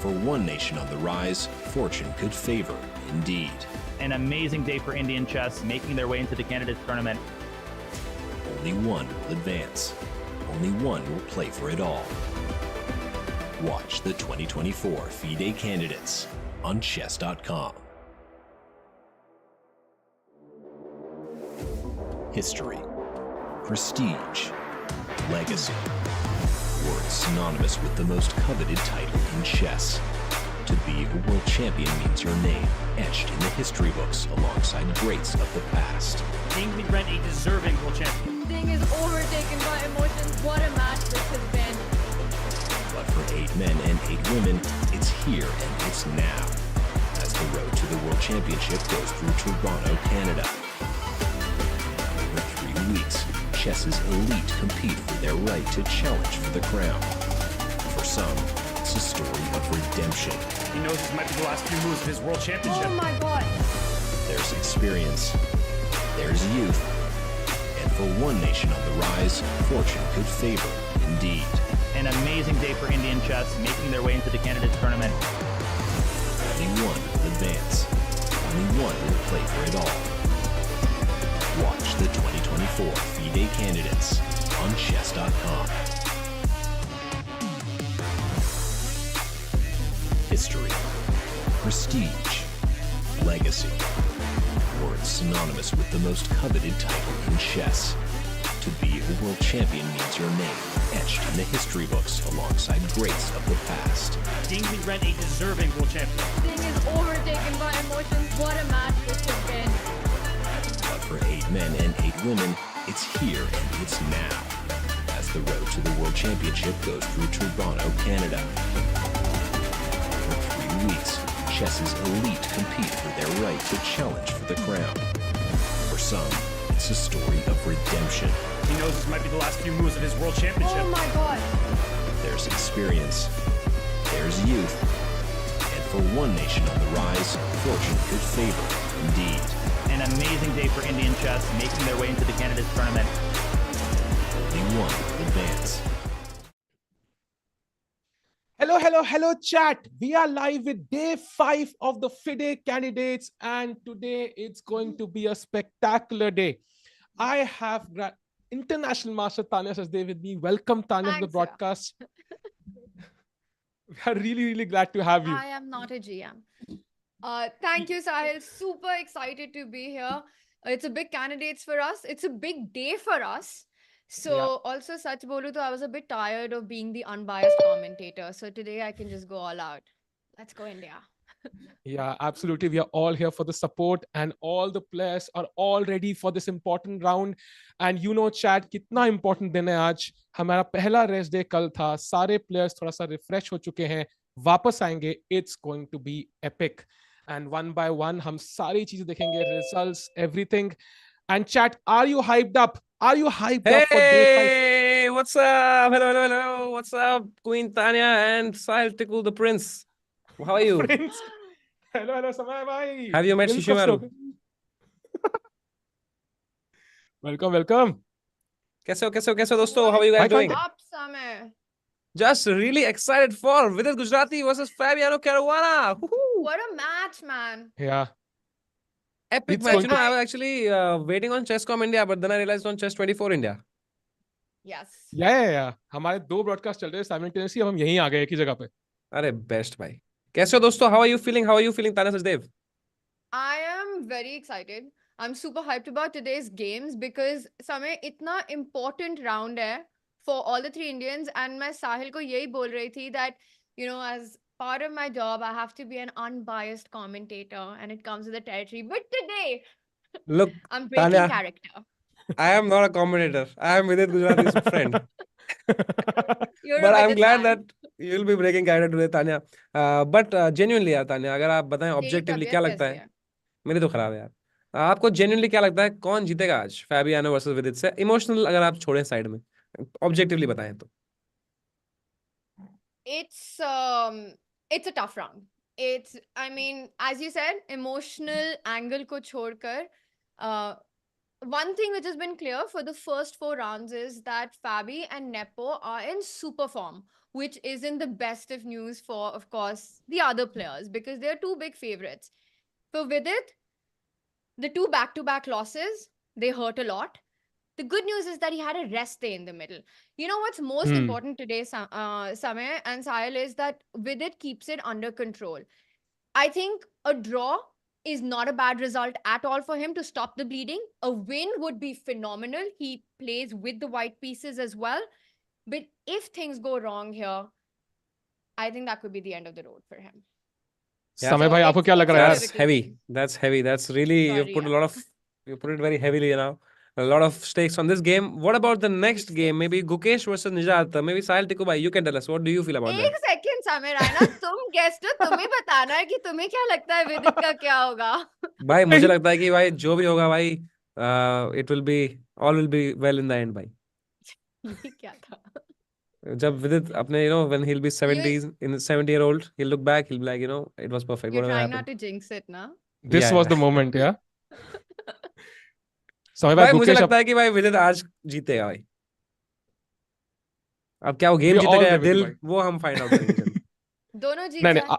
For one nation on the rise, fortune could favor indeed. An amazing day for Indian chess, making their way into the Candidates tournament. Only one will advance. Only one will play for it all. Watch the 2024 FIDE Candidates on chess.com. History, prestige, legacy. Words synonymous with the most coveted title in chess. To be a world champion means your name etched in the history books alongside greats of the past. Kingsley Brent, a deserving world champion. Thing is overtaken by emotions. What a match this has been. But for 8 men and 8 women, it's here and it's now. As the road to the World Championship goes through Toronto, Canada. Over 3 weeks, chess's elite compete for their right to challenge for the crown. For some, it's a story of redemption. He knows this might be the last few moves of his world championship. Oh my god. There's experience, there's youth, and for one nation on the rise, fortune could favor indeed. An amazing day for Indian chess, making their way into the Candidates tournament. Only one will advance. Only one will play for it all. Watch the 2024 FIDE Candidates on chess.com. History, prestige, legacy. Words synonymous with the most coveted title in chess. To be a world champion means your name etched in the history books alongside greats of the past. Kingsley Brent, a deserving world champion. Thing is overtaken by emotions. What a match this has been. But for 8 men and 8 women, it's here and it's now. As the road to the World Championship goes through Toronto, Canada. For 3 weeks, chess's elite compete for their right to challenge for the crown. For some, it's a story of redemption. He knows this might be the last few moves of his world championship. Oh my god. There's experience, there's youth, and for one nation on the rise, fortune could favor indeed. An amazing day for Indian chess, making their way into the Candidates tournament. Only one will advance. Hello, chat. We are live with day 5 of the FIDE Candidates, and today it's going to be a spectacular day. I have International Master Tania Sachdev with me. Welcome, Tania, to the broadcast. We are really glad to have you. I am not a GM. Thank you, Sahil. Super excited to be here. It's a big candidates for us. It's a big day for us. So also, Sach Bolu, I was a bit tired of being the unbiased commentator. So today I can just go all out. Let's go, India. Yeah, absolutely. We are all here for the support, and all the players are all ready for this important round. And you know, chat, कितना important दिन है आज. हमारा पहला rest day कल था. सारे players थोड़ा सा refresh हो चुके हैं. वापस आएंगे. It's going to be epic. And one by one, हम सारी चीजें देखेंगे. Results, everything. And chat, are you hyped up? Are you hyped up for day 5? Hey, what's up? Hello. What's up, Queen Tania and Sahil Tickle the Prince? How are you? Prince. Hello, Samay bhai. Have you met Shishimaru? Welcome. कैसे हो दोस्तों? How are you guys doing? Up, Samay. Just really excited for Vidit Gujrathi versus Caruana. What a match, man. Yeah. Epic It's match. going You know, I was actually waiting on Chess.com India, but then I realized on Chess24 India. Yes. Yeah. हमारे 2 broadcast चल रहे हैं simultaneously. अब हम यहीं आ गए एक ही जगह पे. अरे best भाई. कैसे हो दोस्तों? How are you feeling? Tania Sachdev? I am very excited. I'm super hyped about today's games because Samay, itna important round hai for all the 3 Indians, and मैं Sahil को यही बोल रही थी that, you know, as part of my job, I have to be an unbiased commentator, and it comes with the territory. But today, Look, I'm breaking Tania, character. I am not a commentator. I am Vidit Gujrathi's friend. You're But a I'm Vidit glad fan. that you'll be breaking character today, Tanya. But genuinely यार Tanya, अगर आप बताएं तेरी objectively तबीयत क्या लगता कैसी है? मेरी तो खराब है यार. आपको genuinely क्या लगता है कौन जीतेगा आज Fabiano versus Vidit से? Emotional अगर आप छोड़ें साइड में, objectively बताएं तो. It's a tough round. I mean, as you said, emotional angle को छोड़कर one thing which has been clear for the first 4 rounds is that Fabi and Nepo are in super form, which isn't the best of news for, of course, the other players because they're two big favorites. For Vidit, the two back-to-back losses, they hurt a lot. The good news is that he had a rest day in the middle. You know what's most important today, Samay and Sahil, is that Vidit keeps it under control. I think a draw is not a bad result at all for him to stop the bleeding. A win would be phenomenal. He plays with the white pieces as well. But if things go wrong here, I think that could be the end of the road for him. Yeah. समय भाई आपको क्या लग रहा है That's heavy. That's heavy. That's really, you Sorry, put a yeah. lot of, you put it very heavily now. A lot of stakes on this game. What about the next game? Maybe Gukesh versus Nijat. Maybe Sahil Tikku bhai, you can tell us. What do you feel about that? एक second समय रायना, तुम guest हो, तुम्हें बताना है कि तुम्हें क्या लगता है विदित का क्या होगा. भाई मुझे लगता है कि भाई जो भी होगा भाई, it will be, all will be well in the end भाई. ये क्या था? जब विदित अपने, when he'll be 70s, in 70-year-old, he'll look back, he'll be like, it was perfect. You're Whatever trying not happened. to jinx it, na? This Yeah, was yeah. the moment, yeah. समय भाई भाई मुझे गुकेश लगता है कि भाई विदित आज जीतेगा भाई. अब क्या वो गेम We all जीतेगा या there with you, दिल, भाई. वो हम फाइंड आउट करेंगे जल्द. दोनों जीत नहीं जाए. नहीं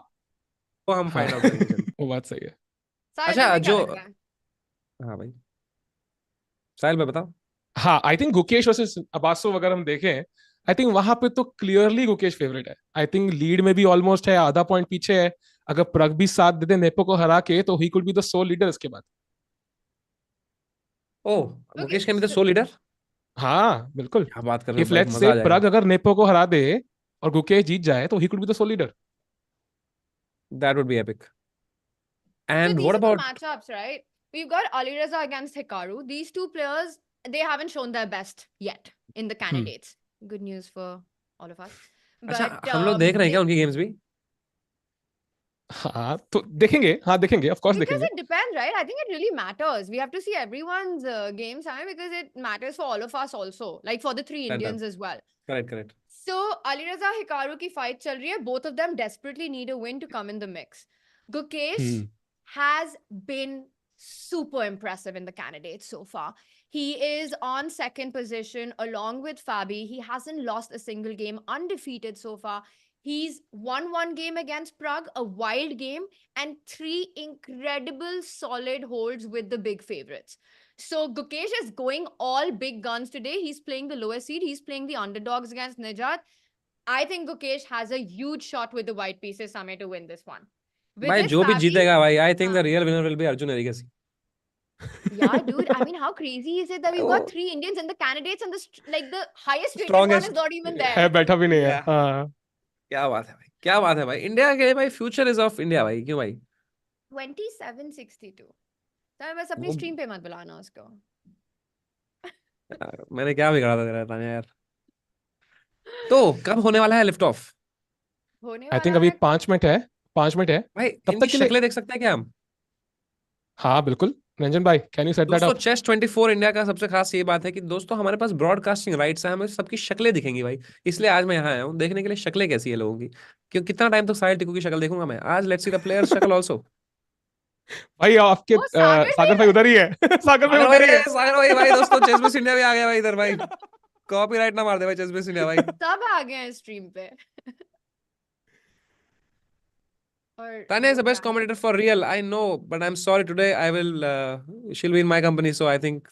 वो हम फाइंड आउट करेंगे जल्द. वो बात सही है. साहिल, अच्छा, तुम्हें क्या जो, लग रहा है? हाँ भाई, साहिल भाई बताओ. हाँ, I think Gukesh versus Abasov अगर हम देखें, आई थिंक वहां पे तो क्लियरली गुकेश फेवरेट है. आई थिंक लीड में भी ऑलमोस्ट है, आधा पॉइंट पीछे है. अगर प्रग भी साथ दे दे नेपो को हरा के, तो he could be the sole leader इसके बाद. Oh, Okay, Mukesh can be the sole leader. हाँ बिल्कुल. क्या बात कर रहे हो इफ भाई, लेट्स मजा से आ जाएगा. प्रग अगर नेपो को हरा दे और गुकेश जीत जाए, तो he could be the sole leader. That would be epic. so And these what are the about, matchups, right? We've got Alireza against Hikaru. These two players, they haven't shown their best yet in the candidates. Good news for all of us. अच्छा But हम लोग देख रहे हैं क्या उनकी games भी? हाँ तो देखेंगे, हाँ देखेंगे, ऑफ कोर्स because देखेंगे. it depends, right? I think it really matters. We have to see everyone's game time because it matters for all of us also, like for the three That Indians does. as well. Correct. So Alireza Hikaru की fight चल रही है. Both of them desperately need a win to come in the mix. Gukesh has been super impressive in the candidates so far. He is on second position along with Fabi. He hasn't lost a single game, undefeated so far. He's won one game against Pragg, a wild game, and 3 incredible solid holds with the big favorites. So Gukesh is going all big guns today. He's playing the lowest seed. He's playing the underdogs against Nijat. I think Gukesh has a huge shot with the white pieces, Samay, to win this one. भाई जो भी जीतेगा भाई, I think the हाँ. real winner will be Arjun Erigasi. Yeah, dude. I mean, how crazy is it that we've Oh. got 3 Indians in the candidates and the highest rated Strongest. one is not even there. है, बैठा भी नहीं है. Yeah. हाँ. क्या बात है भाई, क्या बात है भाई. इंडिया के भाई, फ्यूचर इज ऑफ इंडिया भाई. क्यों भाई? 2762. तो बस अपनी वो- स्ट्रीम पे मत बुलाना उसको. यार, मैंने क्या बिगाड़ा था तेरा, तानिया यार. तो कब होने वाला है लिफ्ट ऑफ? होने आई थिंक वाला अभी है. 5 मिनट है. 5 मिनट है. भाई तब इनकी तक के लिए- शक्लें देख सकते हैं क्या हम? हाँ बिल्कुल. रंजन भाई, कैन यू सेट दैट दोस्तों अप? चेस 24 इंडिया का सबसे खास ये बात है कि दोस्तों हमारे पास ब्रॉडकास्टिंग राइट्स है, हमें सबकी शक्लें दिखेंगी भाई. इसलिए आज मैं यहाँ आया हूँ देखने के लिए शक्लें कैसी है लोगों की. क्यों कितना टाइम तक साहिल टिकू की शक्ल देखूंगा मैं. आज लेट्स सी द प्लेयर्स शक्ल आल्सो. भाई आपके वो सागर सागर भाई उधर ही है. सागर भाई उधर ही है. सागर भाई भाई दोस्तों चेस बेस इंडिया भी आ गया भाई इधर भाई. कॉपीराइट ना मार दे भाई चेस बेस इंडिया भाई. सब आ गए हैं स्ट्रीम पे. और Tania is the best commentator for real. I know, but I'm sorry today. I will. She'll be in my company, so I think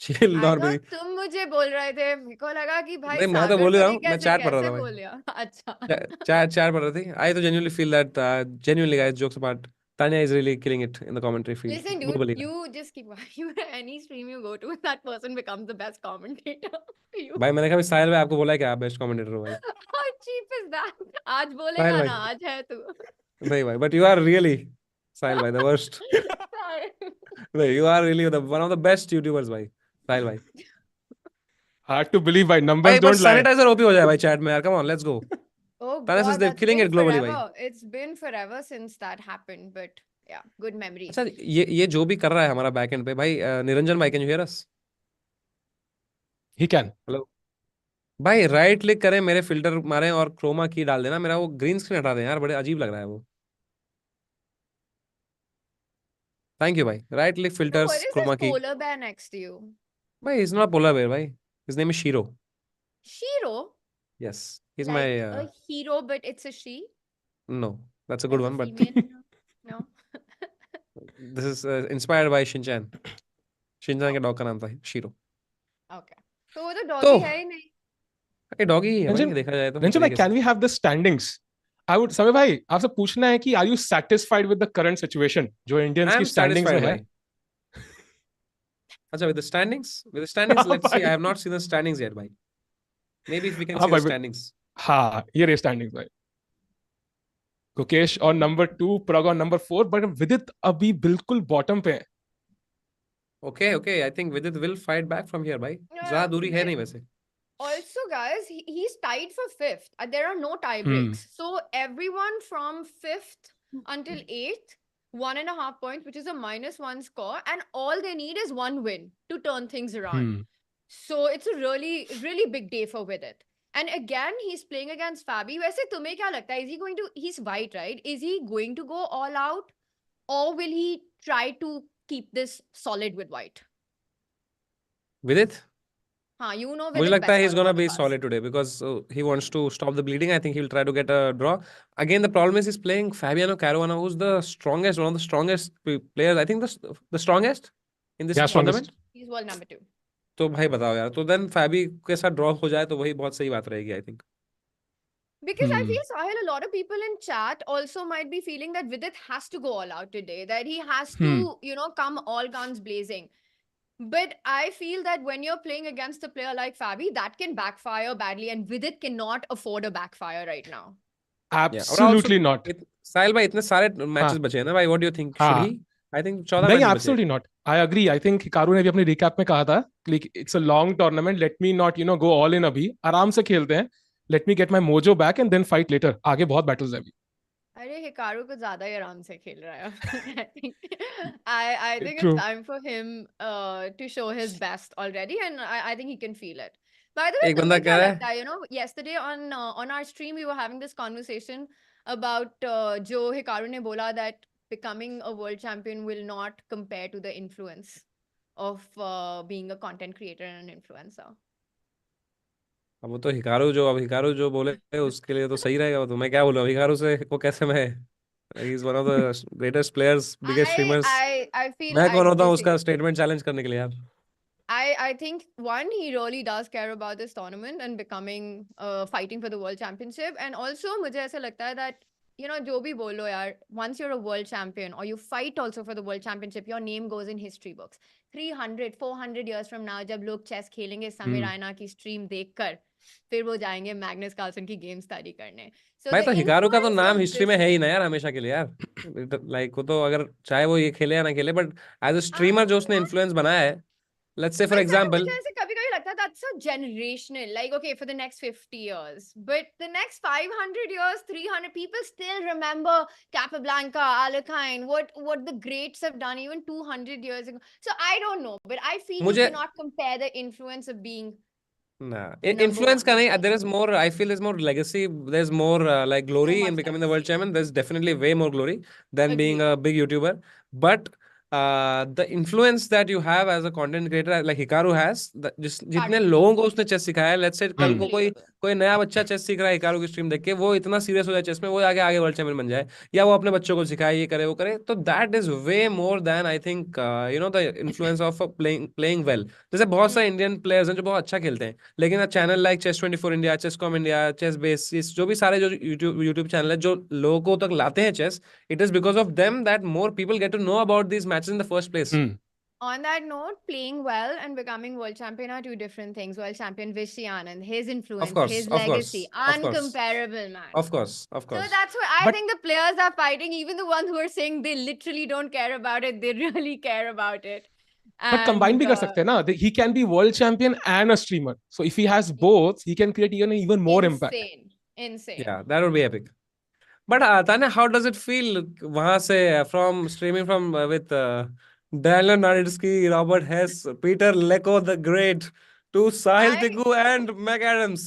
she'll not be. तुम मुझे बोल रहे थे, मेरे को लगा कि भाई नहीं, मैं तो सागर बोल ही रहा को हूँ, भी मैं कैसे chat पढ़ रहा था कैसे भाई. बोल लिया. अच्छा. चार पढ़ रही थी. I तो genuinely feel that genuinely guys, jokes apart, Tania is really killing it in the commentary field. Listen, Do dude, believe it. you just keep any stream you go to, that person becomes the best commentator. You. भाई मैंने कहा भाई साहिल भाई आपको बोला है कि आप बेस्ट कमेंटेटर हो भाई. How cheap is that? आज बोलेगा भाई. ना, आज है तू. नहीं भाई, but you are really साहिल भाई the worst. नहीं, you are really one of the best YouTubers भाई. साहिल भाई. Hard to believe भाई, भाई numbers बस don't lie. सैनिटाइजर ओपी हो जाए भाई चैट में यार. Come on, let's go. Oh Tania says God, they're that's killing been it globally, forever. भाई. It's been forever since that happened, but yeah, good memories. अच्छा ये जो भी कर रहा है हमारा बैकएंड पे भाई, निरंजन भाई can you here us? He can. Hello भाई, राइट क्लिक करें, मेरे फिल्टर मारें और क्रोमा की डाल देना. मेरा वो ग्रीन स्क्रीन हटा दें यार, बड़े अजीब लग रहा है वो. Thank you, bhai. Right click So filters, what is this chroma key. polar bear next to you? Bhai, he's not a polar bear, bhai. His name is Shiro. Shiro? Yes, he's Like my a hero, but it's a she? no, that's a good Like a one, but female hero? No? this is inspired by Shinchan. Shinchan के dog का नाम था Shiro. Okay. तो वो तो तो doggy है ही नहीं. ये डॉगी ही है भाई, Ranjan, देखा जाए तो एक Ranjan, तरीके से. can we have the standings? I would, समय भाई आपसे पूछना है कि are you satisfied with the current situation जो Indians I की am standings में satisfied, है? bhai. अच्छा, with the standings, let's see. I have not seen the standings yet, bhai. Maybe if we can हाँ see the भाई, standings. हाँ ये रही standings भाई. गुकेश और नंबर 2, प्रग और नंबर 4, बट विदित अभी बिल्कुल बॉटम पे है. Okay, I think Vidit will fight back from here, bhai. ज़्यादा दूरी है But नहीं वैसे. also, guys, he's tied for 5th. There are no tie Hmm. breaks. So everyone from 5th until 8th, 1.5 points, which is a -1 score, and all they need is one win to turn things around. Hmm. So it's a really, really big day for Vidit. And again, he's playing against Fabi. वैसे तुम्हें क्या लगता है? Is he going to? He's white, right? Is he going to go all out, or will he try to keep this solid with white? Vidit, हाँ, you know मुझे Vidit लगता है best he's out of gonna all be of us. solid today because he wants to stop the bleeding. I think he'll try to get a draw. Again, the problem is he's playing Fabiano Caruana, who's the strongest, one of the strongest players. I think the strongest in this Yeah, tournament. strongest. He's world number 2. तो भाई बताओ यार, तो then Fabi के साथ draw हो जाए तो वही बहुत सही बात रहेगी, I think. Because I Hmm. feel, Sahil, a lot of people in chat also might be feeling that Vidit has to go all out today, that he has Hmm. to, come all guns blazing. But I feel that when you're playing against a player like Fabi, that can backfire badly, and Vidit cannot afford a backfire right now. Yeah. और also Absolutely not. साहिल भाई इतने सारे matches हाँ. बचे हैं ना भाई. What do you think? Should हाँ. he? I think 14 नहीं, मैचेस बचे हैं. absolutely not. I agree. I think Hikaru ने भी अपनी रिकैप में कहा था कि it's a long tournament. Let me not, go all in अभी. आराम से खेलते हैं. Let me get my mojo back and then fight later. आगे बहुत battles है अभी. अरे हिकारू को ज्यादा ही आराम से खेल रहा है. I think it's True. time for him to show his best already, and I think he can feel it. By the way, एक बंदा तुम्हें कह क्या रहा लगता है? Yesterday on our stream we were having this conversation about जो Hikaru ने बोला that becoming a world champion will not compare to the influence of being a content creator and an influencer. अब वो तो हिकारू जो बोले उसके लिए तो सही रहेगा. तो मैं क्या बोलूं हिकारू से, वो कैसे मैं, he is one of the greatest players, biggest streamers. I feel मैं I कौन होता हूँ उसका disagree. स्टेटमेंट चैलेंज करने के लिए यार. I think one, he really does care about this tournament and becoming fighting for the world championship, and also मुझे ऐसा लगता है that जो भी बोलो यार, once you're a world champion or you fight also for the world championship, your name goes in history books. 300-400 years from now जब लोग चेस खेलेंगे समय रायना की स्ट्रीम देखकर, फिर वो जाएंगे मैग्नस कार्लसन की गेम स्टडी करने. So भाई the तो हिकारू का तो influence नाम of हिस्ट्री में this है ही ना यार, हमेशा के लिए यार. लाइक वो तो अगर चाहे वो ये खेले या ना खेले, बट एज अ स्ट्रीमर जो उसने इन्फ्लुएंस बनाया है, let's say for But Sahil, example, मुझे ऐसे कभी-कभी लगता है that's so generational. Like, okay, for the next 50 years. But the next 500 years, 300, people still remember Capablanca, Alekhine, what the greats have done even 200 years ago. So I don't know, but I feel you मुझे cannot compare the influence of being ना number influence का one. नहीं. There is more, I feel there is more legacy, there is more like So glory in much becoming the world legacy. Champion. There is definitely way more glory than being Agreed. A big YouTuber. But the influence that you have as a content creator like Hikaru has, जितने Cartoon. लोगों को उसने chess सिखाया है, let's say कल को कोई Unbelievable. कोई नया बच्चा चेस सीख रहा है हिकारू की स्ट्रीम देख के, वो इतना सीरियस हो जाए चेस में, वो आगे आगे वर्ल्ड चैंपियन बन जाए, या वो अपने बच्चों को सिखाए, ये करे वो करे, तो that is way more than I think the influence of playing well. जैसे बहुत सारे इंडियन प्लेयर्स हैं जो बहुत अच्छा खेलते हैं, लेकिन channel like chess 24 India, chess com India, ChessBase, जो भी सारे जो यूट्यूब चैनल है जो लोगों तक लाते हैं chess, it is because of them that more people get to know about these matches in the first place. On that note, playing well and becoming world champion are two different things. World champion Vishy Anand, his influence, his legacy, uncomparable, man. Of course. So that's why I But- think the players are fighting, even the ones who are saying they literally don't care about it, they really care about it. But combine भी कर सकते हैं ना. He can be world champion and a streamer. So if he has both, he can create even more impact. Insane. Yeah, that would be epic. But Tanya, how does it feel वहां से from streaming from with Daniel Naritsky, Robert Hess, Peter Lecco the Great, to Sahil Tikku and Meg Adams?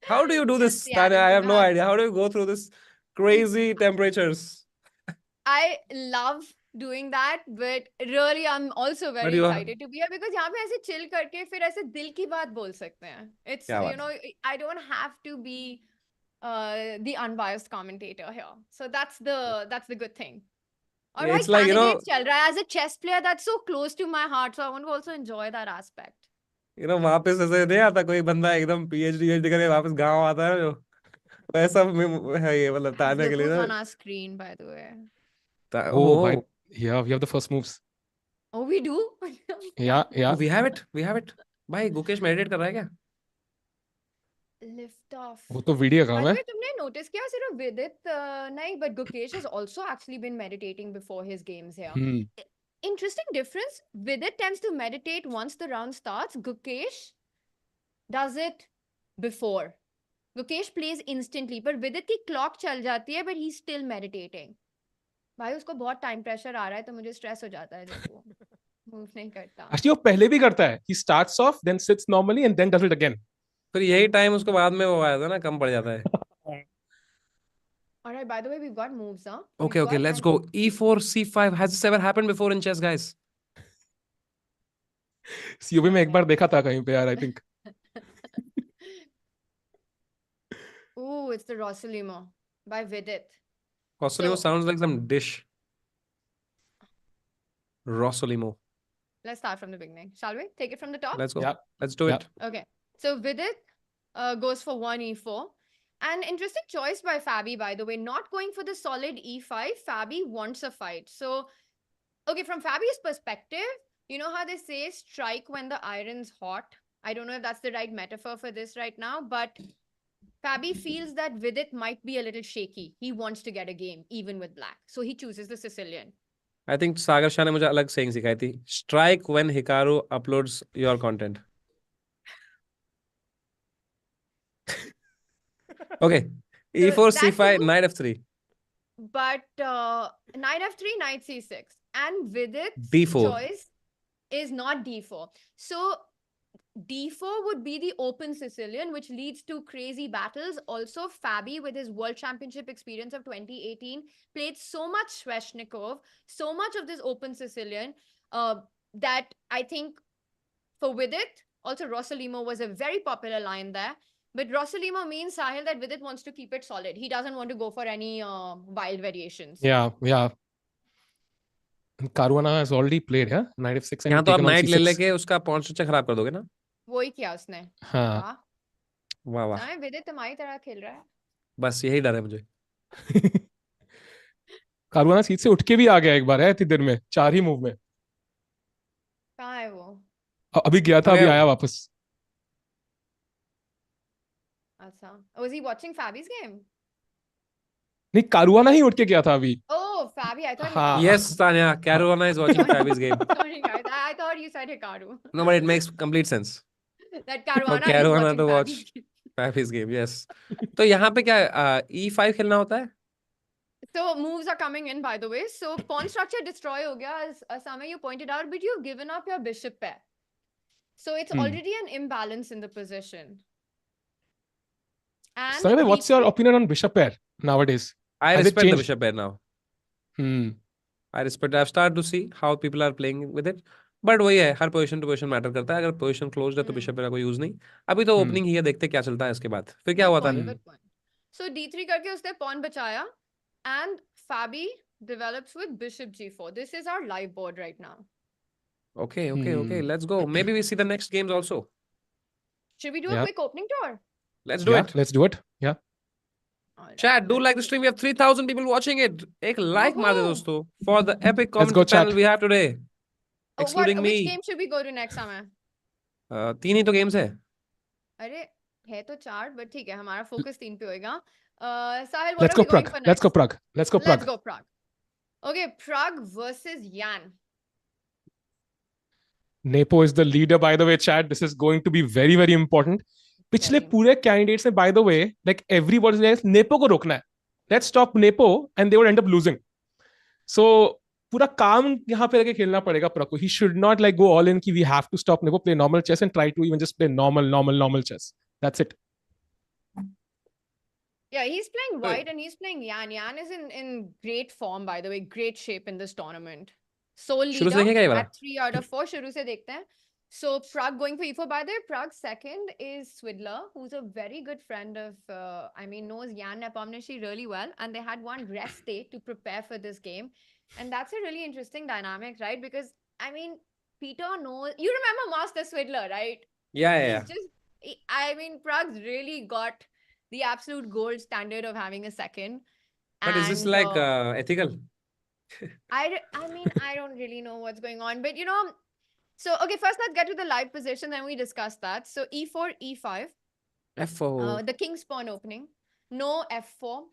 How do you do this, Tanya? I have no idea. How do you go through this crazy temperatures? I love doing that, but really I'm also But very you are, excited to be here because यहाँ पे ऐसे chill करके फिर ऐसे दिल की बात बोल सकते हैं. It's, क्या you बात know, I don't have to be the unbiased commentator here. So that's the good thing. और है. भाई It's like, you know, candidates चल रहा है as a chess player, that's so close to my heart, so I want to also enjoy that aspect. वापस ऐसे नहीं आता कोई बंदा एकदम पीएचडी करके वापस गांव आता है जो वैसा है ये मतलब I have ताने the के लिए book ना on our screen, by the way. Oh, by oh yeah, we have the first moves. Oh, we do? Yeah, yeah. we have it भाई गुकेश मेडिटेट कर रहा है क्या Lift off. वो तो वीडियो By काम the है. way, तुमने notice किया सिर्फ Vidit नहीं, but Gukesh has also actually been meditating before his games here. Hmm. Interesting difference. Vidit tends to meditate once the round starts. Gukesh does it before. Gukesh plays instantly, but Vidit की clock चल जाती है, but he's still meditating. भाई उसको बहुत time pressure आ रहा है, तो मुझे stress हो जाता है जब वो move नहीं करता. Actually, वो पहले भी करता है. He starts off, then sits normally, and then does it again. फिर यही टाइम उसको बाद में वो आया था ना कम पड़ जाता है Alright, by the way, we've got moves, huh? okay okay let's go e4 c5 has this ever happened before in chess guys COB में एक बार देखा था कहीं पे यार, I think. Ooh, it's the Rosalimo by Vidit. Rosolimo So- sounds like some dish Rosolimo Let's start from the beginning, shall we? Take it from the top? let's go Yeah. let's do Yeah. it Okay. So Vidit goes for 1e4. An interesting choice by Fabi, by the way, not going for the solid e5. Fabi wants a fight. So, okay, from Fabi's perspective, you know how they say strike when the iron's hot? I don't know if that's the right metaphor for this right now, but Fabi feels that Vidit might be a little shaky. He wants to get a game, even with black. So he chooses the Sicilian. I think सागर शाह ने मुझे अलग saying सिखाई थी strike when Hikaru uploads your content okay e4 that c5 move- knight f3 But knight f3, knight c6. And Vidit's D4. choice is not d4. So d4 would be the open Sicilian, which leads to crazy battles. Also, Fabi, with his world championship experience of 2018, played so much Sveshnikov, so much of this open Sicilian, that I think for Vidit, also Rosalimo was a very popular line there. But Rosalimo means, Sahil, that Vidit wants to keep it solid. He doesn't want to go for any wild variations. Yeah, yeah. Caruana has already played, yeah? Knight f6 and यहाँ तो आप taken on night ले c6. लेके उसका pawn structure खराब कर दोगे ना वही किया उसने. हाँ. वाह. वाह वाह Samay, Vidit तुम्हारी तरह खेल रहा है. बस यही डर है मुझे कारुआना सीट से उठ के भी आ गया एक बार है इतनी देर में, 4 ही मूव में. कहाँ है वो? अभी गया था, अभी आया वापस. अच्छा. Was he watching Fabi's game? नहीं, कारुआना ही उठ के गया था अभी. Oh, Fabi. I thought. हाँ. yes Tanya Caruana is watching Fabi's game Sorry, guys. I thought you said Hikaru. no but it makes complete sense That Caruana is Caruana watching to watch. Fabi's game. Fabi's game yes तो यहाँ पे क्या e5 खेलना होता है So moves are coming in, by the way. So pawn structure destroy ho gaya, as Samay you pointed out, but you've given up your bishop pair. So it's already an imbalance in the position. And Samay, what's your d3 opinion on bishop pair nowadays? I Has it respect the changed? bishop pair now Hmm. I respect I've started to see how people are playing with it but वही है हर position to position matter करता है अगर position close है तो bishop का कोई use नहीं अभी तो ओपनिंग ही है देखते क्या चलता है इसके बाद फिर क्या हुआ था Good point. So d3 करके उसने pawn बचाया and Fabi develops with bishop g4. This is our live board right now. Okay, let's go. Maybe we see the next games also. Should we do a Yeah. quick opening tour? Let's do it. Let's do it. Yeah. Alright, Chat, do let's like the stream. We have 3,000 people watching it. एक like मार दे Woohoo! दोस्तों for the epic Let's go, commentary panel chat. we have today. Oh, Excluding which me. game should we go to next समय? 3 ही तो games है. अरे है तो 4 but ठीक है हमारा focus 3 पे होएगा. Sahil, what Let's are go we going Pragg. for Let's go next? Pragg. Let's go Pragg. Let's go Pragg. Okay, Pragg versus Jan. Nepo is the leader, by the way, chat. This is going to be very, very important. पिछले Very पूरे candidates ने, by the way, like everybody says, Nepo को रोकना है. Let's stop Nepo, and they would end up losing. So पूरा काम यहाँ पे लेके खेलना पड़ेगा Pragg को. He should not like go all in कि we have to stop Nepo, play normal chess and try to even just play normal chess. That's it. Yeah, he's playing white and he's playing Yan. Yan is in great form, by the way. Great shape in this tournament. Sole शुरू से leader देखें क्या ये वाला? at 3 out of 4. Shuru se dekhte hain. So Pragg going for e4. By the way, Pragg's second is Swidler, who's a very good friend of, knows Yan Nepomniachtchi really well. And they had one rest day to prepare for this game. And that's a really interesting dynamic, right? Because, Peter knows... You remember Master Swidler, right? Yeah. He's just... Pragg's really got the absolute gold standard of having a second. But is this And, like ethical? I don't really know what's going on, but so okay, first let's get to the live position, then we discuss that. So e4, e5, F4. the king's pawn opening, no f4.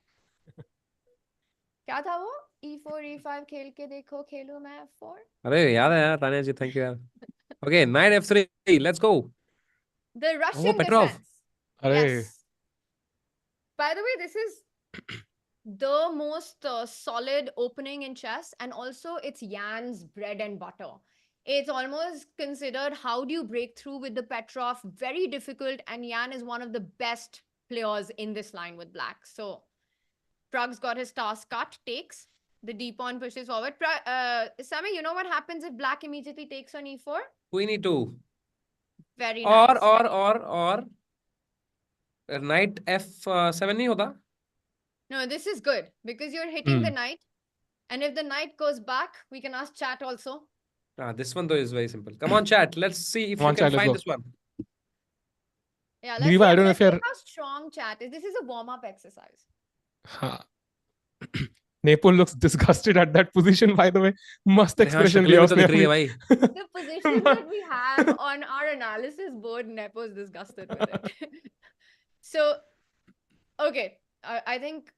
क्या था वो? e4, e5 खेल के देखो, खेलूं मैं f4. अरे याद है यार तानिया जी, thank you यार. Okay, knight f3. Let's go. The Russian Petrov. defense. Arey. Yes. By the way, this is the most solid opening in chess, and also it's Yan's bread and butter. It's almost considered, how do you break through with the Petrov? Very difficult, and Yan is one of the best players in this line with black. So Pragg's got his task cut, takes. The d pawn pushes forward. Samay, you know what happens if black immediately takes on e4? Queen e2. Very nice. Or knight f7 नहीं होता? No, this is good because you're hitting the knight. And if the knight goes back, we can ask chat also. This one though is very simple. Come on, chat. Let's see if Come on, you can chat, let's find go. this one. Yeah, let's Diva, I don't know let's if see you're... how strong chat is. This is a warm-up exercise. Nepo looks disgusted at that position, by the way. Must expression शक्लें दिया भी तो उसने दिख रही है अपनी. भाई. The position that we have on our analysis board, Nepo's disgusted with it. So, okay, I think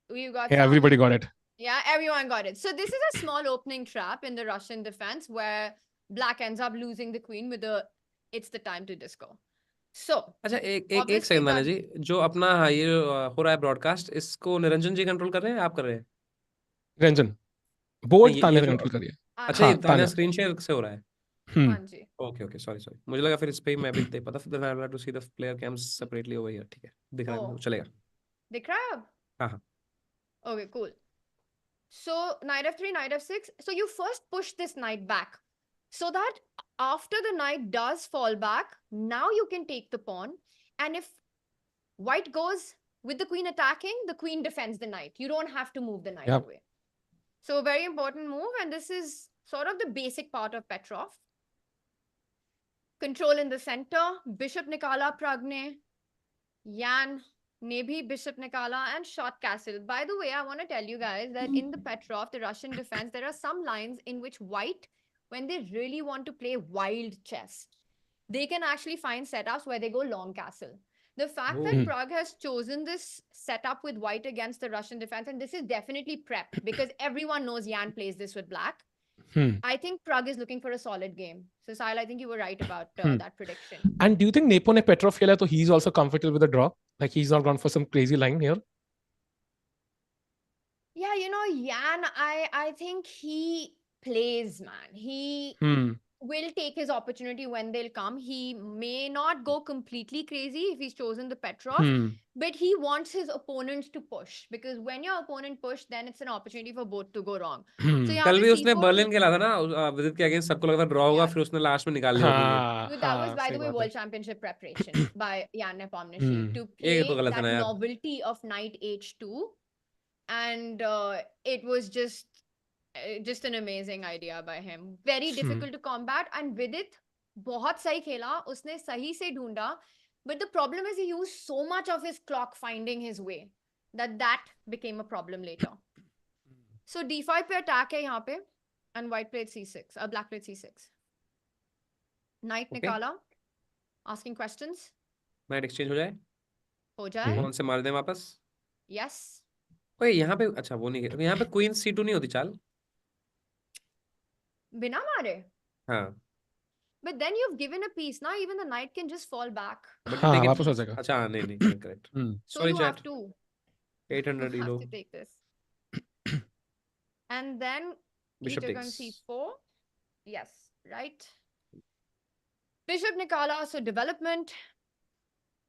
we've got Yeah, some... everybody got it. Yeah, everyone got it. So this is a small opening trap in the Russian defense where black ends up losing the queen with a it's the time to disco. So अच्छा एक obviously second Tania that- जी, जो अपना ये हो रहा है broadcast, इसको निरंजन जी control कर रहे हैं, आप कर रहे हैं? रंजन बोर्ड ये तानिया जो- कंट्रोल करिए. अच्छा, ये तानिया तानिया. स्क्रीन शेयर से हो रहा है. हाँ जी. ओके सॉरी मुझे लगा फिर इस पे ही मैं भी पता, फिर I have to see the player cams separately over here. ठीक है, दिख रहा है मुझे, चलेगा. दिख रहा है अब? हाँ. Okay, cool. So knight f3, knight f6. So you first push this knight back so that after the knight does fall back, now you can take the pawn. And if white goes with the queen attacking, the queen defends the knight. You don't have to move the knight away. So very important move. And this is sort of the basic part of Petrov. Control in the center. Bishop nikala Pragg ne. Yan ne bhi bishop nikala and shot castle. By the way, I want to tell you guys that in the Petrov, the Russian defense, there are some lines in which white, when they really want to play wild chess, they can actually find setups where they go long castle. The fact that Pragg has chosen this setup with white against the Russian defense, and this is definitely prep because everyone knows Yan plays this with black. I think Pragg is looking for a solid game. So Sahil, I think you were right about that prediction. And do you think Nepo ne Petrov खेला तो he's also comfortable with the draw? Like he's not gone for some crazy line here? Yeah, Yan, I think he plays, man. He will take his opportunity when they'll come. He may not go completely crazy if he's chosen the Petrov, but he wants his opponents to push because when your opponent push, then it's an opportunity for both to go wrong. So कल भी उसने Berlin खेला था ना विदित के against, सबको लगा था ड्रॉ होगा, फिर उसने लास्ट में निकाल लिया अपनी game. So that was, by the way, World Championship preparation by Yan Nepomniachtchi to play that novelty of knight h2, and it was just an amazing idea by him. Very difficult to combat, and Vidit बहुत सही खेला, उसने सही से ढूंढा, but the problem is he used so much of his clock finding his way that became a problem later. So d5 पे attack है यहाँ पे, and white played c6, black played c6. Knight निकाला, asking questions. नाइट एक्सचेंज हो जाए, हो जाए. कौन से मार दें वापस? Yes. ओए यहाँ पे, अच्छा वो नहीं, यहाँ पे क्वीन c2 नहीं होती चाल? बिना मारे? हाँ. But then you've given a piece. Now even the knight can just fall back. हाँ, वापस हो जाएगा. अच्छा नहीं correct. So Sorry, you chat. have to. 800 You have euro. to take this. And then Bishop e took on takes. c4. Yes, right. Bishop nikala, so development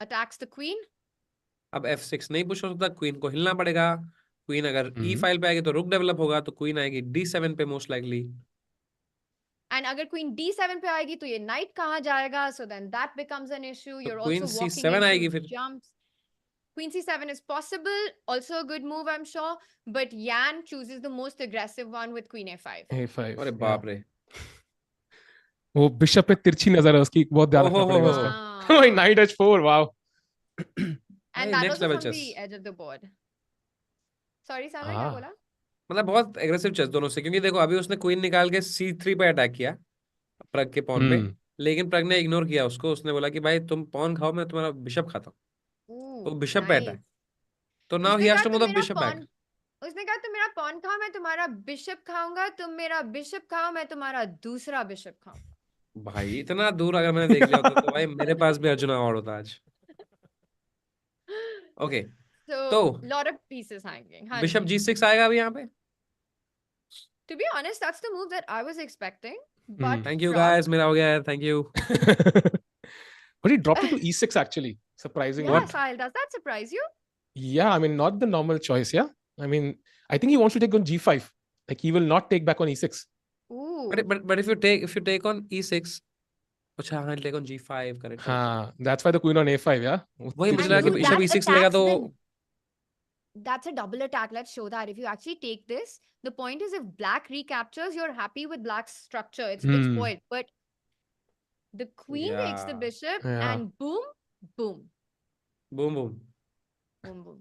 attacks the queen. अब f6 नहीं push हो सकता, queen को हिलना पड़ेगा। Queen अगर e हम्म। File पे आएगी तो रुक डेवलप होगा, तो क्वीन आएगी d7 पे मोस्ट लाइकली। And अगर queen d7 पे आएगी तो ये knight कहाँ जाएगा? So then that becomes an issue. तो You're queen also walking c7 into आएगी फिर। jumps. Queen c7 is possible, also a good move, I'm sure. But Yan chooses the most aggressive one with queen a5. A5 अरे yeah. बाप रे। वो bishop पे तिरछी नजर है उसकी, बहुत ध्यान रखना पड़ेगा उसका। Wow. भाई नाइट h4 वाओ। And भाई that next also level from chess. the edge of the board. Sorry, Samay, क्या हाँ बोला? मतलब बहुत एग्रेसिव चेस दोनों से, क्योंकि देखो अभी उसने क्वीन निकाल के c3 पे अटैक किया प्रग के पॉन पे, हम्म लेकिन प्रग ने इग्नोर किया उसको। उसने बोला कि भाई तुम पॉन खाओ, मैं तुम्हारा बिशप खाता हूँ। तो Ooh, बिशप पे अटैक। nice. तो नाउ ही उसने हैज कहा टू मूव तुम द मेरा बिशप बैक। pawn, उसने कहा तुम मेरा pawn खाओ, मैं तुम्हारा बिशप खाऊंगा, तुम मेरा बिशप खाओ, मैं तुम्हारा दूसरा बिशप खाऊंगा। भाई इतना दूर अगर मैंने देख लिया होता तो भाई मेरे पास भी अर्जुन अवार्ड होता आज। ओके So, तो lot of pieces hanging. हाँ बिशप जी. g6 आएगा अभी यहाँ पे। To be honest, that's the move that I was expecting. But hmm. Thank you Pragg, guys, मेरा हो गया है, thank you. But he dropped it to e6 actually, surprisingly. yeah, Sahil, does that surprise you? Yeah, I mean, not the normal choice. Yeah, I mean, I think he wants to take on g5. Like he will not take back on e6. Ooh. But if you take on e6, अच्छा हाँ take on g5, correct. हाँ, that's why the queen on a5. Yeah. वही मुझे And लगा कि if bishop that e6 लेगा attacks, तो then that's a double attack. Let's show that. If you actually take this, the point is if black recaptures, you're happy with black's structure. It's Hmm. spoiled. But the queen takes the या bishop Yeah. and boom, boom, boom boom. boom, boom.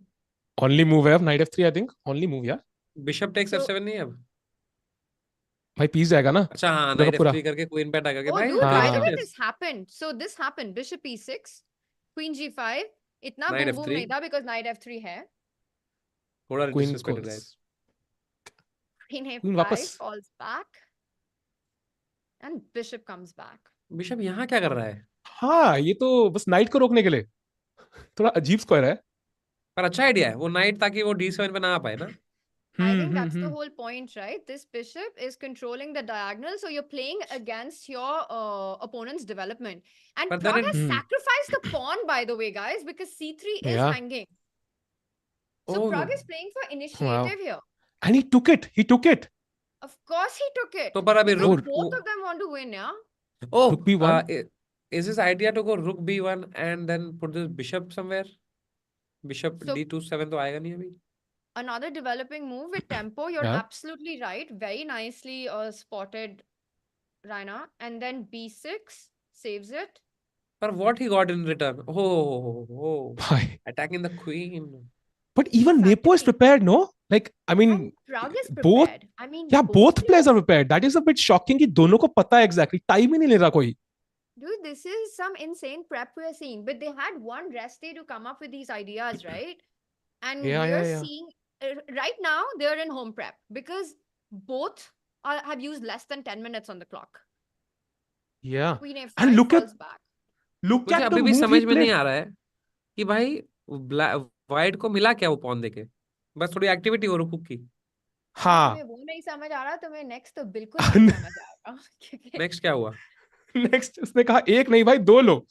Only move है knight f3 I think. Only move yeah. Bishop takes So, f7 नहीं है अब। भाई piece जाएगा ना अच्छा हाँ, पूरा का नाइट पूरा। f3 करके क्वीन पे अटैक करके। oh, भाई dude, by the हाँ way, crazy this chess। happened. So this happened. Bishop e6, queen g5. इतना नाइट boom boom f3 नहीं था because knight f3 है. थोड़ा queen disrespected calls. Guys. Queen Queen a5 वापस। falls back. And bishop comes back. Bishop यहाँ क्या कर रहा है? हाँ, ये तो बस नाइट को रोकने के लिए। थोड़ा अजीब स्क्वायर है। पर अच्छा आइडिया है वो नाइट, ताकि वो d7 पे ना आ पाए ना। I think that's the whole point, right? This bishop is controlling the diagonal, so you're playing against your opponent's development. And But then Pragg it has sacrificed the pawn, by the way, guys, because c3 is Yeah. hanging. So oh Pragg is playing for Wow. initiative here. And he took it. He took it. Of course he took it. तो पर अभी Because रुक both of them want to win, yeah? Oh Rook b1. is this idea to go rook b1 and then put this bishop somewhere? Bishop So d7 तो आएगा नहीं अभी। another developing move with tempo. You're Yeah. absolutely right. Very nicely spotted, Raina. And then b6 saves it. पर what he got in return? Oh, Bhai. attacking the queen. But even Nepo is Exactly. prepared, no? Like, I mean, And Pragg is both, prepared. I mean, yeah, both players are prepared. That is a bit shocking कि दोनों को पता है exactly. Time ही नहीं ले रहा कोई. Dude, this is some insane prep we're seeing. But they had one rest day to come up with these ideas, right? And Yeah, we're yeah. seeing right now they're in home prep because both have used less than 10 minutes on the clock. Yeah. Queen a5 And look falls at back. मुझे the अभी भी move समझ he में नहीं played. आ रहा है कि भाई वाइट को मिला क्या वो पॉन देके। बस थोड़ी एक्टिविटी हो रुक की। अगर हाँ. तुम्हें वो नहीं समझ आ रहा तुम्हें नेक्स्ट तो बिल्कुल नहीं समझ आएगा क्योंकि नेक्स्ट क्या हुआ? Next उसने कहा एक नहीं भाई दो लो.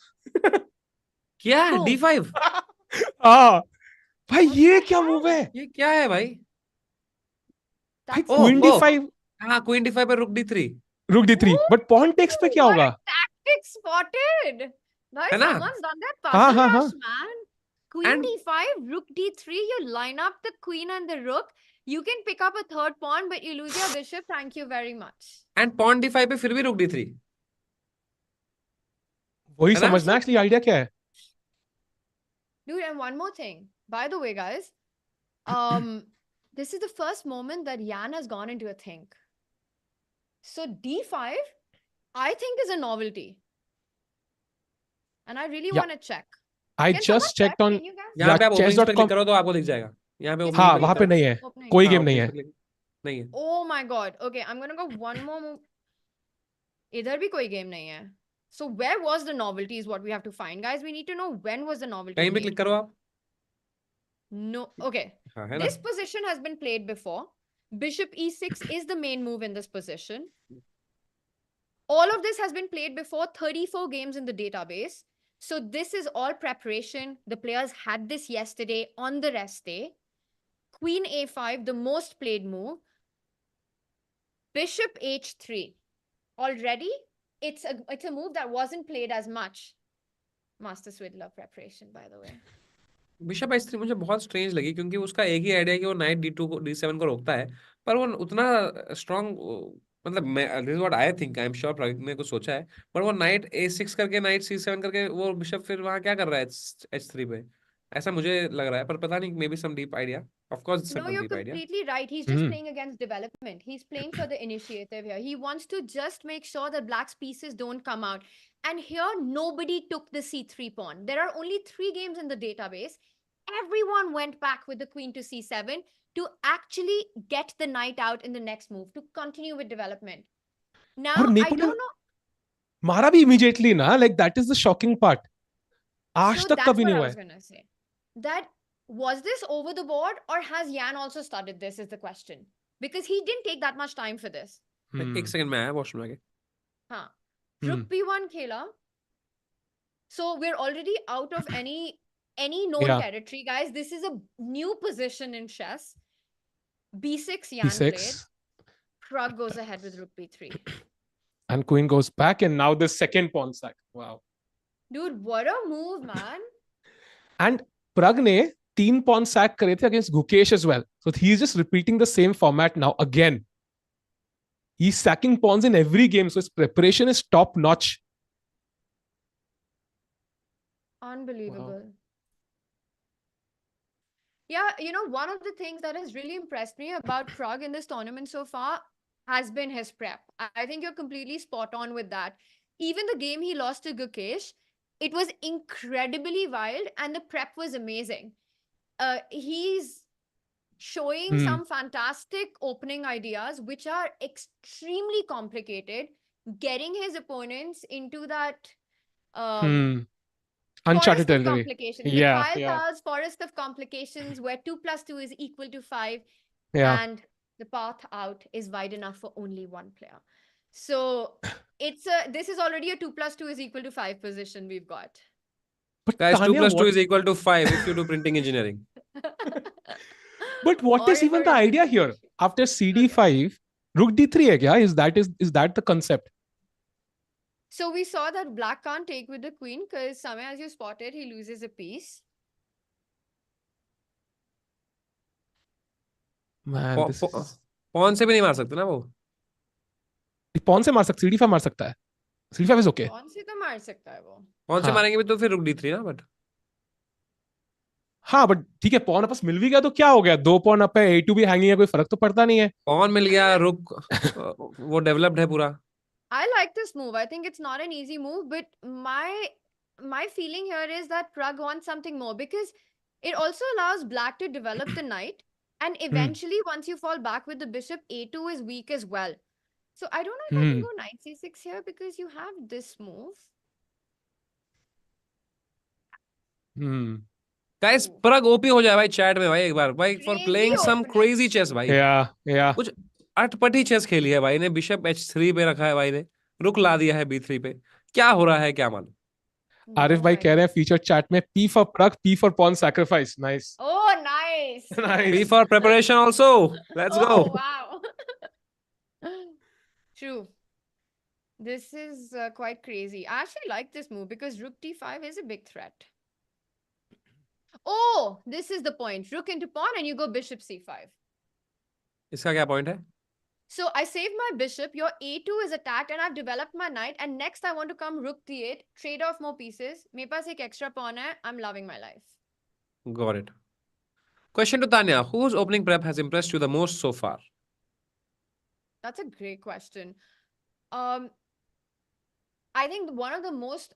क्या Boom. d5? हाँ. भाई What ये the क्या hell? मूव है? ये क्या है भाई? भाई That's क्वीन ओह d5 हाँ, क्वीन d5 पे रुक d3 रुक d3 बट पॉन टेक्स पे क्या what होगा? a tactic spotted. Guys, है ना? someone's done that हाँ, puzzle हाँ, rush, हाँ. man. Queen And d5, rook d3, you line up the queen and the rook. You can pick up a third pawn, but you lose your bishop. Thank you very much. and pawn d5 पे फिर भी रुक d3 वही है ना? समझना actually idea क्या है? Dude, and one more thing. By the way, guys, this is the first moment that Yan has gone into a think. So d5, I think is a novelty. And I really Yeah. want to check. I Can someone just check? checked on Can you guys? यहाँ पे आप openings पे chess.com. Click करो तो आपको दिख जाएगा। यहाँ पे Can ओपनिंग हाँ पे वहां क्लिक पे करो। नहीं है. Opening. कोई हाँ गेम नहीं ओपनिंग्स है. पे क्लिक नहीं है। Oh my God. Okay, I'm gonna go one more move. इधर भी कोई game नहीं है. So where was the novelty is what we have to find, guys. We need to know when was the novelty कहीं भी made. Click करो आप। No. Okay. हाँ है ना? This position has been played before. Bishop e6 is the main move in this position. All of this has been played before, 34 games in the database. So this is all preparation. The players had this yesterday on the rest day. Queen a5, the most played move. Bishop h3. Already, it's a move that wasn't played as much. Master Swidler preparation, by the way. Bishop h3 मुझे बहुत strange लगी क्योंकि उसका एक ही idea है कि वो night d2 को d7 को रोकता है, पर वो उतना स्ट्रांग, मतलब मैं this what I think, I am sure Pragg ने कुछ सोचा है, पर वो नाइट a6 करके नाइट c7 करके वो बिशप फिर वहां क्या कर रहा है h3 पे, ऐसा मुझे लग रहा है, पर पता नहीं, maybe some deep idea, of course No, some you're deep idea. completely right. He's just playing against development. He's playing for the initiative here. He wants to just make sure that black's pieces don't come out. And here, nobody took the c3 pawn. There are only 3 games in the database. Everyone went back with the queen to c7 to actually get the knight out in the next move, to continue with development. Now, और I Nepo ने don't know. मारा भी immediately ना, like that is the shocking part. आज So तक that's कभी what नहीं I हुआ was है. going to say. That was this over the board, or has Yan also started this is the question. Because he didn't take that much time for this. एक second में आया washroom आके. Huh. Rook b1 khela. So we're already out of any known Yeah. territory, guys. This is a new position in chess. b6 Yan b6. played. Pragg goes ahead with rook b3. And queen goes back, and now the second pawn sack. Wow. Dude, what a move, man. And Pragg ने 3 pawn sack करे थे against Gukesh as well. So he's just repeating the same format now again. He's sacking pawns in every game, so his preparation is top notch. Unbelievable. Wow. Yeah, you know, one of the things that has really impressed me about Pragg in this tournament so far has been his prep. I think you're completely spot on with that. Even the game he lost to Gukesh, it was incredibly wild and the prep was amazing. He's showing some fantastic opening ideas, which are extremely complicated, getting his opponents into that Uncharted forest of territory. complications. Yeah, Mikhail yeah. Tal's forest of complications, where 2 + 2 is equal to 5, Yeah. and the path out is wide enough for only one player. So this is already a 2 + 2 is equal to 5 position we've got. But Guys, 2 Tania, + 2 is equal to 5 if you do printing engineering. But what Or is if even you're the a idea printing here? machine. After CD5, Rook D3 hai kya? Is that the concept? So we saw that black can't take with the queen because Samay, as you spotted, he loses a piece. Man, this is... pawn से भी नहीं मार सकते ना वो. pawn से मार सकता, CD5 मार सकता है. CD5 is okay. Pawn से तो मार सकता है वो. pawn से हाँ. मारेंगे भी तो फिर rook d3 ना, but हाँ, but ठीक है, pawn आपस मिल भी गया तो क्या हो गया? 2 pawn up है, A2 भी hanging है, कोई फर्क तो पड़ता नहीं है. pawn मिल गया, rook वो developed है पूरा. I like this move. I think it's not an easy move, but my feeling here is that Pragg wants something more because it also allows black to develop the knight, and eventually once you fall back with the bishop, A2 is weak as well. So I don't know if I can go knight c6 here because you have this move. Guys, Pragg OP हो जाए भाई chat में भाई एक बार भाई, for Crazy playing some opening. crazy chess भाई. Yeah. कुछ अटपटी chess खेली है भाई ने. बिशप h3 पे रखा है भाई ने, रुक ला दिया है b3 पे. क्या हो रहा है क्या मालूम. आरिफ भाई कह रहे हैं फीचर चैट में P for Pragg, P for pawn sacrifice. Nice. Oh, nice. Nice. B for preparation also. Let's Oh, go. wow. True. This is quite crazy. I actually like this move because rook d5 is a big threat. Oh, this is the point. Rook into pawn and you go bishop c5. इसका क्या point है? So I saved my bishop. Your a2 is attacked and I've developed my knight. And next I want to come rook d8, trade off more pieces. मेरे पास एक extra pawn है. I'm loving my life. Got it. Question to Tania. Whose opening prep has impressed you the most so far? That's a great question. I think one of the most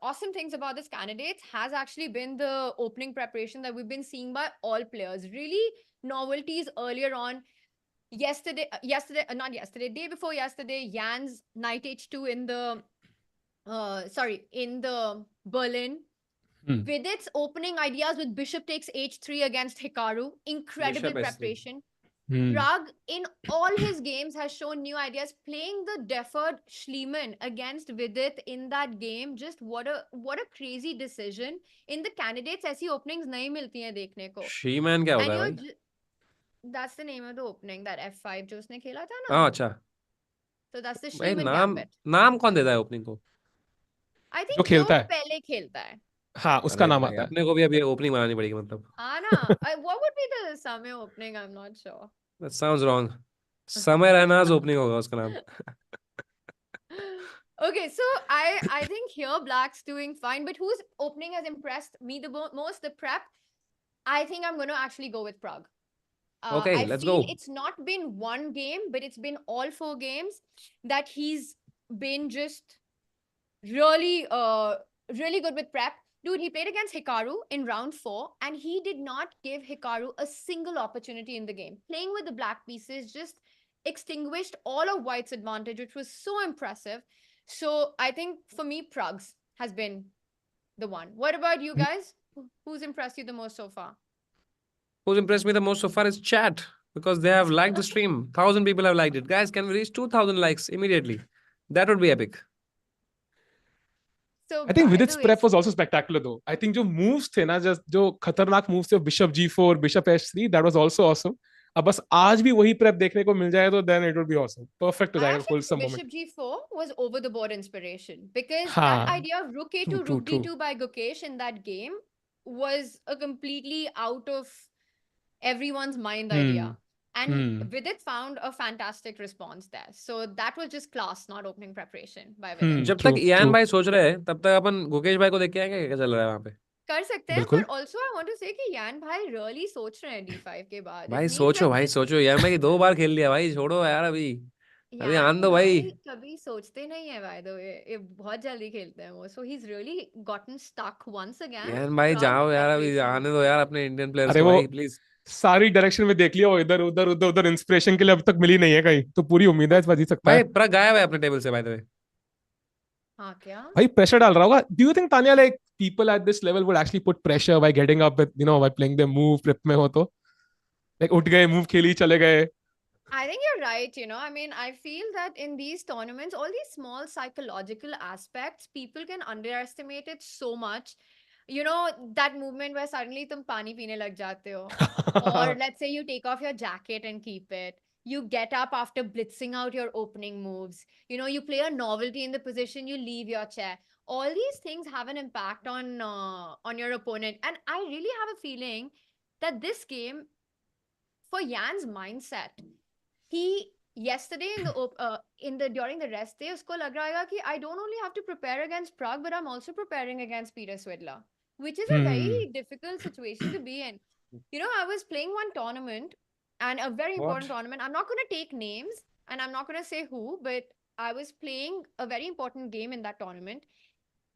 awesome things about this candidates has actually been the opening preparation that we've been seeing by all players. Really novelties earlier on. Day before yesterday, Yan's knight h2 in the Berlin. Vidit's opening ideas with bishop takes h3 against Hikaru. Incredible Bishop S3. preparation. Pragg in all his games has shown new ideas. Playing the deferred Schliemann against Vidit in that game, just what a crazy decision. In the candidates ऐसी openings नहीं मिलती हैं देखने को. She-man क्या होता And है you're भाई? that's the name of the opening, that F5 जो उसने खेला था हाँ ना. अच्छा So that's the भाई, Schliemann नाम gambit. नाम कौन देता है ओपनिंग को? I जो think जो खेलता है, पहले खेलता है. हाँ उसका अरे नाम भाई आता है. अपने को भी अभी ओपनिंग बनानी पड़ेगी मतलब. हाँ ना. What would be the Samay opening? I'm not sure. That sounds wrong. समय रहनाज ओपनिंग होगा उसका नाम. Okay, so I think here Black's doing fine, but whose opening has impressed me the most? The prep. I think I'm going to actually go with Pragg. Okay, I let's feel go. it's not been one game, but it's been all 4 games that he's been just really, really good with prep. Dude, he played against Hikaru in round 4, and he did not give Hikaru a single opportunity in the game. Playing with the black pieces just extinguished all of White's advantage, which was so impressive. So I think for me, Pragg's has been the one. What about you guys? Who's impressed you the most so far? Who's impressed me the most so far is chat, because they have liked the stream. 1,000 people have liked it. Guys, can we reach 2,000 likes immediately? That would be epic. So I think by Vidit's the way, prep was also spectacular though. I think जो moves थे ना, just जो खतरनाक moves थे, Bishop G4, Bishop H3, that was also awesome. अब बस आज भी वही prep देखने को मिल जाए तो then it would be awesome. Perfect हो I जाएगा actually wholesome think moment. Bishop G4 was over the board inspiration, because that हाँ, idea of Rook true, A2, true, Rook true. D2 by Gukesh in that game was a completely out of everyone's mind idea. And Vidit found a fantastic response there. So that was just class, not opening preparation by Vidit. जब True, तक यान true. भाई सोच रहे हैं तब तक अपन गुकेश भाई को देख के आएंगे क्या चल रहा है वहां पे. कर सकते हैं, बिल्कुल. but also I want to say कि यान भाई really सोच रहे हैं D5 के बाद. भाई It means सोचो that भाई this सोचो. यान भाई 2 बार खेल लिया भाई. छोड़ो यार अभी. अभी आन यान दो भाई. भाई कभी सोचते नहीं है, by the way. ये बहुत जल्दी खेलते हैं वो. So he's really gotten stuck once again. यान भाई Pragg जाओ यार अभी. preparation. आने दो यार अपने इंडियन प्लेयर्स अरे को वो भाई प्लीज. सारी डायरेक्शन में देख लिया, वो इधर उधर उधर उधर इंस्पिरेशन के लिए अब तक मिली नहीं है कहीं, तो पूरी उम्मीद है इस बार जीत सकता भाई है. प्रग गायब है अपने टेबल से बाय द वे. हाँ क्या? भाई प्रेशर डाल रहा होगा. Do you think Tania like people at this level would actually put pressure by getting up with, by playing their move prep में हो तो like उठ गए, move खेली, चले गए. I think you're right. I mean, I feel that in these tournaments, all these small psychological aspects, people can underestimate it so much. That movement where suddenly tum pani peene lag jate ho. Or let's say you take off your jacket and keep it. You get up after blitzing out your opening moves. You play a novelty in the position, you leave your chair. All these things have an impact on your opponent. And I really have a feeling that this game, for Yan's mindset, he yesterday during the rest day, usko lag raha hai ki I don't only have to prepare against Pragg, but I'm also preparing against Peter Swidler, which is a very difficult situation to be in. I was playing one tournament, and a very important tournament. I'm not going to take names and I'm not going to say who, but I was playing a very important game in that tournament.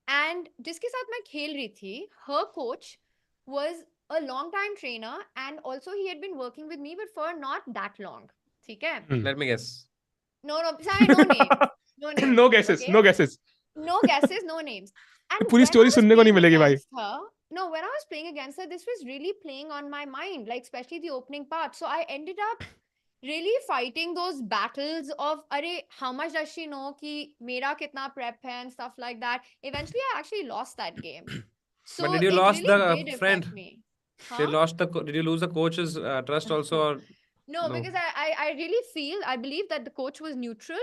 And jiske saath main khel rahi thi, her coach was a long time trainer, and also he had been working with me, but for not that long. ठीक है? Let me guess. No, Sai, no names. No names. No guesses, okay? no guesses. No guesses, no names. And पूरी when I story was सुनने को नहीं playing मिलेगी भाई. against her, no, when I was playing against her, this was really playing on my mind, like especially the opening part. So I ended up really fighting those battles of, how much does she know ki mera kitna prep hai and stuff like that. Eventually, I actually lost that game. So But did you it lost really the did friend? affect me. Did you lose the coach's trust also, or No, because I really I believe that the coach was neutral,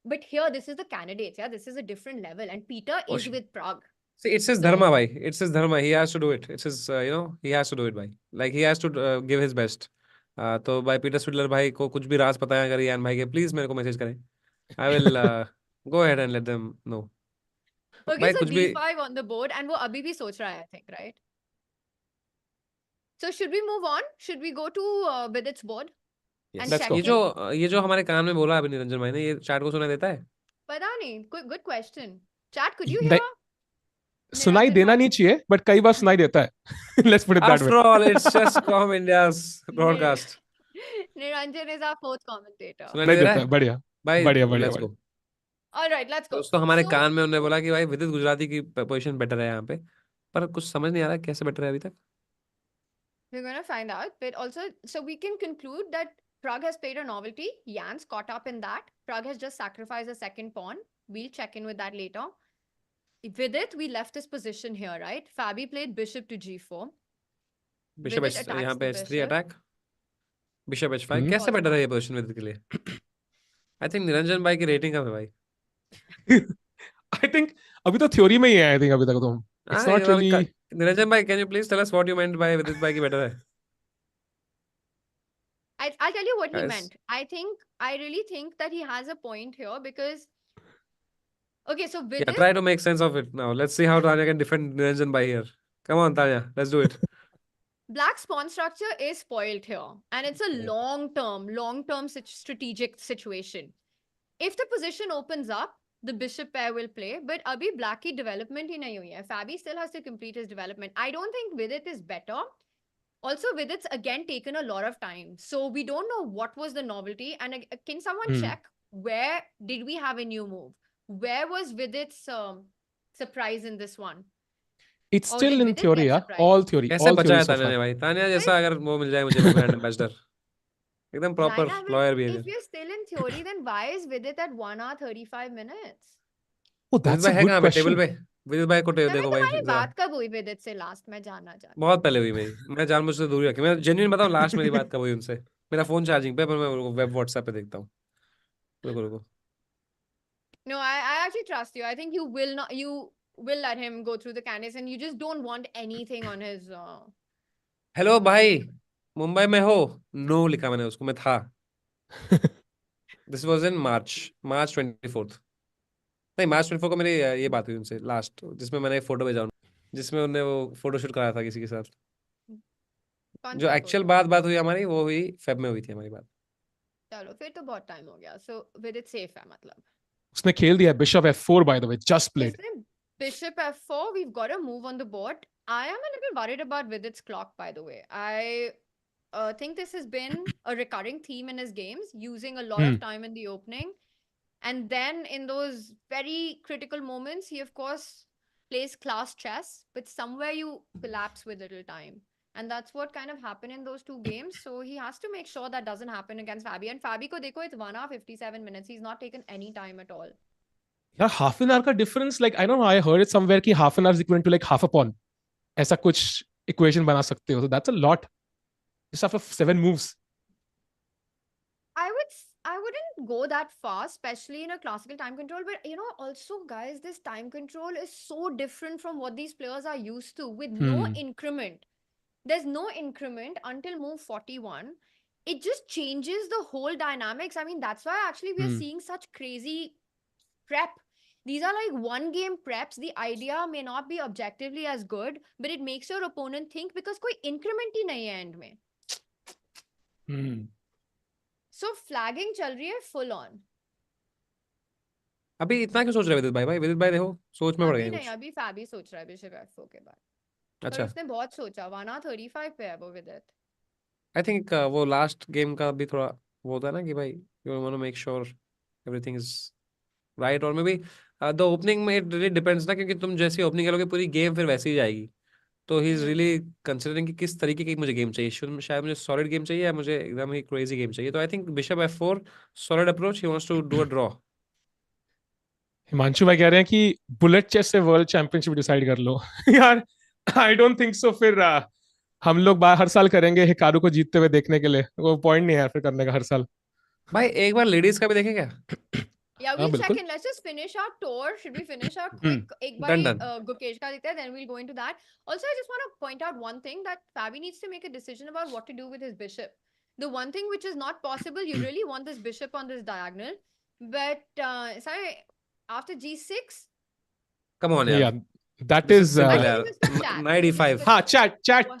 but here this is the candidates. Yeah, this is a different level, and Peter is with Pragg. See, it's his dharma, bhai. It's his dharma. He has to do it. It's his, he has to do it, bhai. Like he has to give his best. तो भाई Peter स्विडलर भाई को कुछ भी राज पता है अगर यान भाई के, प्लीज मेरे को मैसेज करें. I will go ahead and let them know. Okay, भाई so कुछ भी. D5 on the board, and वो अभी भी सोच रहा है, I think, right? So should we move on? Should we go to Vidit's board? Yes. And Let's check go. ये जो हमारे कान में बोला अभी निरंजन भाई ने, ये चैट को सुना देता है? पता नहीं. Good question. Chat, could you नहीं, hear? सुनाई Niranjan देना bhai? नहीं चाहिए, बट कई बार सुनाई देता है. Let's put it that way. After all, it's just Com India's broadcast. Niranjan is our fourth commentator. सुनाई नहीं दे रहा देता है? है. बढ़िया, भाई बढ़िया, बढ़िया, लेट्स बढ़िया. गो. All right, let's go. दोस्तों हमारे So, कान में उन्होंने बोला कि भाई विदित गुजराती की पोजीशन बेटर है यहाँ पे, पर कुछ समझ नहीं आ रहा कैसे बेटर है अभी तक. we're going to find out, but also, so we can conclude that Pragg has played a novelty. Jan's caught up in that. Pragg has just sacrificed a second pawn. We'll check in with that later. Vidit, we left his position here, right? Fabi played bishop to g4. Bishop Vidit H, attacks यहाँ the पे H3 bishop. Attack. Bishop H5 Hmm. कैसे Follow better है that. ये position विदित के लिए? I think Niranjan भाई की रेटिंग कम है भाई. I think अभी तो थ्योरी में ही है. I think अभी तक तो it's not really. निरंजन भाई, can you please tell us what you meant by विदित भाई की बेटर है? I'll tell you what he Guys. meant. I really think that he has a point here because. Okay, so Yeah, Vidit. try to make sense of it now. Let's see how Tanya can defend Niranjan by here. Come on, Tanya, let's do it. Black's pawn structure is spoiled here, and it's a long-term strategic situation. If the position opens up, the bishop pair will play, but abhi black ki development hi nahi hui hai. Fabi still has to complete his development. I don't think Vidit is better. Also, Vidit's again taken a lot of time, so we don't know what was the novelty. And can someone check where did we have a new move? Where was Vidit's surprise in this one? It's Or still did in Vidit theory, get yeah. surprised? All theory. कैसे All बचा theory है so Tanya far. ने भाई? तान्या जैसा अगर वो मिल जाए मुझे ब्रांड एम्बेसडर, एकदम proper Naina, but lawyer if behaviour. you're still in theory, then why is Vidit at 1 hour 35 minutes? Oh, विदित that's भाई a है good कहाँ पे? Table question. पे. विदित भाई को समय देखो भाई. तुम्हारी बात कब हुई विदित से लास्ट में जानना चाहती बहुत पहले हुई मेरी. मैं जानबूझ से दूरी रखी. मैं जेन्युइन बताऊं, लास्ट मेरी बात कब हुई उनसे? मेरा फोन चार्जिंग पे, पर मैं वेब व्हाट्सएप पे देखता हूँ. रुको रुको. No, I actually trust you. I think you will let him go through the candidates and you just don't want anything on his hello भाई, मुंबई में हो? नो लिखा मैंने उसको. मैं था. This was in March 24th. नहीं, मार्च 24 को मेरी ये बात हुई उनसे लास्ट, जिसमें मैंने एक फोटो भेजा उनको, जिसमें उन्होंने वो फोटो शूट कराया था किसी के साथ. कौन जो सा एक्चुअल photo? बात हुई हमारी, वो हुई फेब में हुई थी हमारी बात. चलो फिर तो बहुत टाइम हो गया. So Vidit safe है मतलब. उसने खेल दिया Bishop F4 by the way, just played. इसने Bishop F4, we've got a move on the board. I am a little worried about Vidit's clock, by the way. I think this has been a recurring theme in his games, using a lot of time in the opening. And then in those very critical moments, he, of course, plays class chess, but somewhere you collapse with little time. And that's what kind of happened in those two games. So he has to make sure that doesn't happen against Fabi. And Fabi ko dekho, it's 1 hour 57 minutes. He's not taken any time at all. यार half an hour का difference, like I don't know, I heard it somewhere कि half an hour is equivalent to like half a pawn. ऐसा कुछ equation बना सकते हो. So that's a lot. Just after 7 moves. I wouldn't go that far, especially in a classical time control. But you know, also, guys, this time control is so different from what these players are used to, with no increment. There's no increment until move 41. It just changes the whole dynamics. I mean, that's why actually we're seeing such crazy prep. These are like one game preps. The idea may not be objectively as good, but it makes your opponent think because कोई increment ही नहीं है end में. So flagging चल रही है full on. अभी इतना क्यों सोच रहे विदित भाई? विदित भाई देखो सोच में पड़ गए अभी नहीं, कुछ. अभी Fabi सोच रहा है Bishop F4 के बाद. पर अच्छा, उसने बहुत सोचा. 1 hour 35 पे है वो Vidit. आई थिंक वो लास्ट गेम का भी थोड़ा वो होता है ना कि भाई you want to make sure everything is right. और मे बी द ओपनिंग में इट रियली डिपेंड्स ना, क्योंकि तुम जैसी ओपनिंग करोगे पूरी गेम फिर वैसी ही जाएगी. तो ही इज रियली कंसिडरिंग कि किस तरीके की मुझे गेम चाहिए. शायद मुझे सॉलिड गेम चाहिए या मुझे एकदम ही क्रेजी गेम चाहिए. तो I think bishop F4 solid approach. He wants to do a draw. Himanshu भाई कह रहे हैं कि बुलेट चेस से वर्ल्ड चैंपियनशिप डिसाइड कर लो. यार आई डोंट थिंक सो. फिर हम लोग हर साल करेंगे हिकारू को जीतते हुए देखने के लिए. वो पॉइंट नहीं है यार फिर करने का हर साल. भाई एक बार लेडीज का भी देखें क्या? Yeah, we'll check बिल्कुल. in. Let's just finish our tour. Should we finish our quick ek Done, bari done. Gukesh ka dekte hain, then we'll go into that. Also, I just want to point out one thing, that Fabi needs to make a decision about what to do with his bishop. The one thing which is not possible, you really want this bishop on this diagonal, but sorry, after g6. Come on यार. Yeah, that This is simple I यार. think this was chat. Knight This E5. was हाँ,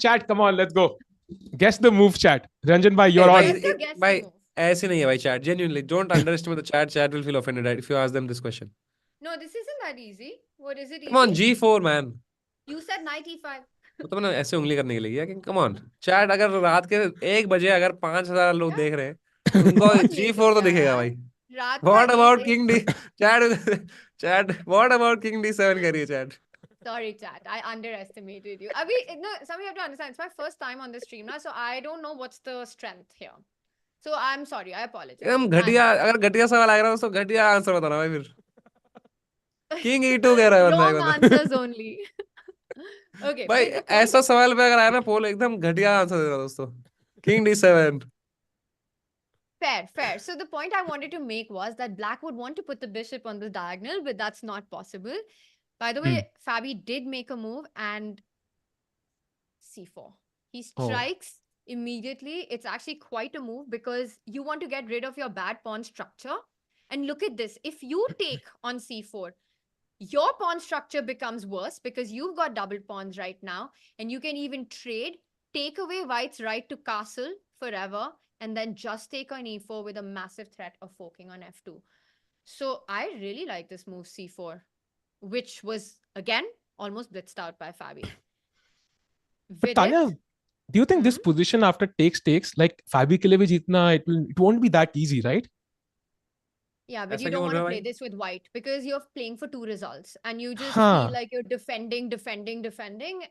chat, come on, let's go. Guess the move, chat. Ranjan bhai, you're Hey, on. Let's go guess the भाई move. ऐसे नहीं है भाई. Chat genuinely don't underestimate the chat. Chat will feel offended if you ask them this question. No, this isn't that easy. What is it? Come on, Easy? G4 man. You said knight e5. तो मैंने ऐसे उंगली करने के लिए किया कि come on chat. अगर रात के 1 बजे अगर 5,000 लोग देख रहे हैं, उनको बहुत late G4 हो तो गया दिखेगा यार. भाई. रात What का about 1 King D? Chat what about King D7 करिए chat. Sorry, chat. I underestimated you. Abhi, no, some you have to understand. It's my first time on this stream now, so I don't know what's the strength here. So I'm sorry, I apologize. एकदम I'm घटिया, अगर घटिया सवाल आ रहा है तो घटिया answer बताना भाई फिर. किंग E2 कह रहा है बंदा wrong एक बंदा. answers only. Okay, भाई but the point ऐसा सवाल पे अगर आया ना पोल एकदम घटिया आंसर दे रहा दोस्तों. King D7. fair. So the point I wanted to make was that black would want to put the bishop on the diagonal, but that's not possible. By the way, Fabi did make a move and c4. He strikes immediately. It's actually quite a move because you want to get rid of your bad pawn structure. And look at this. If you take on c4, your pawn structure becomes worse because you've got double pawns right now. And you can even trade, take away white's right to castle forever, and then just take on e4 with a massive threat of forking on f2. So I really like this move c4, which was, again, almost blitzed out by Fabi. But Tanya, do you think this position after takes, like Fabi ke liye bhi jeetna, it won't be that easy, right? Yeah, but ऐसा you क्यों don't बोल want रहे to हो play भाई? this with white because you're playing for 2 results and you just Huh. feel like you're defending,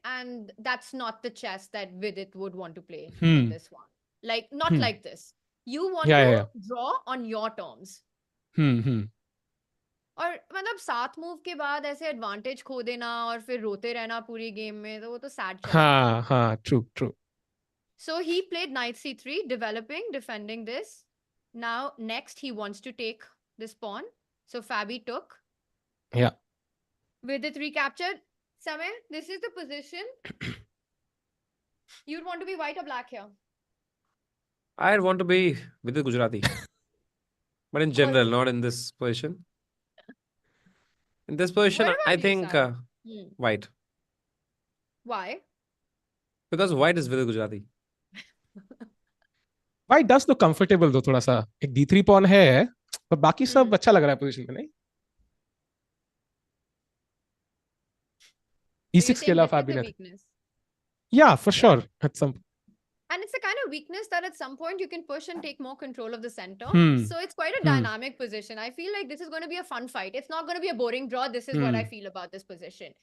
and that's not the chess that Vidit would want to play in this one. Like, not like this. You want to draw on your terms. और मतलब 7 move के बाद ऐसे advantage खो देना और फिर रोते रहना पूरी गेम में, तो वो तो सैड चलेगा. हाँ, true. So he played knight c3, developing, defending this. Now next he wants to take this pawn. So Fabi took. Yeah. Vidit recaptured. Samay, this is the position. You'd want to be white or black here? I want to be Vidit Gujrathi. But in general, not in this position. In this position, What I about you, think Sahil? white. Why? Because white is Vidit Gujrathi. White does look comfortable though, थोड़ा सा. एक d3 pawn है, पर बाकी सब अच्छा लग रहा है position में, नहीं? So E6 you're के saying अलावा this is Fabi a ने. weakness. Yeah, for sure. At some. And it's a kind of weakness that at some point you can push and take more control of the center. So it's quite a dynamic position. I feel like this is going to be a fun fight. It's not going to be a boring draw. This is what I feel about this position.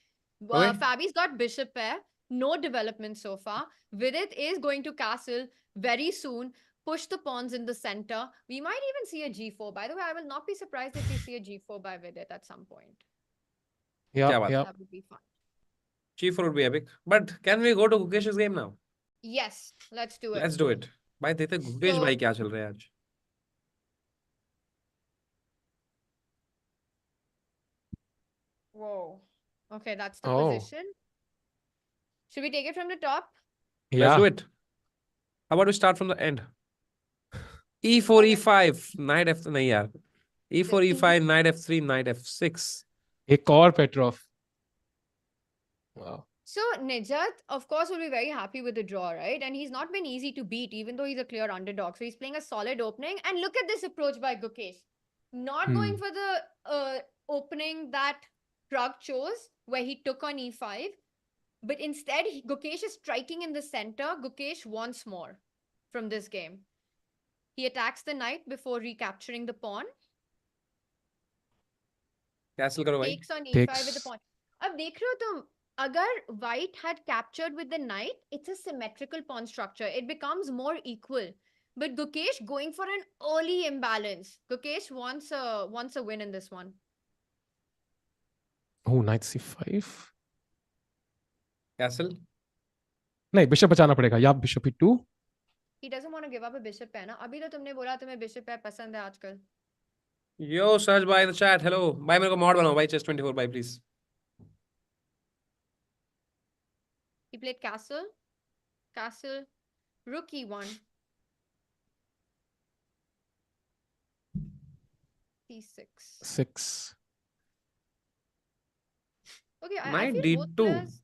Okay. Fabi's got bishop pair. No development so far. Vidit is going to castle very soon. Push the pawns in the center. We might even see a g4. By the way, I will not be surprised if we see a g4 by Vidit at some point. Yeah. That would be fun. G4 would be epic. But can we go to Gukesh's game now? Yes, let's do it. Let's do it. भाई देखते गुकेश भाई क्या चल रहा है आज. Whoa. Okay, that's the position. Should we take it from the top? Yeah. Let's do it. How about we start from the end? E4, E5, knight F. नहीं यार. E4, E5, knight F3, knight F6. एक और Petrov. Wow. So Nijat, of course, will be very happy with the draw, right? And he's not been easy to beat, even though he's a clear underdog. So he's playing a solid opening. And look at this approach by Gukesh. Not going for the opening that Pragg chose, where he took on E5. But instead, Gukesh is striking in the center. Gukesh wants more from this game. He attacks the knight before recapturing the pawn. Castle करो भाई. Takes on E5 with the pawn. अब देख रहे हो तुम, agar white had captured with the knight, it's a symmetrical pawn structure. It becomes more equal. But Gukesh going for an early imbalance. Gukesh wants a win in this one. Oh, knight c5. Castle. नहीं, bishop बचाना पड़ेगा. या bishop e2. He doesn't want to give up a bishop pair ना. अभी तो तुमने बोला तुम्हें bishop pair पसंद है आजकल. Yo, Sahaj bhai in the chat. Hello. भाई मेरे को mod बनाओ भाई chess 24 भाई please. He played castle, rook e1, c6. 6. Okay, I Knight feel both d2. players.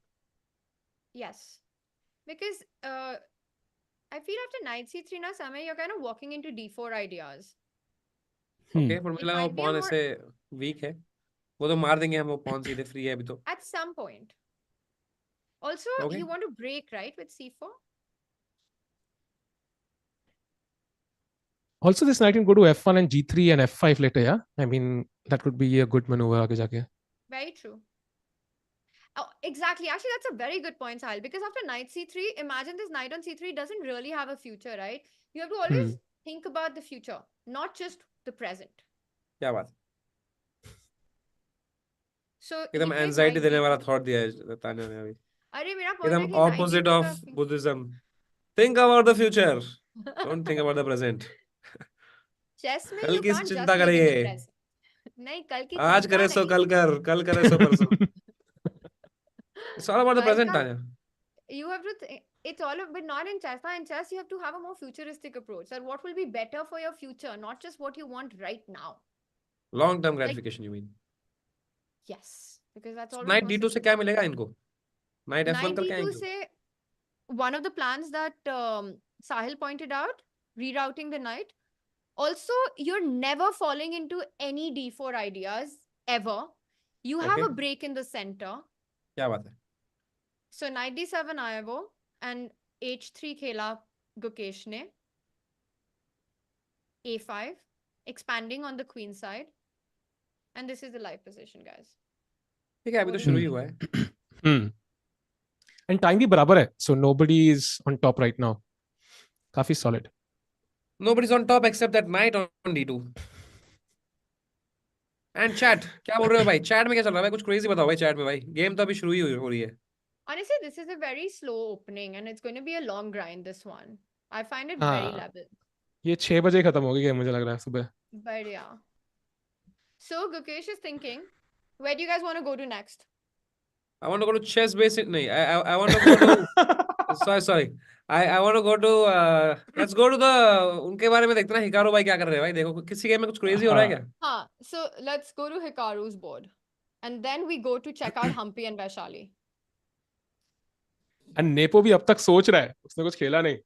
Yes, because I feel after knight c3 ना Samay, you're kind of walking into d4 ideas. Okay, पर मुझे लगा वो might be a pawn more- ऐसे weak है. वो तो मार देंगे हम वो pawn सीधे free है अभी तो. At some point. Also, Okay. you want to break, right, with c4? Also, this knight can go to f1 and g3 and f5 later, yeah? I mean, that could be a good maneuver आगे जाके. Very true. Oh, exactly. Actually, that's a very good point, Sahil. Because after knight c3, imagine this knight on c3 doesn't really have a future, right? You have to always think about the future, not just the present. क्या बात, So एकदम he played anxiety knight देने वाला d2. Thought दिया है तान्या ने अभी, अरे मेरा point एकदम है कि knight ऑपोजिट d2 ऑफ का Buddhism. Think about the future, don't think about the present. chess में कल you की can't चिंता just live in करिए, the present. नहीं कल की आज चिंता करे सो नहीं. कल कर, कल करे सो परसों. It's all about the present, Kal Tanya. you have to it's all but not in chess. In chess you have to have a more futuristic approach, that what will be better for your future, not just what you want right now. Long term Like, gratification you mean. yes, because that's always night more D2 से sustainable. क्या मिलेगा इनको? Night F1 Knight कल क्या है d2 इनको? say one of the plans that Sahil pointed out, rerouting the knight. Also, you're never falling into any d4 ideas ever. You have Okay. a break in the center. क्या बात है? So knight d7 आया वो and h3 खेला Gukesh ने. a5 expanding on the queen side, and this is the live position, guys. ठीक है, अभी तो शुरू ही हुआ है. And time भी बराबर है, so nobody is on top right now. काफी solid. Nobody's on top except that knight on D2. And chat, क्या बोल रहे हो भाई? Chat में क्या चल रहा है भाई? कुछ crazy बताओ भाई chat में भाई. Game तो अभी शुरू ही हो रही है. Honestly, this is a very slow opening, and it's going to be a long grind, this one. I find it very हाँ, level. ये 6 बजे खत्म होगी गेम मुझे लग रहा है सुबह. But yeah. So Gukesh is thinking, where do you guys want to go to next? I want to go to chess basic. नहीं, I want to go to sorry. I want to go to let's go to the उनके बारे में देखते हैं ना, Hikaru भाई क्या कर रहे हैं भाई. देखो किसी गेम में कुछ crazy हो रहा है क्या? हाँ, so let's go to Hikaru's board, and then we go to check out Humpy and Vaishali. And nepo भी अब तक सोच रहा है, उसने कुछ खेला नहीं.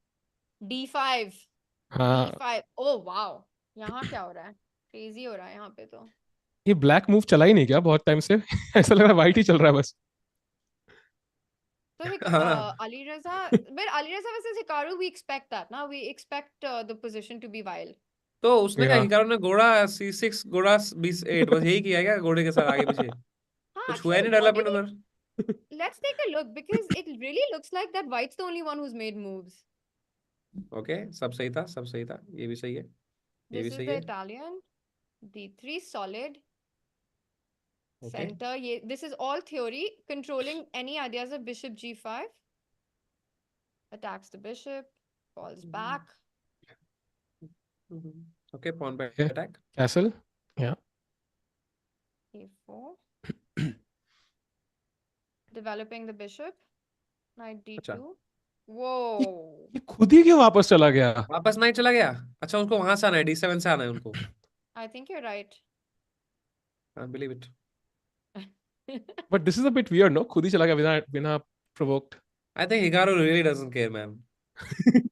D5. हाँ, D5. Oh wow. यहाँ क्या हो रहा है? Crazy हो रहा है यहाँ पे तो. ये ब्लैक मूव चला ही नहीं क्या बहुत टाइम से? ऐसा लग रहा है व्हाइट ही चल रहा है बस. So हाँ. Ali Reza, but Ali Reza versus Hikaru, we expect that, now we expect the position to be wild. तो उसने क्या, Yeah. हिकारू ने घोड़ा C6, घोड़ा B8 बस यही किया क्या घोड़े के साथ आगे पीछे? हाँ, कुछ हुआ नहीं actually, what डेवलपमेंट did उधर. let's take a look, because it really looks like that White's the only one who's made moves. Okay, सब सही था, सब सही था. ये भी सही है, ये This भी is सही the है. Italian. D3 solid. Okay. Center. This is all theory. Controlling any ideas of bishop G5. Attacks the bishop. Falls back. Okay, pawn by Okay. attack. Castle. Yeah. A4. Developing the bishop. Knight D2. अच्छा. Whoa. ये खुद ही क्यों वापस चला गया? वापस नहीं चला गया? अच्छा, उसको वहां से आना है, D7 से आना है उनको. I think you're right. I believe it. But this is a bit weird, no? खुद ही चला गया बिना provoked. I think Hikaru really doesn't care, man.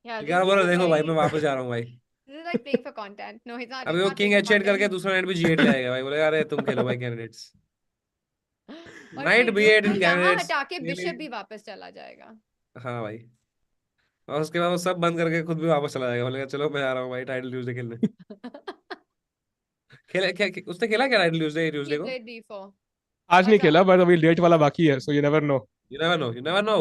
Yeah, Hikaru बोला देखो भाई मैं वापस जा रहा हूँ भाई. This is like playing for content. No, he's not. अभी He's वो not king playing for H8 करके content. दूसरा नाइट भी G8 ले आएगा भाई. बोलेगा अरे तुम खेलो भाई कैंडिडेट्स. और Knight फिर B8 रुक in तो यहाँ candidates. हटा के Really? बिशप भी वापस चला जाएगा. हाँ भाई. और उसके बाद वो सब बंद करके खुद भी वापस चला जाएगा. बोलेगा चलो मैं आ रहा हूँ भाई टाइटल ट्यूसडे खेलने. खेला क्या उसने खेला क्या टाइटल He ट्यूसडे को? played D4. आज नहीं अच्छा, खेला, but अभी लेट वाला बाकी है, so you never know. You never know. You never know.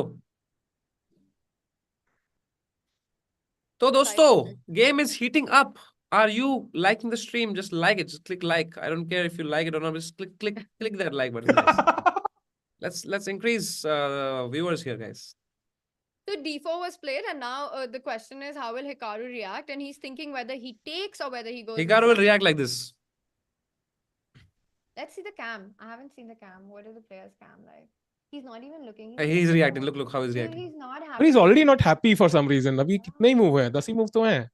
तो दोस्तों, game is heating up. Are you liking the stream? Just like it. Just click like. I don't care if you like it or not. Just click that like button, guys. Let's increase viewers here, guys. So D4 was played, and now the question is, how will Hikaru react? And he's thinking whether he takes or whether he goes. Hikaru will react like this. Let's see the cam. I haven't seen the cam. What is the player's cam like? He's not even looking. He's reacting. Look how he's Dude, reacting. he's not happy. But he's already not happy for some reason. अभी कितने ही move हैं? 10 ही move तो हैं.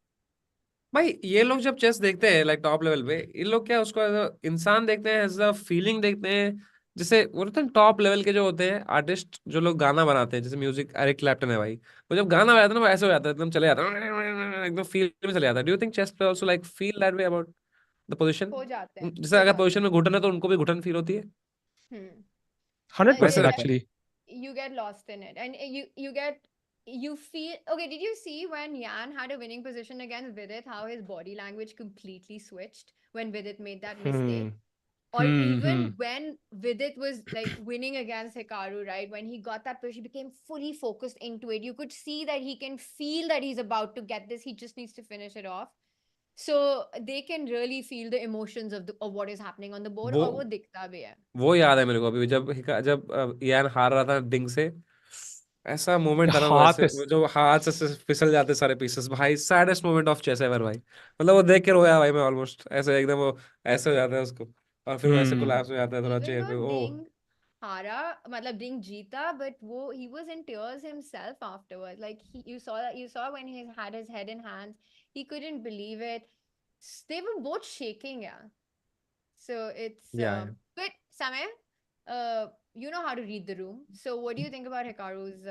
भाई ये लोग जब chess देखते हैं लाइक टॉप लेवल पे, इन लोग क्या उसको as a इंसान देखते हैं, एज अ फीलिंग देखते हैं. जैसे वो रहते हैं टॉप लेवल के जो होते हैं आर्टिस्ट, जो लोग गाना बनाते हैं, जैसे म्यूजिक एरिक क्लैप्टन है भाई, वो जब गाना बजाता है ना वो ऐसे हो जाता है, एकदम चले जाता है, एकदम फील में चले जाता है. Do you think chess player also like feel that way about the position? हो जाते हैं. जैसे अगर पोजीशन में घुटन है तो उनको भी घुटन फील होती है. 100% actually. You get lost in it, and you feel okay. Did you see when Yan had a winning position against Vidit, how his body language completely switched when Vidit made that mistake? Or even when Vidit was like winning against Hikaru, right? When he got that push, he became fully focused into it. You could see that he can feel that he's about to get this. He just needs to finish it off. So they can really feel the emotions of what is happening on the board, वो और वो दिखता भी है. वो याद है मेरे को अभी जब यान हार रहा था डिंग से, ऐसा मोमेंट था ना वो, हाथ ऐसे वो जो हाथ से फिसल जाते सारे पीसेस भाई, saddest moment of chess ever भाई, मतलब वो देख के रोया भाई मैं ऑलमोस्ट, ऐसे एकदम वो ऐसे हो जाता है उसको, और फिर वो ऐसे कोलैप्स हो जाता है थोड़ा Even चेयर पे। though O Ding hara, matlab Ding jeeta, but he was in tears himself afterwards. Like you saw when he had his head in hands, he couldn't believe it. They were both shaking, yeah. So it's या but Samay, you know how to read the room. So what do you think about Hikaru's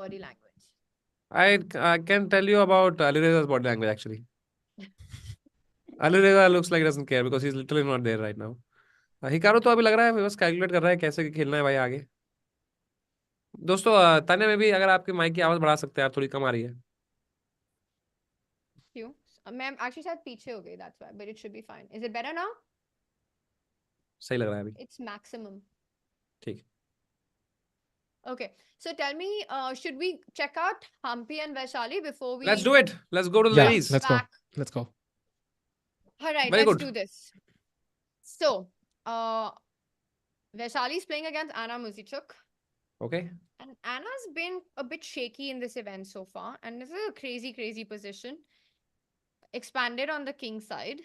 body language? I can tell you about Alireza's body language actually. Alireza looks like he doesn't care because he's literally not there right now. Hikaru तो अभी लग रहा है बस calculate कर रहा है कैसे खेलना है भाई आगे। दोस्तों तान्या में भी अगर आपकी माइक की आवाज बढ़ा सकते हैं, आप थोड़ी कम आ रही है। क्यों? मैं actually शायद पीछे हो गई, that's why, but it should be fine. Is it better now? सही लग रहा है अभी। It's maximum. ठीक। Okay, so tell me, should we check out Humpy and Vaishali before we Let's do it. Let's go to the Yeah, ladies. let's go. back? Let's go. All right, Very let's good. do this. So, Vaishali is playing against Anna Muzichuk. Okay. And Anna's been a bit shaky in this event so far. And this is a crazy, crazy position. Expanded on the king side.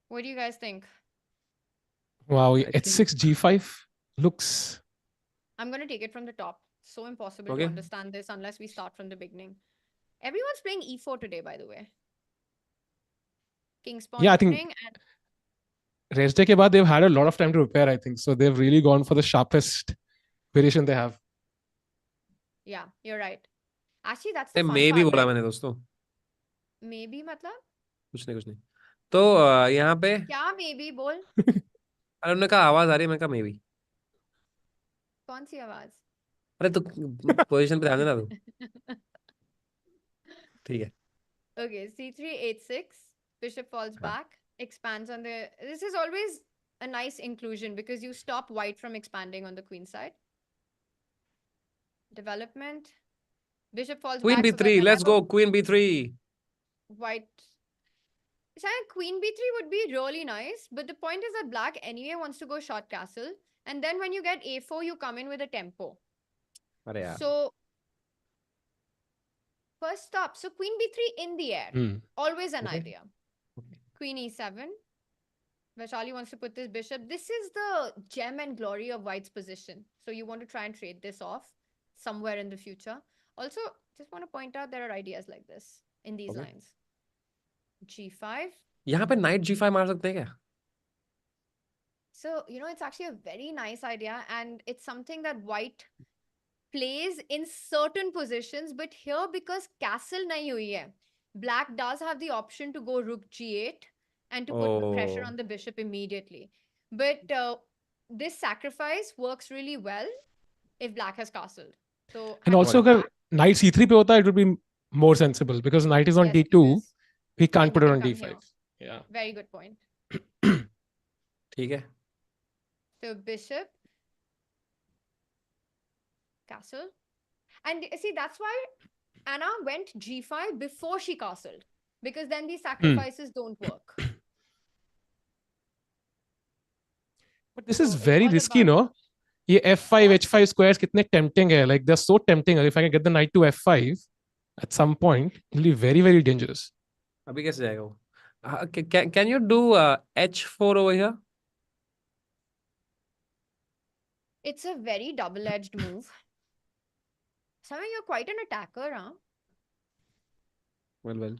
What do you guys think? Wow, I think- h6 g5 looks. I'm going to take it from the top. So impossible Okay. to understand this unless we start from the beginning. Everyone's playing e4 today, by the way. King's pawn Yeah, I think opening and rest day ke baad they've had a lot of time to prepare, I think. So they've really gone for the sharpest variation they have. yeah, you're right. Actually, that's the अरे fun मे भी part, बोला right? मैंने दोस्तों, Maybe मतलब? कुछ नहीं। तो यहाँ पे क्या maybe बोल? अरे उन्होंने कहा आवाज आ रही है, मैं कहा मे भी। कौन सी आवाज? अरे तो पोजीशन पे ध्यान देना तू। ठीक है। Okay, c3, h6. Bishop falls हाँ। back. Expands on the... This is always a nice inclusion because you stop white from expanding on the queen side. Development. Bishop falls Queen back so that b3, let's whenever go Queen b3. white... Saying queen b3 would be really nice, but the point is that black anyway wants to go short castle. And then when you get a4, you come in with a tempo. अरे यार। So... First stop. So queen b3 in the air. Always an Okay. idea. Okay. Queen e7. Vaishali wants to put this bishop. This is the gem and glory of white's position. So you want to try and trade this off somewhere in the future. Also, just want to point out there are ideas like this in these Okay. lines. g5. यहाँ पे knight g5 मार सकते हैं क्या? So, it's actually a very nice idea. And it's something that white plays in certain positions. But here, because castle nahi hui hai, black does have the option to go rook g8 and to put pressure Oh. on the bishop immediately. But this sacrifice works really well if black has castled. So And hand also, over अगर back. knight c3 पे होता, it would be more sensible because knight is on Yes, d2. because He can't then put he it can on come d5. here. Yeah. Very good point. ठीक है। So bishop, castle. And see, that's why Anna went g5 before she castled. Because then these sacrifices don't work. But this So is it's very all risky, about- no? ये f5, What? h5 squares कितने tempting है. Like they're so tempting. If I can get the knight to f5 at some point, it'll be very, very dangerous. अभी कैसे जाएगा वो? Can you do h4 over here? It's a very double-edged move. Samay, you're quite an attacker, huh? Well.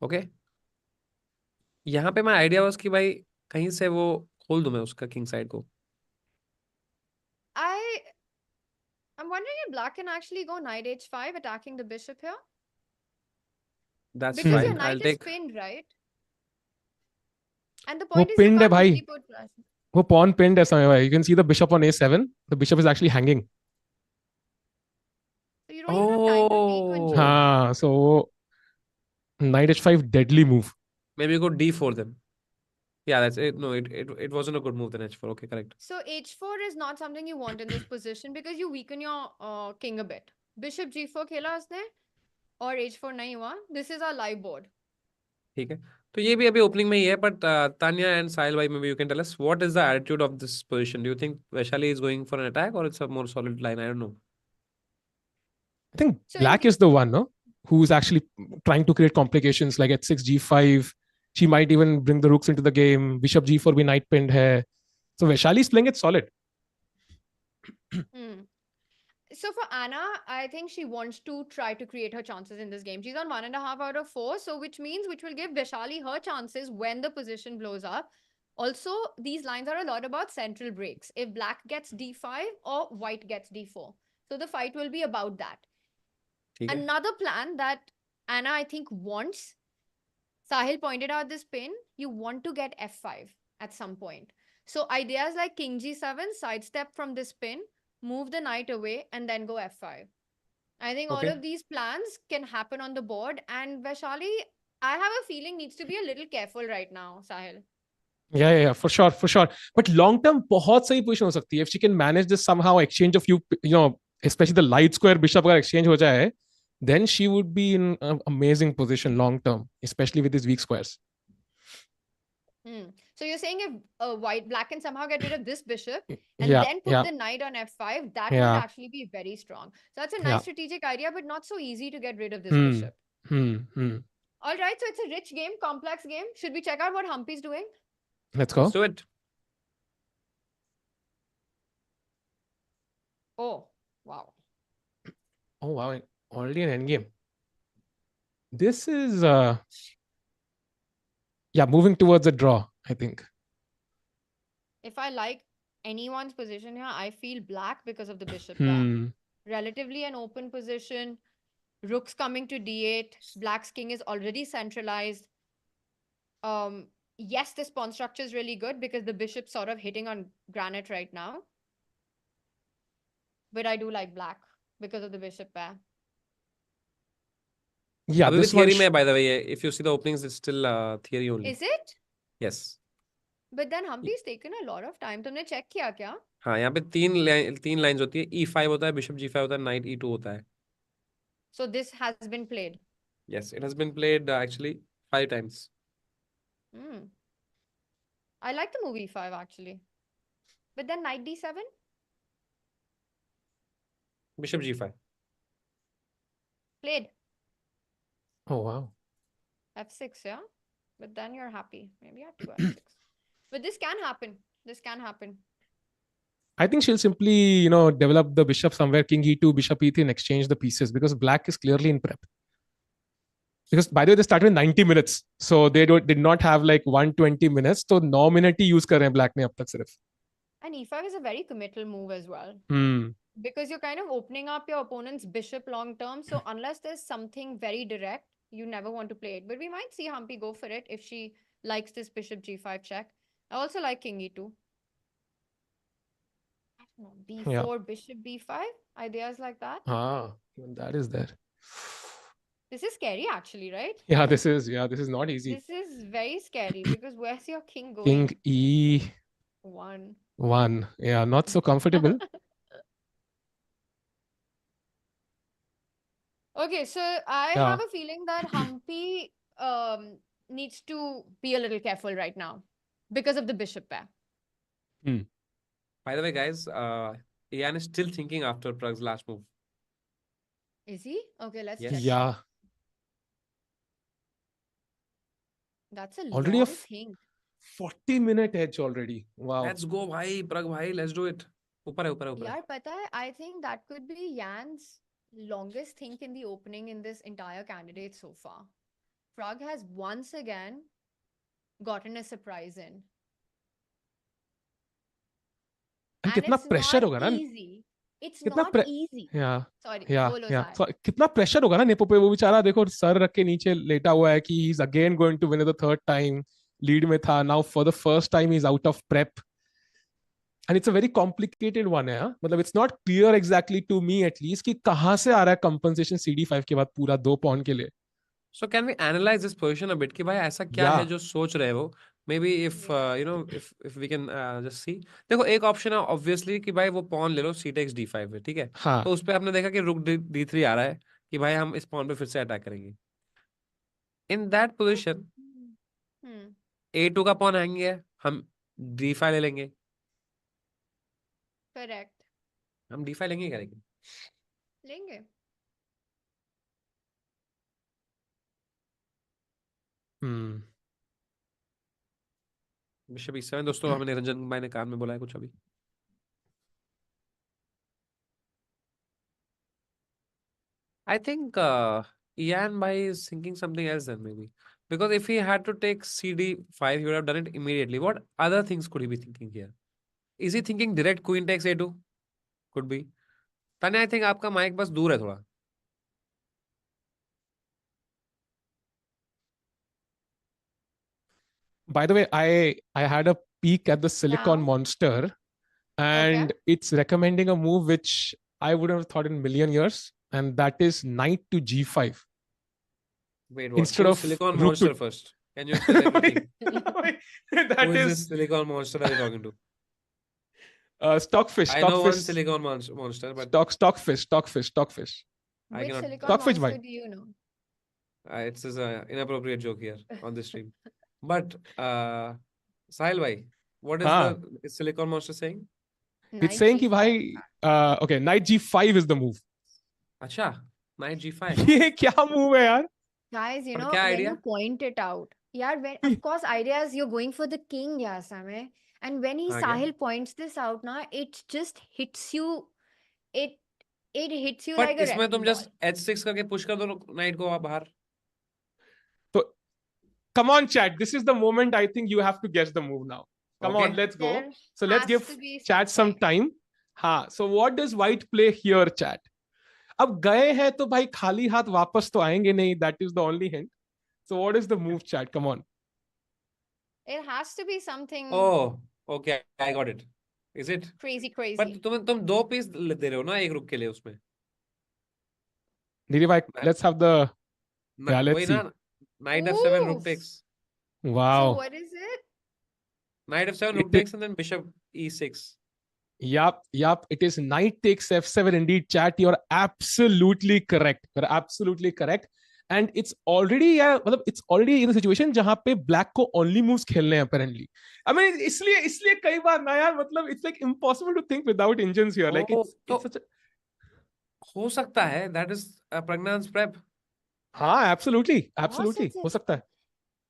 Okay. यहाँ पे मैं idea was कि भाई कहीं से वो खोल दूं मैं उसका किंग साइड को। I'm wondering if black can actually go knight h5 attacking the bishop here. That's Because your fine. I'll knight is take. pinned, right? And the वो point is you pinned है can't भाई. really put pressure. वो pawn pinned है समय भाई. You can see the bishop on a7. The bishop is actually hanging. So you don't even have time to take on Oh. g8. हाँ, so knight h5 deadly move. Maybe you go d4 then. Yeah, that's it. No, it wasn't a good move then h4. Okay, correct. So h4 is not something you want in this position because you weaken your king a bit. Bishop g4 खेला उसने. और h4 नहीं हुआ. This is our live board. ठीक है, तो ये भी अभी ओपनिंग में ही है, बट तानिया एंड साहिल भाई, may be you can tell us what is the attitude of this position. Do you think Vaishali is going for an attack और it's a more solid line? I don't know. I think So in black is the one, no, who's actually trying to create complications. Like at 6 g5, she might even bring the rooks into the game. Bishop g4 भी knight pinned है. So Vaishali is playing it solid. So for Anna, I think she wants to try to create her chances in this game. She's on 1.5 out of 4, so which will give Vaishali her chances when the position blows up. Also, these lines are a lot about central breaks. If black gets d5 or white gets d4. So the fight will be about that. ठीक है. Another plan that Anna, I think, wants, Sahil pointed out this pin, you want to get f5 at some point. So ideas like king g7, sidestep from this pin, move the knight away, and then go f5. I think all Okay. of these plans can happen on the board. And Vaishali, I have a feeling, needs to be a little careful right now, Sahil. Yeah, for sure, for sure. But long term, बहुत सही position हो सकती है. If she can manage this somehow, exchange a few, especially the light square bishop अगर exchange हो जाए, then she would be in an amazing position long term, especially with these weak squares. So you're saying if black can somehow get rid of this bishop and then put the knight on f5, that would actually be very strong. So that's a nice strategic idea, but not so easy to get rid of this bishop. All right, so it's a rich game, complex game. Should we check out what Humpy's doing? Let's go. Let's do it. Oh, wow. Oh, wow. Already an endgame. This is, moving towards a draw, I think. If I like anyone's position here, I feel black because of the bishop there. Relatively an open position. Rook's coming to d8. Black's king is already centralized. Yes, this pawn structure is really good because the bishop's sort of hitting on granite right now. But I do like black because of the bishop pair. Yeah, this this one. Theory by the way, if you see the openings, it's still theory only. Is it? Yes. But then Humpy's taken a lot of time. तुमने check किया क्या? हाँ, यहाँ पे तीन lines होती है. E5 होता है, bishop g5 होता है, knight e2 होता है. So this has been played. Yes, it has been played actually 5 times. I like the move e5 actually. But then knight d7? Bishop g5. Played. Oh, wow. f6, yeah? But then you're happy. Maybe I have to go f6. But this can happen. This can happen. I think she'll simply, develop the bishop somewhere, king e2, bishop e3, and exchange the pieces because black is clearly in prep. Because by the way, they started in 90 minutes. So they did not have like 120 minutes. So 9 minutes he use कर रहे हैं black ने अब तक सिर्फ. And e5 is a very committal move as well. Because you're kind of opening up your opponent's bishop long term. So unless there's something very direct, you never want to play it. But we might see Humpy go for it if she likes this bishop g5 check. I also like king e2. I don't know, b4, bishop b5, ideas like that. Even that is there. This is scary actually, right? Yeah, this is not easy. This is very scary because where's your king going? King e1. Yeah, not so comfortable. Okay, so I have a feeling that Humpy needs to be a little careful right now because of the bishop pair. By the way, guys, Ian is still thinking after Pragg's last move. Is he? Okay, let's check. Yeah. That's a already long thing. 40-minute edge already. Wow. Let's go, bhai. Pragg, bhai. Let's do it. Upar hai. Yaar, pata hai, I think that could be Jan's longest think in the opening in this entire candidate so far. Pragg has once again gotten a surprise in. And कितना pressure होगा ना? It's not easy. Yeah. Sorry. So, कितना pressure होगा ना nepo पे? वो बेचारा देखो सर रख के नीचे लेटा हुआ है कि he's again going to win it the third time. Lead में था. Now for the first time he's out of prep. And it's a very complicated one है. मतलब it's not clear exactly to me at least कि कहाँ से आ रहा है compensation CD5 के बाद पूरा 2 pawn के लिए. So can we analyze this position a bit कि भाई ऐसा क्या है जो सोच रहे हो? Maybe if if we can just see. देखो एक option है obviously कि भाई वो pawn ले लो c takes d5 है, ठीक है? तो उस पे आपने देखा कि rook d3 आ रहा है. कि भाई हम इस pawn पे फिर से अटैक करेंगे. In that position, Hmm. A2 का pawn हैंग है, हम D5 ले लेंगे. Correct. हम D5 लेंगे क्या लेकिन? लेंगे. बिशप E7 दोस्तों, हमें निरंजन भाई ने कान में बोला है कुछ अभी. I think Ian Bhai is thinking something else then maybe. Because if he had to take CD5, he would have done it immediately. What other things could he be thinking here? Is he thinking direct queen takes A2? Could be. Tanya, I think आपका mic बस दूर है थोड़ा. By the way, I had a peek at the Silicon Yeah. Monster, and it's recommending a move which I would have thought in a million years, and that is knight to G5 Wait, what? instead Who's of Silicon rook Monster to. first? Can you explain everything? That Who is is this Silicon Monster are you talking to? Stockfish. I know one Stockfish. Silicon Monster, but Stockfish. I Which cannot. Silicon Stockfish Monster bhai. do you know? It's an inappropriate joke here on this stream. But Sahil bhai, what is Haan. the Silicon Monster saying? It's Knight saying कि G5. भाई okay, knight G5 is the move. अच्छा, knight G5. ये क्या move है यार? Guys, you और know, क्या when idea? you point it out, yeah, of course, idea is you're going for the king, yeah, Samay. And when हाँ क्या? Sahil points this out, now it just hits you. It hits you But like a इसमें wrecking तुम ball. just H6 करके push कर दो knight को आप बाहर. So come on, chat. This is the moment I think you have to guess the move now. Come Okay. on, let's go. There So let's has give to be chat some something. time. हाँ. So what does white play here, chat? अब गए हैं तो भाई खाली हाथ वापस तो आएंगे नहीं. That is the only hint. So what is the move, chat? Come on. It has to be something Oh, okay, I got it. Is it? crazy. But तुम दो पीस दे रहे हो ना एक रुक के लिए उसमें. Didi bhai, let's have the. Yeah, let's वही see. ना, knight F7 rook Oof. takes. So Wow. what is it? Knight F7 rook It, takes and then bishop E6. yup. It is knight takes F7 indeed, chat. You're absolutely correct. You're absolutely correct. And it's already मतलब it's already in a situation जहाँ पे black को only moves खेलने हैं apparently. I mean इसलिए कई बार ना यार मतलब it's like impossible to think without engines here. Like Oh, it's such a. हो सकता है. That is Praggnan's prep. हाँ, absolutely Course it's हो सकता है.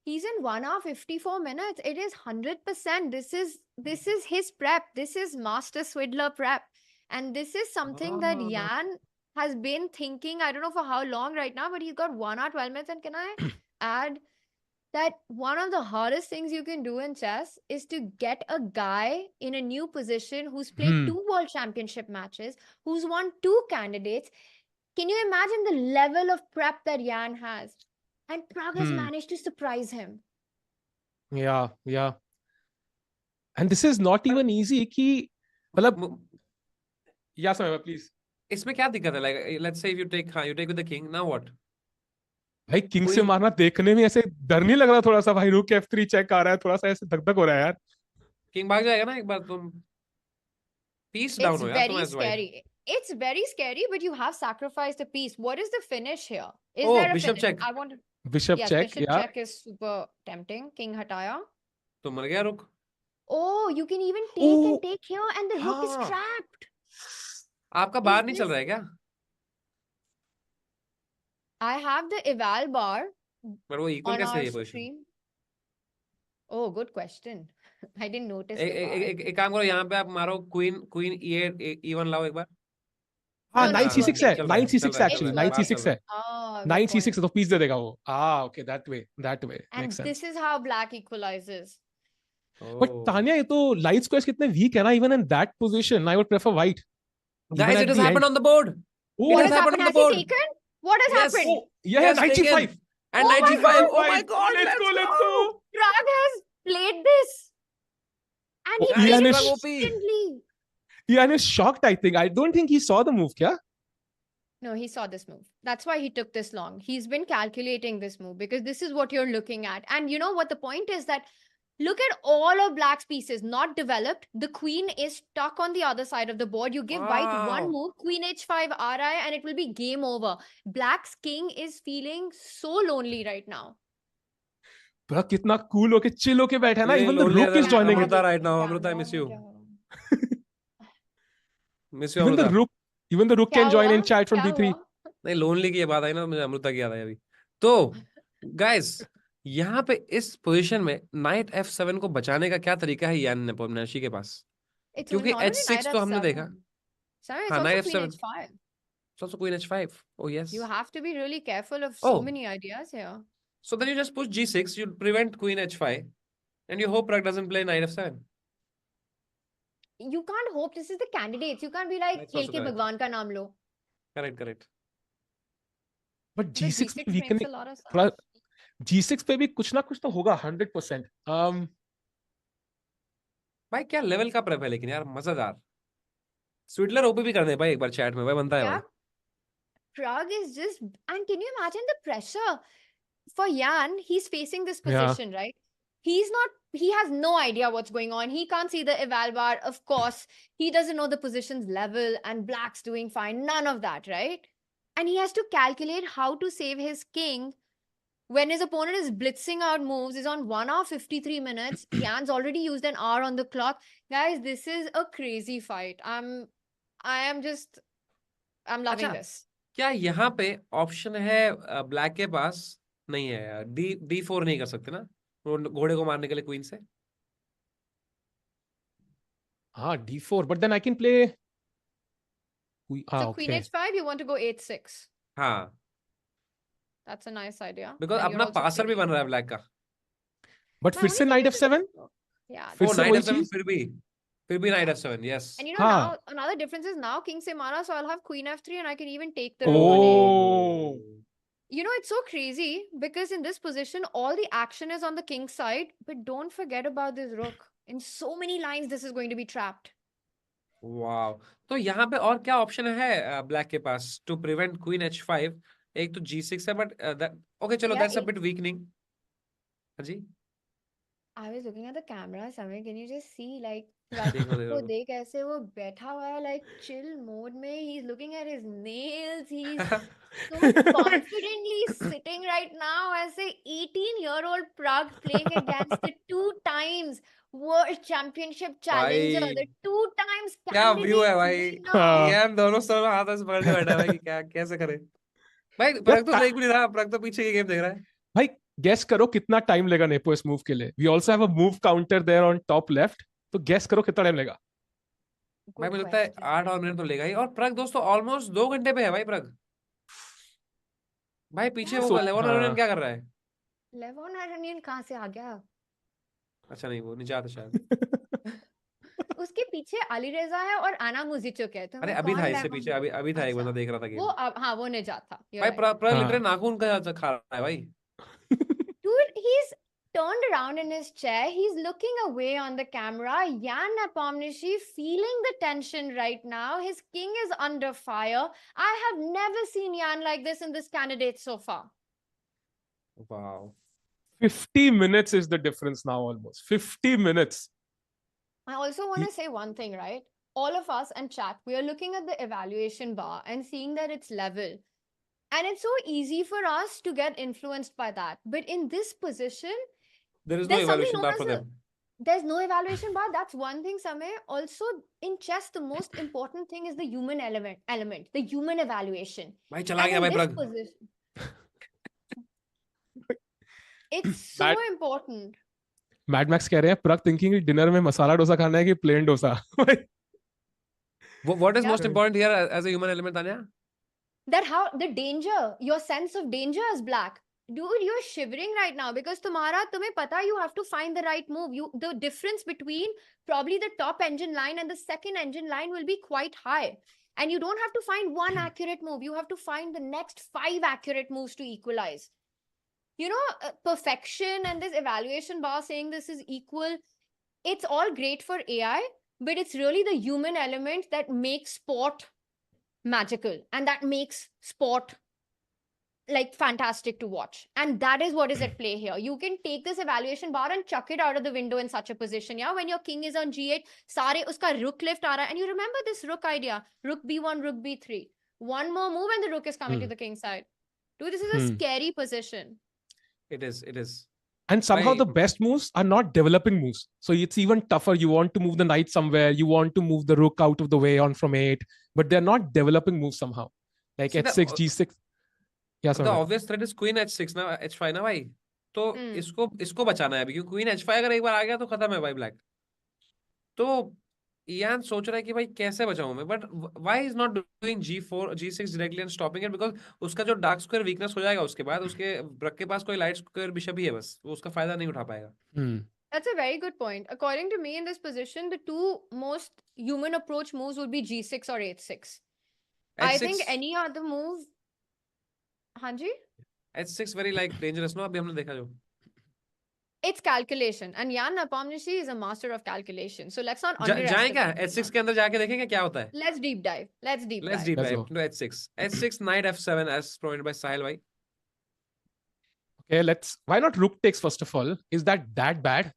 He's in 1 hour 54 minutes. It is 100%. This is his prep. This is Master Swidler prep. And this is something that Jan has been thinking, I don't know for how long right now, but he's got 1 hour 12 minutes. And can I add that one of the hardest things you can do in chess is to get a guy in a new position who's played 2 world championship matches, who's won 2 candidates. Can you imagine the level of prep that Jan has? And Pragg has managed to surprise him. Yeah. And this is not even easy कि मतलब. Yeah, Samay, please. इसमें क्या दिक्कत है? Like let's say if you take with the king, now what? भाई king से मारना देखने में ऐसे डर नहीं लग रहा थोड़ा सा भाई? रूक F3 चेक आ रहा है, थोड़ा सा ऐसे धक हो रहा है यार. किंग भाग जाएगा ना एक बार. तुम पीस डाउन हो यार तुम as white. It's very scary, but you have sacrificed a piece. What is the finish here? Is Oh, there a bishop finish? check. I want to. Bishop Yes, check. bishop Yeah. check is super tempting. King hataya. तो मर गया रुक. Oh, you can even take and Oh. take here, and the rook is हाँ. trapped. आपका बार नहीं चल रहा है क्या? I have the eval bar पर वो equal on कैसे है our ये position? stream. Oh, good question. I didn't notice एक the bar. एक काम करो, यहाँ पे आप मारो queen E8 E1 लाओ एक बार. हाँ, No, knight no, C6 no, है. चल रहा Knight है, C6 चल रहा है, actually. It's Knight bar C6 चल है. Ah, good Knight point. C6 तो piece दे देगा वो. Okay, that way. And Makes sense. this is how black equalizes. But Oh. Tanya, ये तो light squares कितने weak है ना? Even in that position, I would prefer white. Even Guys, at it has the happened end. on the board. Oh, What has has happened happened? on Has the he board. taken? What has Yes. happened? oh, yeah, Yes, knight taken. G5. And Oh knight my G5. God. Oh my God, Let's go. Pragg has played this. And Oh, he Ian played is- it instantly. Ian is shocked, I think. I don't think he saw the move, kya? No, he saw this move. That's why he took this long. He's been calculating this move because this is what you're looking at. And you know what the point is that Look at all of black's pieces, not developed. The queen is stuck on the other side of the board. You give white one Wow. move, queen h5 RI, and it will be game over. Black's king is feeling so lonely right now. Prag कितना cool होके chill होके बैठा है ना. Feeling Even the lonelier rook than is joining it. Amruta right now. Amruta, I Camera miss में you. क्या हो रहा है? Miss you, Even the Amruta. rook क्या can join हुआ? in chat from क्या D3. हुआ? नहीं, लोनली की ये बात आई ना, मुझे अमृता की याद आई अभी. तो गाइस, यहाँ पे इस पोजीशन में नाइट F7 को बचाने का क्या तरीका है यान नेपोमनाशी के पास? It's क्योंकि not only knight H6 तो हमने देखा. f7. Sorry, it's हाँ, also knight queen F7. h5. It's also queen H5. Oh yes. You have to be really careful of so Oh. many ideas here. So then you just push G6, you prevent queen H5, and you hope Pragg doesn't play knight F7. You can't hope. This is the candidates. You can't be like, That's खेल also के correct. भगवान का नाम लो. Correct. But But G6 G6 में makes weakening. a lot of sense. थोड़ा G6 पे भी कुछ ना कुछ तो होगा 100%. भाई क्या लेवल का प्रेप है लेकिन यार, मजेदार. स्वीडलर ओपी भी कर दे भाई एक बार चैट में, भाई बनता है भाई. Yeah, Pragg is just, and can you imagine the pressure for Jan? He's facing this Yeah. position, right? He has no idea what's going on. He can't see the eval bar, of course. He doesn't know the position's level, and black's doing fine. None of that, right? And he has to calculate how to save his king when his opponent is blitzing out moves, is on 1 hour 53 minutes. Jan's already used an hour on the clock. Guys, this is a crazy fight. I'm loving अच्छा, this. क्या यहाँ पे option है black के पास? नहीं है यार. D4 नहीं कर सकते ना घोड़े को मारने के लिए क्वीन से. हाँ, D4. But then I can play. So queen Okay. h5, you want to go h6. हाँ, That's a nice idea. Because And you're अपना also पासर भी taking बन रहा है the- ब्लैक का. But My फिर only से thing knight is- F7. Yeah. फिर Oh, से knight वही F7 चीज. फिर भी knight F7. Yes. And you know हाँ. now another difference is now king se mara, so I'll have queen f3 and I can even take the rook on a. Oh. You know, it's so crazy because in this position, all the action is on the king's side, but don't forget about this rook. In so many lines, this is going to be trapped. Wow. तो यहाँ पे और क्या option है black के पास to prevent queen H5? एक तो G6 है, बट ओके चलो, Yeah, that's a bit weakening. हाँ जी. I was looking at the camera, Samay. Can you just see, like, Pragg को देख ऐसे वो बैठा हुआ है, like chill mode में. He's looking at his nails. He's so confidently sitting right now as a 18-year-old Pragg playing against the 2 times World Championship challenger, भाई, the 2 times क्या व्यू है candidate भाई. winner. यार दोनों सर में हाथ ऐसे पकड़ के बैठा है भाई कि क्या कैसे करे. भाई प्रग तो देख भी नहीं रहा, प्रग तो पीछे की गेम देख रहा है. भाई गेस करो कितना टाइम लेगा नेपो इस मूव के लिए. We also have a move counter there on top left. तो गेस करो कितना टाइम लेगा. भाई Good मुझे लगता है question. 8 और मिनट तो लेगा ही. और प्रग दोस्तों ऑलमोस्ट 2 घंटे पे है भाई प्रग. भाई पीछे Yeah, वो So, लेवन हाँ. क्या कर रहा है? Levon Aronian कहाँ से आ गया? अच्छा नहीं, वो नीचे आता शायद. उसके पीछे अली रेजा है और आना मुजिचुक है. तो अरे वो अभी था कौन इससे Levon? पीछे, अभी था एक बंदा अच्छा, देख रहा था वो गेम. हाँ, वो निजात था. You're भाई right. प्रग हाँ. लिटरली नाखून का खा रहा है भाई. Dude, he's turned around in his chair. He's looking away on the camera. Jan Nepomniachtchi feeling the tension right now. His king is under fire. I have never seen Jan like this in this candidate so far. Wow. 50 minutes is the difference now, almost 50 minutes. I also want to say one thing, right? All of us and chat, we are looking at the evaluation bar and seeing that it's level. And it's so easy for us to get influenced by that. But in this position, There is no there's something evaluation known bar for as them. there's no evaluation bar. That's one thing, Samay. Also, in chess, the most important thing is the human element, the human evaluation. भाई चला And गया in भाई this प्रग. position, it's so That- important. Mad max कह रहे हैं प्रग thinking dinner में मसाला डोसा खाना है कि plain dosa. What is Yeah. most important here as a human element, Tania? That how the danger, your sense of danger is black. Dude, you're shivering right now because tumhe pata, you have to find the right move. The difference between probably the top engine line and the second engine line will be quite high. And you don't have to find one accurate move. You have to find the next 5 accurate moves to equalize. You know, perfection and this evaluation bar saying this is equal, it's all great for AI, but it's really the human element that makes sport magical and that makes sport like fantastic to watch. And that is what is at play here. You can take this evaluation bar and chuck it out of the window in such a position. Yeah, when your king is on g8, sare uska rook lift aa raha hai. And you remember this rook idea, rook b1, rook b3. One more move and the rook is coming to the king side. Dude, this is a scary position. It is. And somehow Bhai, the best moves are not developing moves. So it's even tougher. You want to move the knight somewhere. You want to move the rook out of the way on from 8. But they're not developing moves somehow. Like see, h6, g6. Yeah, the obvious threat is queen h6 ना, h5 ना भाई. तो इसको बचाना है अभी, क्योंकि queen h5 अगर एक बार आ गया तो खत्म है भाई ब्लैक. तो यान सोच रहा है कि भाई कैसे बचाऊं मैं, but why is not doing g4 g6 directly and stopping it, because उसका जो डार्क स्क्वायर वीकनेस हो जाएगा उसके बाद उसके ब्रक के पास कोई लाइट स्क्वायर बिशप ही है, बस वो उसका फायदा नहीं उठा पाएगा. That's a very good point. According to me, in this position, the two most human approach moves would be g6 or h6. I think any other move. Hanji? h6 very like dangerous, no? अभी हमने देखा जो. It's calculation, and Jan Napamnishi is a master of calculation. So let's not underestimate. जाएं क्या h6 के अंदर जाके देखेंगे क्या होता है. Let's deep dive. Let's deep Let's dive. deep dive to h6. h6 knight f7 as provided by Sahil bhai. Okay, why not rook takes first of all? Is that bad?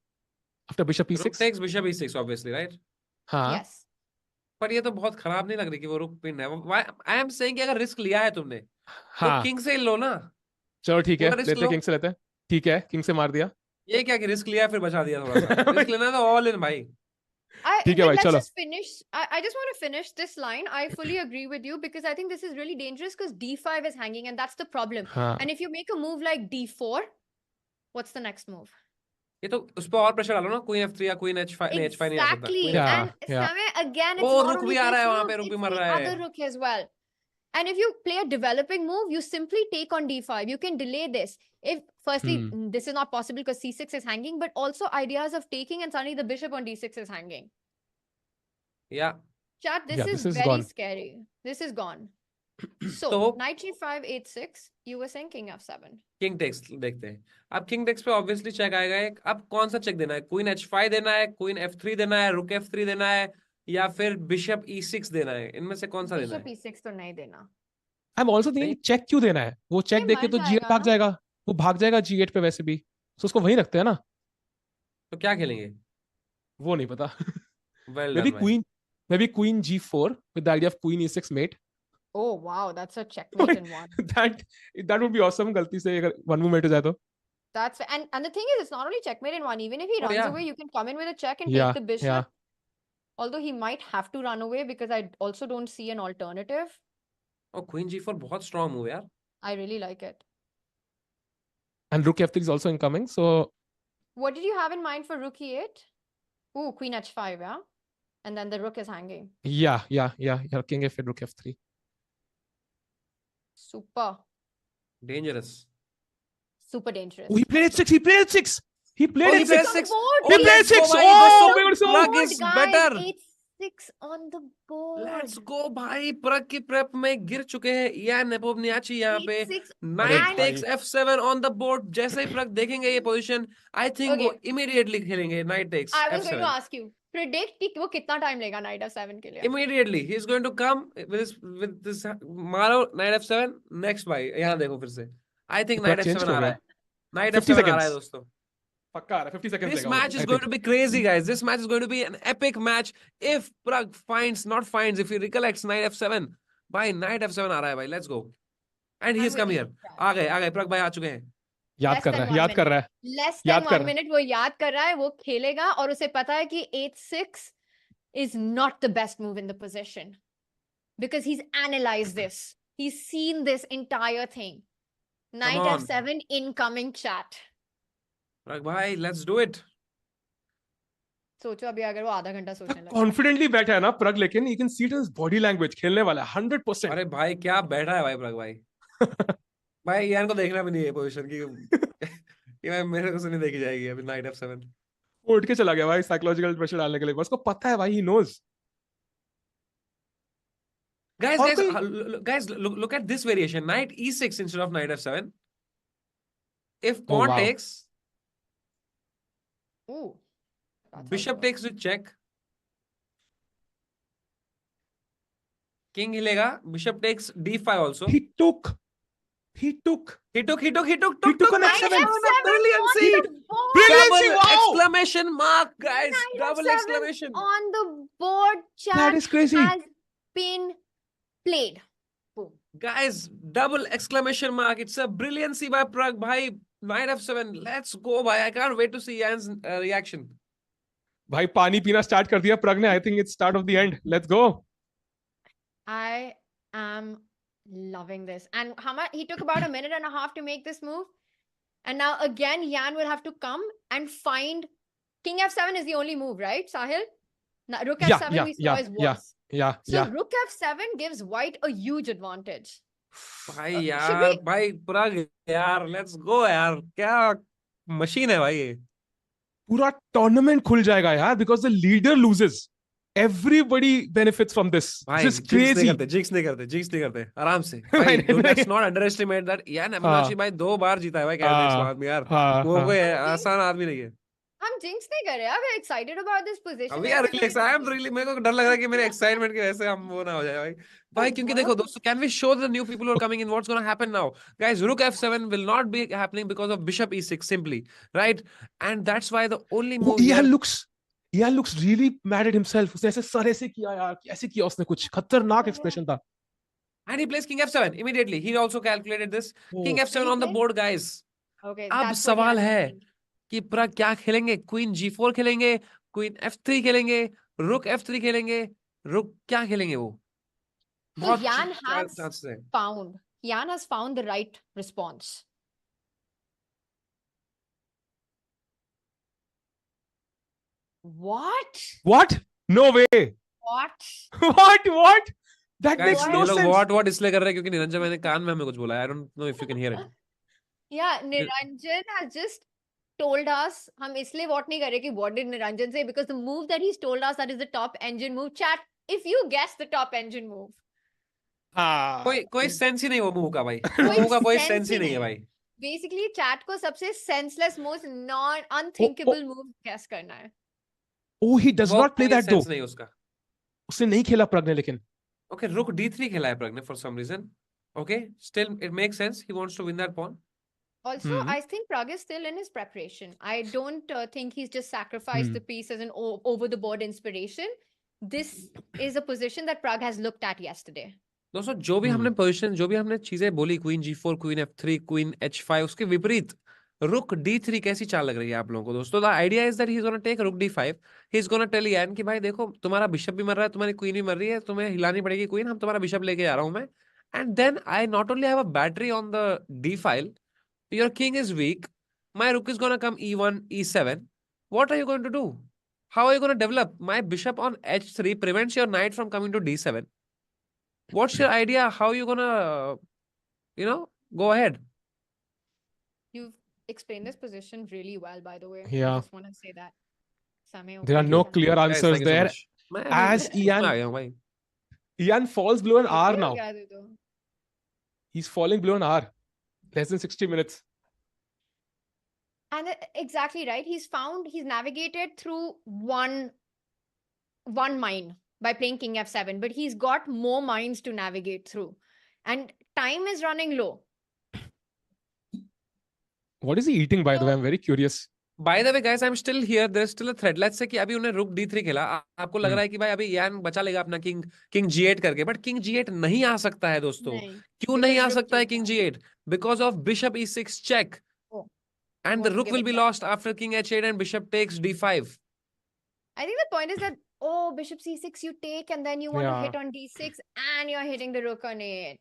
After bishop e6? Rook takes bishop e6 obviously, right? हाँ. Yes. पर ये तो बहुत खराब नहीं लग रही कि वो रुक पिन है. Why I am saying कि अगर रिस्क लिया है तुमने तो किंग से लो ना. चलो ठीक है, लेते किंग से लेते हैं. ठीक है, किंग से मार दिया. ये क्या कि रिस्क लिया फिर बचा दिया थोड़ा सा. रिस्क लेना तो ऑल इन भाई. ठीक है भाई, चलो. Let's just finish. I just want to finish this line. I fully agree with you because I think this is really dangerous because d5 is hanging and that's the problem. And if you make a move like d4, what's the next move? ये तो उस पर और pressure डालो ना. Queen f3 या queen h5 नहीं, h5 नहीं आ सकता. Exactly. And Samay, again, it's वो not रुक only भी आ रहा है this वहां move, पे, रुक भी it's मर the रहा है. other rook as well. And if you play a developing move, you simply take on d5. You can delay this. If firstly, this is not possible because c6 is hanging, but also ideas of taking and suddenly the bishop on d6 is hanging. Yeah. Chat, this is very gone. scary. This is gone. So, knight g5, h6. You were saying king f7. King takes देखते हैं. अब king takes पे obviously check आएगा एक. अब कौन सा check देना है? क्वीन h5 देना है, क्वीन f3 देना है, रुक f3 देना है, या फिर बिशप e6 देना है? इनमें से कौन सा देना है? बिशप e6 तो नहीं देना. I am also thinking check क्यों देना है? वो चेक देके तो g8 भाग जाएगा. वो भाग जाएगा g8 पे वैसे भी. तो उसको वहीं रखते हैं ना. तो क्या खेलेंगे? वो नहीं पता. Well maybe queen g4 with the idea of queen e6 mate. Oh wow, that's a checkmate in one. that would be awesome. गलती से अगर one move mate हो जाए तो. That's and the thing is, it's not only checkmate in one. Even if he runs away, you can come in with a check and take the bishop. Yeah. Although he might have to run away because I also don't see an alternative. Oh, queen g4 बहुत strong move यार. I really like it. And rook f3 is also incoming. So what did you have in mind for rook e8? Ooh, queen h5, yeah? And then the rook is hanging. Yeah. King f8, rook f3. Super. Dangerous. Super dangerous. Oh, he played h6. He played h6. He played h6. He played h6. Oh, my God, so Pragg is better. h6 on the board. Let's go भाई. Pragg की prep में गिर चुके हैं. या नेपोवनियाची यहाँ पे. Knight takes f7 on the board. जैसे ही Pragg देखेंगे ये position, I think वो immediately खेलेंगे. Knight takes I was f7. going to ask you. Predict कि वो कितना time लेगा knight f7 के लिए? Immediately he's going to come with this मारो knight f7 next भाई. यहाँ देखो फिर से. I think knight f7 आ रहा है. Knight f7 आ रहा है दोस्तों. पक्का आ रहा है. 50 seconds. This match is going to be crazy, guys. This match is going to be an epic match. If Pragg if he recollects knight f7, भाई knight f7 आ रहा है भाई. Let's go. And he's come here. आ गए Pragg भाई आ चुके हैं. याद कर रहा है. Less than 1 minute वो याद कर रहा है. वो खेलेगा और उसे पता है कि h6 is not the best move in the position because he's analyzed this. He's seen this entire thing. Knight f7 incoming chat. Pragg भाई, let's do it. सोचो अभी अगर वो आधा घंटा सोचने लगे. Confidently बैठा है ना Pragg, लेकिन you can see it in his body language. खेलने वाला है 100%. अरे भाई क्या बैठा है भाई Pragg भाई. भाई यार को देखना भी नहीं है पोजीशन की. ये भाई मेरे को से नहीं देखी जाएगी अभी knight f7. वो उठ के चला गया भाई साइकोलॉजिकल प्रेशर डालने के लिए. उसको पता है भाई, he knows. Guys, look at this variation. Knight e6 instead of knight f7. If pawn takes, bishop takes with check. King हिलेगा. Bishop takes d5 also. He took. He took He took an Knight F7. F7 Brilliancy. on the board. Brilliancy, Double wow! exclamation mark, guys. Knight Double F7 exclamation. on the board. That Chat is crazy. has been played. Boom. Guys, double exclamation mark. It's a brilliancy by Pragg. Bhai, Knight F7. Let's go, bhai. I can't wait to see Jan's reaction. भाई पानी पीना start कर दिया प्रग ने. I think it's start of the end. Let's go. I am loving this. And how much he took about a minute and a half to make this move. And now again, Jan will have to come and find King F7 is the only move, right, Sahil? Now, Rook F7 we saw is worse. So Rook F7 gives white a huge advantage. भाई should यार, we- भाई Pragg यार, let's go यार. क्या machine है भाई ये. पूरा tournament खुल जाएगा यार because the leader loses. Everybody benefits from this. भाई This is jinx crazy. नहीं करते आराम से. भाई let's not underestimate that. यार अभिलाषी भाई 2 बार जीता है भाई कैंडिडेट्स को आदमी यार. वो कोई आसान आदमी नहीं है. हम jinx नहीं कर रहे हैं. We're excited about this position. अभी यार relax. I am really, मेरे को डर लग रहा है कि मेरे excitement की वजह से हम वो ना हो जाए भाई. भाई क्योंकि देखो दोस्तों, can we show the new people who are coming in what's going to happen now? Guys, Rook F7 will not be happening because of Bishop E6 simply, right? And that's why the only move here. Ian looks really mad at himself. उसने ऐसे sir ऐसे किया यार, ऐसे किया उसने कुछ खतरनाक expression था. And he plays King F7 immediately. He also calculated this. King F7 on the Really? board, guys. Okay, अब that's what सवाल Jan is है thinking. कि Pragg क्या खेलेंगे? Queen G4 खेलेंगे, Queen F3 खेलेंगे, Rook F3 खेलेंगे, Rook क्या खेलेंगे वो? So बहुत Jan chances has है. Jan has found the right response. What? No way. What? What? That Guys, makes no ये लोग sense. what इसलिए कर रहे हैं क्योंकि निरंजन मैंने कान में हमें कुछ बोला. I don't know if you can hear it. Yeah, Niranjan has just told us, हम इसलिए what नहीं कर रहे कि what did Niranjan say, because the move that he's told us that is the top engine move. Chat, if you guess the top engine move. कोई sense ही नहीं वो move का भाई. कोई मूव का कोई sense सेंस ही ही नहीं है नहीं. भाई. Basically, chat को सबसे senseless, most unthinkable move guess करना है. Oh, he does वो not play कोई that though. sense नहीं उसका. उसने नहीं खेला प्रग ने लेकिन. Okay, Rook D3 खेला है Pragg ने for some reason. Okay, still it makes sense. He wants to win that pawn. Also, I think Pragg is still in his preparation. I don't think he's just sacrificed the piece as an over-the-board inspiration. This is a position that Pragg has looked at yesterday. दोस्तों जो भी हमने position, जो भी हमने चीजें बोली, Queen G4, Queen F3, Queen H5, उसके विपरीत Rook D3 कैसी चाल लग रही है आप लोगों को दोस्तों? The idea is that he's gonna take Rook D5. He's gonna tell Jan कि भाई देखो तुम्हारा बिशप भी मर रहा है, तुम्हारी क्वीन भी मर रही है, तुम्हें हिलानी पड़ेगी क्वीन, हम तुम्हारा बिशप लेके आ रहा हूं मैं. And then I not only have a battery on the D file, your king is weak, my rook is gonna come E1, E7. What are you going to do? How are you going to develop? My bishop on H3 prevents your knight from coming to D7. What's your idea? How are you gonna, go ahead? You've explained this position really well, by the way. Yeah. I just want to say that. Samay, There are no clear Guys, answers thank you so there. much. मैं As इसमें आ Ian गया हूँ भाई. Ian falls below an R now. क्या दे दो? He's falling below an R. Less than 60 minutes. And exactly right. He's navigated through one mine by playing King F7, but he's got more mines to navigate through. And time is running low. What is he eating, by the way? I'm very curious. By the way, guys, I'm still here. There's still a thread. Let's say कि अभी उन्हें Rook D3 खेला. आपको लग रहा है कि भाई अभी यान बचा लेगा अपना King G8 करके. But King G8 नहीं आ सकता है दोस्तों. क्यों नहीं आ सकता है King G8? Because of Bishop E6 check. And the Rook will be lost after King H8 and Bishop takes D5. I think the point is that, Bishop C6 you take and then you want to hit on D6 and you're hitting the Rook on it.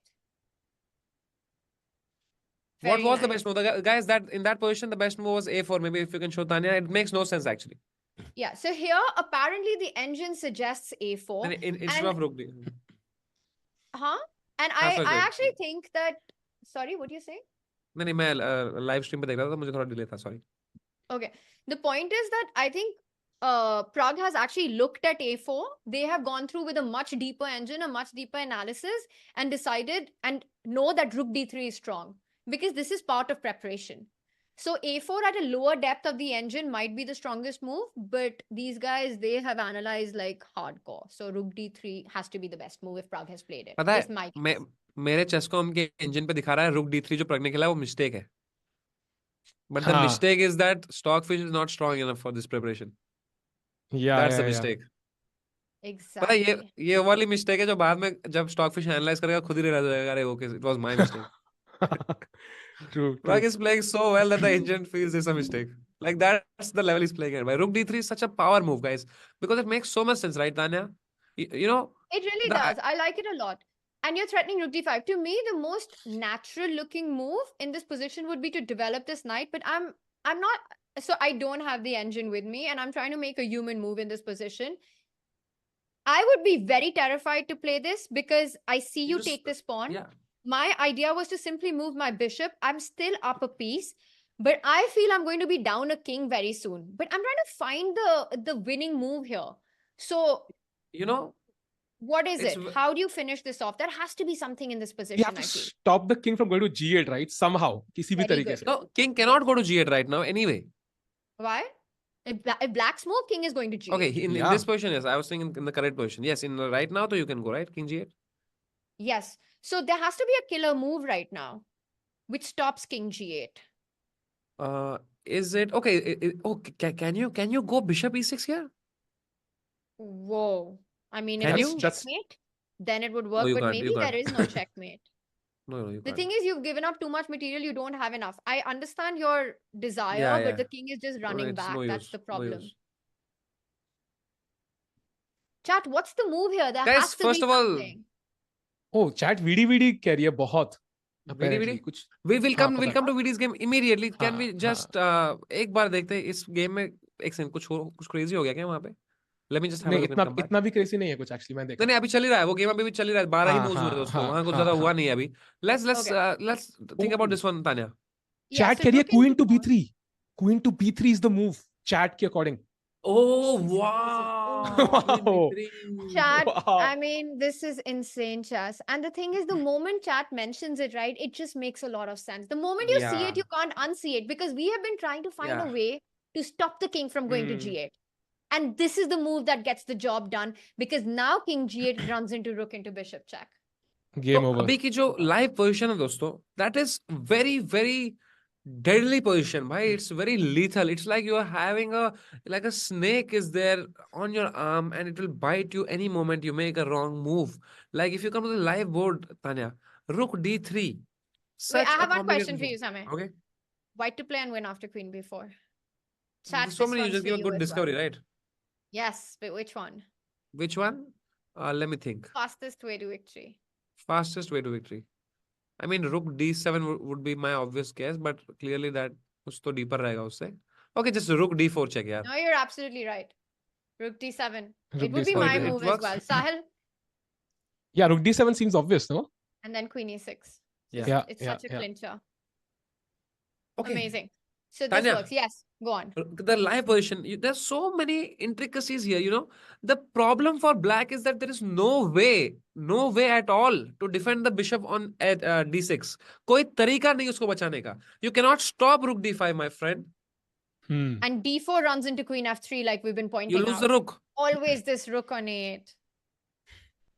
What was the best move? Guys, that in that position, the best move was A4. Maybe if you can show Tania, it makes no sense actually. Yeah, so here apparently the engine suggests A4. Instead of Rook D. Huh? And I actually think that, sorry, what do you say? नहीं मैं live stream पे देख रहा था तो मुझे थोड़ा delay था, sorry. Okay. The point is that I think Pragg has actually looked at A4. They have gone through with a much deeper engine, a much deeper analysis, and decided and know that Rook D3 is strong because this is part of preparation. So A4 at a lower depth of the engine might be the strongest move, but these guys, they have analyzed like hardcore. So Rook D3 has to be the best move if Pragg has played it. पता It's है my मैं guess. मेरे chess को उनके engine पे दिखा रहा है रुक D3 जो प्रज्ञ ने खेला है वो मिस्टेक है. But the हाँ mistake is that Stockfish is not strong enough for this preparation. या That's the या mistake. पता है Exactly. ये वाली मिस्टेक है जो बाद में जब Stockfish एनालाइज करेगा खुद ही रियलाइज हो जाएगा, अरे okay it was my mistake. True true. Pragg is playing so well that the engine feels it's a mistake. Like that's the level he's playing at. By Rook D3 is such a power move, guys, because it makes so much sense, right, Tanya? You know It really the does. I like it a lot. And you're threatening rook d5. To me, the most natural looking move in this position would be to develop this knight, but I'm not, so I don't have the engine with me and I'm trying to make a human move in this position. I would be very terrified to play this because I see you just- take this pawn. yeah. My idea was to simply move my bishop. I'm still up a piece, but I feel I'm going to be down a king very soon. But I'm trying to find the winning move here. So You know, what is It's it? v- How do you finish this off? There has to be something in this You position, have to I feel. stop the king from going to g8, right? Somehow, किसी भी Very तरीके good. से. no, king cannot go to G8 right now anyway. Why? If black's move, king is going to g8. Okay, in Yeah. this position, yes. I was saying in the correct position. Yes, in the right now, though, you can go, right? King G8. Yes. So there has to be a killer move right now, which stops king g8. Is it okay? Can you go bishop E6 here? Whoa. I mean, Can if you? it's That's- checkmate, then it would No, work, you but can't, maybe you there can't. is no checkmate. No, you The can't. thing is, you've given up too much material. You don't have enough. I understand your desire, Yeah, but yeah. the king is just No, running it's back. no That's use, the no problem. use. Chat, what's the move here? There Guys, has to first be of all, something. Oh, chat VD कह रही है बहुत. VD Apparently कुछ. we'll हाँ, come पता we'll come to VD's game immediately. Can हाँ, we हाँ. just एक बार देखते हैं इस गेम में एक सेकंड कुछ crazy हो गया क्या वहाँ पे? Let me just have a नहीं look and come back. इतना भी क्रेजी नहीं है कुछ एक्चुअली, मैं देखा. नहीं अभी चल ही रहा है वो गेम, अभी भी चल ही रहा है. 12 ही हाँ moves हुए थे हाँ उसको, हाँ वहाँ कुछ हाँ ज्यादा हुआ हाँ. नहीं है अभी. Let's Okay. think about Oh. this one, Tanya. Yeah, Chat so कह रही है rook into queen to pawn. b3. Queen to b3 is the move. Chat के according. Oh Is it? wow! Wow. Chat, Wow. I mean, this is insane, Chas. And the thing is, the moment chat mentions it, right, it just makes a lot of sense. The moment you see Yeah. it, you can't unsee it because we have been trying to find a Yeah. way to stop the king from going to Hmm. g8. And this is the move that gets the job done because now king g8 runs into rook into bishop check. Game तो over. अभी की जो live position है दोस्तों, that is very very deadly position, भाई. It's very lethal. It's like you are having like a snake is there on your arm and it will bite you any moment you make a wrong move. Like if you come to the live board, Tanya, rook d3, Wait, such I a have one question complicated for you, move. Samay. Okay, White to play and win after queen b4. Chat, so this many you one's just for give a you good as discovery, well. right? Yes, but which one? Which one? Let me think. Fastest way to victory. Fastest way to victory. I mean, rook d7 would be my obvious guess, but clearly that कुछ तो deeper रहेगा उससे. Okay, just rook d4 check, यार. No, you're absolutely right. Rook d7. Rook It would be D7. my it move as works. well. Sahil, Yeah, rook d7 seems obvious, no? and then queen e6. Yeah. Yeah, It's yeah, such a yeah. clincher. Okay. Amazing. So this Tanya. works. Yes, go on. The live position, there's so many intricacies here, you know. The problem for black is that there is no way at all to defend the bishop on at d6. कोई तरीका नहीं उसको बचाने का. You cannot stop rook d5, my friend. Hmm. And d4 runs into queen f3 like we've been pointing You lose out. the rook. Always this rook on 8.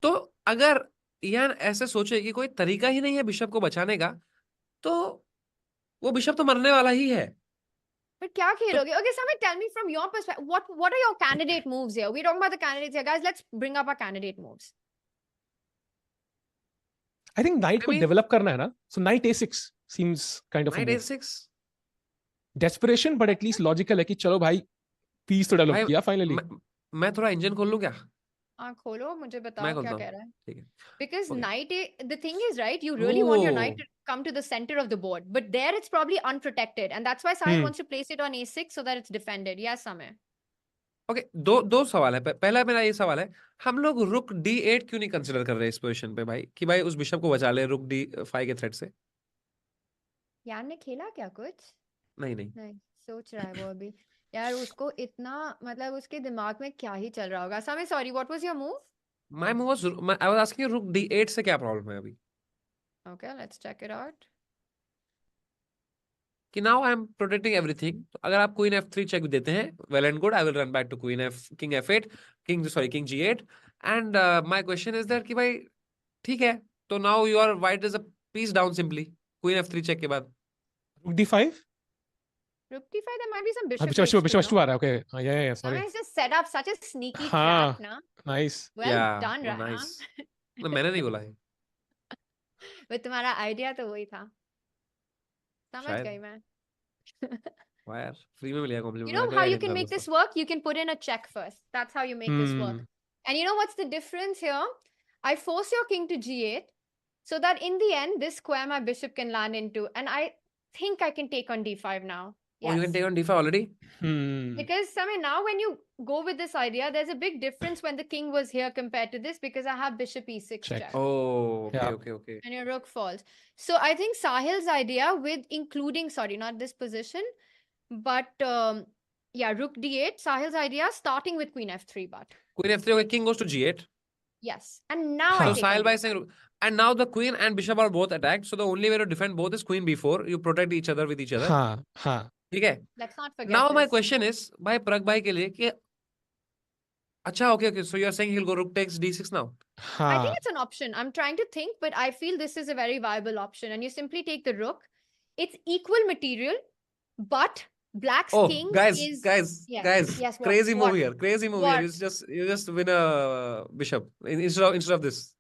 तो अगर यार ऐसे सोचे कि कोई तरीका ही नहीं है बिशप को बचाने का, तो वो बिशप तो मरने वाला ही है. But kya kheloge? Okay, Samay, tell me from your perspective, what are your candidate moves here? We're talking about the candidates here. Guys, let's bring up our candidate moves. I think knight I को mean- develop करना है ना. So knight a6 seems kind of a Knight move. a6. Desperation, but at least logical है कि चलो भाई piece तो develop भाई, किया finally. मैं थोड़ा इंजन खोल लूं क्या? हाँ खोलो मुझे मैं बताओ खोलता क्या हूँ. कह रहा है. ठीक है. Because Okay. knight the thing is, right, you really want your knight Oh. to come to the center of the board, but there it's probably unprotected, and that's why Sahil wants to place it on a6 so that it's defended. Yes, Samay. Okay, दो सवाल है. पहला मेरा ये सवाल है, हम लोग रुक d8 क्यों नहीं कंसिडर कर रहे इस पोजीशन पे भाई, कि भाई उस बिशप को बचा ले रुक d5 के थ्रेट से? यार ने खेला क्या कुछ? नहीं. नहीं, सोच रहा है वो अभी. यार उसको इतना मतलब उसके दिमाग में क्या ही चल रहा होगा. Samay, sorry, what was your move? My move was, I was asking रुक d8 से क्या प्रॉब्लम है अभी? Okay, let's check it out. कि now I am protecting everything. तो अगर आप क्वीन f3 चेक देते हैं, well and good, I will run back to king f8, king g8. And my question is that कि भाई ठीक है, तो now your white is a piece down simply, queen F3 check के बाद। Rook D5? Rook D5, there might be some हाँ, bishop bishop H2, H2 no? आ रहा है. Okay. हाँ, yeah, sorry. Samay has just set up such a sneaky हाँ, trap, na? nice. Well done, या Rana. Nice, मैंने नहीं बोला है But तुम्हारा idea तो वही था. समझ शायद। गई मैं. वाह यार, फ्री में मिल गया You कॉम्प्लीमेंट, know मैं how कभी you नहीं can था make दोस्तों। this work? You can put in a check first. That's how you make this work. Hmm. And you know what's the difference here? I force your king to G8 so that in the end, this square my bishop can land into. And I think I can take on D5 now. Oh, you Yes. can take on D5 already? Because Samay, now when you go with this idea, there's a big difference when the king was here compared to this because I have bishop E6 Check. check. Oh, okay, Yeah. okay, okay. And your rook falls. So I think Sahil's idea with including, sorry, not this position, but yeah, rook D8, Sahil's idea starting with queen F3, but Queen F3, okay, king goes to G8. yes. And now Huh. I So take on Sahil by D5. saying, and now the queen and bishop are both attacked. So the only way to defend both is queen B4. You protect each other with each other. हाँ, हाँ. ठीक है? Let's not forget Now my this. question is, भाई प्रग भाई के लिए कि अच्छा, okay, okay. So you are saying he'll go rook takes D6 now? I think हाँ. it's an option. I'm trying to think, but I feel this is a very viable option. And you simply take the rook. It's equal material, but black's Oh, king guys, is guys, yes, guys! yes. What? Crazy move What? here, crazy move here. What? You just win a bishop instead of this.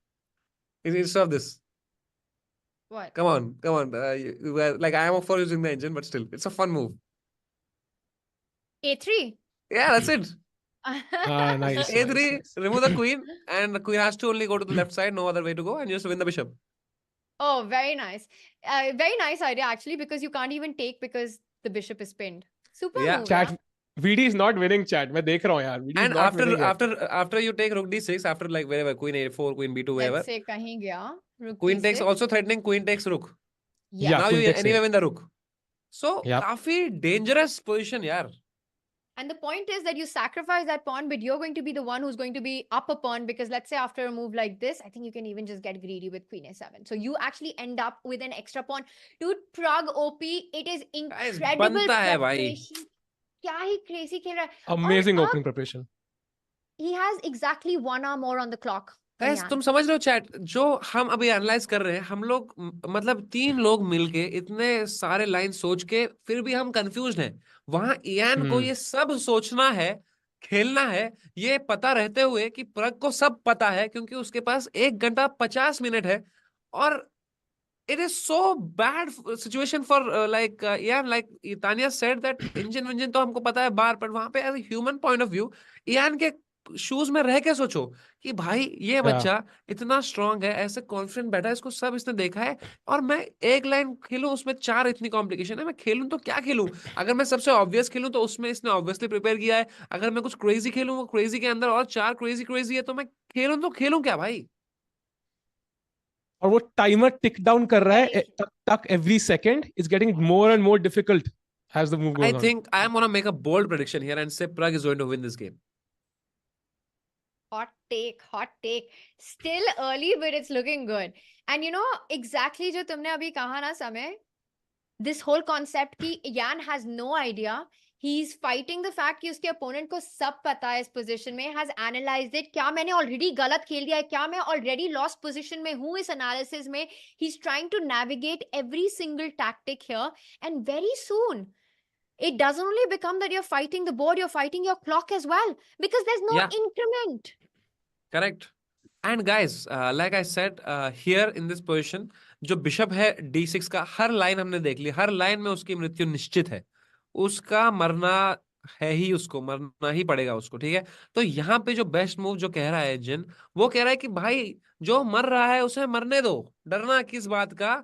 Instead of this. What? Come on, come on. You were, like I am for using the engine, but still, it's a fun move. A3. Yeah, that's it. Ah, nice. A3, nice. remove the queen, and the queen has to only go to the left side, no other way to go, and you just win the bishop. Oh, very nice. Very nice idea actually, because you can't even take because the bishop is pinned. Super Yeah. move. Chat. Yeah? VD is not winning. Chat. मैं देख रहा हूँ यार. VD is And not winning yet. after you take rook D6, after like wherever, queen A4, queen B2, wherever, Let's say कहीं गया. Rook queen takes D6. also threatening, queen takes rook. Yeah. Now queen you takes anyway A. win the rook. So Yep. काफी dangerous position यार. And the point is that you sacrifice that pawn, but you're going to be the one who's going to be up a pawn because let's say after a move like this, I think you can even just get greedy with queen A7. So you actually end up with an extra pawn. Dude, Pragg OP, it is Guys, incredible बनता है भाई. preparation. क्या ही crazy खेल रहा है. Amazing और opening preparation. he has exactly 1 hour more on the clock. Guys, Aryan. तुम समझ रहे हो चैट, जो हम अभी एनालाइज कर रहे हैं, हम लोग मतलब 3 लोग मिलके इतने सारे लाइन सोच के फिर भी हम कंफ्यूज हैं. वहां इयान को ये सब सोचना है, खेलना है, ये पता रहते हुए कि प्रग को सब पता है क्योंकि उसके पास 1 घंटा 50 मिनट है. और it is so bad situation for like Ian, like Tania said that engine तो हमको पता है बार, पर वहां पे as a human point of view Ian के शूज में रह के सोचो कि भाई ये बच्चा इतना स्ट्रांग है, ऐसे कॉन्फिडेंट बैठा है, इसको सब इसने देखा है, और मैं एक लाइन खेलूं उसमें 4 इतनी कॉम्प्लिकेशन है, मैं खेलूं तो क्या खेलूं? अगर मैं सबसे ऑब्वियस खेलूं तो उसमें इसने ऑब्वियसली प्रिपेयर किया है, अगर मैं कुछ क्रेजी खेलूं वो क्रेजी के अंदर और 4 क्रेजी है, तो मैं खेलूं क्या भाई? और वो टाइमर टिक डाउन कर रहा है तक every second. It's getting more and more difficult as the move goes I on. think I am gonna make a bold prediction here and say Pragg is going to win this game. Hot take, hot take. Still early, but it's looking good. And you know, exactly जो तुमने अभी कहा ना समय, this whole concept कि Yan has no idea. He's fighting the fact कि उसके opponent को सब पता है इस position में, has analyzed it. क्या मैंने already गलत खेल दिया है? क्या मैं already lost position में हूँ इस analysis में? He's trying to navigate every single tactic here. And very soon, it doesn't only become that you're fighting the board, you're fighting your clock as well. Because there's no increment. Correct. And guys, like I said, here in this position, जो bishop है D6 का, हर line हमने देख ली, हर line में उसकी मृत्यु निश्चित है, उसका मरना है ही, उसको मरना ही पड़ेगा उसको, ठीक है? तो यहाँ पे जो बेस्ट मूव जो कह रहा है जिन, वो कह रहा है कि भाई जो मर रहा है उसे मरने दो, डरना किस बात का?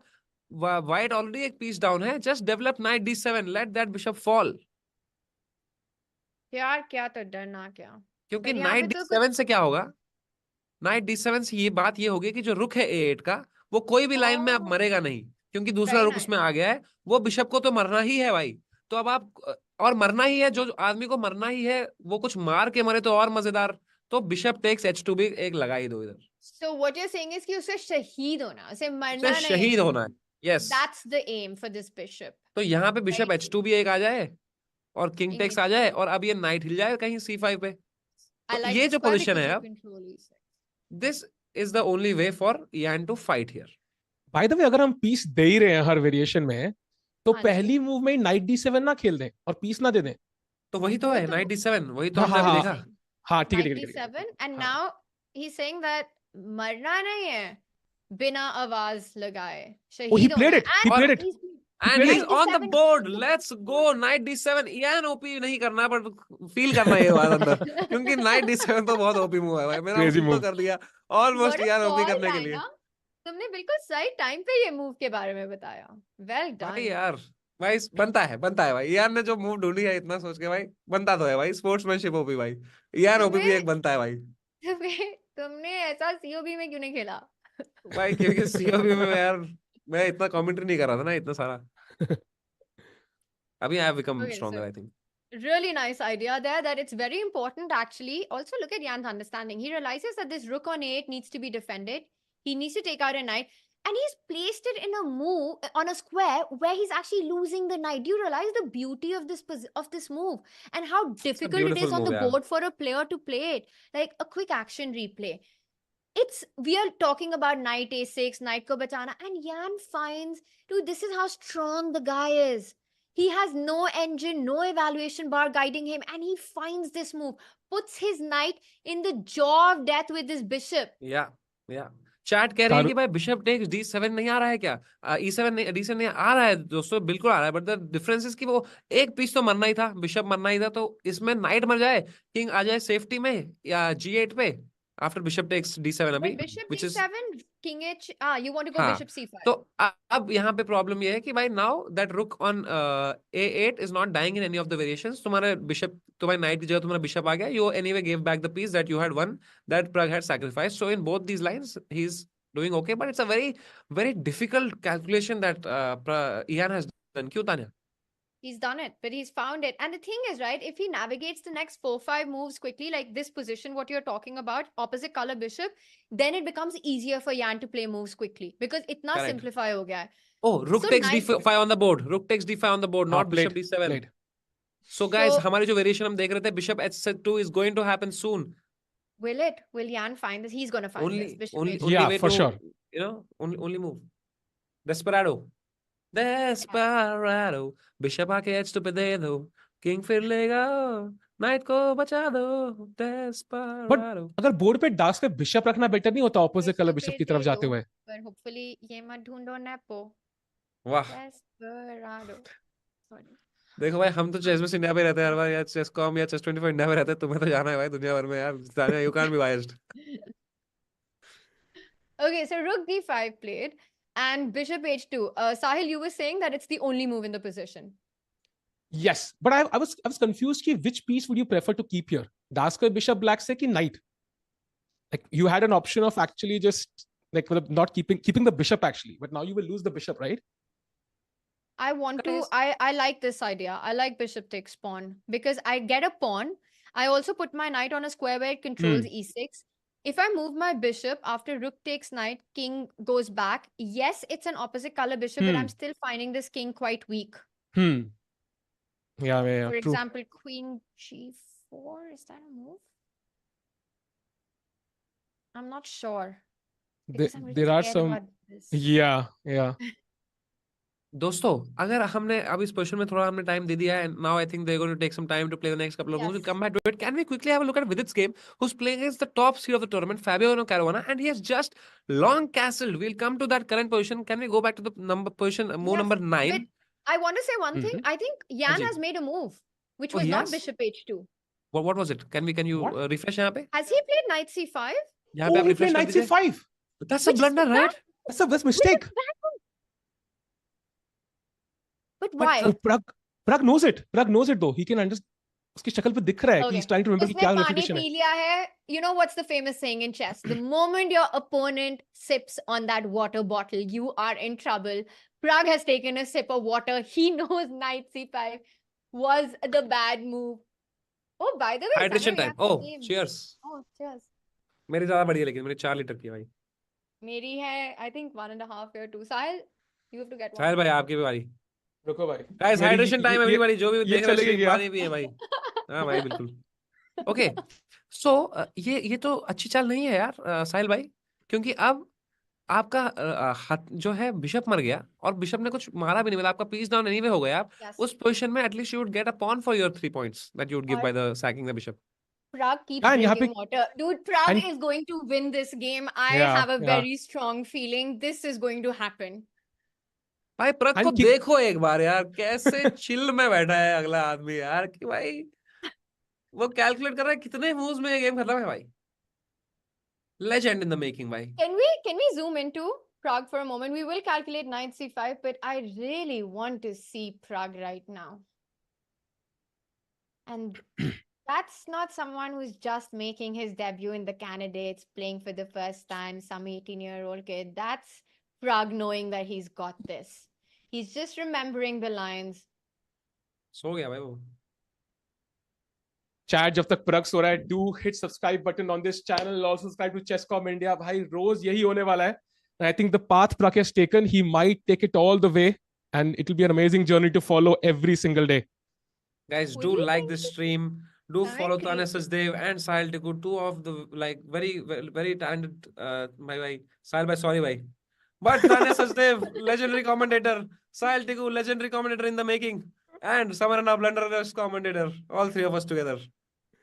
वाइट ऑलरेडी एक पीस डाउन है, just develop night D7, let that bishop fall. यार क्या तो डरना क्या, क्योंकि पर यहाँ नाइट पे तो D7 से क्या होगा? नाइट D7 से ये बात ये होगी कि जो रुक है A8 का, वो कोई भी लाइन में अब मरेगा नहीं, क्योंकि दूसरा Very रुक nice. उसमें आ गया है. वो बिशप को तो मरना ही है भाई. तो अब आप, और मरना ही है, जो आदमी को मरना ही है वो कुछ मार के मरे तो और मजेदार. तो बिशप टेक्स H2 भी एक लगा ही दो इधर. So what you're saying is कि उसे शहीद होना, उसे मरना उसे नहीं. शहीद होना है. Yes, That's the aim for this bishop. तो यहाँ पे बिशप Very H2 भी एक आ जाए और किंग King टेक्स आ जाए, और अब ये नाइट हिल जाए कहीं C5 पे. I तो like ये the जो square पोजीशन because है you अब, control E6. this is the only way for Yan to fight here. By the way अगर हम पीस दे ही रहे हैं हर वेरिएशन में तो हाँ जी। पहली मूव में नाइट D7 ना खेल दें और पीस ना दे दें। तो वही तो वो है तो- नाइट D7, वही तो हाँ, हमने हाँ, अभी हाँ। देखा। हाँ ठीक है ठीक है, ठीक है 97 and हाँ। now he's saying that मरना नहीं है बिना आवाज लगाए Oh, he शहीद played होना it. He और- played it. And he's played it. on the 97 board. Let's go knight D7. Yan OP नहीं करना पर फील करना ये बात अंदर, क्योंकि knight D7 तो बहुत OP मूव है भाई। मेरा Crazy मूव तो move. कर दिया ऑलमोस्ट What a यार OP call, करने के लिए। Diana. तुमने बिल्कुल सही टाइम पे ये मूव के बारे में बताया। वेल भाई डन। यार भाई बनता है भाई। यार ने जो मूव ढूंढी है इतना सोच के भाई, बनता तो है भाई। स्पोर्ट्समैनशिप ओपी भाई, यार ओपी भी तुम्हें- एक बनता है भाई। तुमने ऐसा सीओबी में क्यों नहीं खेला? भाई क्योंकि सीओबी में यार मैं इतना कमेंट्री नहीं कर रहा था ना इतना सारा। अभी I have become Okay, stronger so- I think. Really nice idea there, that it's very important actually. Also look at Jan's understanding. He realizes that this rook on a8 needs to be defended. He needs to take out a knight. And he's placed it in a move on a square where he's actually losing the knight. Do you realize the beauty of this move and how difficult it beautiful is on move, the yeah. board for a player to play it? Like a quick action replay. We are talking about knight a6, knight ko bachana, and Jan finds, dude, this is how strong the guy is. He has no engine, no evaluation bar guiding him, and he finds this move, puts his knight in the jaw of death with his bishop. या chat कह रही है तारू- कि भाई bishop takes D7 नहीं आ रहा है क्या? E7 नहीं, D7 नहीं आ रहा है दोस्तों, बिल्कुल आ रहा है, बट द डिफरेंस इज कि वो एक पीस तो मरना ही था, बिशप मरना ही था, तो इसमें नाइट मर जाए, किंग आ जाए सेफ्टी में या G8 पे आफ्टर बिशप टेक्स D7 अभी, But bishop which is D7, king H. You want to go हाँ, bishop C5. तो अब यहाँ पे प्रॉब्लम ये है कि भाई now that rook on A8 is not dying in any of the variations. तुम्हारे बिशप, तुम्हारी नाइट की जगह तुम्हारा बिशप आ गया, you anyway give back the piece that you had won, that Pragg had sacrificed. So in both these lines he is doing okay, but it's a very difficult calculation that Ian has done. क्यों Tanya? He's done it, but he's found it. And the thing is, right, if he navigates the next 4-5 moves quickly, like this position, what you're talking about, opposite color bishop, then it becomes easier for Jan to play moves quickly because itna Correct. simplify ho gaya hai. Oh, rook So takes knight- D5 on the board. Rook takes D5 on the board, हाँ, not bishop played, D7. played. So guys, So- हमारे जो variation हम देख रहे थे, bishop H2 is going to happen soon. Will it? Will Jan find this? He's going to find this. Bishop Only H2. Yeah, way for to, sure. you know, only move. Desperado. Desperado. Bishop आके H2 पे दे दो, king फिर लेगा, knight को बचा दो. Desperado. अगर board पे डार्क पे बिशप रखना बेटर नहीं होता ऑपोजिट कलर बिशप की तरफ जाते हुए? But hopefully ये मत ढूंढो नेपो. वाह, Desperado. Sorry. देखो भाई, हम तो चेस में इंडिया में रहते हैं हर बार, या चेस कॉम या चेस 24 इंडिया में रहते हैं, तुम्हें तो जाना है भाई दुनिया भर में यार। Tanya, you can't be biased. Okay, so rook d5 played and bishop h2. Sahil, you were saying that it's the only move in the position. Yes, but I was confused कि which piece would you prefer to keep here? Dark square bishop black से कि knight? Like you had an option of actually just like not keeping the bishop actually, but now you will lose the bishop, right? I want to, Guys. I like this idea. I like bishop takes pawn because I get a pawn. I also put my knight on a square where it controls e6. If I move my bishop after rook takes knight, king goes back. Yes, it's an opposite color bishop, but I'm still finding this king quite weak. Yeah, For true. example, queen g4, is that a move? I'm not sure. because I'm really There are scared some. about this. Yeah. दोस्तों, अगर हमने अब इस position में थोड़ा हमने time दे दिया है, now I think they're going to take some time to play the next couple of moves. We'll Yes. come back to it. Can we quickly have a look at Vidit's game, who's playing against the top seed of the tournament, Hikaru-Firouzja, and he has just long castled. We'll come to that current position. Can we go back to the position, move Yes, number 9? but I want to say one thing. I think Jan Haji. has made a move, which Oh, was he not has? bishop h2. What was it? Can you What? refresh यहाँ पे? Has he played knight c5? यहाँ पे आप he refresh played कर knight दीजिए. c5. That's a Which is blunder, bad. right? That's a mistake. But why? Pragg knows it. Pragg knows it though. He can understand. उसकी शक्ल पे दिख रहा है कि he's trying to remember कि उसने क्या पानी repetition पी है. लिया है. You know what's the famous saying in chess? The moment your opponent sips on that water bottle, you are in trouble. Pragg has taken a sip of water. He knows knight c5 was the bad move. Oh, by the way, Hydration Samay, time. we have Oh, a game. cheers. Oh, cheers. मेरी ज़्यादा बड़ी है लेकिन मेरी 4 litre की है भाई. मेरी है, I think 1.5 or 2. Sahil, you have to get one. साहिल भाई आपकी भी बारी. रुको भाई. Guys, मेरी hydration time everybody. जो भी ये देख रहे चलेगा हैं क्या? पानी पिए भाई. हाँ भाई बिल्कुल. Okay. So ये तो अच्छी चाल नहीं है यार साहिल भाई. क्योंकि अब आपका जो है बिशप मर गया और बिशप ने कुछ मारा भी नहीं, मतलब आपका पीस डाउन एनीवे हो गया। आप Yes. उस पोजीशन में at least you would get a pawn for your 3 points that you would give और by the sacking the bishop. Pragg keeps And यहाँ drinking पे water. Dude, Pragg and is going to win this game. I yeah, have a yeah. very strong feeling this is going to happen. भाई प्रग को And देखो एक बार यार, कैसे chill में बैठा है अगला आदमी यार, कि भाई वो कैलकुलेट कर रहा है कितने मूव्स में ये गेम खत्म है भाई। लेजेंड इन द मेकिंग भाई। Can we zoom into Pragg for a moment? We will calculate knight c5, but I really want to see Pragg right now. And that's not someone who's just making his debut in the candidates, playing for the first time, some 18-year-old kid. That's Pragg knowing that he's got this. He's just remembering the lines. सो गया भाई वो। Chat जब तक प्रग सो रहा है, do hit subscribe button on this channel, also subscribe to Chesscom India. भाई रोज यही होने वाला है। I think the path Pragg has taken, he might take it all the way and it will be an amazing journey to follow every single day. Guys, Who do do you like think this is stream. Do follow Tania crazy? Sajdev and Sahil Tiku, two of the like very talented. My Sahil bhai, sorry bhai, but Tania Sajdev, legendary commentator. Sahil Tiku, legendary commentator in the making, and Samarana Blunderous commentator. All three of us together.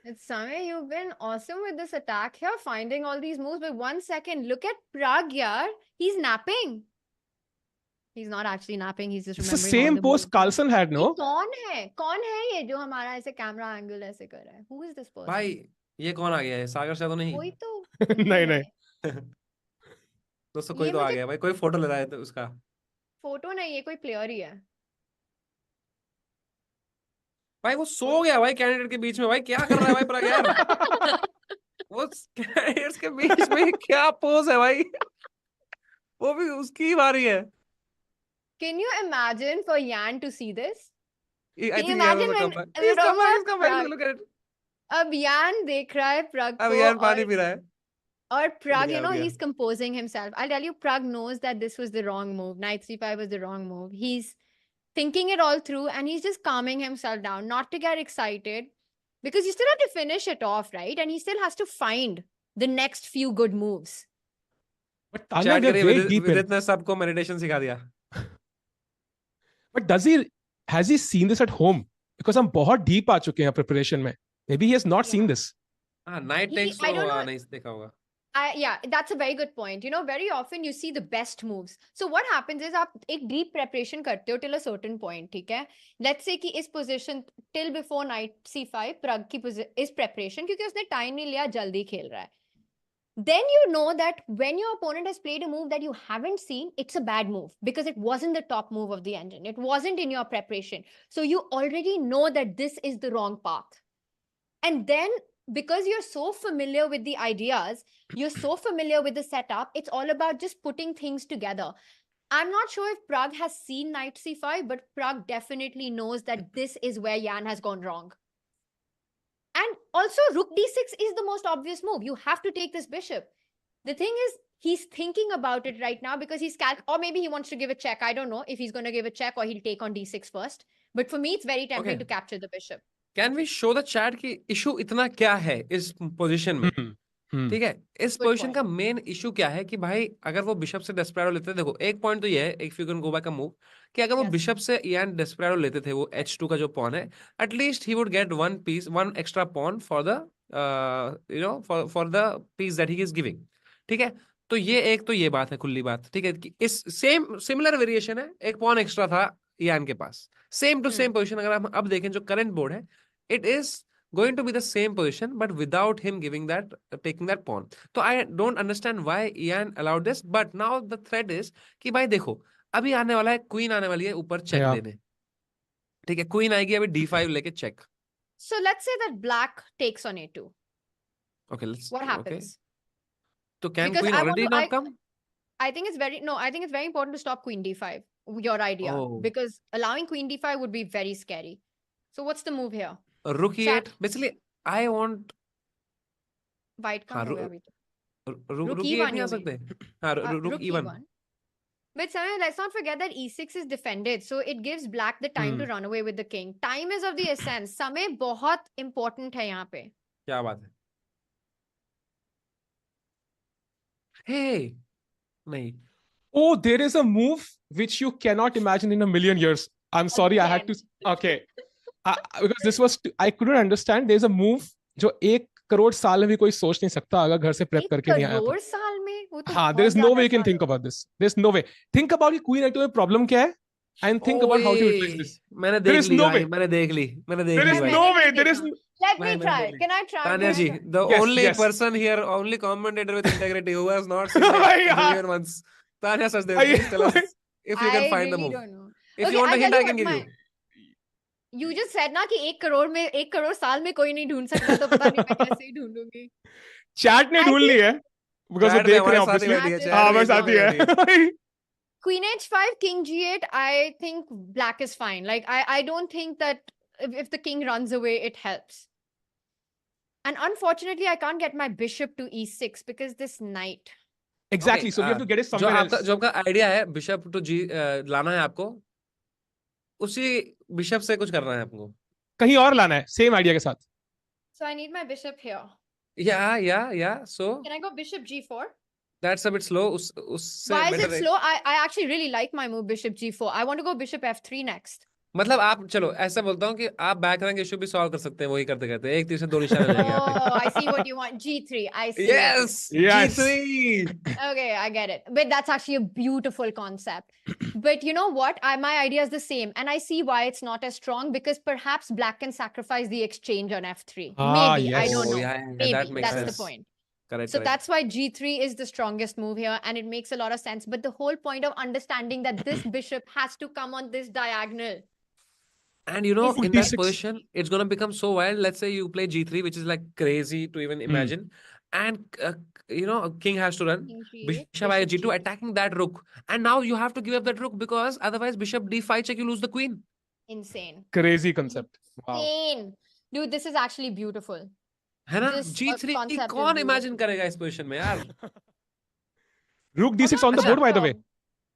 It's Samay, you've been awesome with this attack here, finding all these moves. But 1 second, look at Pragg, yaar. He's napping. He's not actually napping. He's just It's the remembering all same the post moves. Carlson had, ये no? कौन है? कौन है ये जो हमारा ऐसे camera angle ऐसे कर रहा है? Who is this person? भाई ये कौन आ गया है? सागर से तो नहीं? कोई तो नहीं है। नहीं। दोस्तों कोई ये तो आ मुझे गया भाई, कोई फोटो ले रहा है तो उसका। फोटो नहीं, ये कोई प्लेयर ही है। भाई वो सो गया भाई कैंडिडेट के बीच में, भाई क्या कर रहा है भाई प्रग यार? वो कैंडिडेट्स के बीच में क्या पोज है भाई? वो भी उसकी ही बारी है। Can you imagine for Yan to see this? I Can you think he has imagine also when come back. He's come back. He's come back. Pragg- Look at it. अब Yan देख रहा है Pragg अब को यार पानी P रहा है। और उठ Pragg, गया, you उठ know, गया। he's composing himself. I'll tell you, Pragg knows that this was the wrong move. Knight c5 was the wrong move. He's thinking it all through and he's just calming himself down, not to get excited, because you still have to finish it off, right? And he still has to find the next few good moves. But Tanya, chat we are करिए, very deep in. विदित ने सबको meditation सिखा दिया। But has he seen this at home? Because हम बहुत deep आ चुके हैं preparation में. Maybe he has not seen this. हाँ, नाइट टेक्स I don't तो know. नहीं देखा होगा। Yeah, that's a very good point. You know, very often you see the best moves. So what happens is आप एक deep preparation करते हो till a certain point, ठीक है? Let's say कि इस position till before knight c5 Pragg की इस preparation, क्योंकि उसने time नहीं लिया, जल्दी खेल रहा है. Then you know that when your opponent has played a move that you haven't seen, it's a bad move because it wasn't the top move of the engine. It wasn't in your preparation. So you already know that this is the wrong path. And then because you're so familiar with the ideas, you're so familiar with the setup, it's all about just putting things together. I'm not sure if Pragg has seen knight c5, but Pragg definitely knows that this is where Yan has gone wrong. And also, rook d6 is the most obvious move. You have to take this bishop. The thing is, he's thinking about it right now because he's or maybe he wants to give a check. I don't know if he's going to give a check or he'll take on d6 first. But for me, it's very tempting to capture the bishop. Can we show the chat कि issue इतना क्या है इस position में? ठीक है, इस position का मेन इशू क्या है कि भाई अगर वो बिशप से डेस्परेडो लेते थे, देखो एक पॉइंट तो ये है, if you can go back a move, कि अगर वो बिशप से यान डेस्परेडो लेते थे, वो h2 का जो पॉन है, at least he would get one extra pawn for the you know for the piece that he is giving. ठीक है, तो ये एक तो ये बात है, खुली बात। ठीक है, कि इस सिमिलर वेरिएशन है, एक पॉन एक्स्ट्रा था यान के पास, सेम टू सेम पोजीशन। अगर हम अब देखें जो करंट बोर्ड है, it is going to be the same position but without him giving that taking that pawn. So I don't understand why Ian allowed this, but now the threat is कि भाई देखो अभी आने वाला है, queen आने वाली है ऊपर चेक देने। ठीक है, क्वीन आएगी अभी d5 लेके check. So let's say that black takes on a2. Okay, let's what happens? तो can Because queen I already want to, not come? I think it's very important to stop queen d5, your idea, because allowing queen d5 would be very scary. So what's the move here? Rook e8. Basically I want white का हो गया अभी तो rook e8 नहीं आ सकते? हाँ, rook e1. But Samay, let's not forget that e6 is defended, so it gives black the time to run away with the king. Time is of the essence. Samay बहुत important है यहाँ पे. क्या बात है? Hey, नहीं. Oh, there is a move which you cannot imagine in a million years. I'm sorry, I had to. Okay. Because this was, I couldn't understand. There's a move जो 1 करोड़ साल में भी कोई सोच नहीं सकता अगर घर से प्रेप 1 करके नहीं आया तो. करोड़ साल में वो तो हाँ, there बहुत is no way ज्यादा you can साल think हो about this. There's no way. Think about कि क्वीन एटो में प्रॉब्लम क्या है and think about how to utilize this. मैंने There देख is ली no भाई, way. मैंने देख ली There is भाई. no way. मैंने There नहीं is. देखा. Let me मैंने try. देख ली. Can I try? Tanya Can I ji, try? the Yes, only yes. person here, only commentator with integrity who has not seen the भाई यार. video once. Tanya Sachdev, भाई- please tell us if you can I find the really move. don't know. If Okay, you want a I'll hint, tell I you can what give my. you. You just said ना कि 1 करोड़ साल में कोई नहीं ढूंढ सकता तो पता नहीं मैं कैसे ही ढूंढूंगी. चैट ने I ढूंढ ली है because वो Chat में देख रहे हमारे हैं साथ ही obviously. बैठी है, Chat chat हाँ, में बस साथ आती ही है. बैठी है. Queen h5, king g8, I think black is fine. Like I don't think that if the king runs away, it helps. And unfortunately, I can't get my bishop to e6 because this knight. Exactly. So we have to get it जो somewhere आपका else. जो आपका idea है bishop to जी लाना है आपको, उसी bishop से कुछ करना है आपको. कहीं और लाना है सेम आइडिया के साथ. So I need my bishop here. Yeah. So Can I go bishop g4? that's a bit slow. उससे Why is better it slow? I actually really like my move bishop g4. I want to go bishop f3 next. मतलब आप चलो ऐसा बोलता हूँ कि आप back rank issue भी सॉल्व कर सकते हैं वही करते करते. एक तीर से 2 निशान हो जाएंगे आपके. Oh, I see what you want. G3. I see. Yes, Yes. G3. Okay, I get it. But that's actually a beautiful concept. But you know what? My idea is the same. And I see why it's not as strong because perhaps black can sacrifice the exchange on f3. Ah, Maybe. I yes. don't Oh, know. yeah, Maybe. that makes That's sense. the point. Correct. So that's why g3 is the strongest move here. And it makes a lot of sense. But the whole point of understanding that this bishop has to come on this diagonal. And you know, is in that D6. position, it's gonna become so wild. Let's say you play G3, which is like crazy to even imagine, and you know, king has to run. King g8, Bishop I G2, G2. attacking that rook, and now you have to give up that rook because otherwise Bishop D5 check, you lose the queen. Insane. Crazy concept. Wow. Insane. Dude, this is actually beautiful. है ना? This G3 concept is कौन beautiful. imagine करेगा इस position में यार? Rook D6 on the अच्छा. board, by the way.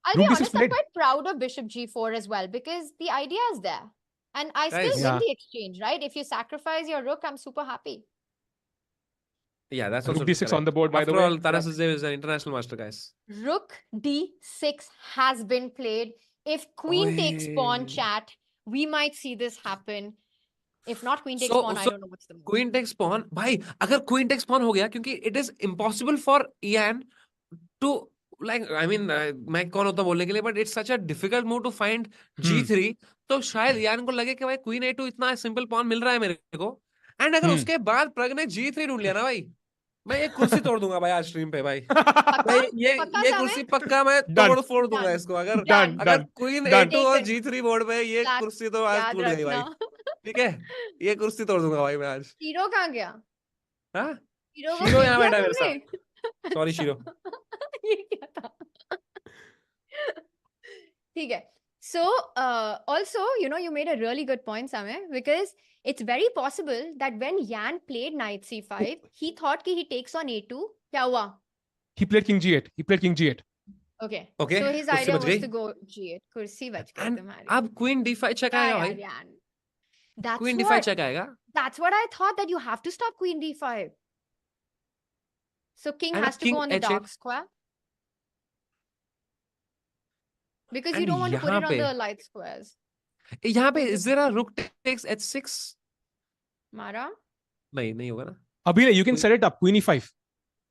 I'll be Rook D6 honest, I'm played. quite proud of bishop g4 as well because the idea is there. And I still Guys. win Yeah. the exchange, right? If you sacrifice your rook, I'm super happy. Yeah, that's Rook also D6 on the board, by the After way. all, Tania Sachdev is an international master, guys. Rook d6 has been played. If queen takes pawn, Oy. chat, we might see this happen. If not queen takes So- pawn, I so don't know what's the move. Queen takes pawn. भाई अगर queen takes pawn हो गया क्योंकि it is impossible for Ian to like I mean मैं कौन होता हूँ बोलने के लिए but it's such a difficult move to find G3 तो शायद Ian को लगे कि भाई queen A2 इतना simple pawn मिल रहा है मेरे को and अगर उसके बाद प्रग ने G3 ढूंढ लिया ना भाई मैं ये कुर्सी तोड़ दूंगा भाई आज स्ट्रीम पे भाई भाई ये पक्का कुर्सी पक्का मैं Done. तोड़ फोड़ दूंगा Done. इसको अगर Done, अगर done, queen done. A2 और Take it. G3 बोर्ड पे ये Black, कुर्सी तो आज याद टूट गई भाई रखना। ठीक है ये कुर्सी तोड़ दूंगा भाई मैं आज हीरो कहाँ गया? हाँ हीरो को शीरो फेंक यहाँ दिया बैठा है मेरे तुमने? सॉरी शीरो ये क्या था? ठीक है. So, also, you made a really good point, Samay, because it's very possible that when Yan played knight c5, he thought कि he takes on a2. क्या हुआ? He played king G8. He played king G8. Okay. Okay, So his कुर्सी idea बच was गई। to go g8. कुर्सी बच गई and तुम्हारी. अब क्वीन d5 चेक क्या आएगा यार, भाई Yan? That's queen d5 what. Check आएगा That's what I thought, that you have to stop queen d5. So king And has to king go on the h8. dark square. Because you And don't want to put it यहाँ on पे- the light squares. यहाँ पे is there a rook takes h6 Mara? नहीं होगा ना Abhi, you can set it up. Queen E5.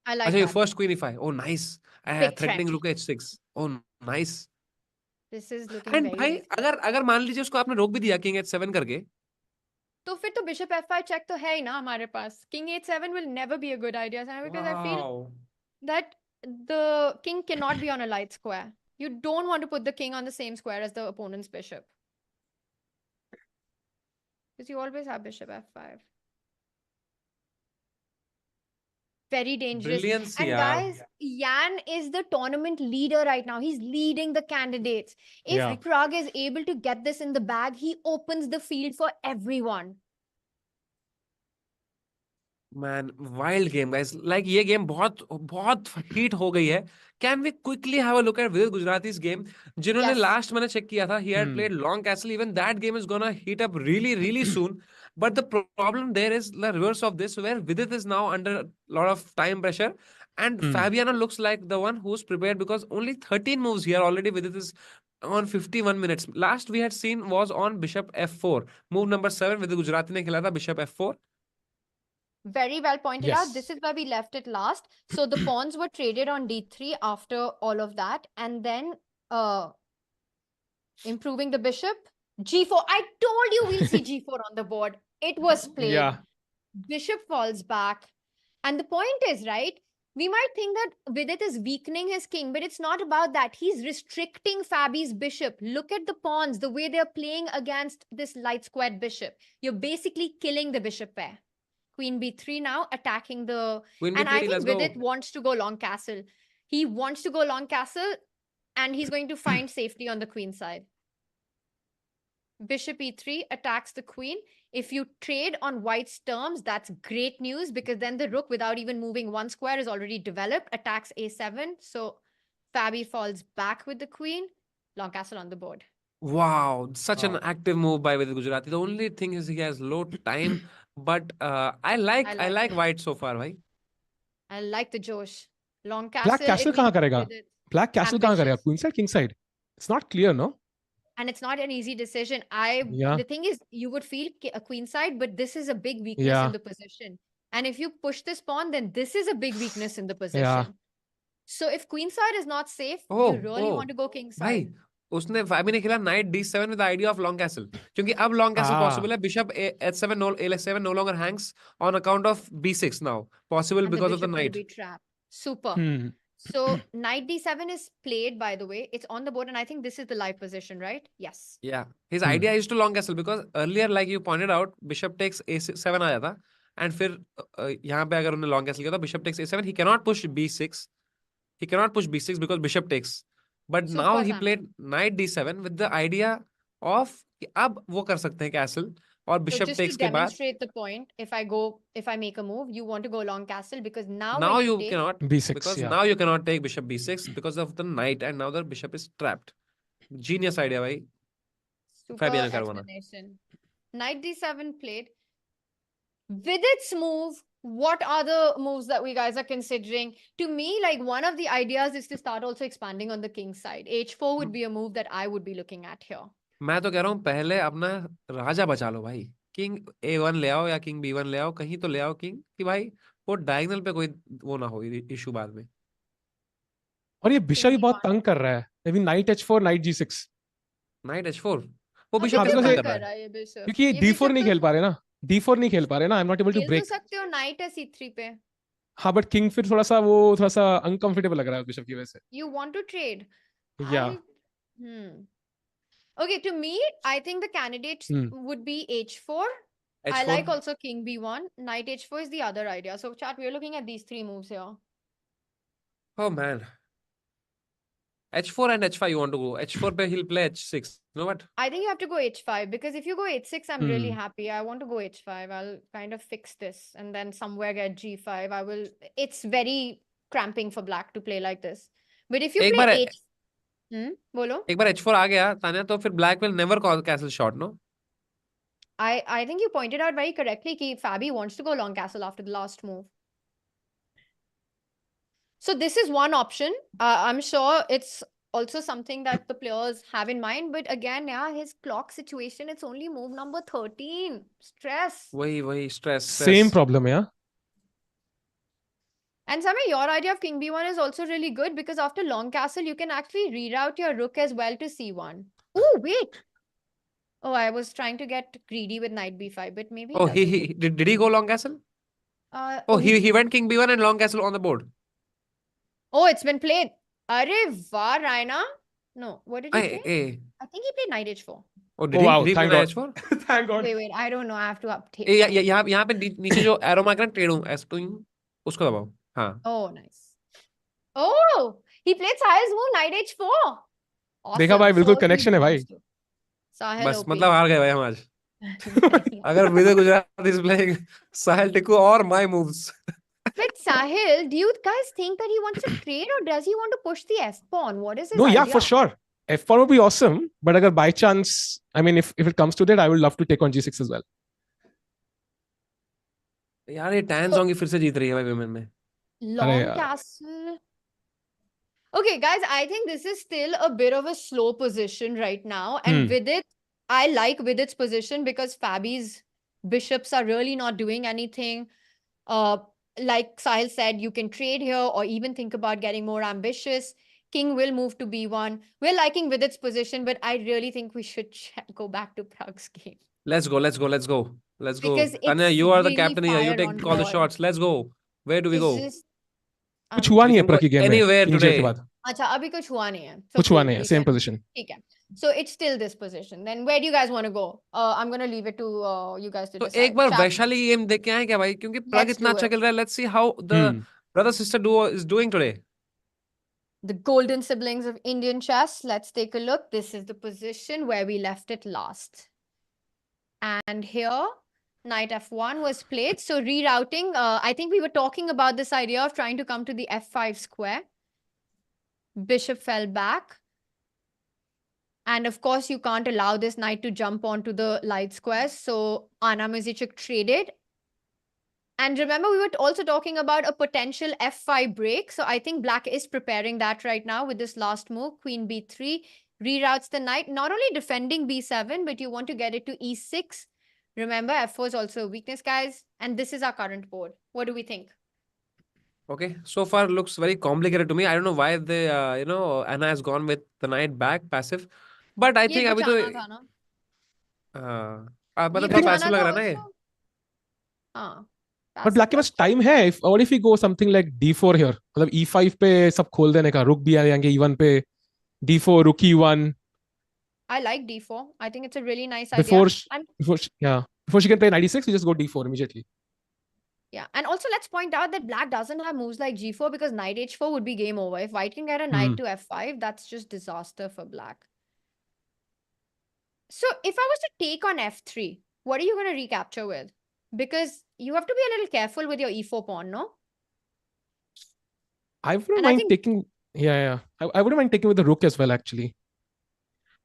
I like अच्छा ये that. First queen e5 oh nice Big threatening threat. rook h6 oh nice This is looking and very भाई risky. अगर मान लीजिए उसको आपने रोक भी दिया किंग h7 करके तो फिर तो bishop f5 check तो है ही ना हमारे पास. King h7 will never be a good idea, Sana, because I feel Wow. that the king cannot be on a light square. You don't want to put the king on the same square as the opponent's bishop. Because you always have bishop f5. Very dangerous. Brilliance, And yeah. guys, Yan is the tournament leader right now. He's leading the candidates. If Yeah. Pragg is able to get this in the bag, he opens the field for everyone. Man, wild game, guys. Like ये game बहुत heat हो गई है. Can we quickly have a look at Vidit Gujrathi's game? जिन्होंने Yes. last मैंने check किया था, he had played long castle. Even that game is gonna heat up really, really soon. But the problem there is the reverse of this, where Vidit is now under a lot of time pressure, And Fabiano looks like the one who's prepared because only 13 moves here already. Vidit is on 51 minutes. Last we had seen was on bishop f4. Move number 7, Vidit Gujrathi ne khela tha bishop f4. Very well pointed out. This Yes. is where we left it last. So the pawns were traded on d3 after all of that. And then improving the bishop. g4. I told you we'll see g4 on the board. It was played. Yeah. Bishop falls back. And the point is, right, we might think that Vidit is weakening his king, but it's not about that. He's restricting Fabi's bishop. Look at the pawns, the way they're playing against this light squared bishop. You're basically killing the bishop pair. Queen b3 now, attacking the... Queen And I b3, think let's Vidit go. wants to go long castle. He wants to go long castle, and he's going to find safety on the queen side. Bishop e3 attacks the queen. If you trade on white's terms, that's great news, because then the rook, without even moving one square, is already developed, attacks a7. So Fabi falls back with the queen. Long castle on the board. Wow, such an Wow. active move by Vidit Gujrathi. The only thing is he has low time, but I like it. white so far, bhai. I like the Josh. Long Black castle. castle it kahan means karega? Vidit. Black castle kahan karega? Ambitious. Queen side, king side. It's not clear, no? And it's not an easy decision. Yeah. The thing is, you would feel a queen side, but this is a big weakness Yeah. in the position. And if you push this pawn, then this is a big weakness in the position. Yeah. So if queen side is not safe, Oh, you really want to go king भाई side. उसने फाबी ने खेला knight d7 with the idea of long castle, क्योंकि अब long castle possible है. Bishop h7 a7 no longer hangs on account of b6 now, possible And because of the bishop will knight. be trapped. Super. Hmm. So knight d7 is played, by the way. It's on the board, and I think this is the live position, right? Yes. Yeah, his idea is to long castle because earlier, like you pointed out, bishop takes a7 आया था, and फिर यहाँ पे अगर उन्होंने long castle किया तो bishop takes a7. He cannot push b6. He cannot push b6 because bishop takes. But Super, now he Samay. played knight d7 with the idea of कि अब वो कर सकते हैं castle और So bishop just takes to के बाद demonstrate the point, if I make a move, you want to go long castle, because now now when you take, cannot B6, because yeah. now you cannot take bishop b6 because of the knight and now the bishop is trapped. Genius idea, bhai. super Fabiano Caruana. explanation. Knight d7 played. Vidit's move. What are the moves that we guys are considering? To me, like, one of the ideas is to start also expanding on the king side. h4 would be a move that I would be looking at here. मैं तो कह रहा हूँ पहले अपना राजा बचा लो भाई. King a1 ले आओ या किंग b1 ले आओ, कहीं तो ले आओ किंग, कि भाई वो डायगोनल पे कोई वो ना हो इशू बाद में. और ये बिशप भी King बहुत b1. तंग कर रहा है. Maybe knight h4, knight g6. Night h4 वो अब बिशप क्यों क्यों because तंग तंग कर रहा कर रहा है? है ये bishop? क्योंकि ये ये d4 bishop नहीं तो खेल पा रहे ना. d4 नहीं खेल पा रहे ना. I'm not able to खेल तो break. सकते हो, knight है c3 पे. हाँ, but king फिर थोड़ा सा uncomfortable लग रहा है बिशप की वजह से. You want to trade? Yeah. Okay, to me, I think the candidates would be h4. I h4 like also king b1. Knight h4 is the other idea. So, chat, we're looking at these three moves here. oh man, h4 and h5 you want to go. h4 पे he'll play h6. You know what? I think you have to go h5, because if you go h6, I'm really happy. I want to go h5. I'll kind of fix this and then somewhere get g5. It's very cramping for black to play like this. But if you एक play बार h... बोलो? एक बार h4 आ गया तान्या तो फिर black will never call castle shot, no? I think you pointed out very correctly that Fabi wants to go long castle after the last move. So this is one option. I'm sure it's also something that the players have in mind. But again, yeah, his clock situation, it's only move number 13. Stress. वही stress. Same problem, yeah. And Samay, your idea of king b1 is also really good, because after long castle, you can actually reroute your rook as well to c1. Oh, wait. Oh, I was trying to get greedy with knight b5, but maybe... Oh, doesn't. he did he go long castle? Oh, he went king b1 and long castle on the board. Oh, it's been played. Arey vah, Raina. No, what did he play? I think he played knight h4. Oh, did wow, he thank play God. h4? Thank God. Wait, I don't know. I have to update. यहाँ पे नीचे जो arrow mark है ना टेढ़ू ऐसे उसको दबाओ. हाँ. Oh, nice. Oh, he played Sahil's move, knight h4. Awesome. देखा भाई, बिल्कुल So connection है भाई. Sahil बस OP. मतलब हार गए भाई हम आज. अगर विदित Gujarati is playing Sahil Tikku or my moves. But Sahil, do you guys think that he wants to trade, or does he want to push the f pawn? What is his No, idea? yeah, for sure. f4 would be awesome, but agar by chance, I mean, if it comes to that, I would love to take on g6 as well. यार ये tan song ही फिर से जीत रही है भाई women में. Long uh, castle. Okay, guys, I think this is still a bit of a slow position right now. And Vidit, I like Vidit's position because Fabi's bishops are really not doing anything. Uh, like Sahil said, you can trade here or even think about getting more ambitious. King will move to B1. We're liking Vidit's position, but I really think we should go back to Prague's game Let's go. Let's go. Let's go. Let's go. because Tanya, it's you are the really captain here. You fire take on call the board. shots. Let's go. Where do we It's go? just कुछ हुआ We नहीं है can go प्रग की game में anywhere initial के today. बाद अच्छा अभी कुछ हुआ नहीं है so कुछ हुआ cool नहीं है ठीक सेम है पोजीशन ठीक है so it's still this position then where do you guys want to go I'm gonna leave it to you guys to तो एक decide बार chat वैशाली की गेम देख के आए क्या भाई क्योंकि प्रग let's इतना do अच्छा it खेल रहा है let's see how the brother sister Duo is doing today the golden siblings of Indian chess let's take a look this is the position where we left it last and here knight f1 was played so rerouting I think we were talking about this idea of trying to come to the f5 square bishop fell back. And of course, you can't allow this knight to jump onto the light squares. So Anna Mizichuk traded. And remember, we were also talking about a potential f5 break. So I think black is preparing that right now with this last move. Queen b3 reroutes the knight, not only defending b7, but you want to get it to e6. Remember, f4 is also a weakness, guys. And this is our current board. What do we think? Okay, so far looks very complicated to me. I don't know why they, Anna has gone with the knight back passive, but I ये think अभी तो बचाना था ना मतलब ये थोड़ा बचाना passive लग था रहा है ना ये. also हाँ बट ब्लैक के पास टाइम है और if we go something like d4 here मतलब e5 पे सब खोल देने का रुक भी आ जाएंगे e1 पे d4 रुक e1 I like d4. I think it's a really nice before idea. before she can play knight e6 you just go d4 immediately. Yeah, and also let's point out that black doesn't have moves like g4 because knight h4 would be game over. If white can get a knight to f5, that's just disaster for black. So if I was to take on f3, what are you going to recapture with? Because you have to be a little careful with your e4 pawn, no? I wouldn't And I mind think taking I wouldn't mind taking with the rook as well actually.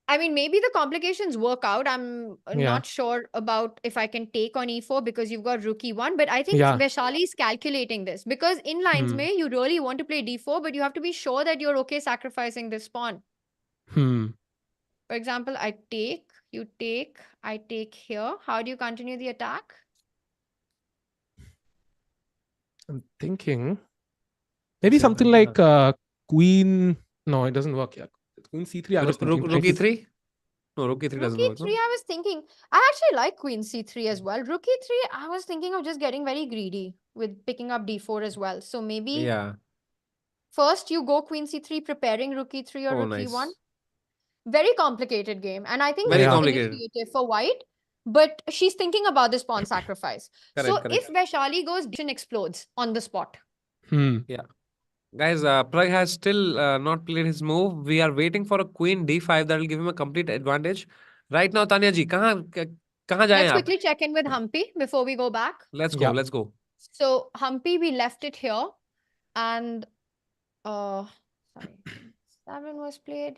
I mean, maybe the complications work out. I'm not sure about if I can take on e4 because you've got rook e1. But I think Vaishali is calculating this because in lines may you really want to play d4, but you have to be sure that you're okay sacrificing this pawn. For example, I take, you take, I take here. How do you continue the attack? I'm thinking maybe something like queen. No, it doesn't work yet. Queen c3. I was thinking. Rook e3? No, rook e3 doesn't work. Rook e3, I was thinking. I actually like queen c3 as well. Rook e3, I was thinking of just getting very greedy with picking up d4 as well. So maybe first you go queen c3, preparing rook e3 or rook e1. Very complicated game. And I think very it's complicated initiative for white. But she's thinking about this pawn sacrifice. Correct. If Vaishali goes, explodes on the spot. Yeah. Guys, Pragg has still not played his move. We are waiting for a queen d5 that will give him a complete advantage. Right now, Tanya ji, kahan jaye Let's quickly check in with Humpy before we go back. Let's go, let's go. So, Humpy, we left it here. And, sorry, 7 was played.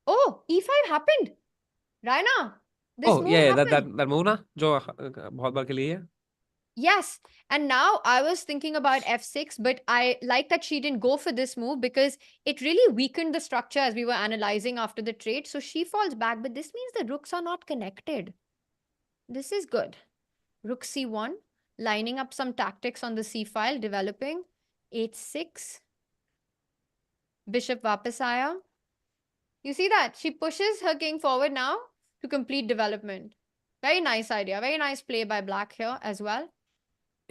Oh, e5 happened. Raina, this move happened. that move na, jo bahut baar ke liye hai. Yes. And now I was thinking about f6, but I like that she didn't go for this move because it really weakened the structure as we were analyzing after the trade. So she falls back, but this means the rooks are not connected. This is good. Rook c1, lining up some tactics on the c file, developing. h6. Bishop wapas aaya. You see that? She pushes her king forward now to complete development. Very nice idea. Very nice play by black here as well.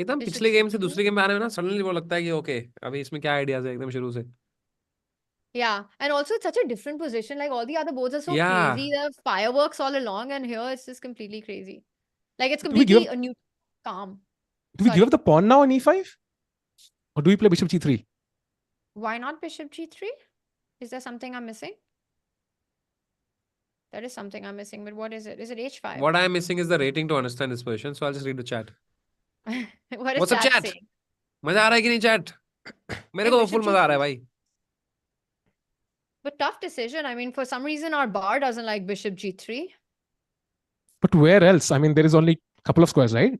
एकदम पिछले game से दूसरे game में आने में ना suddenly वो लगता है कि ओके अभी इसमें क्या आइडियाज है एकदम शुरू से. Yeah, and also it's such a different position. Like all the other boards are so crazy. There are fireworks all along, and here it's just completely crazy. Like it's completely a new calm. Do we give up the pawn now on e5, or do we play bishop g3? Why not bishop g3? Is there something I'm missing? There is something I'm missing, but what is it? Is it h5? What I am missing is the rating to understand this position. So I'll just read the chat. What's up, chat saying? मजा आ रहा है कि नहीं chat? मेरे को full मजा आ रहा है भाई. But tough decision. I mean, for some reason, our bar doesn't like bishop g3. But where else? I mean, there is only a couple of squares, right?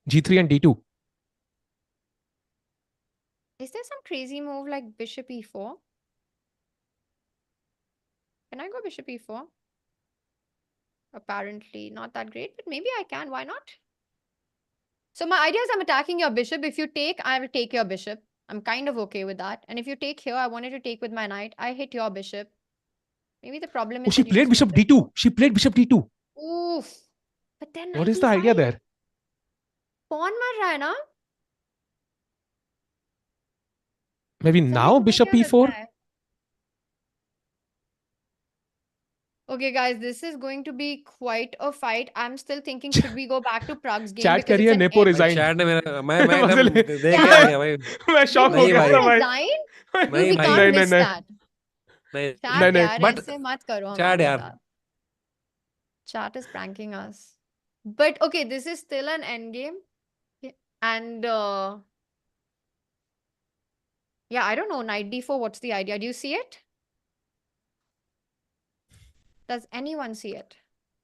G3 and D2. Is there some crazy move like bishop e4? Can I go bishop e4? Apparently not that great, but maybe I can. Why not? So my idea is I'm attacking your bishop. If you take, I will take your bishop. I'm kind of okay with that. And if you take here, I wanted to take with my knight. I hit your bishop. Maybe the problem Oh, is she that you played just bishop hit d2. She played bishop d2. the... Oof. But then What knight is the idea e5. there? Pawn mar raha hai na? Maybe समय now तुम्हें bishop क्या लगता e4? है? Okay, guys, this is going to be quite a fight. I'm still thinking, should we go back to Prague's game Chat because it's करिए an Nepo end. भाई resigned. Chat ने मेरा मैं एकदम मजे ले- देख के आ गया भाई मैं शॉक Did हो नहीं गया भाई था Nepo भाई. resign? Dude, नहीं we भाई can't नहीं, miss नहीं. that. नहीं Chat नहीं, नहीं. यार, But ऐसे मत करो चैट हमारे यार साथ. Chat is pranking us. But okay, this is still an end game. And yeah, I don't know. Knight d4, what's the idea? Do you see it? Does anyone see it?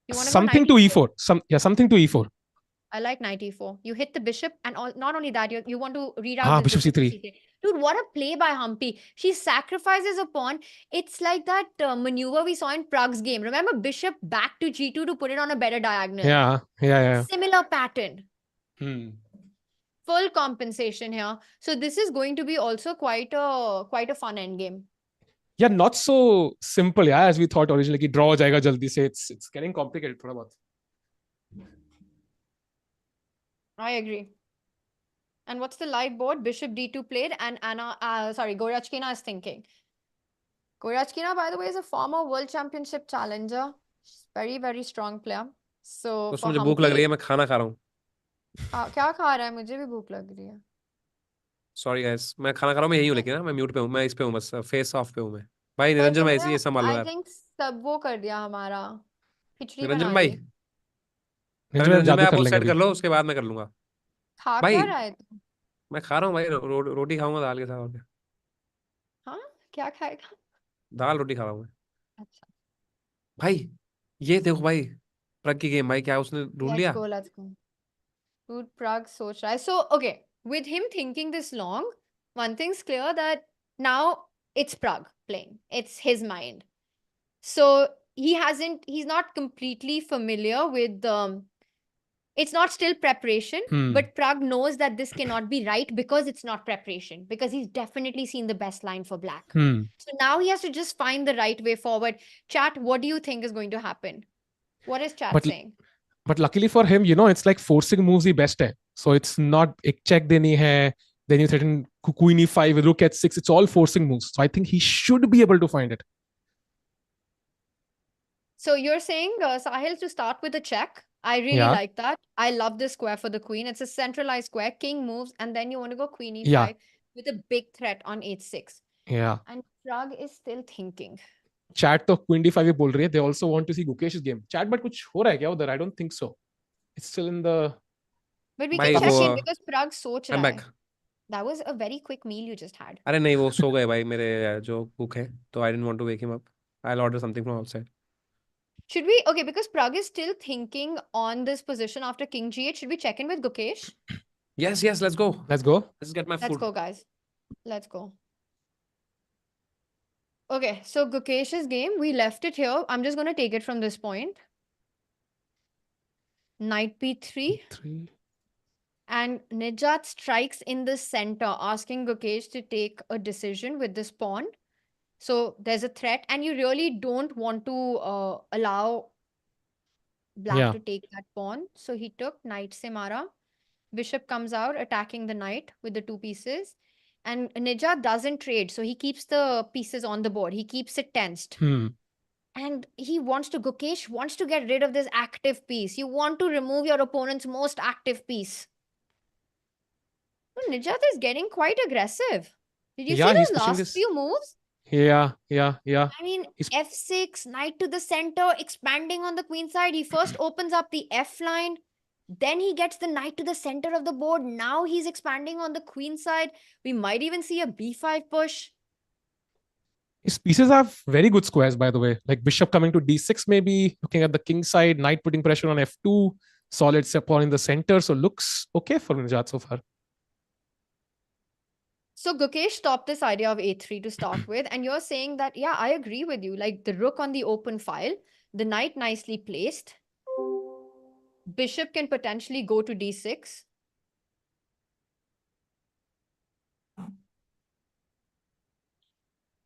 You want to go Something knight to e4? e4. Something to e4. I like knight e4. You hit the bishop, and not only that, you want to read out Ah, this bishop bishop to c3. c3. Dude, what a play by Humpy. She sacrifices a pawn. It's like that maneuver we saw in Prague's game. Remember, bishop back to g2 to put it on a better diagonal. Yeah. Similar pattern. Hmm. Full compensation here. So this is going to be also quite a fun end game. Yeah, not so simple, yeah, as we thought originally. कि draw हो जाएगा जल्दी से. It's getting complicated थोड़ा बहुत. I agree. And what's the live board? Bishop d2 played, and Goryachkin is thinking. Goryachkin, by the way, is a former World Championship challenger. She's very, very strong player. So उसमें for मुझे भूख लग रही Humpy, है मैं खाना खा रहा हूँ क्या खा रहा है? मुझे भी भूख लग रही है. सॉरी गाइस मैं खाना खा रहा हूँ मैं यही हूँ लेकिन ना मैं म्यूट पे हूँ मैं इस पे हूँ बस फेस ऑफ पे हूँ मैं भाई पर निरंजन भाई तुमने, ऐसे ही संभालो I यार think सब वो कर दिया हमारा. खिचड़ी निरंजन बना भाई दी. निरंजन निरंजन भाई जादू आप कर वो लेंगे सेट अभी. कर लो उसके बाद मैं कर लूंगा खा भाई क्या रहा है तू? मैं खा रहा हूँ भाई रोटी खाऊंगा दाल के साथ और क्या हाँ, क्या खाएगा? दाल रोटी खा रहा हूँ मैं अच्छा. भाई ये देखो भाई प्रग की गेम भाई क्या उसने ढूंढ लिया Let's go. Dude, Pragg सोच रहा है. So, okay, with him thinking this long, one thing's clear that now it's Pragg playing. It's his mind. So he's not completely familiar with it's not still preparation, but Pragg knows that this cannot be right because it's not preparation, because he's definitely seen the best line for black. So now he has to just find the right way forward. Chat, what do you think is going to happen? What is chat saying? But luckily for him, it's like forcing moves the best hai. So it's not ek check deni hai, then you threaten queen e5, rook h6. It's all forcing moves. So I think he should be able to find it. So you're saying, Sahil, to start with a check. I really like that. I love this square for the queen. It's a centralized square. King moves, and then you want to go queen e5 with a big threat on h6. Yeah. And Pragg is still thinking. Chat to queen d5 ही बोल रही है. They also want to see Gukesh's game. Chat, but कुछ हो रहा है क्या उधर? I don't think so. It's still in the... But we भाई can check वो it because Pragg सोच I'm रहा है. back That was a very quick meal you just had. अरे नहीं वो सो गए भाई मेरे जो कुक है तो I didn't want to wake him up I'll order something from outside Should we, okay, because Pragg is still thinking on this position after king g8, should we check in with Gukesh? yes let's go Let's go. let's get my Let's food go, guys. Let's go. Okay, so Gukesh's game, we left it here. I'm just going to take it from this point. Knight b3. 3. And Nijat strikes in the center, asking Gukesh to take a decision with this pawn. So there's a threat, and you really don't want to allow black to take that pawn. So he took knight se mara. Bishop comes out, attacking the knight with the two pieces. And Nijat doesn't trade, so he keeps the pieces on the board. He keeps it tensed. And Gukesh wants to get rid of this active piece. You want to remove your opponent's most active piece. Well, Nijat is getting quite aggressive. Did you see those last few moves? Yeah. I mean, f6, knight to the center, expanding on the queen side. He first opens up the f line. Then he gets the knight to the center of the board. Now he's expanding on the queen side. We might even see a b5 push. His pieces have very good squares, by the way. Like bishop coming to d6 maybe, looking at the king side, knight putting pressure on f2, solid pawn in the center. So looks okay for Nijat so far. So Gukesh stopped this idea of a3 to start with, and you're saying that, yeah, I agree with you. Like the rook on the open file, the knight nicely placed. Bishop can potentially go to d6.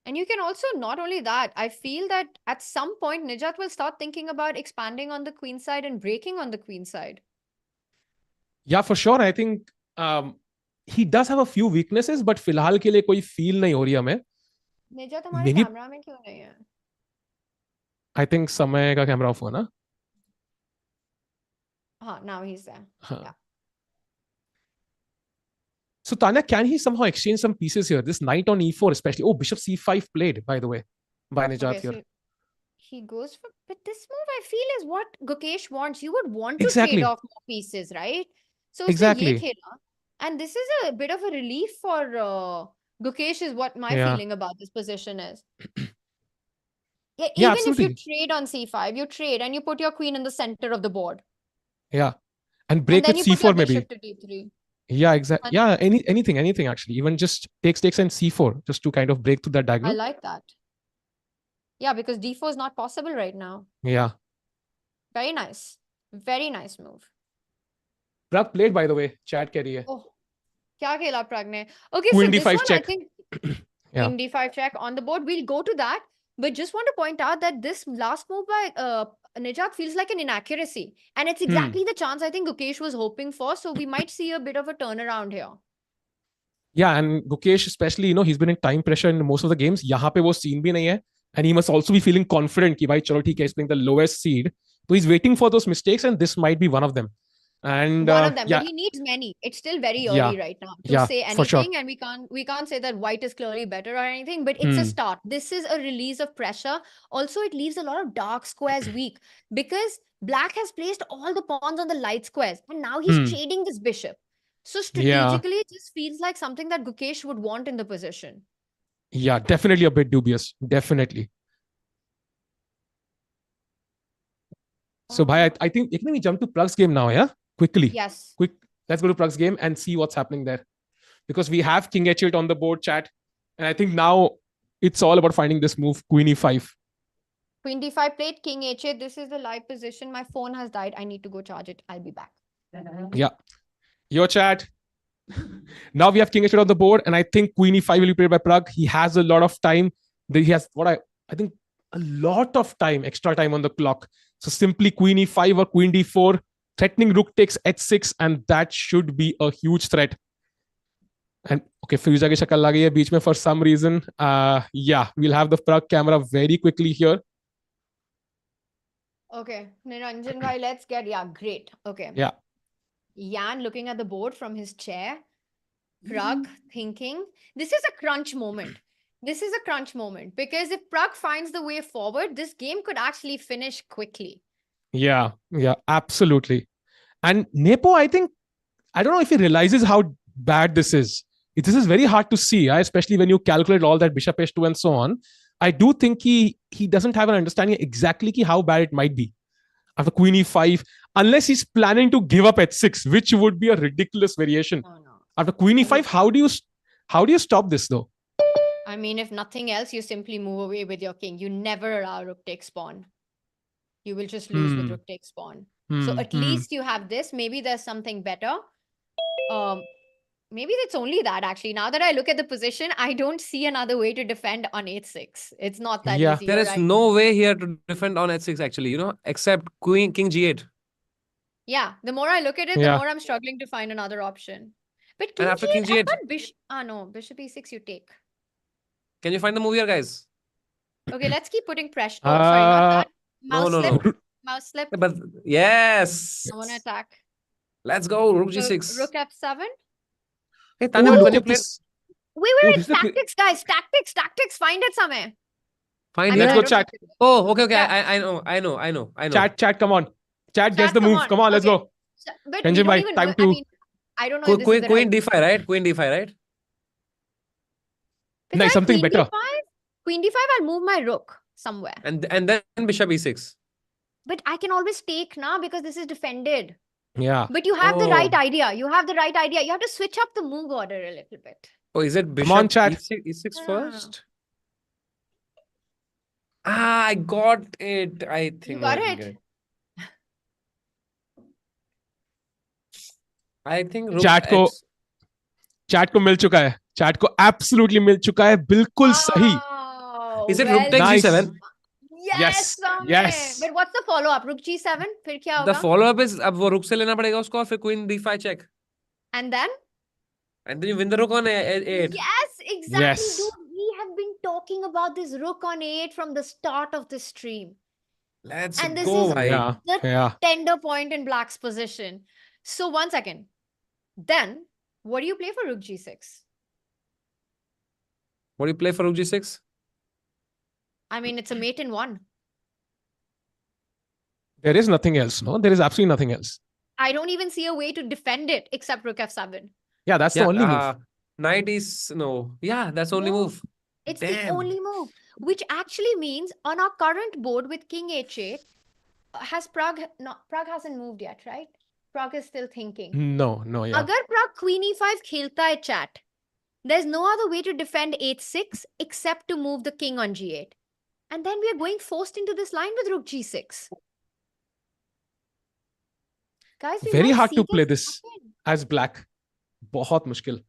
And you can also, not only that, I feel that at some point, Nijat will start thinking about expanding on the queen side and breaking on the queen side. Yeah, for sure. I think he does have a few weaknesses, but फिलहाल के लिए कोई feel नहीं हो रही हमें. Nijat हमारे Maybe camera में क्यों नहीं है? I think समय का कैमरा ऑफ हुआ ना. Now he's there. हाँ. Yeah. So Tanya, can he somehow exchange some pieces here? This knight on e4 especially. Oh, bishop c5 played, by the way, by Nijat Okay, here. so he goes for, but this move I feel is what Gukesh wants. You would want to Exactly. trade off more pieces, right? So Exactly. उसने ये खेला, and this is a bit of a relief for Gukesh is what my Yeah. feeling about this position is. Yeah, Yeah, even if you absolutely. trade on c5, you trade and you put your queen in the center of the board. Yeah. And And break then with you put your c4 maybe. bishop to d3. Yeah, exactly. And Yeah, anything actually. Even just takes and c4 just to kind of break through that I diagonal. like that. Yeah, because d4 is not possible right now. Yeah. Very nice. Very nice move. Pragg played, by the way. Chat कह रही है. Oh, क्या खेला Pragg ने? Okay, Queen so this d5 one check. I think Yeah. Queen d5 check on the board. We'll go to that. But just want to point out that this last move by Nijat feels like an inaccuracy. And it's exactly the chance I think Gukesh was hoping for. So we might see a bit of a turnaround here. Yeah, and Gukesh especially, he's been in time pressure in most of the games. यहाँ पे वो scene भी नहीं है. And he must also be feeling confident कि भाई चलो ठीक है, he's playing the lowest seed. So he's waiting for those mistakes and this might be one of them. And One of them, yeah, but he needs many. It's still very Yeah. early right now to Yeah, say for sure. anything, and we can't say that white is clearly better or anything. But it's a start. This is a release of pressure. Also, it leaves a lot of dark squares weak because black has placed all the pawns on the light squares, and now he's trading this bishop. So strategically, it just feels like something that Gukesh would want in the position. Yeah, definitely a bit dubious. Definitely. So, bhai, I think we jump to Pragg's game now, yeah? Quickly. Yes. Quick. Let's go to Pragg's game and see what's happening there. Because we have King H8 on the board, chat. And I think now it's all about finding this move, Queen E5. Queen D5 played, King H8. This is the live position. My phone has died. I need to go charge it. I'll be back. Yeah. Your chat. Now we have King H8 on the board. And I think Queen E5 will be played by Pragg. He has a lot of time. He has I think a lot of time, extra time on the clock. So simply Queen E5 or Queen D4, threatening rook takes H6, and that should be a huge threat. And okay, Firouzja ki shakal lagi hai beech mein for some reason. Yeah, we'll have the Pragg camera very quickly here. Okay, Niranjan bhai, let's get, yeah, great. Okay. Yeah. Yan looking at the board from his chair. Pragg thinking. This is a crunch moment. This is a crunch moment because if Pragg finds the way forward, this game could actually finish quickly. Yeah, absolutely. And Nepo, I think, I don't know if he realizes how bad this is. This is very hard to see, especially when you calculate all that bishop h2 and so on. I do think he doesn't have an understanding exactly how bad it might be. After Queen E5, unless he's planning to give up h6, which would be a ridiculous variation. Oh, no. After Queen E5, how do you stop this though? I mean, if nothing else, you simply move away with your king. You never allow rook takes pawn. You will just lose with rook takes pawn. So at least you have this. Maybe there's something better. Maybe it's only that actually. Now that I look at the position, I don't see another way to defend on h6. It's not that easy. There is no way here to defend on h6 actually, except King G8. Yeah, the more I look at it, the more I'm struggling to find another option. But King after G8, King I G8 thought bishop. No, bishop e6 you take. Can you find the move here, guys? Okay, let's keep putting pressure. Oh, sorry, not that. Mouse slip. No. Mouse slip. But yes. I want to attack. Let's go. Rook G6. Rook F7. Hey, Tanya, when you play... Wait. Tactics, guys. Tactics. Find it, Samay. Find Let's it. go chat. Oh, okay. Yeah. I know. Chat, come on. Chat, guess the move. Come on, let's go. But Tenjin we don't bhai, even time know. to... I mean, I don't know if this is the Queen right D5, right? Queen D5, right? Nice, something Queen better. Queen D5, I'll move my rook somewhere. And then Bishop E6. But I can always take now because this is defended. Yeah. But you have the right idea. You have to switch up the move order a little bit. Oh, is it Come on, bishop chat. e6 Ah. first? Ah, I got it. I think You no, I got didn't it. get it. I think rook chat को h. Chat को मिल चुका है, chat को absolutely मिल चुका है, बिल्कुल सही. Wow. Is it rook Well takes Nice. g7? Yes, Yes, Samay. yes. But what's the follow-up? Rook g7? फिर क्या The होगा? follow-up is अब वो rook से लेना पड़ेगा उसको और फिर queen d5 check. And then? And then you win the rook on a8. Yes, exactly, Yes. dude. We have been talking about this rook on 8 from the start of the stream. Let's And this go, is bhai. Yeah, the yeah. tender point in black's position. So 1 second. Then, what do you play for rook g6? What do you play for rook g6? I mean, it's a mate in one. There is nothing else, no? There is absolutely nothing else. I don't even see a way to defend it except rook f7. Yeah, that's the Yeah, only move. knight is no. Yeah, that's the only No. move. It's Damn. the only move, which actually means on our current board with king h8, has Pragg, no, Pragg hasn't moved yet, right? Pragg is still thinking. No, yeah. Agar Pragg queen e5 khelta hai chat, there's no other way to defend h6 except to move the king on g8. And then we are going forced into this line with rook g6. Guys, we Very might hard see to play this this happen. as black. बहुत मुश्किल.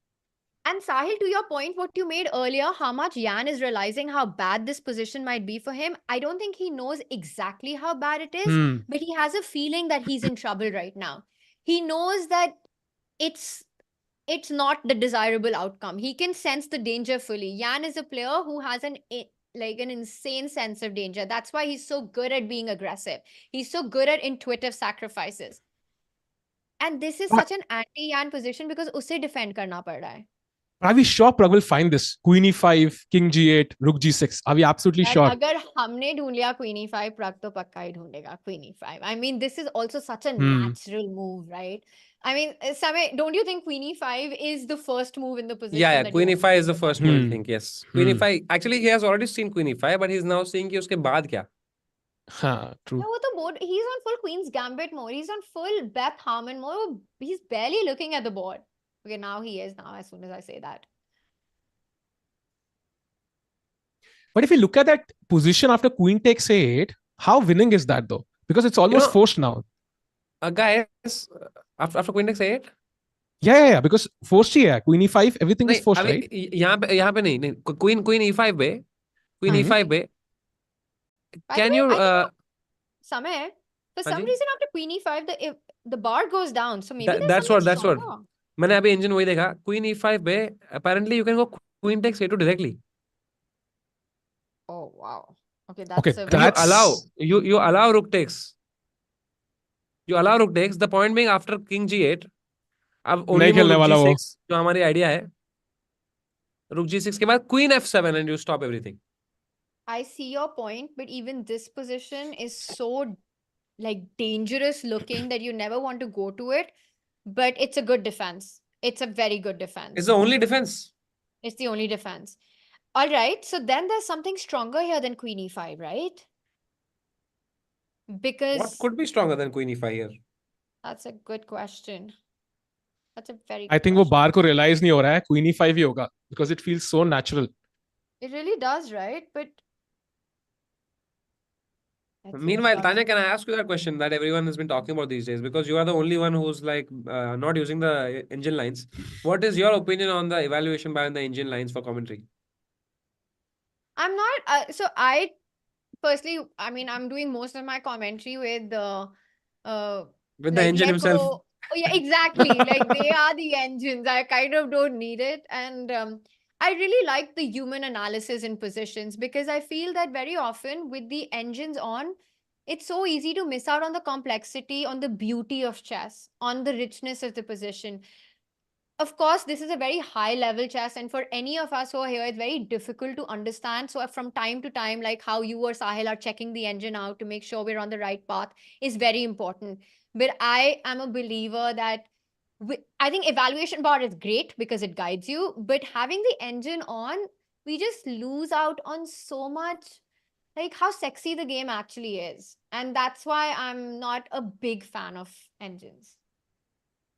And Sahil, to your point, what you made earlier, how much Yan is realizing how bad this position might be for him. I don't think he knows exactly how bad it is, but he has a feeling that he's in trouble right now. He knows that it's not the desirable outcome. He can sense the danger fully. Yan is a player who has an insane sense of danger. That's why he's so good at being aggressive. He's so good at intuitive sacrifices. And this is such an anti-Yan position because usse defend karna pad raha hai. Are we sure Pragg will find this? Queen e5, king g8, rook g6. Are we absolutely यार, sure? अगर हमने ढूंढ लिया queen e5, Pragg तो पक्का ही ढूंढेगा queen e5. I mean, this is also such a natural move, right? I mean, Samay, don't you think queen e5 is the first move in the position? Yeah, that queen you e5 is the want to first look at? move, I think. Yes. Queen e5. Actually, he has already seen queen e5, but he's now seeing कि उसके बाद क्या. हाँ, true. No, with the board, he's on full queen's gambit mode. He's on full Beth Harmon mode. He's barely looking at the board. Okay, now he is now as soon as I say that. But if you look at that position after queen takes 8, how winning is that though? Because it's almost forced now. Guys, after queen takes 8? Yeah. Because forced ही है. Queen e5, everything is forced, right? यहाँ पे नहीं. Queen e5 पे. Queen e5 पे. Can you... Samay, for some ji? reason after queen e5, the bar goes down. So maybe That's something what. stronger. मैंने अभी engine वही देखा. Queen e5 पे. Apparently, you can go queen takes a2 directly. Oh, wow. Okay, Okay, that's You allow rook takes. You allow rook takes. The point being after king g8, अब only move rook g6 जो हमारी idea है. Rook g6 के बाद queen f7 and you stop everything. I see your point, but even this position is so like dangerous looking that you never want to go to it. But it's a good defense. It's a very good defense. It's the only defense. It's the only defense. All right. So then there's something stronger here than queen e5, right? Because What could be stronger than queen e5 here? that's a good question. That's a very I good think वो question. बार को realize नहीं हो रहा है. Queen e5 ही होगा because it feels so natural. It really does, right? But Meanwhile, Tanya, can I ask you that question that everyone has been talking about these days? Because you are the only one who's like not using the engine lines. What is your opinion on the evaluation by the engine lines for commentary? I'm not. So I personally, I mean, I'm doing most of my commentary with the engine himself. Oh, yeah, exactly. Like they are the engines. I kind of don't need it. And I really like the human analysis in positions because I feel that very often with the engines on, it's so easy to miss out on the complexity, on the beauty of chess, on the richness of the position. Of course, this is a very high level chess, and for any of us who are here, it's very difficult to understand. So from time to time, like how you or Sahil are checking the engine out to make sure we're on the right path is very important. But I am a believer that I think evaluation bar is great because it guides you, but having the engine on, we just lose out on so much, like how sexy the game actually is. And that's why I'm not a big fan of engines.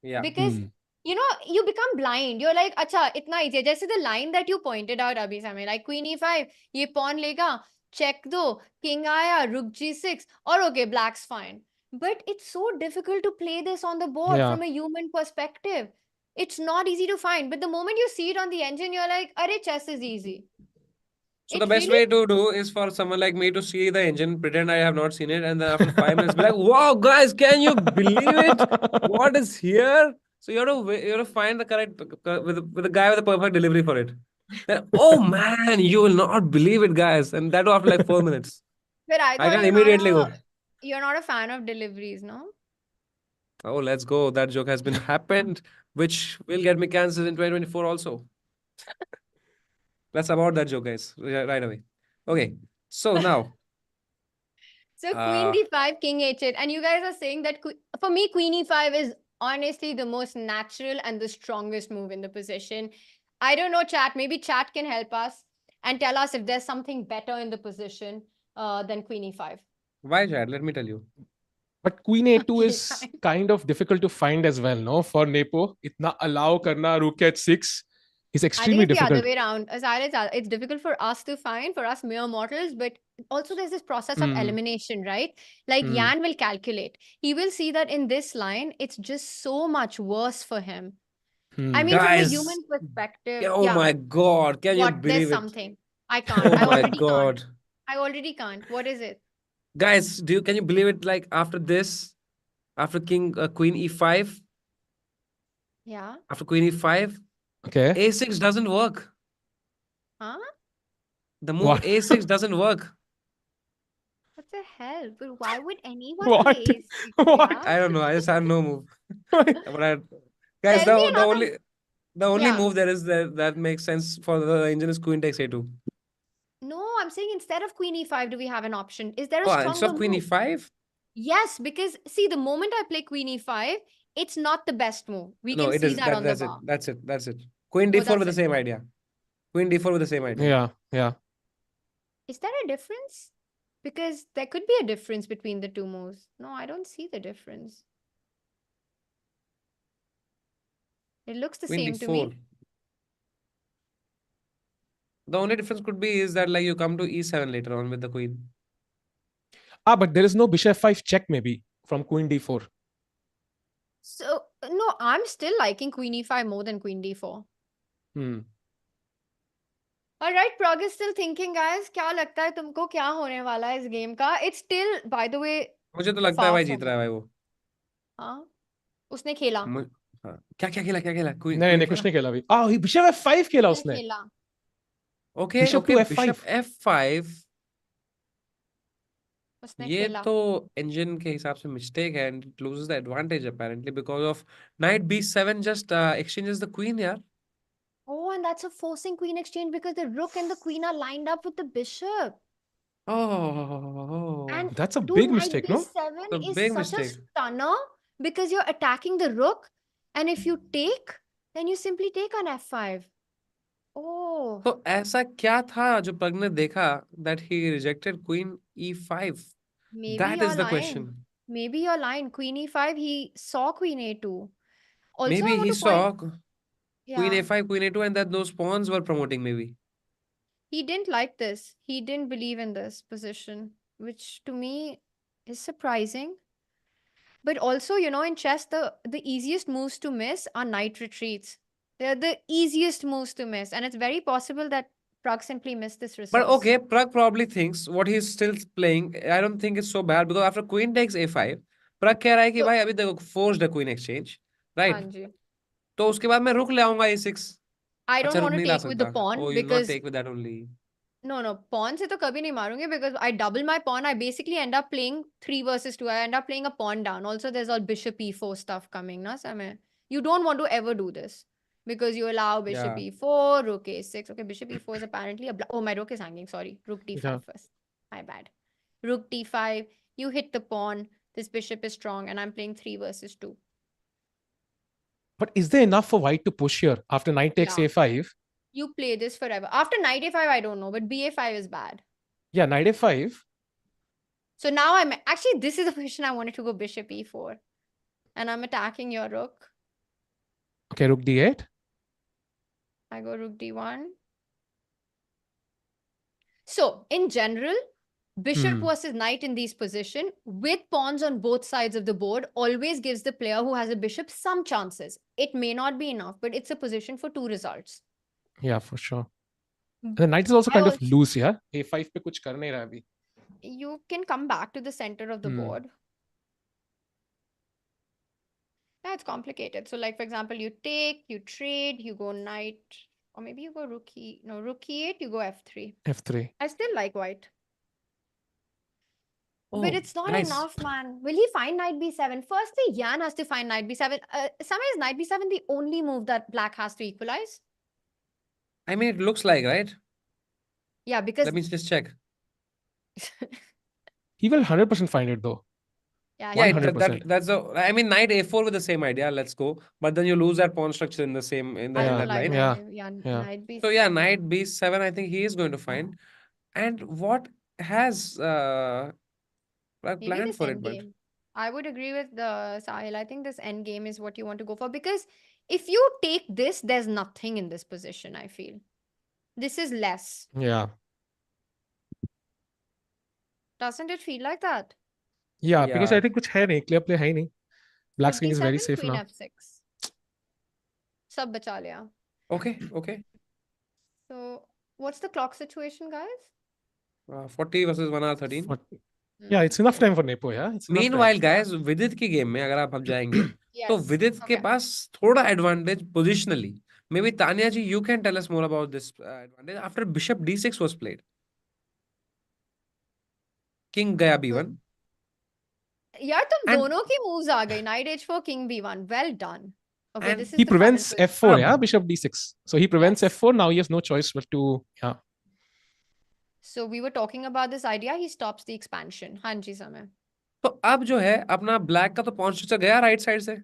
Yeah. Because you know, you become blind. You're like, acha, itna easy. Just the line that you pointed out, Abhi Samay, like queen e5, ye pawn lega, check do, king aaya, rook g6, or okay, black's fine. But it's so difficult to play this on the board Yeah. from a human perspective. It's not easy to find. But the moment you see it on the engine, you're like, arey, chess is easy. So the It best really, way to do is for someone like me to see the engine, pretend I have not seen it, and then after 5 minutes be like, "Wow, guys, can you believe it? What is here?" So you have to find the correct with the guy with the perfect delivery for it. Then, oh man, you will not believe it, guys, and that too after like 4 minutes. but I I thought can immediately go. you're not a fan of deliveries, no? Oh, let's go. That joke has been happened, which will get me cancelled in 2024 also. Let's about that joke, guys, right away. Okay, so now, So queen uh, d5, king h8, and you guys are saying that for me, queen e5 is honestly the most natural and the strongest move in the position. I don't know, chat. Maybe chat can help us and tell us if there's something better in the position than queen e5. why, Chad? Let me tell you. But queen a2 Okay, is fine. kind of difficult to find as well, no? For Nepo, itna allow karna rook h6 is I think extremely it's the other difficult. way around. Aside, it's difficult for us to find, for us mere mortals, but also there's this process of Hmm. elimination, right? Like Hmm. Yan will calculate. He will see that in this line, it's just so much worse for him. I Hmm. mean, from a Guys, human perspective, oh yeah, my God, can you what? There's believe it? something. I can't. Oh I my already can't. God. I already can't. What is it? Guys, can you believe it? Like after this, after queen e5, Yeah. after queen e5, Okay. a6 doesn't work. Huh? The move What? a6 doesn't work. What the hell? But why would anyone What? play a6? What? Yeah. I don't know. I just have no move. But guys, Tell me the another. only Yeah. move there is that makes sense for the engine is queen takes a2. No, I'm saying instead of queen e5, do we have an option? Is there a Oh, instead stronger of queen move? e5? Yes, because see, the moment I play queen e5, it's not the best move. We No, can it see is that on the that's it. bar. That's it. That's it. Queen Oh, d4 with that's the it. same idea. Queen d4 with the same idea. Yeah. Yeah. Is there a difference? Because there could be a difference between the two moves. No, I don't see the difference. It looks the Queen same to d4. me. The only difference could be is that like you come to e7 later on with the queen. Ah, but there is no bishop f5 check maybe from queen d4. So, no, I'm still liking queen e5 more than queen d4. Hmm. All right, Pragg is still thinking, guys. क्या लगता है तुमको क्या होने वाला है इस game का? It's still, by the way, मुझे तो लगता है far भाई जीत from. रहा है भाई वो. हाँ, उसने खेला. मुझ- हाँ. क्या खेला क्वीन नहीं क्वीन नहीं खेला. कुछ नहीं खेला अभी बिशप f5 खेला उसने उसने खेला. Okay bishop okay to bishop f5 f5. उसने ये खेला. तो इंजन के हिसाब से मिस्टेक है and it loses the advantage apparently because of knight b7 just exchanges the queen यार. Oh, and that's a forcing queen exchange because the rook and the queen are lined up with the bishop. Oh, And that's a dude, big knight mistake, no? b7 the is big such a mistake. stunner because you're attacking the rook. And if you take, then you simply take on f5. Oh, तो ऐसा क्या था जो प्रग ने देखा that he rejected queen e5? maybe That you're is the lying. question. Maybe you're lying. Queen e5, he saw queen a2. Also, I Maybe want he to point, saw queen yeah, a5, queen a2, and that those pawns were promoting maybe. he didn't like this. He didn't believe in this position, which to me is surprising. But also, you know, in chess, the easiest moves to miss are knight retreats. They're the easiest moves to miss, and it's very possible that Pragg simply missed this But resource. okay, Prag probably thinks what he's still playing. I don't think it's so bad because after queen takes a5, Prag कह रहा है कि So, भाई अभी देखो forced a queen exchange, right? Hanji, तो उसके बाद मैं रुक ले आऊंगा a6. I don't अच्छा रुक want to नहीं ला take with the सकता. pawn Oh, you'll not because take with that only. no, pawn se to kabhi nahi marungi because I double my pawn. I basically end up playing 3 versus 2. I end up playing a pawn down. Also, there's all bishop e4 stuff coming, na, Samay? You don't want to ever do this because you allow bishop Yeah. e4, rook a6. Okay, bishop e4 is apparently oh, my rook is hanging. Sorry, rook Yeah. d5 first. My bad. Rook d5. You hit the pawn. This bishop is strong, and I'm playing 3 versus 2. But is there enough for white to push here after knight takes Yeah, a5? you play this forever. After knight a5, I don't know, but ba5 is bad. Yeah, knight a5. So now I'm actually, this is the position I wanted to go bishop e4. And I'm attacking your rook. Okay, rook d8. I go rook d1. So, in general, bishop versus knight in these position with pawns on both sides of the board always gives the player who has a bishop some chances. It may not be enough, but it's a position for 2 results. Yeah, for sure. And the knight is also I kind of also- loose here. a5 पे कुछ कर नहीं रहा है अभी. You can come back to the center of the board. That's complicated. So, like, for example, you take, you trade, you go knight, or maybe you go rook e. No, rook e8, you go f3. f3. I still like white. Oh, But it's not nice. enough, man. Will he find knight b7? Firstly, Yan has to find knight b7. Samay, is knight b7 the only move that black has to equalize? I mean, it looks like, right? Yeah, because Let me just check. He will 100% find it though. yeah, Yeah, he it- will. 100%. that's the. I mean, knight a4 with the same idea. Let's go. But then you lose that pawn structure in the same in I that don't like line. Yeah. knight. Yeah, Yeah. knight b7. So yeah, knight b7. I think he is going to find. And what has Maybe planned this for it? But endgame. I would agree with the Sahil. I think this endgame is what you want to go for because if you take this, there's nothing in this position, I feel. This is less. Yeah. Doesn't it feel like that? Yeah, because Yeah. I think कुछ है नहीं, clear play है ही नहीं. Black's king is very 57, safe queen now. f6. सब बचा लिया. okay, okay. So, what's the clock situation, guys? 40 versus 1 hour 13. Yeah, it's enough time for Nepo, yeah. It's enough Meanwhile, time. guys, विदित की game में अगर आप अब जाएंगे तो Yes. विदित के Okay. पास थोड़ा advantage positionally. Maybe Tania ji, you can tell us more about this advantage after bishop d6 was played. King गया b1. यार तुम And- दोनों की moves आ गई. Knight h4, king b1. Well done. Okay, And this is He the prevents current f4, Ab- yeah, bishop d6. So he prevents Yes. f4. Now he has no choice but to, yeah. So we were talking about this idea. He stops the expansion. हाँ जी समय. तो अब जो है अपना black का तो pawn structure गया राइट साइड से.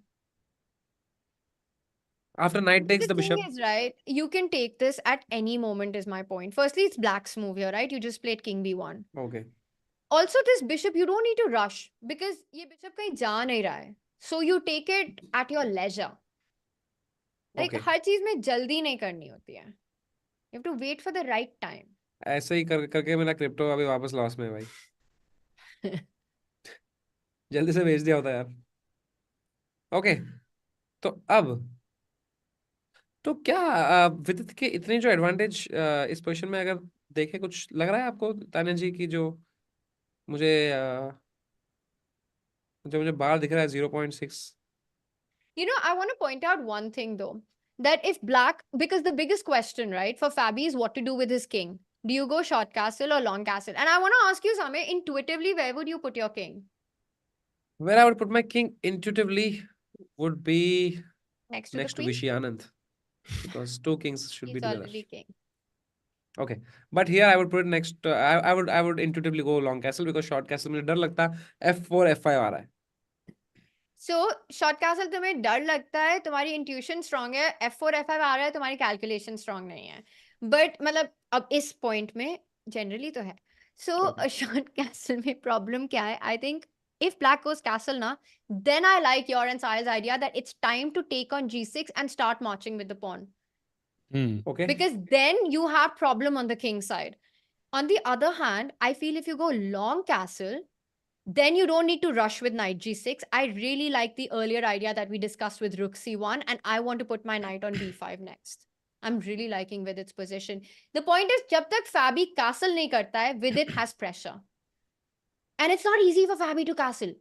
After knight takes the The thing bishop. is, right, you can take this at any moment is my point. Firstly, it's black's move here, right? You just played king b1. Okay. Also, this bishop, you don't need to rush because ये bishop कहीं जा नहीं रहा है. So you take it at your leisure. Like Okay. हर चीज में जल्दी नहीं करनी होती है. You have to wait for the right time. ऐसे ही करके मेरा क्रिप्टो अभी वापस लॉस में है भाई. जल्दी से बेच दिया होता यार. ओके. तो अब तो क्या विदित के इतने जो एडवांटेज इस पोजीशन में अगर देखे कुछ लग रहा है आपको तान्या जी की जो मुझे मुझे बाहर दिख रहा है 0.6. You know, I want to point out one thing though, that if black, because the biggest question, right, for Fabi is what to do with his king. Do you go short castle or long castle? And I want to ask you, Samay, intuitively, where would you put your king? Where I would put my king intuitively would be Next to next the to queen? Vishy Anand, because two kings should be He's together. already king. Okay, but here I would put it next. I would intuitively go long castle because short castle मुझे डर लगता f4 f5 आ रहा है. So, short castle तुम्हें डर लगता है, तुम्हारी intuition strong है, f4 f5 आ रहा है, तुम्हारी calculation strong नहीं है. But मतलब अब इस point में generally तो है. So, Okay. a short castle में problem क्या है? I think if black goes castle na, then I like your and Sahil's idea that it's time to take on g6 and start marching with the pawn. Okay. Because then you have problem on the king side. On the other hand, I feel if you go long castle, then you don't need to rush with knight g6. I really like the earlier idea that we discussed with rook c1, and I want to put my knight on b5 next. I'm really liking Vidit's position. The point is, jab tak Fabi castle nahi karta hai, Vidit has pressure. And it's not easy for Fabi to castle.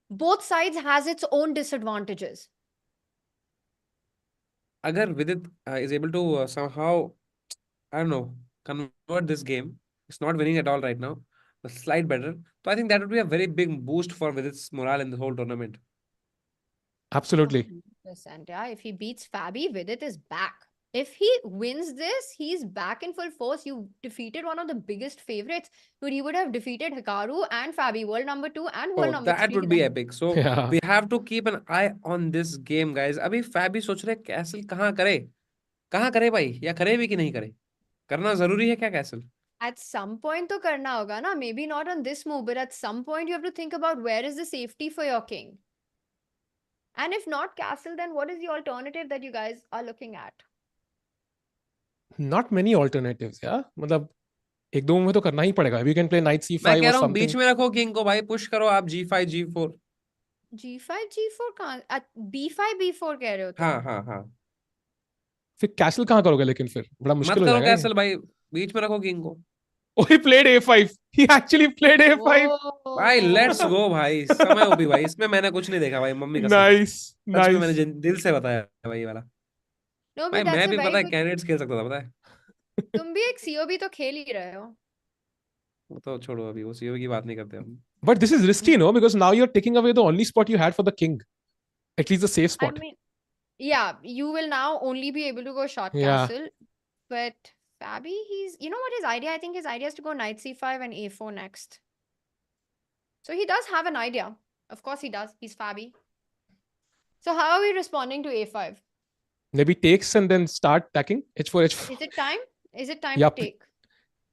Both sides has its own disadvantages. अगर Vidit is able to somehow, I don't know, convert this game, it's not winning at all right now, but slight better. So I think that would be a very big boost for Vidit's morale in the whole tournament. Absolutely. 100%, yeah. If he beats Fabi, Vidit is back. If he wins this, he's back in full force. You defeated one of the biggest favorites. But he would have defeated Hikaru and Fabi, world number 2 and world Oh, number 3. that would be epic. So Yeah. we have to keep an eye on this game, guys. अभी Fabi सोच रहे castle कहाँ करे भाई, या करे भी कि नहीं करे, करना जरूरी है क्या castle? At some point to karna hoga na, maybe not on this move, but at some point you have to think about where is the safety for your king. And if not castle, then what is the alternative that you guys are looking at? Not many alternatives, yeah. मतलब एक दो में तो करना ही पड़ेगा. We can play knight मैं c5 कह or रहा हूँ something. बीच में रखो किंग को भाई, पुश करो आप g5 g4. G5 G4 कहाँ B5 B4 कह रहे हो तुम? हाँ हाँ हाँ. फिर कैसल कहाँ करोगे लेकिन फिर बड़ा मत मुश्किल हो करो जाएगा ये. कैसल भाई, बीच में रखो किंग को. Oh, he played a5. He actually played a5. भाई लेट्स Oh. गो भाई, समय हो भी भाई, इसमें मैंने कुछ नहीं देखा भाई, मम्मी कसम. Nice, सच में मैंने nice. दिल से बताया भाई ये वाला. No, भाई but that's मैं a भी very पता है good. कैंडिडेट्स खेल सकता था, पता है. तुम भी एक COB तो खेल ही रहे हो. वो तो छोड़ो, अभी वो सीओ की बात नहीं करते हम. But this is risky, no? Because now you're taking away the only spot you had for the king. At least the safe I spot. mean, yeah, you will now only be able to go short Yeah. castle. But Fabi, you know what his idea? I think his idea is to go knight c5 and a4 next. So he does have an idea. Of course he does. He's Fabi. So how are we responding to a5? Maybe takes and then start attacking h4 h4. Is it time? Is it time Yeah, to take?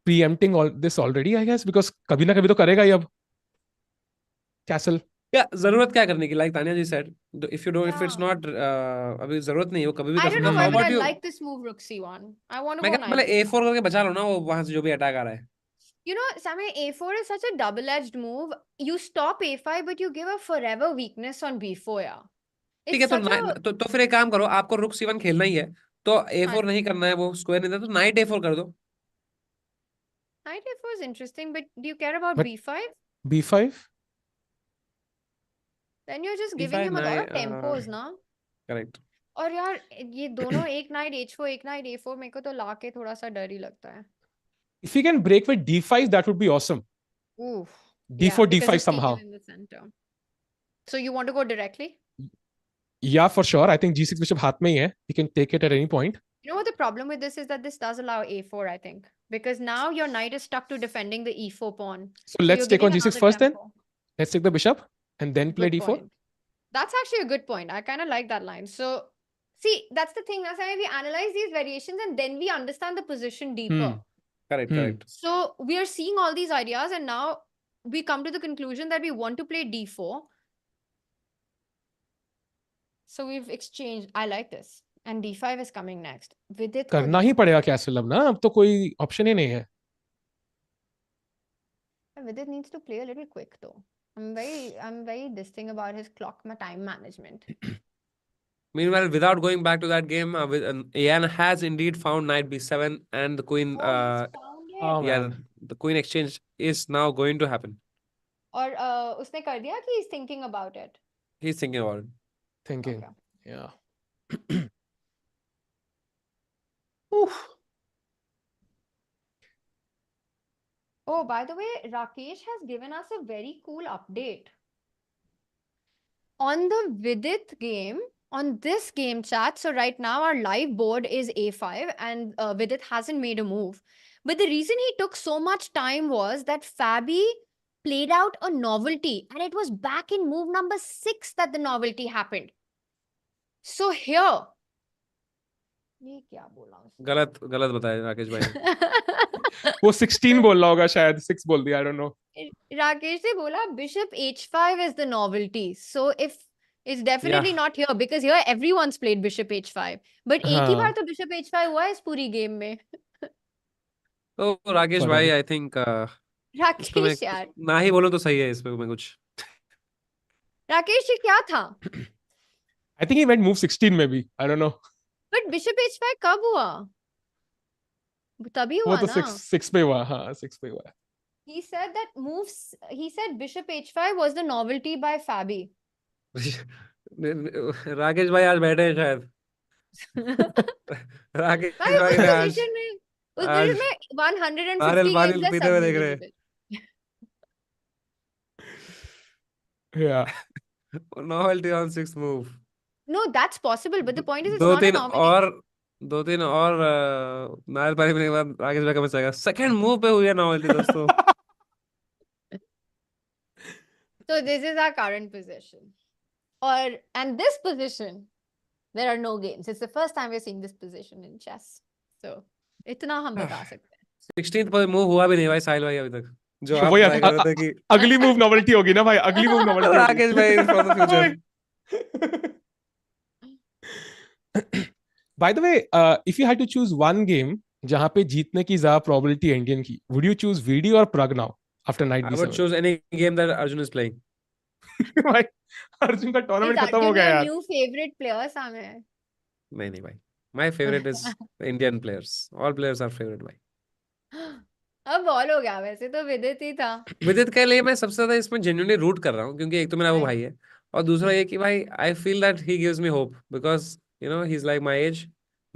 Preempting all this already, I guess, because कभी ना कभी तो करेगा ही अब. Castle. या जरूरत क्या करने की, like Tania ji said, if you don't, if it's Yeah. Not, अभी जरूरत नहीं है, वो कभी भी I कर don't सकते know हो. why, how but I about you, like this move rook c1. I want to मैं go क्या knight पहले c5. a4 करके बचा लो ना, वो वहां से जो भी अटैक आ रहा है. You know, Samay, a4 is such a double-edged move. You stop a5, but you give a forever weakness on b4, yeah. ठीक It's है, such a... तो फिर एक काम करो, आपको रुक c1 खेलना ही है तो a4 नहीं करना है, वो स्क्वायर नहीं था, तो नाइट a4 कर दो. Knight a4 is interesting, but do you care about But- b5? b5. Then you're just b5 giving him a lot of knight, tempos, ना? करेक्ट. और यार ये दोनों एक knight h4 एक knight a4 मेरे को तो लाके थोड़ा सा डर ही लगता है. If he can break with d5, that would be awesome. Oof. d4 because d5 it's taken somehow. in the center. So you want to go directly? Yeah, for sure. I think g6 bishop हाथ में ही है. He can take it at any point. You know what the problem with this is, that this does allow a4, I think. Because now your knight is stuck to defending the e4 pawn. So let's you're take on giving g6 another first then. tempo. Let's take the bishop and then play Good d4. point. That's actually a good point. I kind of like that line. So, see, that's the thing. That's why we analyze these variations and then we understand the position deeper. Correct Hmm. Correct. So, we are seeing all these ideas and now we come to the conclusion that we want to play d4. So, we've exchanged. I like this. And d5 is coming next. Vidit को करना ही पड़ेगा castle अब ना, अब तो कोई option ही नहीं है. Vidit needs to play a little quick though. I'm very this thing about his time management. Meanwhile, without going back to that game, Ian has indeed found knight b7 and the queen. Oh, he's found it. Oh, Yeah, man. the queen exchange is now going to happen. और उसने कर दिया कि he's thinking about it. He's thinking about it. Thinking. Okay. Yeah. Oof. Oh, by the way, Rakesh has given us a very cool update. On the Vidit game, on this game chat, so right now our live board is a5 and Vidit hasn't made a move. But the reason he took so much time was that Fabi played out a novelty and it was back in move number 6 that the novelty happened. So here, ये क्या बोला उसने? गलत बताया राकेश भाई ने. वो 16 बोल रहा होगा शायद, 6 बोल दिया, I don't know. Rakesh ने बोला bishop h5 is the novelty. So if it's definitely not here because here everyone's played bishop h5. But एक ही हाँ. बार तो bishop h5 हुआ है इस पूरी गेम में. तो राकेश भाई, आई थिंक राकेश यार. ना ही बोलूं तो सही है इस पे मैं कुछ. राकेश ये क्या था? I think he went move 16 maybe. I don't know. But bishop h5 कब हुआ? तभी वो हुआ तो ना. 6 पे हुआ. हाँ, 6 पे हुआ. He said bishop h5 was the novelty by Fabi. Rakesh भाई आज बैठे हैं शायद. राकेश भाई भाई उस ने आज पोजीशन में आज 150 पारिल games पीते हुए देख रहे हैं. Yeah. Novelty on 6th move. No, that's possible, but the point is it's not a novelty. दो तीन और नारियल पानी पीने के बाद राकेश भाई का मैच आएगा. सेकंड मूव पे हुई है नॉवेल्टी दोस्तों. So this is our current position. And this position, there are no games. It's the first time we're seeing this position in chess. So इतना हम बता सकते हैं. 16th पर मूव हुआ भी नहीं भाई साहिल भाई अभी तक. जो आप वही ट्राई कर रहे थे कि अगली मूव नॉवेल्टी होगी ना भाई, अगली मूव नॉवेल्टी. राकेश भाई from the future. By the way, if you had to choose one game जहां पे जीतने की ज्यादा probability है इंडियन की, would you choose VD or Prag now after knight I would b7? choose any game that Arjun is playing. भाई अर्जुन का Is tournament खत्म हो Arjun गया your यार. new favorite player, Samay? नहीं भाई. My favorite is Indian players. All players are favorite भाई. अब बॉल हो गया, वैसे तो विदित ही था. विदित के लिए मैं सबसे ज्यादा इसमें जेन्युइनली रूट कर रहा हूँ क्योंकि एक तो मेरा वो भाई है और दूसरा ये कि भाई I feel that he gives me hope because you know he is like my age,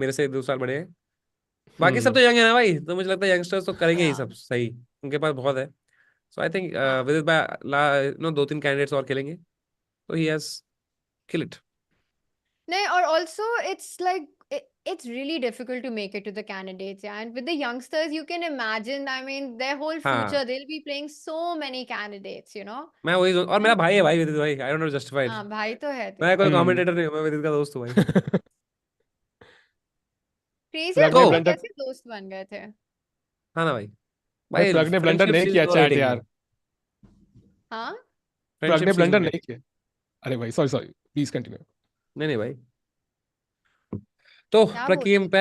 मेरे से 2 साल बड़े हैं. बाकी सब तो यंग है ना भाई, तो मुझे लगता है यंगस्टर्स तो करेंगे ही सब सही, उनके पास बहुत है. सो आई थिंक विदित भाई नो 2-3 कैंडिडेट्स और खेलेंगे तो he has kill it. No, or also it's like it's really difficult to make it to the candidates, yeah. And with the youngsters, you can imagine, I mean, their whole हाँ future, they'll be playing so many candidates, you know. मैं वही और मेरा And भाई है भाई विदित भाई. आई डोंट नो जस्टिफाइड. हाँ, भाई तो है मैं तेरा. कोई कमेंटेटर नहीं हूँ, मैं विदित का दोस्त हूँ भाई. Crazy है प्रग ने दोनों ब्लंडर, कैसे दोस्त बन गए थे. हाँ ना भाई. भाई भाई प्रग ने ब्लंडर फ्रेंडशिप नहीं इज किया ओवर चैट रेटिंग यार. भाई. हाँ. प्रग ने फ्रेंडशिप ब्लंडर सीजन नहीं किया. अरे भाई सॉरी सॉरी, प्लीज कंटिन्यू. नहीं नहीं भाई. तो क्या बोल प्रकीम पे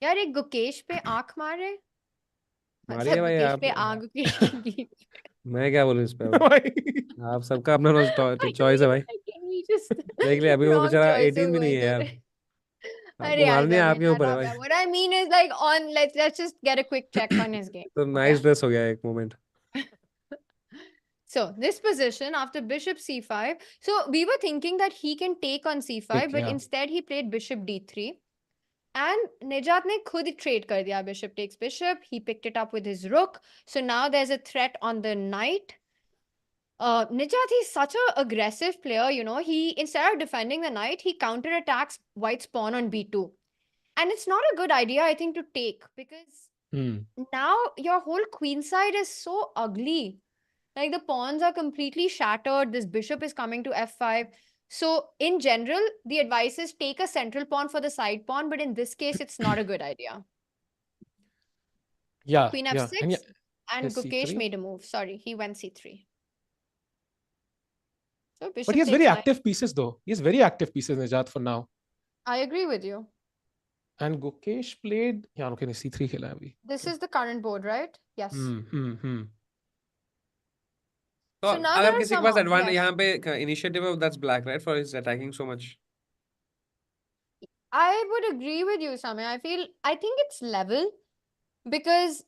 यार, एक गुकेश पे आंख मारे, मारिए मतलब भाई गुकेश आप. पे आंख, गुकेश की. मैं क्या बोलूं इस पे अब. भाई आप सबका अपना Can चॉइस है भाई. we just देख लिया अभी वो wrong बेचारा choice 18 हो भी नहीं गए है यार. तेरे. अरे आपको यार मारनी है जमीन आपके यार ऊपर है हो भाई. गया. What I mean is like on let's just get a quick check on his game. तो Okay. नाइस ड्रेस हो गया एक moment. So this position after bishop c5, so we were thinking that he can take on c5, ठीक but है. instead he played bishop d3, and Nijat ne khud trade kar diya. Bishop takes bishop, he picked it up with his rook, so now there's a threat on the knight. Nijat is such an aggressive player, you know. He, instead of defending the knight, he counterattacks white's pawn on b2, and it's not a good idea, I think, to take, because now your whole queen side is so ugly. Like the pawns are completely shattered. This bishop is coming to f5. So in general, the advice is take a central pawn for the side pawn. But in this case, it's not a good idea. Yeah, Queen yeah. f6. And yes, Gukesh C3. made a move. Sorry, he went c3. So bishop But he has takes very knight. active pieces though. He has very active pieces, Nijat, for now. I agree with you. And Gukesh played, yeah, okay, C3 खेला है अभी. This is the current board, right? Yes. तो So now अगर there are किसी के some पास advantage yes. यहाँ पे initiative है, that's black right for his attacking so much. I would agree with you, Samay. I think it's level because,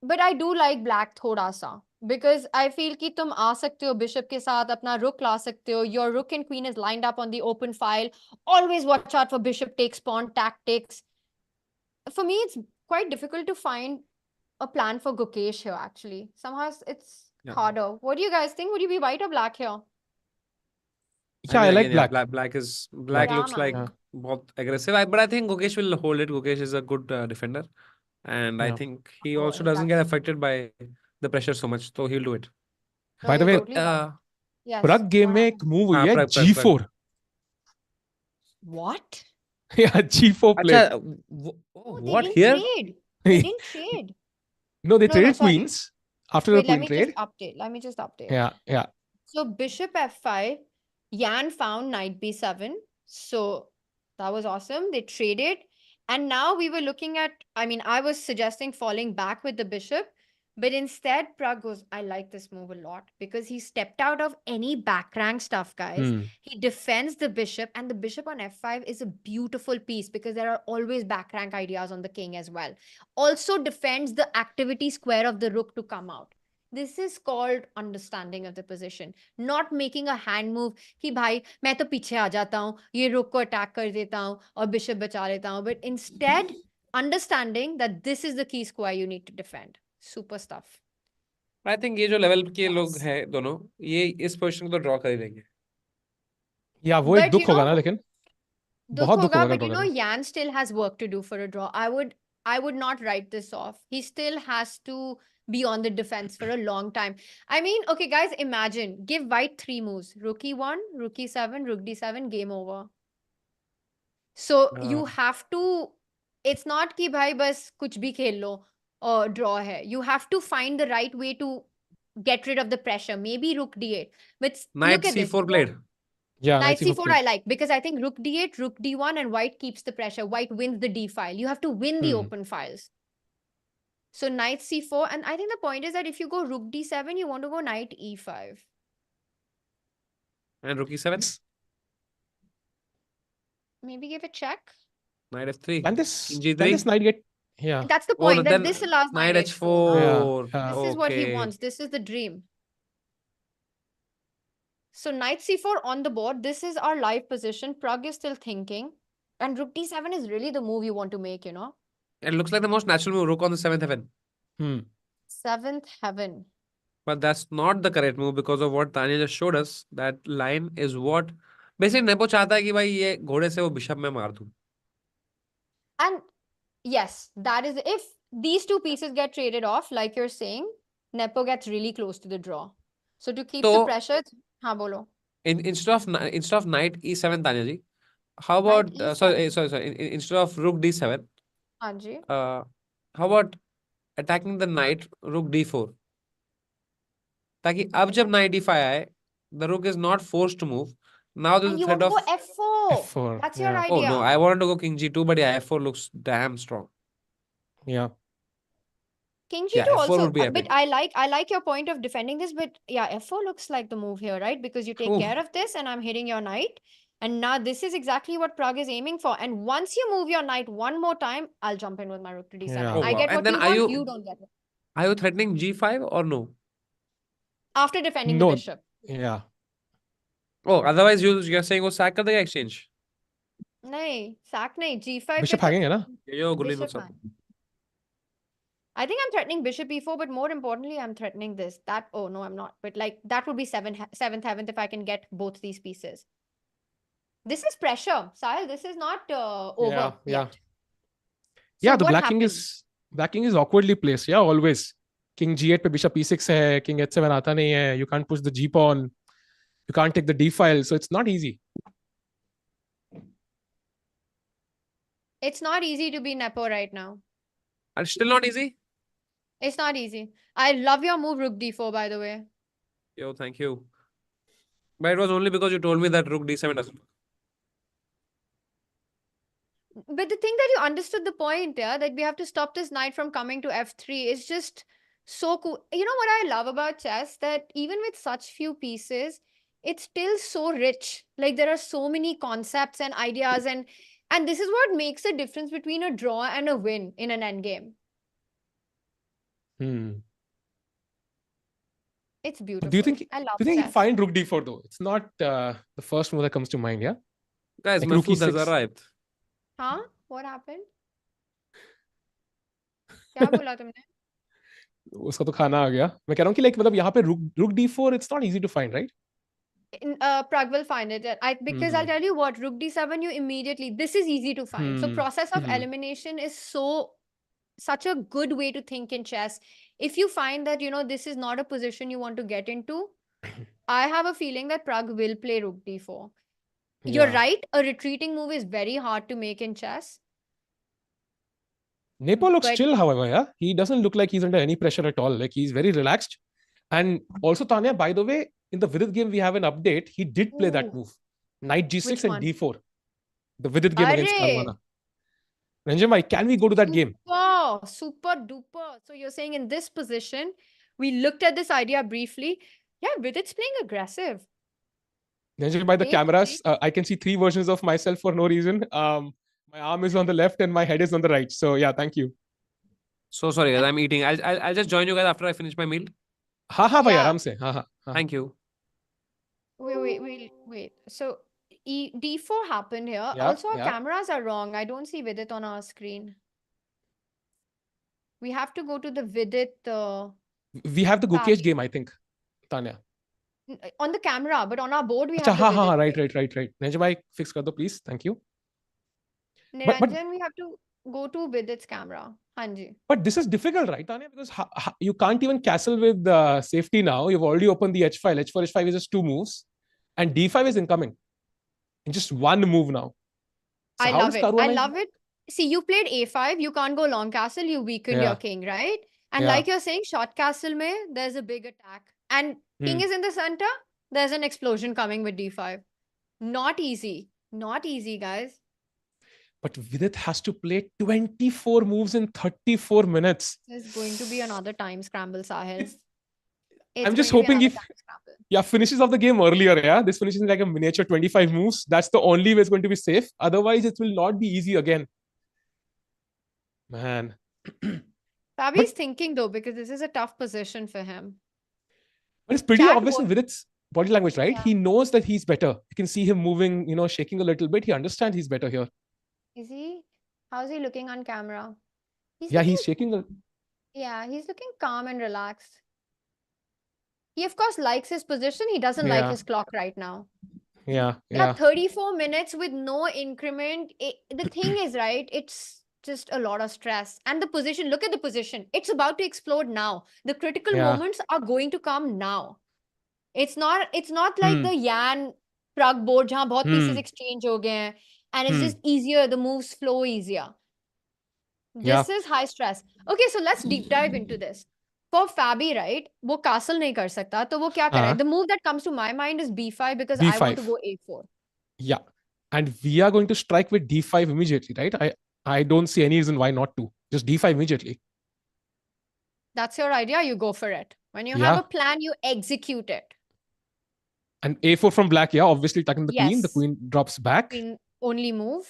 but I do like black thoda sa, because I feel कि तुम आ सकते हो bishop के साथ, अपना rook ला सकते हो. Your rook and queen is lined up on the open file. Always watch out for bishop takes pawn tactics. For me, it's quite difficult to find a plan for Gukesh here, actually. Somehow it's harder. What do you guys think? Would you be white or black here? Yeah, I like black. Black Yeah, looks man. like बहुत aggressive. But I think Gukesh will hold it. Gukesh is a good defender, and I think he also doesn't get affected by the pressure so much. So he'll do it. No, By the you're way, totally right. Yes. Prag game में एक move हुई है G4. What? Yeah, G4 play. अच्छा, what They here? didn't trade. They didn't trade. No, they traded sorry. queens after the Wait, queen trade. Let me just update. Yeah. So bishop f5, Yan found knight b7. So that was awesome. They traded. And now we were looking at, I mean, I was suggesting falling back with the bishop. But instead, Pragg goes, I like this move a lot because he stepped out of any back rank stuff, guys. He defends the bishop, and the bishop on f5 is a beautiful piece because there are always back rank ideas on the king as well. Also defends the activity square of the rook to come out. This is called understanding of the position, not making a hand move कि भाई मैं तो पीछे आ जाता हूँ, ये रुक को अटैक कर देता हूँ और बिशप बचा लेता हूँ. But instead, understanding that this is the key square you need to defend. Super stuff. I think ये जो लेवल के लोग हैं दोनों, ये इस पोजीशन को तो ड्रॉ कर ही लेंगे. Yeah, वो एक दुख होगा ना, लेकिन बहुत दुख होगा. But you know, Yan still has work to do for a draw. I would not write this off. He still has to be on the defense for a long time. I mean, okay, guys, imagine, give white 3 moves. Rook e1, rook e7, rook d7, game over. So you have to, it's not कि भाई बस कुछ भी खेल लो और draw है. You have to find the right way to get rid of the pressure. Maybe rook d8. But Knight look at this. C4 played. Yeah, Knight C4 c4 played. I like because I think rook d8, rook d1, and white keeps the pressure. White wins the d file. You have to win the open files. So knight c4, and I think the point is that if you go rook d7, you want to go knight e5. And rook E7. Maybe give a check. Knight F3. Can this King can this G3. knight get? Yeah. That's the Oh, point, that then this allows Knight knight h4. H4. Yeah. This is what he Okay. wants. This is the dream. So knight c4 on the board. This is our live position. Pragg is still thinking. And rook d7 is really the move you want to make, you know. It looks like the most natural move. Rook on the 7th heaven. Seventh heaven. But that's not the correct move because of what Tanya just showed us. That line is what basically Nepo चाहता है कि भाई ये घोड़े से वो bishop में मार दूं. And yes, that is, if these two pieces get traded off, like you're saying, Nepo gets really close to the draw. So to keep the So- pressure, हाँ बोलो. Instead of knight E7, Tanya ji, how Knight about E7. sorry. Instead of rook D7, हाँ जी. how about attacking the knight rook D4? ताकि अब जब knight E5 आए, the rook is not forced to move. Now there's And a you threat want to of go f4. F4, That's your yeah. idea. oh no, I wanted to go king G2, but yeah, F4 looks damn strong. Yeah. King G2 Yeah, F4 also, would be but epic. I like your point of defending this, but yeah, F4 looks like the move here, right? Because you take Oof. care of this and I'm hitting your knight. And now this is exactly what Pragg is aiming for. And once you move your knight one more time, I'll jump in with my rook to d7. Yeah. Oh, I wow. get And what then you are want, you- you don't get it. Are you threatening G5 or no? After defending the No. bishop. Yeah. Oh, otherwise you're saying वो sack कर देगा exchange. नहीं, sack नहीं, g5 Bishop पे तो- भागेंगे ना? Yo, Gulin, Bishop what's up? line. I think I'm threatening bishop e4, but more importantly, I'm threatening this. That, oh no, I'm not. But like, that would be seventh heaven if I can get both these pieces. This is pressure, Sahil. This is not over Yeah, yeah. yet. Yeah, So the what black king happened? is awkwardly placed. Yeah, always. King G8 पे bishop E6 है, King H7 आता नहीं है. You can't push the G pawn. You can't take the D file, so it's not easy. It's not easy to be Nepo right now. And still not easy? It's not easy. I love your move, rook d4, by the way. Yo, thank you. But it was only because you told me that rook D7 doesn't work. But the thing that you understood the point, yeah, that we have to stop this knight from coming to f3 is just so cool. You know what I love about chess? That even with such few pieces, it's still so rich. Like there are so many concepts and ideas, and this is what makes the difference between a draw and a win in an endgame. It's beautiful. Do you think? I love Do you think chess. he'd find Rook D4 though? It's not the first move that comes to mind. Yeah. Guys, Like my rook food has E6. arrived. Huh? What happened? क्या बोला तुमने? उसका तो खाना आ गया. मैं कह रहा हूँ कि like मतलब यहाँ पे Rook D4, it's not easy to find, right? Pragg will find it. Because I'll tell you what, rook d7, you immediately, this is easy to find. So process of elimination is such a good way to think in chess. If you find that, you know, this is not a position you want to get into, I have a feeling that Pragg will play rook d4. You're Yeah. right, a retreating move is very hard to make in chess. Nepo looks But- chill, however, yeah. He doesn't look like he's under any pressure at all. Like he's very relaxed. And also, Tanya, by the way, in the Vidit game, we have an update. He did play that Ooh. move. Knight G6 Which and one? D4. The Vidit game against Arre! Caruana. Ranjan bhai, can we go to that game? Super duper. So you're saying in this position, we looked at this idea briefly. Yeah, Vidit's playing aggressive. Ranjan bhai, the Wait, cameras, I can see 3 versions of myself for no reason. My arm is on the left and my head is on the right. So yeah, thank you. So sorry, guys, I'm eating. I'll just join you guys after I finish my meal. Ha ha bhai, Yeah. aaram se. Ha ha. Thank you. Wait. So D4 happened here. Yeah, Also, our yeah. cameras are wrong. I don't see Vidit on our screen. We have to go to the Vidit We have the Gukesh Pass. game, I think. Tanya. on the camera, but on our board we Acha, have the ha ha, Vidit. right. Ranjan bhai, fix kar do, please. Thank you. but- Niranjan, we have to go to Vidit's camera. Hanji. But this is difficult, right, Tanya? Because you can't even castle with safety now. You've already opened the H file. H4, H5 is just 2 moves. And D5 is incoming. In just 1 move now. So I how love is it. I Caruana- love it. See, you played A5. You can't go long castle. You weakened Yeah. your king, right? And Yeah. like you're saying, short castle mein, there's a big attack. And king Hmm. is in the center, there's an explosion coming with d5. Not easy. Not easy, guys. But Vidit has to play 24 moves in 34 minutes. There's going to be another time scramble, Sahil. It's, It's I'm going just to be hoping another if, time scramble. yeah, finishes of the game earlier. Yeah, this finishes in like a miniature 25 moves. That's the only way it's going to be safe. Otherwise, it will not be easy again. Man. But Fabi's thinking though, because this is a tough position for him. But it's pretty Chat obvious in Vidit's body language, right? Yeah. He knows that he's better. You can see him moving, shaking a little bit. He understands he's better here. Is he? How's he looking on camera? He's Yeah, looking, he's shaking. yeah, he's looking calm and relaxed. He, of course, likes his position. He doesn't like Yeah, his clock right now. yeah, Yeah, yeah, 34 minutes with no increment. The thing is, right, it's just a lot of stress. And the position, look at the position. It's about to explode now. The critical yeah. moments are going to come now. It's not like Hmm, the Yan Pragg board jahan bahut pieces hmm, exchange ho gaye hain, and it's hmm. just easier, the moves flow easier. Yeah, This is high stress. Okay, so let's deep dive into this. For Fabi, right, वो castle नहीं कर सकता, तो वो क्या कर रहा है? uh, The move that comes to my mind is b5 because I want to B5. go a4. Yeah. And we are going to strike with D5 immediately, right? I don't see any reason why not to. Just D5 immediately. That's your idea, you go for it. When you have Yeah. a plan, you execute it. And A4 from black, yeah, obviously attacking the queen. The Yes. queen drops back. Queen only move.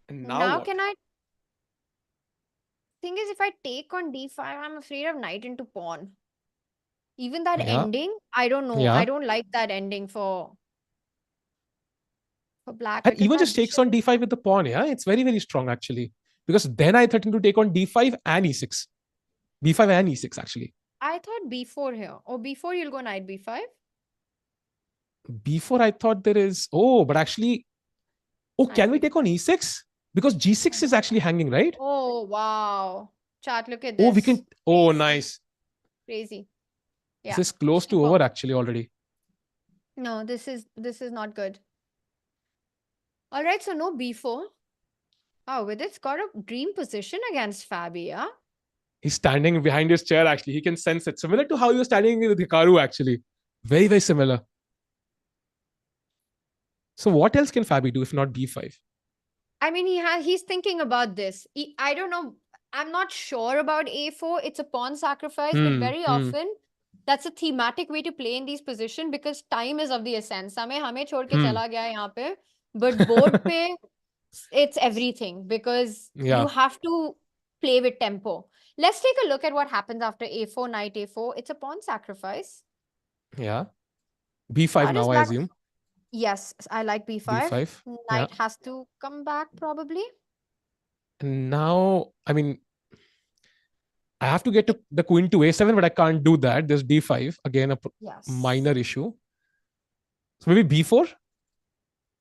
And Now what? can I... Thing is, if I take on d5, I'm afraid of knight into pawn. Even that Yeah, ending, I don't know. yeah. I don't like that ending for black And because even my just takes bishop on is... D5 with the pawn, yeah. It's very, very strong actually. Because then I threaten to take on D5 and E6. B5 and E6 actually. I thought b4 here. Or b4, you'll go knight b5. B4, I thought there is. Oh, but actually, Knight can we b5. take on E6? Because G6 is actually hanging, right? Oh, wow. Chat, look at Oh, we this. can. Oh, Crazy. nice. Crazy. This Yeah. is close to Super. over actually already. No, this is not good. All right, so no b4. Oh, Vidit's got a dream position against Fabi, yeah? He's standing behind his chair actually. He can sense it. Similar to how you were standing with Hikaru actually. Very, very similar. So what else can Fabi do if not D5? I mean, he's thinking about this. I don't know. I'm not sure about a4. It's a pawn sacrifice, but very often that's a thematic way to play in these positions because time is of the essence. Samay hame chhod ke chala gaya hai yahan pe, but board pe it's everything because Yeah. you have to play with tempo. Let's take a look at what happens after a4, knight a4. It's a pawn sacrifice. Yeah. B5 That is now, I black. assume. Yes, I like b5. B5. Knight has to come back probably. And now, I mean, I have to get to the queen to A7, but I can't do that. There's D5. Again, a Yes. minor issue. So maybe B4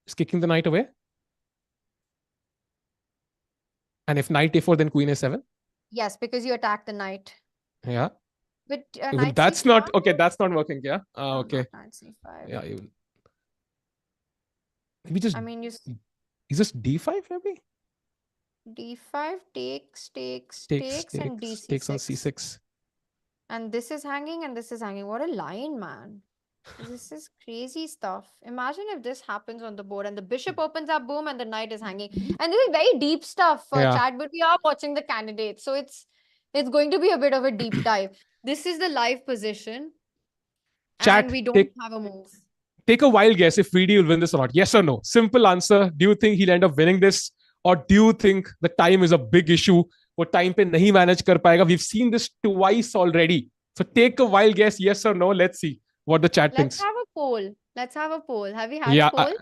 is kicking the knight away. And if knight A4, then queen A7. Yes, because you attack the knight. Yeah. But Even knight that's c5? not okay. That's not working. Yeah. No, Okay. not knight c5. Yeah. Even maybe just I mean, is this D5 maybe? d5 takes, Takes and d6. takes on C6. And this is hanging and this is hanging. What a line, man. This is crazy stuff. Imagine if this happens on the board and the bishop opens up, boom, and the knight is hanging. And this is very deep stuff, Yeah. chat, but we are watching the candidates. So it's going to be a bit of a deep dive. This is the live position. Chat, And we don't have a move. Take a wild guess if VD will win this or not. Yes or no? Simple answer. Do you think he'll end up winning this? Or do you think the time is a big issue? वो time पे नहीं manage कर पाएगा? We've seen this twice already. So take a wild guess, yes or no. Let's see what the chat thinks. Let's have a poll. Have we had a poll?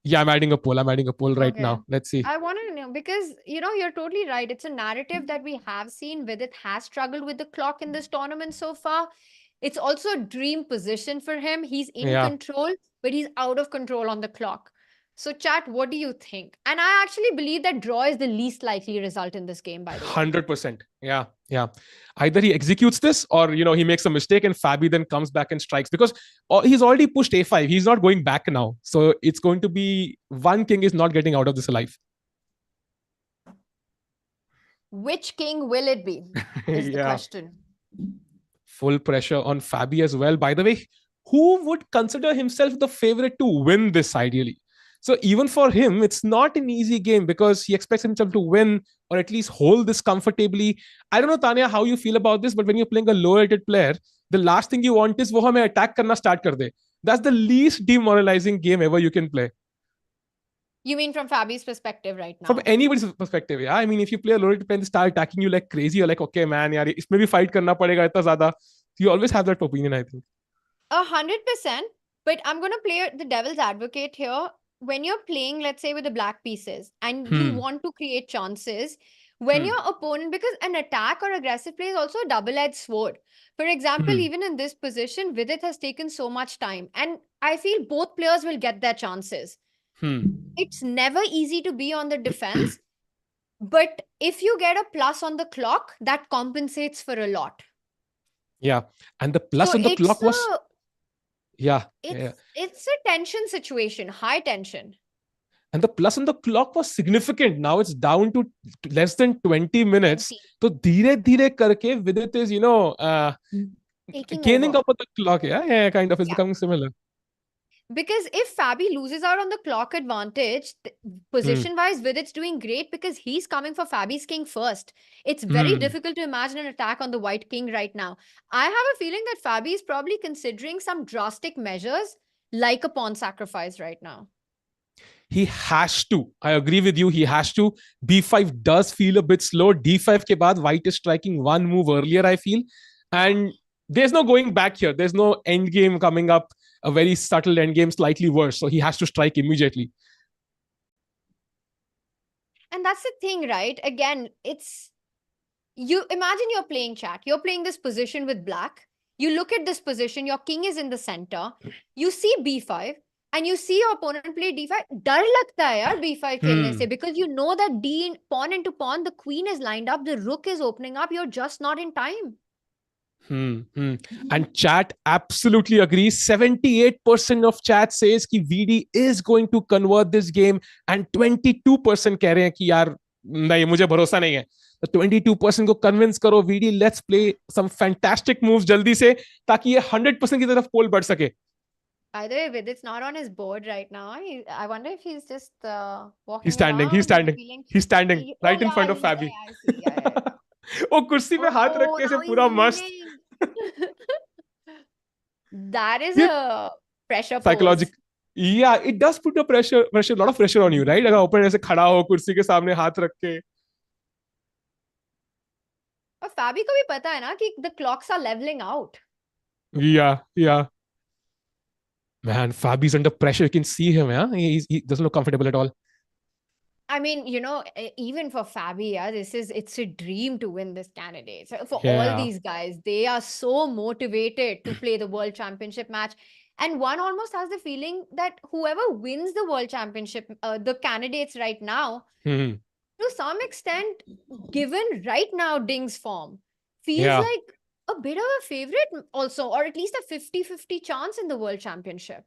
Yeah, I'm adding a poll. Right Okay. now. Let's see. I want to know because, you're totally right. It's a narrative that we have seen. Vidit has struggled with the clock in this tournament so far. It's also a dream position for him. He's in control, but he's out of control on the clock. So chat, what do you think? And I actually believe that draw is the least likely result in this game, by the way. 100%. Yeah. Either he executes this or, he makes a mistake and Fabi then comes back and strikes because he's already pushed A5. He's not going back now. So it's going to be one king is not getting out of this alive. Which king will it be? Is the Yeah. question. Full pressure on Fabi as well. By the way, who would consider himself the favorite to win this ideally? So even for him, it's not an easy game because he expects himself to win or at least hold this comfortably. I don't know, Tanya, how you feel about this, but when you're playing a low-rated player, the last thing you want is वो हमें attack करना start कर दे. That's the least demoralizing game ever you can play. You mean from Fabi's perspective right now? From anybody's perspective, yeah. I mean, if you play a low-rated player and they start attacking you like crazy, you're like, okay, man, यार इसमें भी fight करना पड़ेगा इतना ज़्यादा. You always have that opinion, I think. 100%. But I'm going to play the devil's advocate here. When you're playing, let's say, with the black pieces and you want to create chances, when your opponent, because an attack or aggressive play is also a double-edged sword. For example, even in this position, Vidit has taken so much time. And I feel both players will get their chances. It's never easy to be on the defense. But if you get a plus on the clock, that compensates for a lot. Yeah. And the plus So on the it's clock was... a- Yeah. It's a tension situation, high tension. And the plus on the clock was significant. Now it's down to less than 20 minutes. 20. So धीरे धीरे करके Vidit is, Taking gaining over. up on the clock. Yeah, kind of. It's Yeah. becoming similar. Because if Fabi loses out on the clock advantage, position-wise, Vidit's doing great because he's coming for Fabi's king first. It's very difficult to imagine an attack on the white king right now. I have a feeling that Fabi is probably considering some drastic measures like a pawn sacrifice right now. He has to. I agree with you. He has to. B5 does feel a bit slow. D5 ke baad, white is striking one move earlier, I feel. And there's no going back here. There's no end game coming up. A very subtle end game, slightly worse. So he has to strike immediately. And that's the thing, right? Again, you imagine you're playing chat. You're playing this position with black. You look at this position. Your king is in the center. You see B5. And you see your opponent play D5. डर लगता है यार B5 खेलने से, because you know that pawn into pawn, the queen is lined up, the rook is opening up. You're just not in time. And chat absolutely agrees. 78% of chat says कि VD is going to convert this game, and 22% कह रहे हैं कि यार नहीं, मुझे भरोसा नहीं है. तो 22% को convince करो VD, let's play some fantastic moves जल्दी से, ताकि ये 100% की तरफ पोल बढ़ सके. By the way, Vidit's not on his board right now. I wonder if he's just walking He's standing. around He's standing. feeling- He's standing right in yeah, front of Fabi. Yeah, I see. Yeah. वो कुर्सी पे हाथ रख के now से he's पूरा मस्त. leaning. That is Yeah. a pressure pose. Psychological. Yeah, it does put a lot of pressure on you, right? अगर ओपन ऐसे खड़ा हो कुर्सी के सामने हाथ रख के. और Fabi को भी पता है ना कि the clocks are leveling out. Yeah. Man, Fabi's under pressure. You can see him, yeah? He doesn't look comfortable at all. I mean, even for Fabi, yeah, it's a dream to win this candidate. So for Yeah. all these guys, they are so motivated to play the World Championship match. And one almost has the feeling that whoever wins the World Championship, the candidates right now, to some extent, given right now Ding's form, feels like a bit of a favorite also, or at least a 50-50 chance in the World Championship.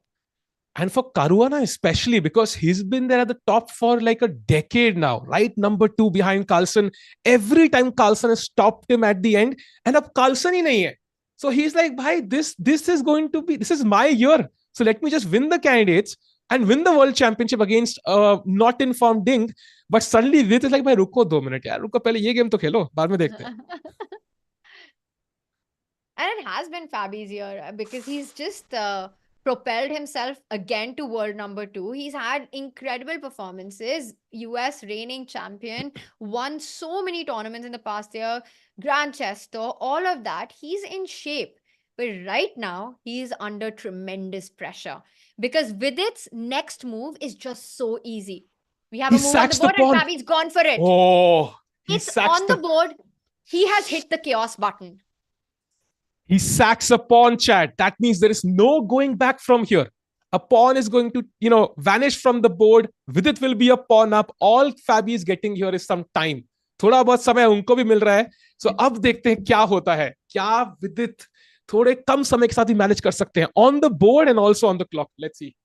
And for Caruana especially, because he's been there at the top for like a decade now, right? Number 2 behind Carlsen. Every time Carlsen has stopped him at the end, and ab Carlsen hi nahi hai. So he's like, bhai, this is my year. So let me just win the candidates and win the World Championship against not informed Ding. But suddenly Vidit is like, bhai, ruko 2 minutes, yaar. Ruko pehle ye game to khelo, baad mein dekhte hain. And it has been Fabi's year because he's just propelled himself again to world number 2. He's had incredible performances. US reigning champion, won so many tournaments in the past year, Grand Chess Tour, all of that. He's in shape. But right now, he's under tremendous pressure because Vidit's next move is just so easy. We have a move on the board and Fabi's gone for it. Oh, it's on the board. He has hit the chaos button. He sacks a pawn, chat. That means there is no going back from here. A pawn is going to, vanish from the board. Vidit will be a pawn up. All Fabi is getting here is some time. थोड़ा बहुत समय उनको भी मिल रहा है. So अब देखते हैं क्या होता है. क्या Vidit थोड़े कम समय के साथ ही manage कर सकते हैं on the board and also on the clock. Let's see.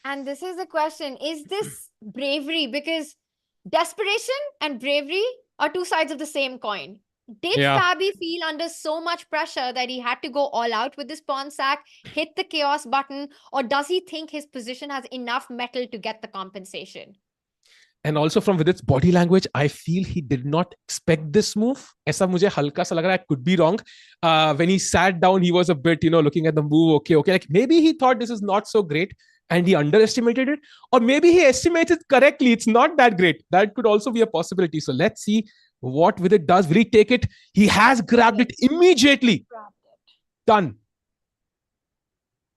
And this is the question. Is this bravery? Because desperation and bravery are two sides of the same coin. Did Yeah. Fabi feel under so much pressure that he had to go all out with this pawn sack, hit the chaos button, or does he think his position has enough metal to get the compensation? And also from Vidit's body language, I feel he did not expect this move. ऐसा मुझे हल्का सा लग रहा है. I could be wrong. When he sat down, he was a bit, looking at the move. Okay. Like maybe he thought this is not so great and he underestimated it. Or maybe he estimated correctly. It's not that great. That could also be a possibility. So let's see what Vidit does. Will he take it? He has grabbed it immediately. Done.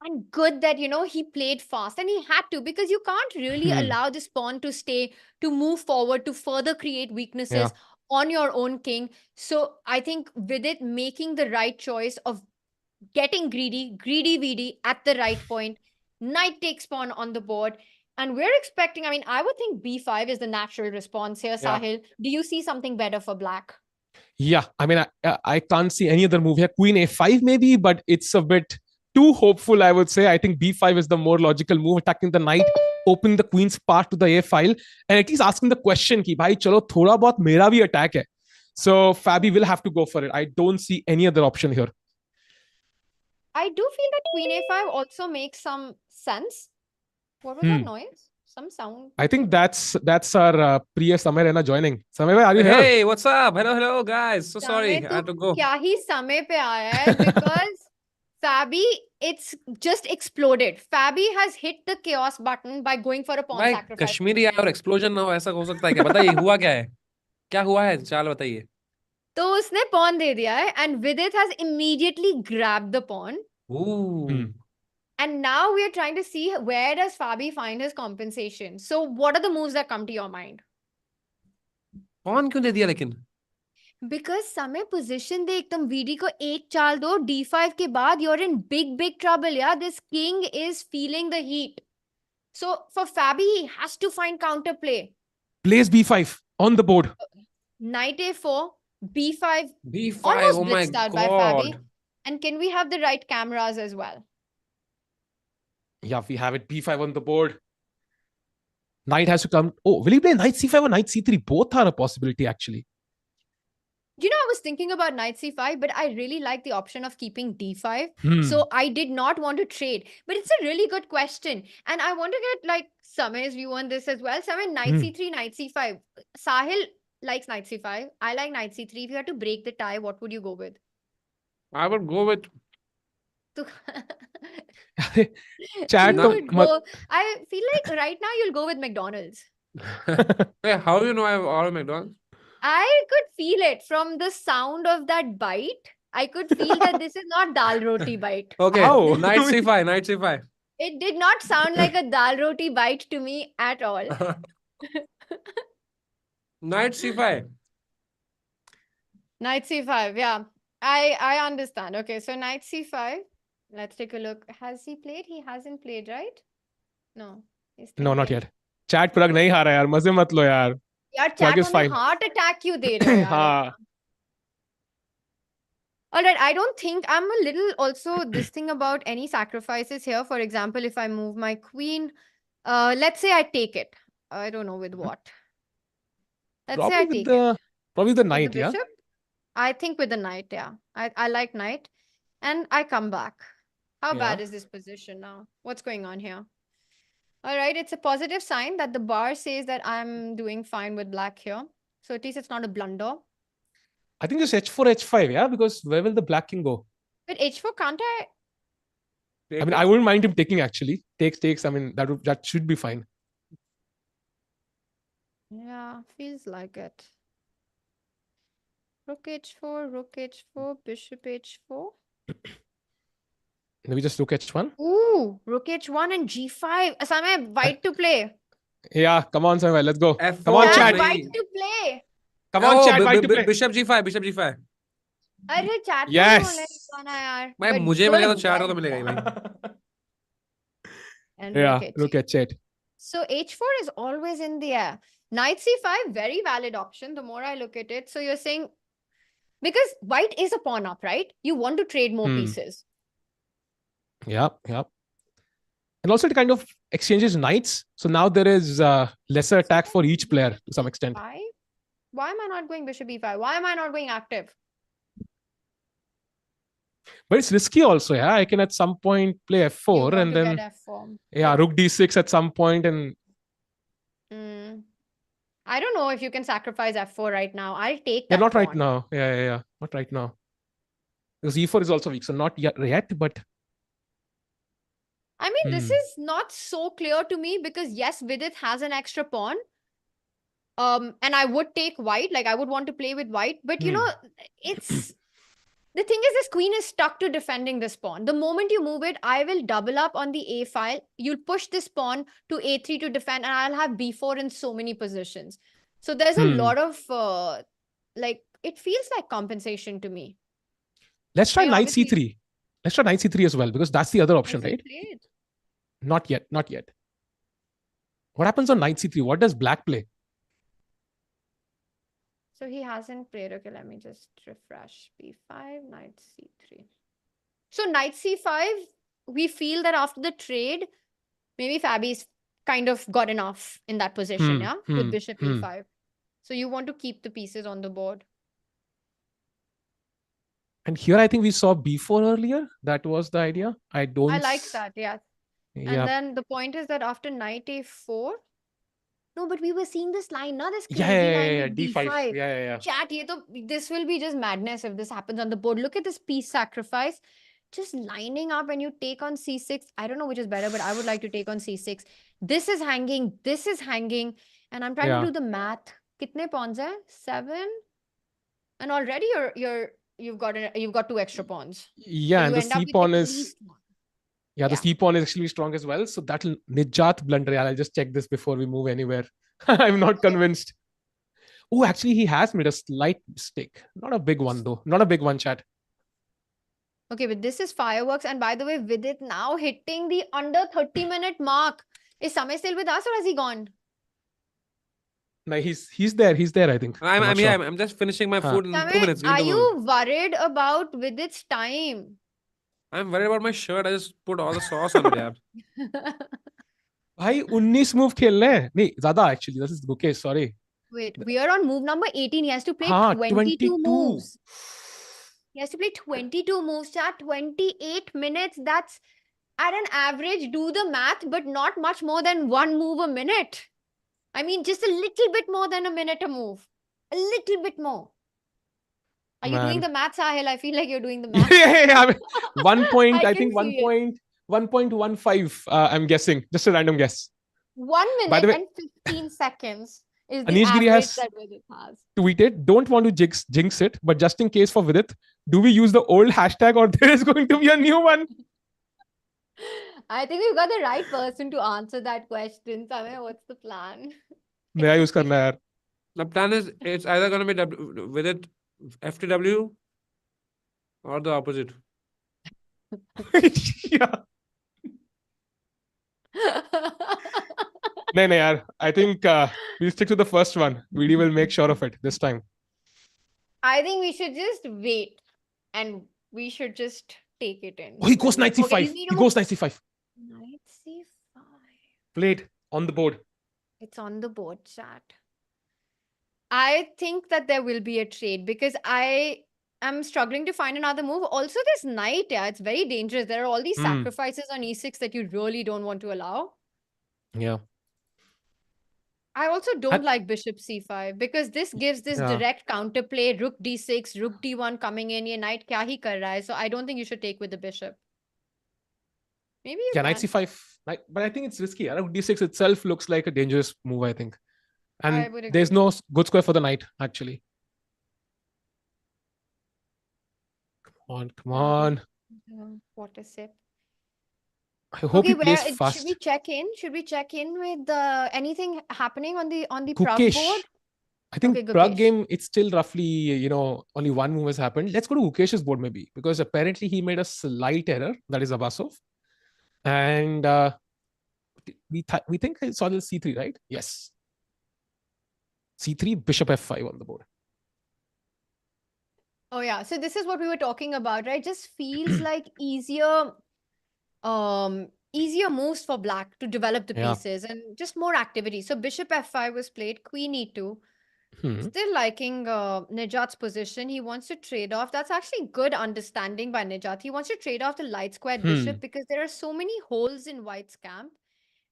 And good that, he played fast, and he had to, because you can't really allow this pawn to move forward, to further create weaknesses on your own king. So I think Vidit making the right choice of getting greedy VD at the right point. Knight takes pawn on the board. And we're expecting, I would think B5 is the natural response here, Sahil. Do you see something better for black? Yeah, I can't see any other move here. Queen A5 maybe, but it's a bit too hopeful, I would say. I think B5 is the more logical move, attacking the knight, opening the queen's path to the A file, and at least asking the question ki, bhai, chalo, thoda bahut mera bhi attack hai. So Fabi will have to go for it. I don't see any other option here. I do feel that Queen A5 also makes some sense. What was that noise? Some sound. I think that's our Priya Samay Rena joining. Samay, are you here? Hey, what's up? Hello, guys. So sorry, I had to go. Kya hi Samay pe aaya hai? Because Fabi, it's just exploded. Fabi has hit the chaos button by going for a pawn sacrifice. Kashmiri आया और explosion ना हो, ऐसा हो सकता है क्या? बताइए, हुआ क्या है? क्या हुआ है? चल बताइए. तो उसने pawn दे दिया है, and Vidit has immediately grabbed the pawn. Ooh. And now we are trying to see where does Fabi find his compensation. So what are the moves that come to your mind? Pawn क्यों दे दिया लेकिन? Because समय position दे एकदम VD को एक चाल दो, D5 के बाद you're in big trouble. Yeah, this king is feeling the heat. So for Fabi, he has to find counterplay. Plays B5 on the board. Knight A4, B5. B5, Almost oh my blitzed out by Fabi. god. And can we have the right cameras as well? Yeah, we have it. B5 on the board. Knight has to come. Oh, will he play Knight C5 or Knight C3? Both are a possibility, actually. I was thinking about Knight C5, but I really like the option of keeping D5. So I did not want to trade. But it's a really good question. And I want to get Samay's view on this as well. Samay, Knight C3, Knight C5. Sahil likes Knight C5. I like Knight C3. If you had to break the tie, what would you go with? I would go with... Chat. I feel like right now you'll go with McDonald's. Hey, how do you know I have ordered McDonald's? I could feel it from the sound of that bite. I could feel that this is not dal roti bite. Okay, Knight C5, Knight C5. It did not sound like a dal roti bite to me at all. Knight C5. Knight C5, yeah. I understand. Okay, so Knight C5. Let's take a look. Has he played? He hasn't played, right? No. No, not yet. Chat Pragg nahi ha raha yaar. Maze mat lo yaar. यार chat में heart attack क्यों दे रहे हो यार? Alright, I don't think I'm a little also this thing about any sacrifices here. For example, if I move my queen, let's say I take it. I don't know with what. Let's say I take it. Probably the knight, the bishop? I think with the knight, yeah. I like knight. And I come back. How bad is this position now? What's going on here? All right, it's a positive sign that the bar says that I'm doing fine with black here. So at least it's not a blunder. I think just H4, H5, yeah? Because where will the black king go? But H4, can't I? I wouldn't mind him taking, actually. Takes. That should be fine. Yeah, feels like it. Rook H4, bishop H4. Maybe just rook H1. Ooh, rook H1 and G5. Samay, white to play. Yeah, come on, Samay, let's go. F4 come on, chat. White to play. Come on, chat, white to play. Bishop G5. अरे chat yes. भाई मुझे मिलेगा तो chat को तो मिलेगा ही भाई. And rook H8. So H4 is always in the air. Knight C5, very valid option. The more I look at it, so you're saying because white is a pawn up, right? You want to trade more pieces. Yeah. And also it kind of exchanges knights. So now there is lesser attack for each player to some extent. Why am I not going bishop e5? Why am I not going active? But it's risky also, yeah. I can at some point play You f4 want and to then get f4. yeah, rook d6 at some point and I don't know if you can sacrifice f4 right now. I'll take yeah, that not right pawn. now. Yeah. Not right now. Because e4 is also weak, so not yet, but I mean, this is not so clear to me because yes, Vidit has an extra pawn. And I would take white, like I would want to play with white, but you know, it's the thing is this queen is stuck to defending this pawn. The moment you move it, I will double up on the a file. You'll push this pawn to a3 to defend, and I'll have b4 in so many positions. So there's a lot of like it feels like compensation to me. let's try I mean, knight obviously, c3. Let's try knight c3 as well, because that's the other option, has he right? played? Not yet. What happens on knight c3? What does black play? So he hasn't played. Okay, let me just refresh. b5, knight c3. So knight c5, we feel that after the trade, maybe Fabi's kind of got enough in that position, yeah? With bishop e5. So you want to keep the pieces on the board. And here I think we saw b4 earlier. That was the idea. I like that, yeah. Yeah. And then the point is that after knight a4, no, but we were seeing this line, now this crazy Yeah, line with d5. d5. Yeah. Chat, this will be just madness if this happens on the board. Look at this piece sacrifice. Just lining up and you take on c6. I don't know which is better, but I would like to take on c6. This is hanging. And I'm trying to do the math. Kitne pawns hai? 7. And already you've got 2 extra pawns. Yeah, So and you the end up c with pawn at is least one. yeah, the c pawn is actually strong as well. So that'll Nijat blunder. I'll just check this before we move anywhere. I'm not convinced. Oh, actually, he has made a slight mistake. Not a big one, though. Not a big one, chat. Okay, but this is fireworks. And by the way, Vidit now hitting the under 30-minute mark. Is Samay still with us or has he gone? No, he's there, I think. I'm not here. sure. I'm just finishing my food in 2 Samay, minutes. are you worried about Vidit's time? I'm worried about my shirt. I just put all the sauce on it, yaar. भाई 19 move खेलने हैं नहीं ज्यादा actually. This is Gukesh, sorry. Wait, we are on move number 18. He has to play हाँ 22 moves. He has to play 22 moves, chat. 28 minutes. That's at an average, do the math, but not much more than 1 move a minute. I mean, just a little bit more than a minute a move. A little bit more. Are you doing the math, Sahil? I feel like you're doing the math. Yeah. I mean, 1 point, I can think see it. 1.15, I'm guessing. Just a random guess. 1 By the minute way, and 15 seconds is the Anish Giri average has that Vidit has. tweeted, don't want to jinx it, but just in case for Vidit, do we use the old hashtag or there is going to be a new one? I think we've got the right person to answer that question. Samay, what's the plan? नया use करना है यार. The plan is it's either going to be with it FTW or the opposite. Yeah. No, yaar. I think we'll stick to the first one. VD will make sure of it this time. I think we should just wait and we should just take it in. Oh, he goes knight c5. Okay, he goes knight c5. Knight c5. Played on the board. It's on the board, chat. I think that there will be a trade because I am struggling to find another move. Also, this knight, yeah, it's very dangerous. There are all these sacrifices on e6 that you really don't want to allow. Yeah. I also don't like bishop c5 because this gives this direct counterplay. Rook d6, rook d1 coming in. Ye knight kya hi kar raha hai? So I don't think you should take with the bishop. Maybe you can. Knight c5. But I think it's risky. Rook d6 itself looks like a dangerous move, I think. And there's no good square for the knight, actually. Come on. What a sip. I hope he plays fast. Should we check in? Should we check in with anything happening on the Pragg Gukesh. board? I think Pragg game, it's still roughly, only one move has happened. Let's go to Gukesh's board maybe, because apparently he made a slight error. That is Abasov. And we think I saw the c3, right? Yes. c3, bishop f5 on the board. Oh yeah, so this is what we were talking about, right? Just feels like easier moves for black to develop the pieces and just more activity. So bishop f5 was played, queen e2. Still liking Nijat's position. He wants to trade off. That's actually good understanding by Nijat. He wants to trade off the light squared bishop because there are so many holes in White's camp.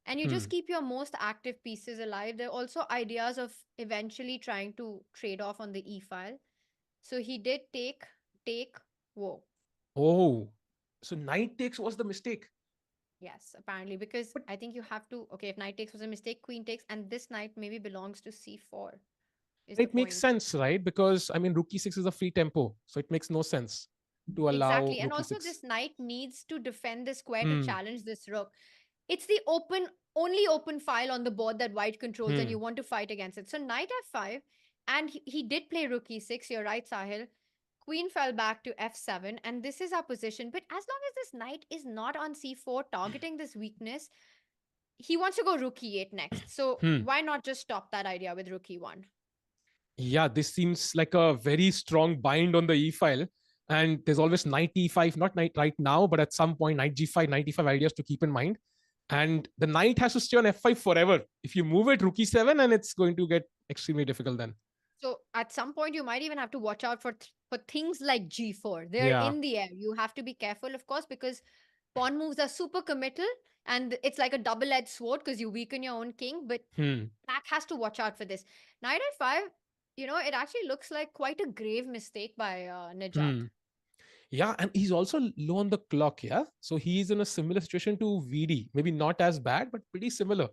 And you just keep your most active pieces alive. There are also ideas of eventually trying to trade off on the e file. So he did take, whoa. Oh, so knight takes was the mistake. Yes, apparently, because I think you have to, okay, if knight takes was a mistake, queen takes, and this knight maybe belongs to c4. Is the It makes point. sense, right? Because I mean, rook e6 is a free tempo, so it makes no sense to allow Exactly. And rook also, e6. this knight needs to defend the square to challenge this rook. It's the only open file on the board that white controls, and you want to fight against it. So knight f5, and he did play rook e6. You're right, Sahil. Queen fell back to f7, and this is our position. But as long as this knight is not on c4, targeting this weakness, he wants to go rook e8 next. So why not just stop that idea with rook e1? Yeah, this seems like a very strong bind on the e file. And there's always knight e5, not knight right now, but at some point, knight g5, knight e5 ideas to keep in mind. And the knight has to stay on f5 forever. If you move it, rook e7, and it's going to get extremely difficult then. So at some point, you might even have to watch out for things like g4. They're Yeah. in the air. You have to be careful, of course, because pawn moves are super committal, and it's like a double-edged sword because you weaken your own king. But Black has to watch out for this. Knight f5, it actually looks like quite a grave mistake by Nijat. Yeah, and he's also low on the clock, yeah? So he's in a similar situation to VD. Maybe not as bad, but pretty similar.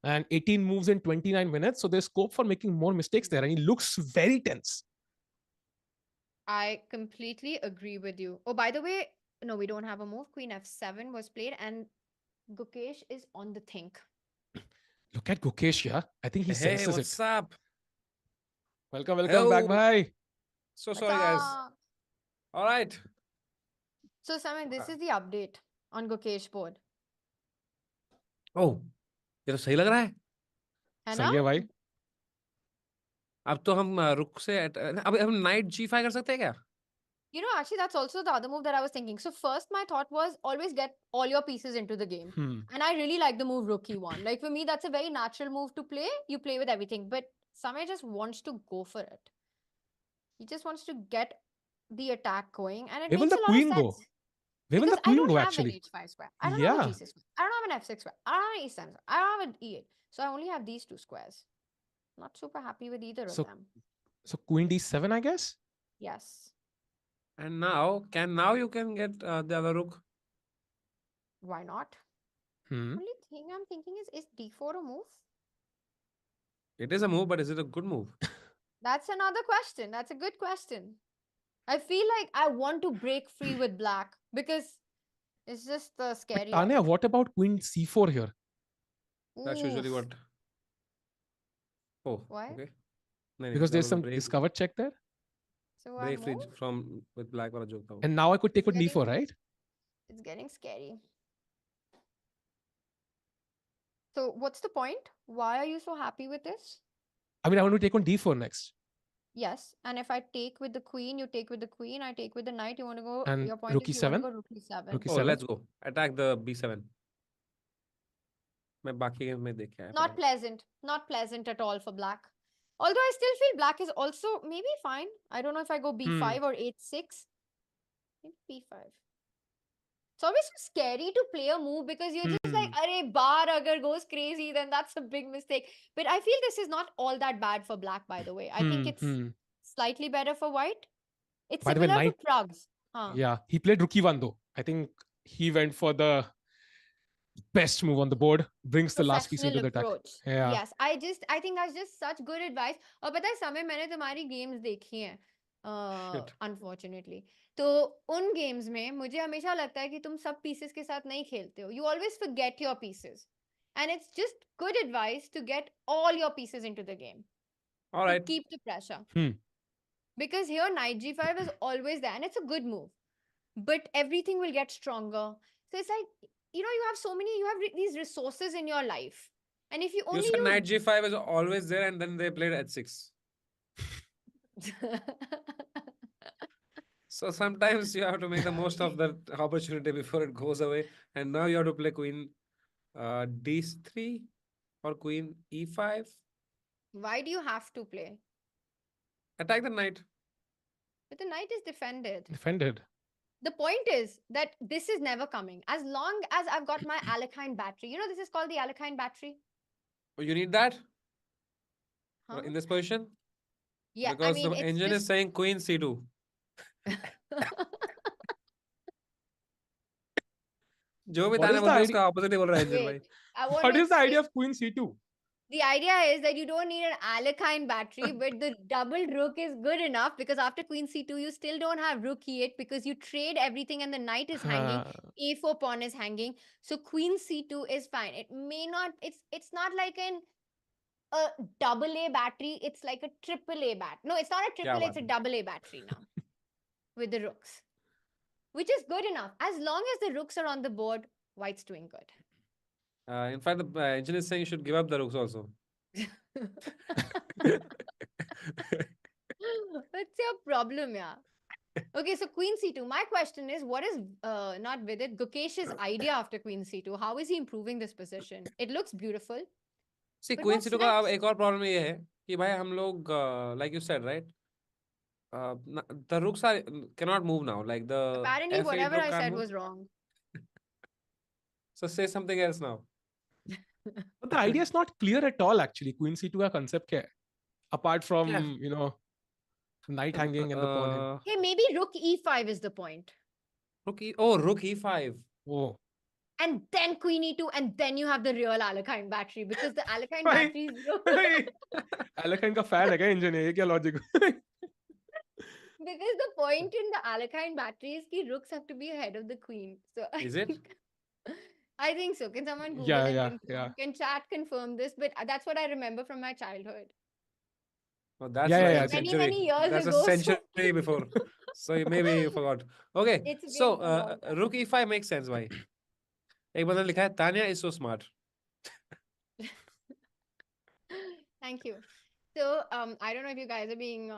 And 18 moves in 29 minutes. So there's scope for making more mistakes there. And he looks very tense. I completely agree with you. Oh, by the way, no, we don't have a move. Queen f7 was played, and Gukesh is on the think. Look at Gukesh, yeah? I think he Hey, senses what's it. up? Welcome back, bhai. So sorry, guys. All right. So, Samay, this is the update on Gukesh board. Oh, ये तो सही लग रहा है. है ना? सही है भाई. अब तो हम रुक से अब हम नाइट g5 कर सकते हैं क्या? Actually, that's also the other move that I was thinking. So first, my thought was always get all your pieces into the game. And I really like the move rook e1. Like, for me, that's a very natural move to play. You play with everything. But Samay just wants to go for it. He just wants to get the attack going. And it Where will makes the a lot of queen go? sense. Where will the Because I queen don't go, have an actually? h5 square. I don't Yeah. have a g6 square. I don't have an f6 square. I don't have an e7 square. I don't have an e8. So I only have these two squares. Not super happy with either of them. So queen d7, I guess? Yes. And now you can get the other rook. Why not? Only thing I'm thinking is d4 a move? It is a move, but is it a good move? That's another question. That's a good question. I feel like I want to break free with black because it's just the scary of Tania, it. what about queen c4 here? That's usually Oof. what. Oh, Why? okay. Because there's some discovered check there. So break free move? from with black wala joke tha wo. And now I could take on d4, right? It's getting scary. So what's the point? Why are you so happy with this? I mean, I want to take on d4 next. Yes, and if I take with the queen, you take with the queen, I take with the knight, you want to go, And your point rook is you want to e7? go rook e7. Rook Oh, e7. let's go. Attack the b7. मैं बाकी game में देख के आया Not pleasant. Not pleasant at all for black. Although I still feel black is also maybe fine. I don't know if I go b5 or h6. Maybe b5. It's always so scary to play a move because you're just like, Arey, bar agar goes crazy, then that's a big mistake. But I feel this is not all that bad for black, by the way. I think it's slightly better for white. It's By the way, similar to knight- Pragg's. Huh. Yeah, he played rook e1 though. I think he went for the best move on the board, brings the last piece into the attack. Approach. Yeah. Yes, I think that's just such good advice. और पता है समय मैंने तुम्हारी games देखी हैं, unfortunately. तो उन games में मुझे हमेशा लगता है कि तुम सब pieces के साथ नहीं खेलते हो. You always forget your pieces, and it's just good advice to get all your pieces into the game. All right. To keep the pressure. Because here knight g5 is always there, and it's a good move, but everything will get stronger. So it's like, you have these resources in your life, and if you only You said knight g5 is always there, and then they played h6. So sometimes you have to make the most of that opportunity before it goes away. And now you have to play queen d3 or queen e5. Why do you have to play? Attack the knight. But the knight is defended. Defended. The point is that this is never coming. As long as I've got my Alekhine battery. You know, this is called the Alekhine battery. Oh, you need that Huh? in this position? Yeah, I Because mean, the it's engine is just... saying queen c2. जो भी What ताने is बोल the रहे हैं idea? उसका opposite ही बोल रहा है engine भाई. Wait, I want What to is the idea explain. of Queen C2? The idea is that you don't need an Alekhine battery, but the double rook is good enough because after queen c2, you still don't have rook e8 because you trade everything and the knight is hanging. A4 pawn is hanging. So queen c2 is fine. It may not, it's not like a double A battery. It's like a triple A bat. No, it's not a triple A, it's a double A battery now with the rooks, which is good enough. As long as the rooks are on the board, white's doing good. In fact, the engine is saying you should give up the rooks also. What's your problem, yeah? Okay, so queen c2. My question is, what is not Vidit, Gukesh's idea after queen c2? How is he improving this position? It looks beautiful. See, But queen what's c2 का अब next? एक और problem ये है कि भाई हम लोग like you said, right? The rooks are cannot move now. Like the Apparently, f8 whatever rook I can't said move. was wrong. So say something else now. But the idea is not clear at all, actually. Queen C2 का concept क्या है? Apart from, Yeah. you know, knight hanging and the pawn hanging. Hey, maybe rook e5 is the point. Rook e5. Oh. And then queen e2, and then you have the real Alekhine battery because the Alekhine भाई, battery is Alekhine का fan है क्या engine है? ये क्या logic? because the point in the Alekhine battery is that rooks have to be ahead of the queen. So Is it? I think so. Can someone Google Yeah, and yeah, confirm? yeah. Can chat confirm this? But that's what I remember from my childhood. Oh, that's Yeah, like yeah, a yeah. Many, century. many years That's ago. a century before. So maybe you forgot. Okay. It's been So a long time. rook e5 makes sense, भाई. एक बंदा लिखा है Tania is so smart. Thank you. So I don't know if you guys are being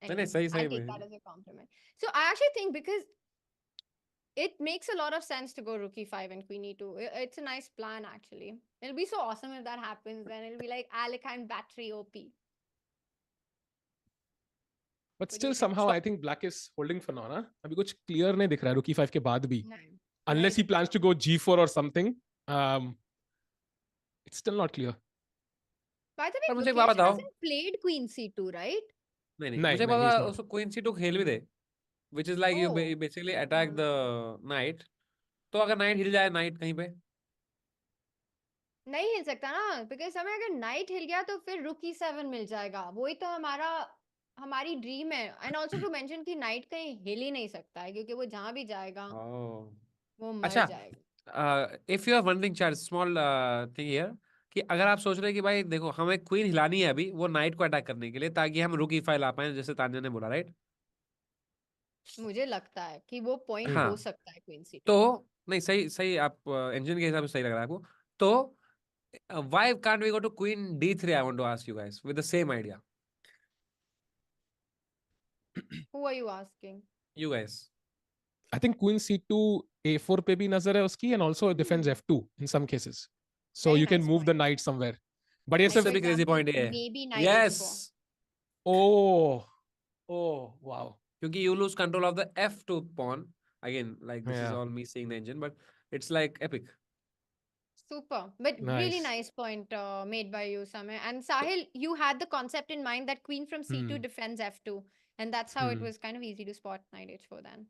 anyway, सही I सही take में. that as a compliment. So I actually think because it makes a lot of sense to go rook e5 and queen e2. It's a nice plan actually. It'll be so awesome if that happens. Then it'll be like Alekhine battery OP. But What do still you think? somehow I think black is holding for now, ना? अभी कुछ clear नहीं दिख रहा है rook e5 के बाद भी. No. Unless he plans to go g4 or something. It's still not clear. By the पर way, मुझे एक बात Gukesh बताओ. hasn't played queen c2, right? नहीं नहीं, मुझे नहीं, पता he's not. उसको queen c2 खेल भी दे. Which is like you Oh. basically attack the knight. तो अगर knight हिल जाए knight कहीं पे. नहीं हिल सकता ना बिकॉज समय अगर नाइट हिल गया तो फिर रुक e7 मिल जाएगा वही तो हमारी ड्रीम है एंड आल्सो टू मेंशन कि नाइट कहीं हिल ही नहीं सकता है क्योंकि वो जहां भी जाएगा वो मर अच्छा. जाएगा If you are wondering, chat, small thing here, कि अगर आप सोच रहे हैं कि भाई देखो हमें क्वीन हिलानी है अभी वो नाइट को अटैक करने के लिए ताकि हम रुक e5 ला पाए जैसे तान्या ने बोला, राइट? मुझे लगता है कि वो पॉइंट हाँ. हो सकता है क्वीन c2 तो नहीं सही सही आप इंजन के हिसाब से सही लग रहा है आपको. तो why can't we go to queen d3? I want to ask you guys with the same idea. who are you asking You guys. I think queen c2 a4 पे भी नजर है उसकी and also defends f2 in some cases. So Very you can nice move the point. knight somewhere. But ये like उससे for भी crazy example point है. maybe knight Yes. h4 Oh, wow. क्योंकि you lose control of the f2 pawn. Again, like this is Yeah. all me seeing the engine, but it's like epic. Super, but really Nice. nice point made by you, Samay. And Sahil, you had the concept in mind that queen from c2 defends f2, and that's how it was kind of easy to spot knight h4 then.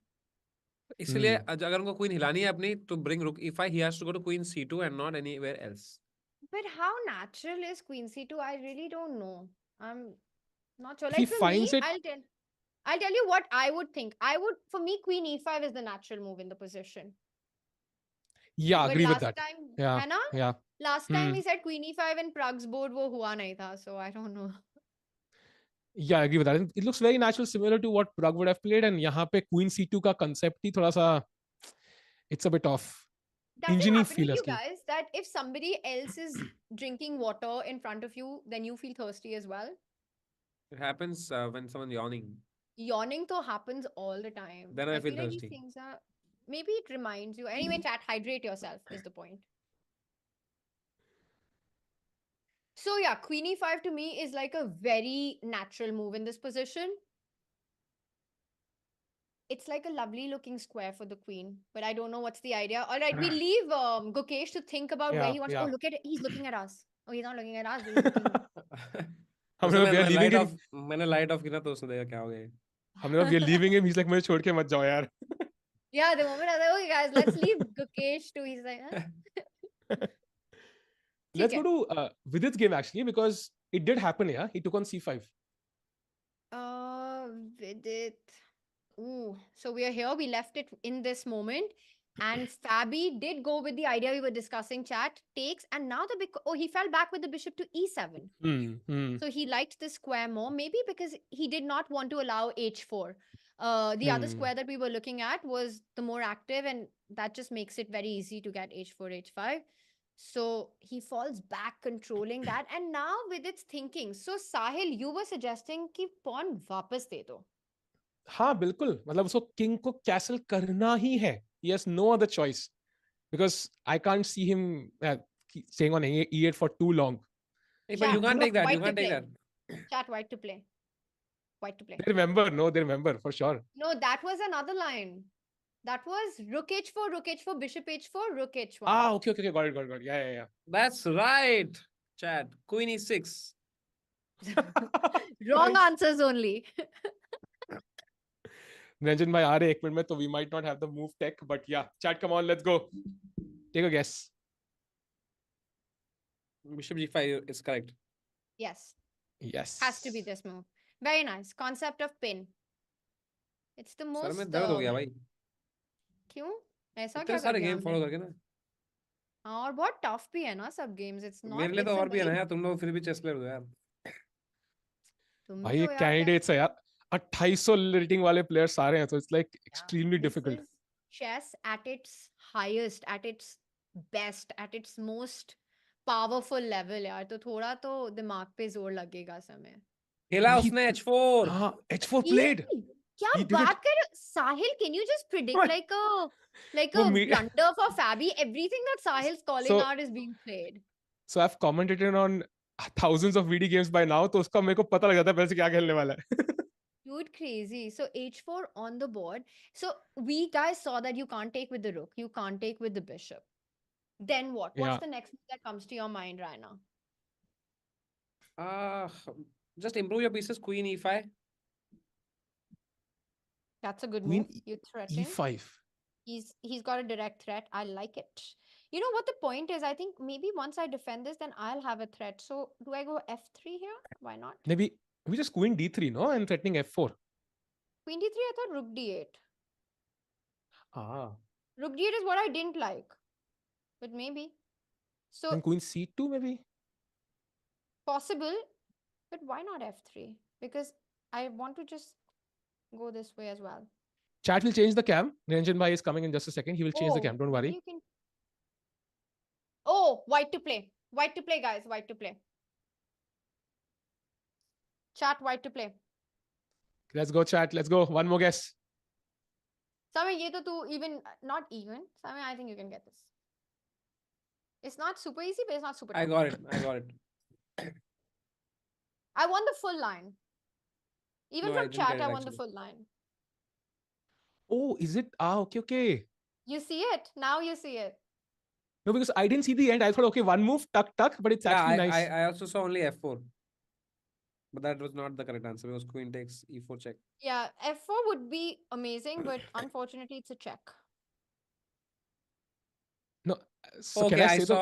इसलिए अगर उनको queen हिलानी है अपनी तो bring rook e5, he has to go to queen c2 and not anywhere else. But how natural is queen c2? I really don't know. I'm not sure. He Like for finds me, it. I'll tell you what I would think. For me, queen e5 is the natural move in the position. Yeah, But agree with last that. time, Yeah. है ना? Yeah. Last time we said queen e5 and Pragg's board वो हुआ नहीं था, so I don't know. Yeah, I agree with that. It looks very natural, similar to what Pragg would have played. And यहाँ पे queen c2 का concept ही थोड़ा सा, it's a bit off. Does it Engineering happen with feel you असली. guys that if somebody else is drinking water in front of you, then you feel thirsty as well? It happens when someone yawning. Yawning though happens all the time. Then I feel like these thirsty. things are, maybe it reminds you. Anyway, chat, hydrate yourself is the point. So yeah, queen e5 to me is like a very natural move in this position. It's like a lovely looking square for the queen, but I don't know what's the idea. All right, we leave Gukesh to think about where Yeah, he wants. yeah. Oh, look at it. He's looking at us. Oh, he's not looking at us, but he's looking. हम उस लोग समय we are मैं leaving light him. Of मैंने light of किया तो उसने देखा क्या हो गया. हम लोग we are leaving him. He's like मुझे छोड़ के मत जाओ यार. Yeah, the moment I was like, okay, guys, let's leave Gukesh too. He's like, huh? Let's ठीक go है. to Vidit's game actually because it did happen. Yeah, he took on c5. Vidit. Ooh, so we are here. We left it in this moment. And Fabi did go with the idea we were discussing, chat, takes, and now the big. Oh, he fell back with the bishop to e7. So he liked the square more, maybe because he did not want to allow h4. The other square that we were looking at was the more active, and that just makes it very easy to get h4, h5. So he falls back, controlling that. And now with its thinking. So Sahil, you were suggesting कि pawn वापस दे दो. हाँ बिल्कुल मतलब उसको king को castle करना ही है. He has no other choice because I can't see him staying on e8 for too long. Hey, but you can't take that. You White to can't take play. that. Chat, white to play. White to play. They remember for sure. No, that was another line. That was rook h4, bishop h4, rook h1. Ah, okay. Got it. Yeah. That's right. Chat. Queen e6. Wrong Nice. answers only. Ranjan bhai aa rahe 1 minute mein, so we might not have the move tech, but yeah, chat, come on, let's go. Take a guess. Bishop g5 is correct. Yes. Yes. Has to be this move. Very nice. Concept of pin. It's the sir most. में दर्द हो गया भाई. क्यों? ऐसा इतने क्या सारे कर दिया गेम हमने? फॉलो करके ना. हाँ, और बहुत टफ भी है ना सब गेम्स. It's not. मेरे लिए तो और भी है ना यार. तुम लोग फिर भी चेस प्लेयर हो यार. तुम भाई भी ये हो यार. कैंडिडेट्स है यार 2800 रेटिंग वाले प्लेयर्स सारे हैं, so it's like extremely difficult. This is chess at its highest, at its best, at its most powerful level यार. तो थोड़ा तो दिमाग पे जोर लगेगा समय. खेला वही- उसने h4. हाँ, h4 played. क्या He did बात कर साहिल? Can you just predict What? like a वो me- blunder for Fabi? Everything that Sahil's calling So- out is being played. So I've commentated on thousands of VD games by now, तो उसका मेरे को पता लग जाता है पहले से क्या खेलने वाला है. Dude, crazy. So h4 on the board. So we guys saw that you can't take with the rook. You can't take with the bishop. Then what? What's Yeah. the next move that comes to your mind right now? Just improve your pieces. Queen e5. That's a good Queen move. You threaten. E5. He's got a direct threat. I like it. You know what the point is? I think maybe once I defend this, then I'll have a threat. So do I go f3 here? Why not? Maybe we just queen d3, no? And threatening f4. Queen d3, I thought rook d8. Ah. Rook d8 is what I didn't like. But maybe. So And queen c2 maybe? possible, but why not f3? Because I want to just go this way as well. Chat will change the cam. Ranjan bhai is coming in just a second. He will change the cam. Don't worry. You can... Oh, white to play. White to play, guys. White to play. Chat, white to play. Let's go, chat. Let's go. One more guess. Samay, ye to tu even, not even. Samay, I think you can get this. It's not super easy, but it's not super tough. I got it. I won the full line. Even No, I from didn't chat, get it, I won the actually. full line. Oh, is it? Ah, okay. You see it? Now you see it. No, because I didn't see the end. I thought, okay, one move, tuck, but it's Yeah, actually nice. I also saw only f4. But that was not the correct answer. It was queen takes e4 check. Yeah, f4 would be amazing, but unfortunately, it's a check. No, so Okay, can I I say saw,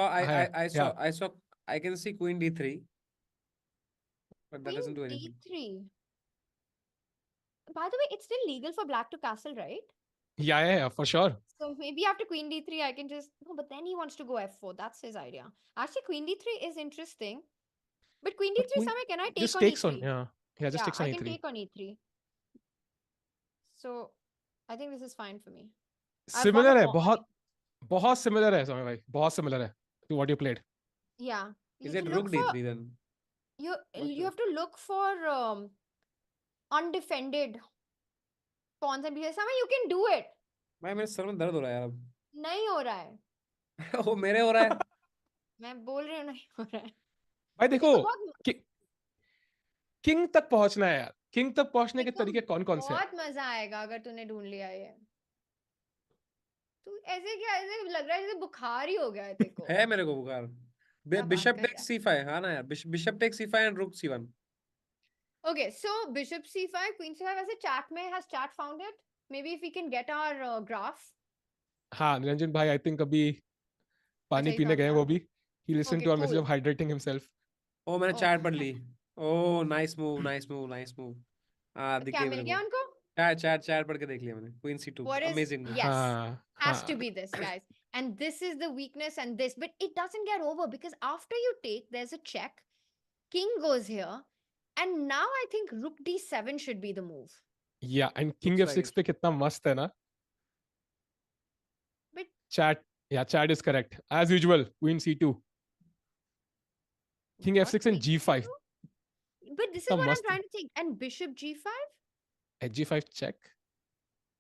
the... I saw, I can see queen d3. But that Queen doesn't do anything. d3. By the way, it's still legal for black to castle, right? Yeah, for sure. So maybe after queen d3, I can just... No, but then he wants to go f4. That's his idea. Actually, queen d3 is interesting. But queen But d3, queen Samay, can I take just on takes e3? on, yeah, just takes on I e3. can take on e3. So I think this is fine for me. Similar है, बहुत similar है, Samay bhai. बहुत similar है to what you played. Yeah. Is it rook d3 then? You have to look for undefended pawns and pieces. Samay, you can do it. भाई मेरे sir में दर्द हो रहा है यार अब. नहीं हो रहा है. वो मेरे हो रहा है. मैं बोल रही हूँ नहीं हो रहा है. भाई देखो, देखो बहुत किंग तक पहुंचना है यार, किंग तक पहुंचने के देखो, तरीके कौन कौन से हैं? बहुत मजा आएगा अगर तूने ढूंढ लिया ये। तू ऐसे क्या, ऐसे लग रहा है जैसे बुखार ही हो गया है तेरे को। है मेरे को बुखार। क्या बात बिशप कर टेक रहा है? c5, हाँ ना यार, बिशप टेक c5 एंड रुक c1। Okay, so bishop c5, queen c5, ऐसे chat में has chat found it? Maybe if we can get our graph. हाँ निरंजन भाई आई थिंक अभी अच्छा पानी ही पीने found गए it. वो भी, he listen Okay, to our message cool. Of hydrating himself. Oh मैंने Oh, चैट पढ़ ली। Oh nice move, nice move, nice move. हाँ दिख क्या गई मिल मेरे गया को। उनको? चैट पढ़ के देख लिया मैंने, queen c2 What is, amazing move. yes, हाँ has to हाँ be this, guys. And this is the weakness and this, but it doesn't get over because after you take, there's a check. King goes here. And now I think rook d7 should be the move. या and king looks like f6 it. पे कितना मस्त है ना। But chat, या chat is correct as usual, queen c2, king what? f6 एंड Queen g5, c2? But this is कितना what I'm मस्त है। trying to think. And bishop g5? h5 check,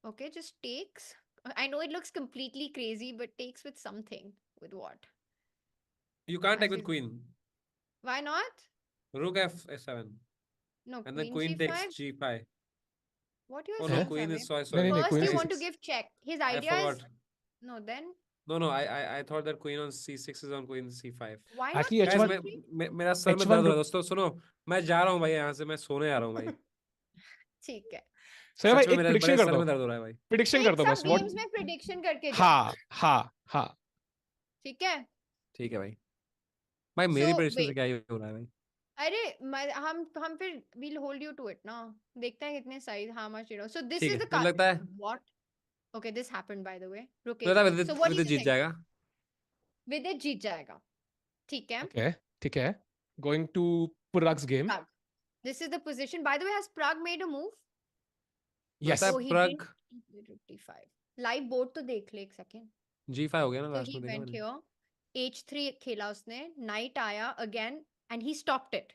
Okay, just takes. I know it looks completely crazy, but takes with something. With what? You can't take with Actually, queen. why not? Rook f7 No, and then queen queen takes g5. g5. What you Oh are no, हैं? saying, queen Samay? is, sorry, नहीं sorry. नहीं नहीं, First, queen you I want to c6। give check. His I idea is forgot. no. Then No, I thought that queen on c6 is on queen c5. why not actually queen Guys, h1, c3? मेरा sir में h1 दर्द हो रहा है रुक, दोस्तों, सुनो। मैं जा रहा हूँ भाई, यहाँ से मैं सोने जा रहा हूँ भाई। ठीक है. सही भाई सच में एक मेरे प्रिडिक्शन बड़े कर सर दो, में दर्द हो रहा है भाई। प्रिडिक्शन कर एक दो सब बस व्हाट। गेम्स में प्रिडिक्शन करके जा. हाँ हाँ हाँ। ठीक है. ठीक है भाई। भाई मेरी So प्रेडिक्शन से wait. क्या ही हो रहा है भाई। अरे हम फिर we'll hold you to it ना. देखते हैं कितने size, how much you know. So this ठीक is है, the मुझे लगता है, what? Okay, this happened by the way. मुझे रुके. लगता है So विदित what do विदित you जीत think? जाएगा। विदित जीत जाएगा. ठीक है. ओके ठीक है, going to Prag's game. Pragg. This is the position. By the way, has Pragg made a move? लगता यस, Oh, है he प्रग didn't. He played rook d5. Live board तो देख ले एक second. g5 हो गया ना, So लास्ट he में देखा went मैंने। here. h3 खेला उसने. Knight आया again and he stopped it.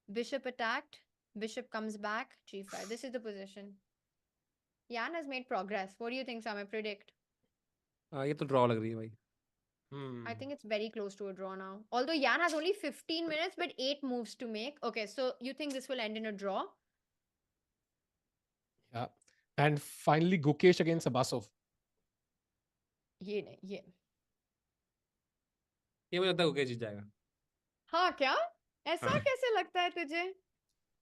Bishop attacked. Bishop comes back. g5. This is the position. Jan has made progress. What do you think, Samay? Predict. ये तो draw लग रही है भाई। I think it's very close to a draw now. Although Jan has only 15 minutes, but 8 moves to make. Okay, so you think this will end in a draw? And finally Gukesh against Abasov। ये नहीं, ये. ये मुझे लगता है गुकेश जीत जाएगा। हाँ क्या? ऐसा हाँ। कैसे लगता है तुझे?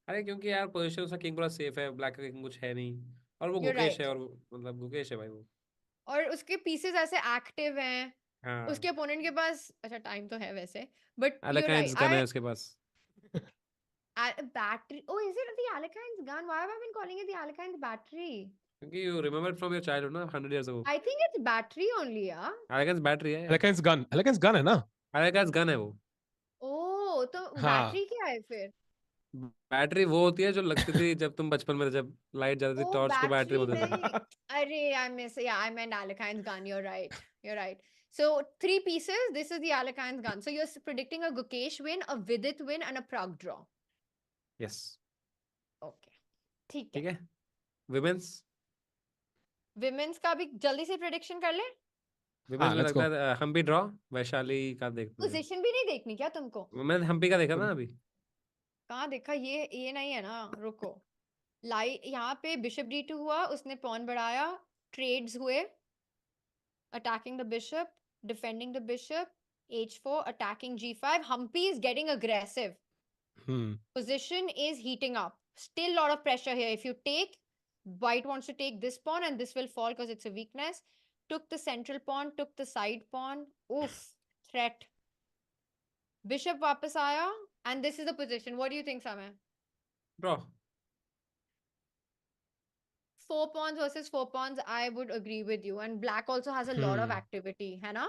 अरे क्योंकि यार पोजीशन उसका किंग पूरा सेफ है, ब्लैक का किंग कुछ है नहीं, और वो You're गुकेश right. है, और मतलब गुकेश है भाई वो। और उसके पीसेस ऐसे एक्टिव हैं. हाँ, उसके अपोनेंट के पास अच्छा टाइम तो है वैसे, but you Alekhine's right. Gun है उसके पास। Battery. Oh, is it the Alekhine's gun? Why have I been calling it the Alekhine's battery? क्योंकि you remember from your childhood ना, 100 years ago। I think it's battery only, yeah. Alekhine's battery है यार। Alekhine's gun है ना। Alekhine's gun है वो। Oh, तो हाँ बैटरी क्या है फिर? बैटरी वो होती है जो लगती थी जब तुम बचपन में, जब लाइट जाती थी, Oh, टॉर्च को बैटरी battery बोलते थे। नहीं. अरे, I meant Alekhine's gun. You're right. You're right. So 3 pieces. This is the Alekhine's gun. So you're predicting a Gukesh win, a Vidit win, and a Pragg draw. Yes, Okay. ठीक ठीक है. है। Women's, Women's का भी जल्दी से prediction कर ले. विमेंस में let's लगता go। है हम्पी ड्रॉ, वैशाली का देखते हैं। Position भी नहीं देखनी क्या तुमको? मैंने हम्पी का देखा ना अभी। कहाँ देखा? ये नहीं है ना. रुको. यहाँ पे बिशप d2 हुआ, उसने पॉन बढ़ाया, ट्रेड्स हुए, attacking the bishop, defending the bishop, h4, attacking g5. Humpy is getting aggressive. Position is heating up. Still lot of pressure here. If you take, white wants to take this pawn and this will fall because it's a weakness. Took the central pawn, took the side pawn. Oof, threat. Bishop वापस आया and this is the position. What do you think, Samay? Draw. 4 pawns versus 4 pawns, I would agree with you. And black also has a lot of activity, है ना?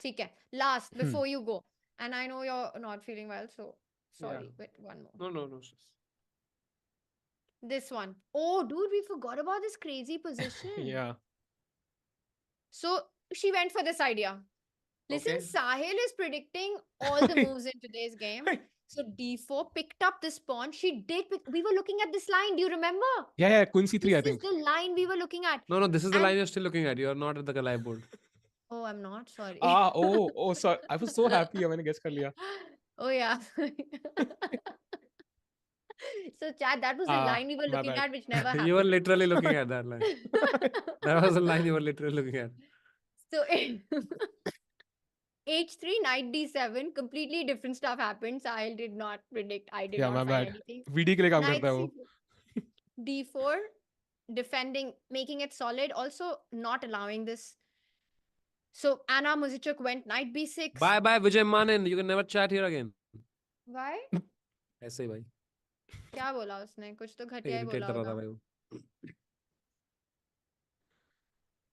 ठीक है. Last, before you go. And I know you're not feeling well, so sorry. Yeah. Wait, one more. No. This one. Oh, dude, we forgot about this crazy position. Yeah. So she went for this idea. Listen, Okay. Sahil is predicting all the moves in today's game. So d4 picked up this pawn. She did pick. We were looking at this line. Do you remember? Yeah, Queen c3 I This is think। the line we were looking at. No, this is the And- line you're still looking at. You're not at the live board. Oh, I'm not sorry. Oh, sorry. I was so happy मैंने guess कर लिया. Oh yeah. So chat, that was the line we were My looking bad. at, which never You were happened. literally looking at that line. That was the line you were literally looking at. So H3, knight D7, completely different stuff happened. Sahil did not predict. I did Yeah, not my find bad. anything. VD के लिए काम Knight करता है वो. C4, D4, defending, making it solid, also not allowing this. So Anna Muzichuk went knight B6. Bye bye Vijay Manin. You can never chat here again. Why? ऐसे ही भाई. क्या बोला उसने? कुछ तो घटिया ही Irritate बोला कर रहा था होगा. भाई वो.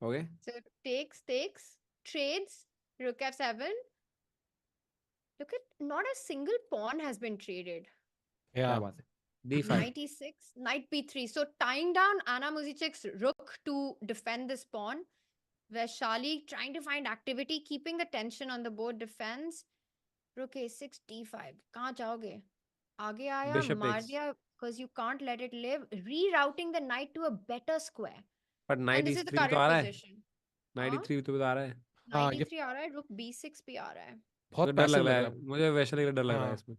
Okay. So takes, trades, rook F7. Look at, not a single pawn has been traded. क्या Yeah. बात है. D5. Knight E6, knight B3. So tying down Anna Muzichek's rook to defend this pawn. Vaishali trying to find activity, keeping the tension on the board, defends. Rook A6, D5. कहाँ जाओगे? आगे आया, Bishop मार takes. दिया, because you can't let it live. Rerouting the knight to a better square. But knight And this is the E3 भी तो current आ रहा है. position. Knight हाँ? E3 भी तो आ रहा है. Knight ये E3 आ रहा है, rook B6 भी आ रहा है. बहुत मुझे डर passive लग रहा लग है. रहा है. मुझे वैशाली का डर लग रहा है हाँ. इसमें.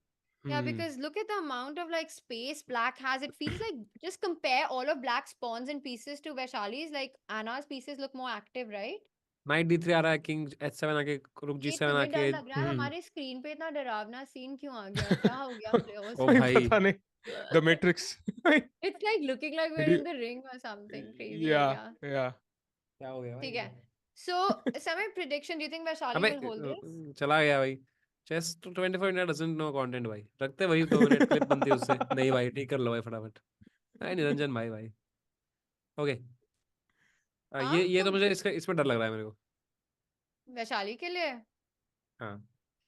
Yeah, because look at the amount of like space black has. It feels like just compare all of black's pawns and pieces to Vaishali's. Like Anna's pieces look more active, right? Knight D3 आ रहा है. King H7 आके rook ये G7 तुम्हें आके. डर लग रहा है हमारे स्क्रीन पे इतना डरावना सीन क्यों आ गया क्या हो गया प्लेयर्स ओ को भाई. पता नहीं. The Matrix. It's like looking like we're in the ring or something crazy है Yeah, क्या yeah. क्या हो गया ठीक भाई? है so Samay prediction, do you think Vaishali अबे will hold this? चला गया भाई. चेस तो 24 मिनट डजंट नो कंटेंट भाई. रखते वही 2 मिनट क्लिप बनती है उससे. नहीं भाई ठीक कर लो भाई फटाफट. नहीं निरंजन भाई भाई. ओके. हाँ ये तो तो मुझे इसमें डर लग रहा है मेरे को. वैशाली के लिए हाँ.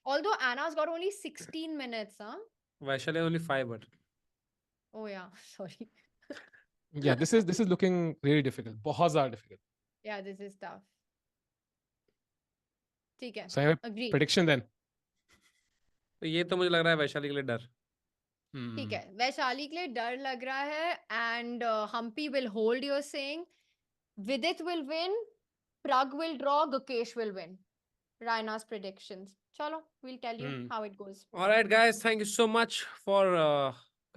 although Anna's got only 16 minutes huh Vaishali only 5 but. oh yeah sorry Yeah, this is looking really difficult. बहुत ज़्यादा difficult. yeah this is tough ठीक है So, agree prediction then. तो ये तो मुझे लग रहा है वैशाली के लिए डर. ठीक है वैशाली के लिए डर लग रहा है and Humpy will hold, you're saying. Vidit will win, Pragg will draw, Gukesh will win. Raina's predictions. Chalo, we'll tell you how it goes. All right, guys. Thank you so much for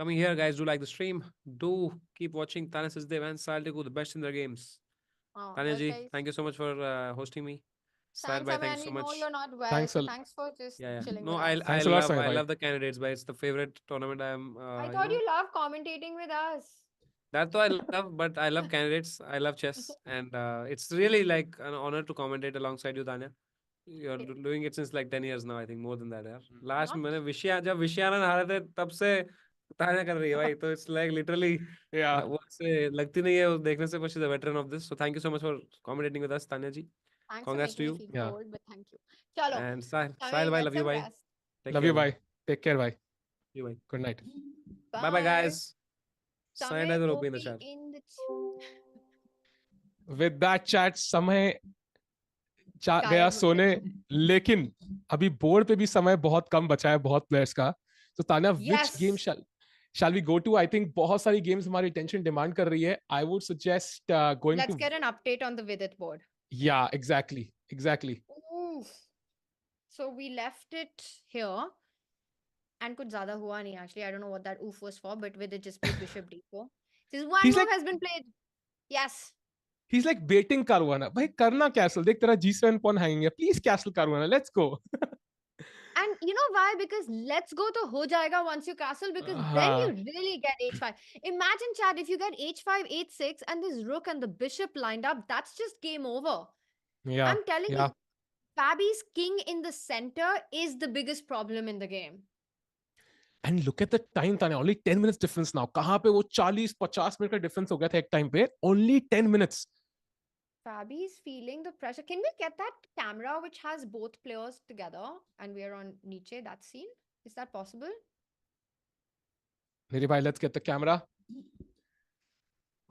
coming here, guys. Do like the stream. Do keep watching Tania Sisdev and Sahil Teku, the best in their games. Tanya ji, Okay. thank you so much for hosting me. Sahil Thanks, bhai, Samay, thank and you so we know much. you're not well, Thanks so a- thanks for just Yeah. chilling No, with us. Thanks a lot, Samay I bhai. love the candidates, but it's the favorite tournament I'm. I you thought know, you loved commentating with us. That's what I love, but I love candidates. I love chess, and it's really like an honor to commentate alongside you, Tanya. You're doing it since like 10 years now, I think, more than that, यार. Last Not- मैंने जब विषयानंद हारे थे तब से तान्या कर रही है भाई. तो it's like literally Yeah. वो से लगती नहीं है वो देखने से, but she's a veteran of this. So thank you so much for commentating with us, Tanya ji. Thanks Congrats for to making you. me feel Yeah. old, but thank you. Chalo, And Sahil, Samay, bye, get love you, some bye. rest. Take Love care, you, bye. Take care, bye. You, bye. Good night. Bye, guys. Samay Sanitizer will OP in the be chat. in the With that chat, समय गायब गया हो सोने, गया। लेकिन अभी board पे भी समय बहुत कम बचा है बहुत प्लेयर्स का. तो Tanya, which Yes. game shall we go to? I think बहुत सारी games हमारी attention demand कर रही है. I would suggest going Let's to. get an update on the Vidit board. Yeah, exactly. Oof. So we left it here. And कुछ ज़्यादा हुआ नहीं actually. I don't know what that oof was for, but Vidit just played Bishop D4. This one He's move like- has been played. Yes. He's like baiting Caruana. भाई करना castle. देख तेरा G7 pawn hanging है. Please castle Caruana. Let's go. And you know why? Because let's go to ho jayega once you castle, because then you really get h5. Imagine, Chad, if you get h5, h6, and this rook and the bishop lined up, that's just game over. Yeah. I'm telling yeah. you, Fabi's king in the center is the biggest problem in the game. And look at the time, Tanya. Only 10 minutes difference now. कहाँ पे वो 40-50 minute का difference हो गया था एक time पे. Only 10 minutes. Fabi's feeling the pressure. Can we get that camera which has both players together and we are on Nietzsche, that scene? Is that possible? Niri bhai, let's get the camera.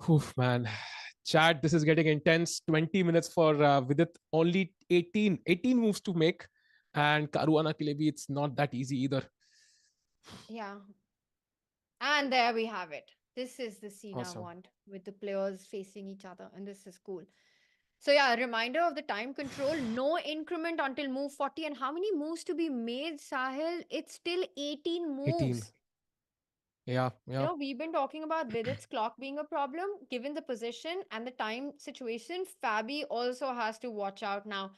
Oof, man. Chat, this is getting intense. 20 minutes for Vidit. Only 18 moves to make. And Caruana ke liye bhi, it's not that easy either. Yeah. And there we have it. This is the scene Awesome. I want, with the players facing each other, and this is cool. So yeah, reminder of the time control, no increment until move 40. And how many moves to be made, Sahil? It's still 18 18. moves. Yeah, You yeah. know, we've been talking about Vidit's clock being a problem. Given the position and the time situation, Fabi also has to watch out now.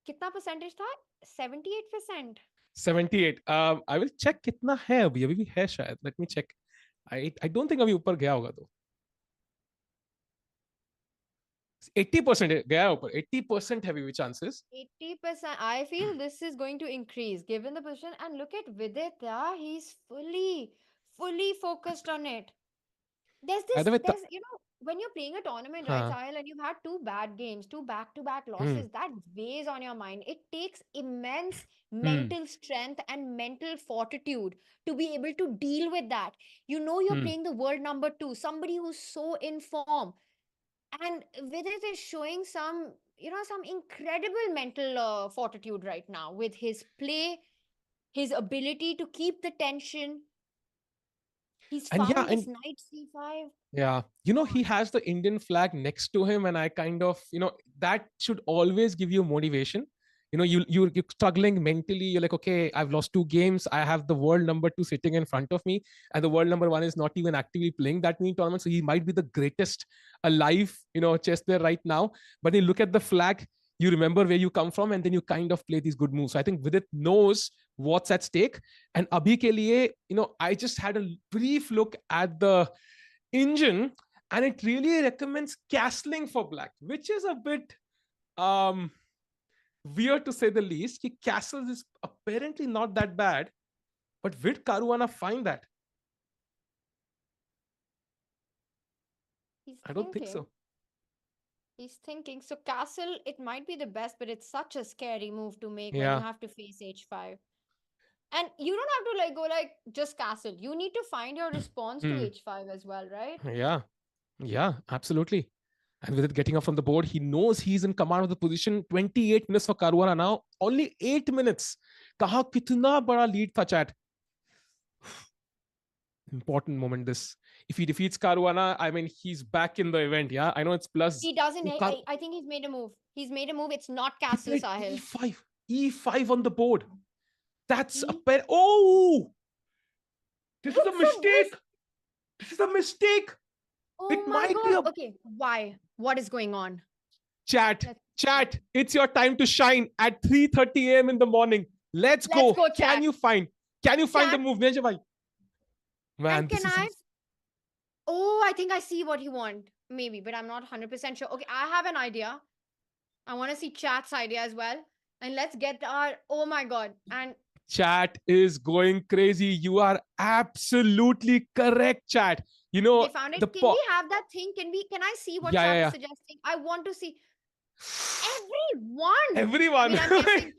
Kitna percentage tha? 78%. 78. I will check कितना है अभी भी है शायद. Let me check. I don't think अभी ऊपर गया होगा तो. 80% गया ऊपर. 80% है अभी chances. 80%. I feel this is going to increase given the position. And look at Vidit, yeah, he's fully focused on it. By the way, When you're playing a tournament, right, हाँ. Sahil, and you've had two bad games, two back-to-back Hmm. losses, that weighs on your mind. It takes immense Hmm. mental strength and mental fortitude to be able to deal with that. You know, you're Hmm. playing the world number two, somebody who's so in form. And Vidit is showing some incredible mental fortitude right now with his play, his ability to keep the tension. He's And yeah, found this and knight c5. yeah, he has the Indian flag next to him, and I kind of, that should always give you motivation. You're struggling mentally. You're like, okay, I've lost 2 games. I have the world number 2 sitting in front of me, and the world number 1 is not even actively playing that many tournaments. So he might be the greatest alive, chess player right now. But you look at the flag, you remember where you come from, and then you kind of play these good moves. So I think Vidit knows what's at stake. And abhi ke liye, I just had a brief look at the engine, and it really recommends castling for black, which is a bit weird to say the least. Ki castles is apparently not that bad, but Vidit-Caruana find that? He's I don't think so. He's thinking. So castle, it might be the best, but it's such a scary move to make when you Yeah. have to face h5. And you don't have to go just castle. You need to find your response to Hmm. h5 as well, right? Yeah, absolutely. And with it getting up from the board, he knows he's in command of the position. 28 minutes for Caruana now. Only 8 minutes. Kaha kitna bada lead tha, chat. Important moment this. If he defeats Caruana, I mean, he's back in the event. Yeah, I know it's plus. He doesn't. Car- I think he's made a move. He's made a move. It's not he castle, played Sahil. E5 on the board. That's a E- pair. Oh, this is a What's up, mistake. This is a mistake. Oh It my might be God. a Okay, why? What is going on? chat. Let's Chat. It's your time to shine at 3:30 a.m. in the morning. Let's go. go, chat. Can you find the Chat. move, Neja bhai? Man, And this is Oh, I think I see what he want. Maybe, but I'm not 100% sure. Okay, I have an idea. I want to see chat's idea as well. And let's get our, oh my God. And chat is going crazy. You are absolutely correct, chat. they found it. the Can we have that thing? Can I see what chat Yeah. is suggesting? I want to see everyone. Everyone. Wait, I'm guessing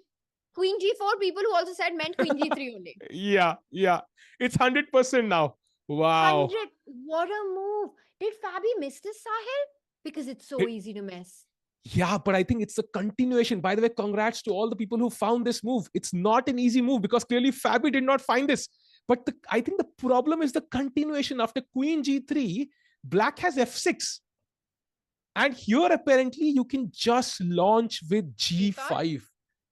Queen G4 people who also said meant Queen G3 only. Yeah. It's 100% now. Wow. 100. What a move. Did Fabi miss this, Sahil? Because it's so easy to miss. Yeah, but I think it's a continuation. By the way, congrats to all the people who found this move. It's not an easy move because clearly Fabi did not find this. But I think the problem is the continuation. After Queen G3, Black has F6. And here, apparently, you can just launch with G5.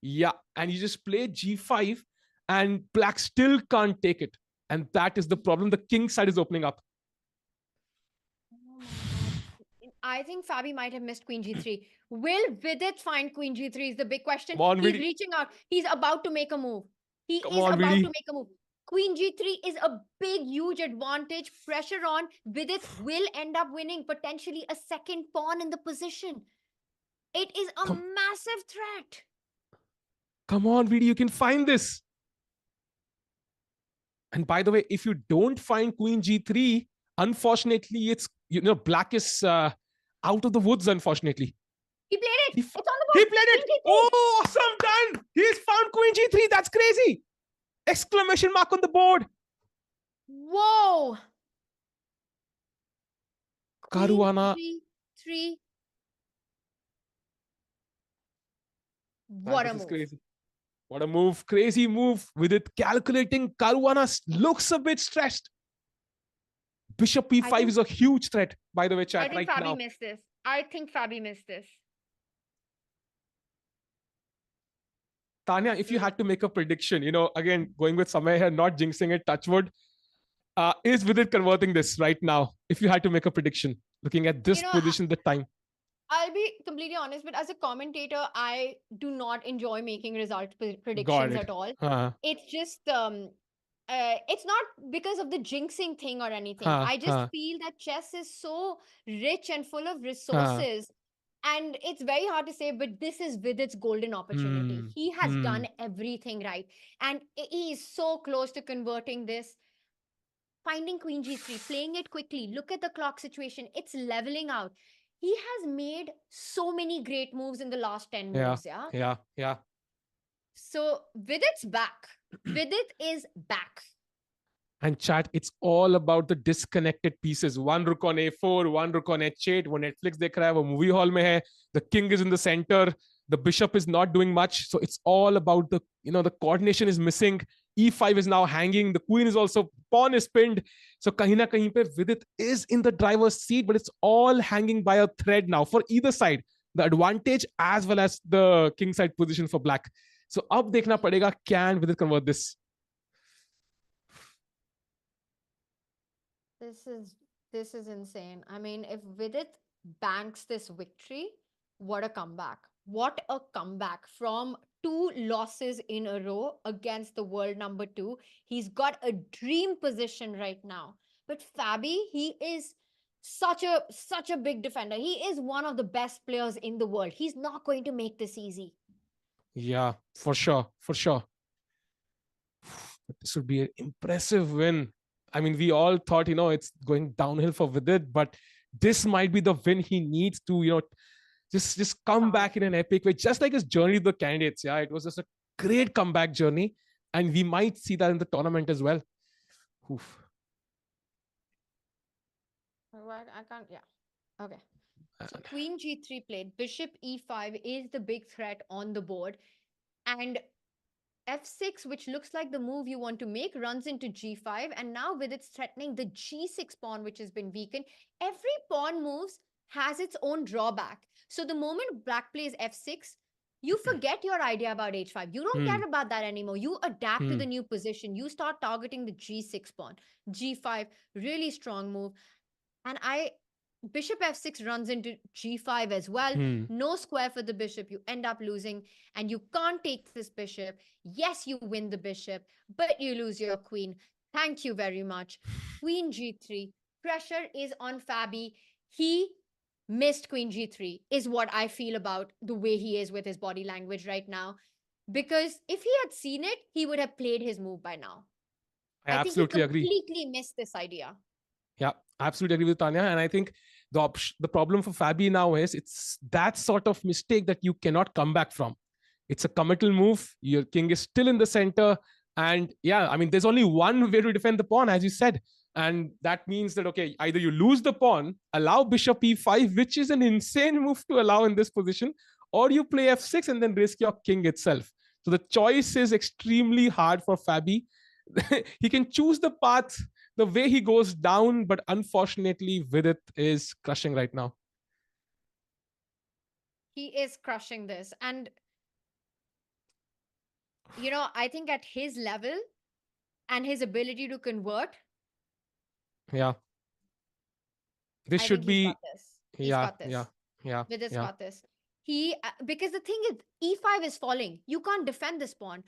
Yeah, and you just play G5 and Black still can't take it. And that is the problem. The king side is opening up. Oh my God. I think Fabi might have missed Queen G3. Will Vidit find Queen G3 is the big question. Come on, He's Vidi. reaching out. He's about to make a move. Come on, about Vidi. to make a move. Queen G3 is a big, huge advantage. Pressure on. Vidit will end up winning potentially a second pawn in the position. It is a massive threat. Come on, Vidi, you can find this. And by the way, if you don't find Queen G3, unfortunately, it's, Black is out of the woods, unfortunately. He played it. It's on the board. He played it. Oh, awesome, done. He's found Queen G3. That's crazy. Exclamation mark on the board. Whoa. Caruana. Three. What a move. Crazy. What a move. Crazy move. With it calculating, Caruana looks a bit stressed. Bishop E5 is a huge threat, by the way, chat, right now. I think Fabi missed this. I think Fabi missed this. Tanya, if you had to make a prediction, again, going with Samay here, not jinxing it, touch wood, is Vidit converting this right now? If you had to make a prediction, looking at this position, the time. I'll be completely honest, but as a commentator, I do not enjoy making result Got predictions it. at all. Huh, It's just it's not because of the jinxing thing or anything. huh, I just huh, feel that chess is so rich and full of huh. resources, and it's very hard to say, but this is Vidit's golden opportunity. Hmm, He has hmm. done everything right, and he is so close to converting this. Finding queen g3, playing it quickly. Look at the clock situation. It's leveling out. He has made so many great moves in the last 10 Yeah, moves, yeah? yeah. So Vidit's back. Vidit is back. And chat, it's all about the disconnected pieces. One rook on a4, one rook on h8. वो Netflix देख रहा है, वो movie hall में है. The king is in the center. The bishop is not doing much. So it's all about the coordination is missing. E5 is now hanging. The queen is also, pawn is pinned. So kahin na kahin pe Vidit is in the driver's seat, but it's all hanging by a thread now for either side. The advantage as well as the king side position for black. So अब देखना पड़ेगा, can Vidit convert this? This is insane. I mean, if Vidit banks this victory, what a comeback. What a comeback from 2 losses in a row against the world number 2. He's got a dream position right now. But Fabi, he is such a big defender. He is one of the best players in the world. He's not going to make this easy. Yeah, for sure. This would be an impressive win. I mean, we all thought, it's going downhill for Vidit, but this might be the win he needs to, just come back in an epic way, just like his journey to the candidates. Yeah, it was just a great comeback journey, and we might see that in the tournament as well. Oof. I can't, yeah. Okay. So queen g3 played. Bishop e5 is the big threat on the board. And f6, which looks like the move you want to make, runs into g5. And now with it's threatening the g6 pawn, which has been weakened. Every pawn moves has its own drawback. So the moment black plays f6, you forget your idea about h5. You don't care about that anymore. You adapt to the new position. You start targeting the g6 pawn. g5, really strong move. And bishop f6 runs into g5 as well. No square for the bishop. You end up losing, and you can't take this bishop. Yes, you win the bishop, but you lose your queen. Thank you very much. Queen g3. Pressure is on Fabi. He missed queen g3 is what I feel about the way he is with his body language right now. Because if he had seen it, he would have played his move by now. I absolutely think he agree. completely missed this idea. Yeah, absolutely agree with Tanya. And I think the problem for Fabi now is it's that sort of mistake that you cannot come back from. It's a committal move. Your king is still in the center. And yeah, I mean, there's only one way to defend the pawn, as you said. And that means that, okay, either you lose the pawn, allow bishop e5, which is an insane move to allow in this position, or you play f6 and then risk your king itself. So the choice is extremely hard for Fabi. He can choose the path the way he goes down, but unfortunately, Vidit is crushing right now. He is crushing this. And, I think at his level and his ability to convert. Yeah. This should be. He's got this. Yeah. Vidit's got this. Because the thing is, e5 is falling. You can't defend this pawn.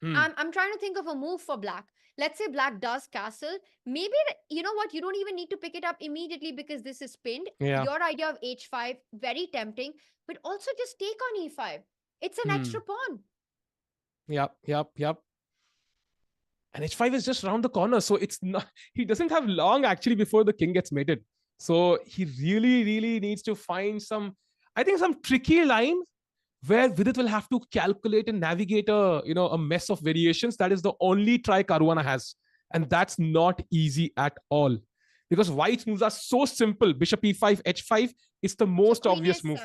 I'm trying to think of a move for black. Let's say black does castle. Maybe, you know what? You don't even need to pick it up immediately because this is pinned. Yeah. Your idea of h5, very tempting. But also just take on e5. It's an extra pawn. Yep. And h5 is just around the corner. So it's not, he doesn't have long actually before the king gets mated. So he really, really needs to find some tricky line where Vidit will have to calculate and navigate a mess of variations. That is the only try Caruana has. And that's not easy at all. Because white's moves are so simple. Bishop e5, h5 is the most obvious move.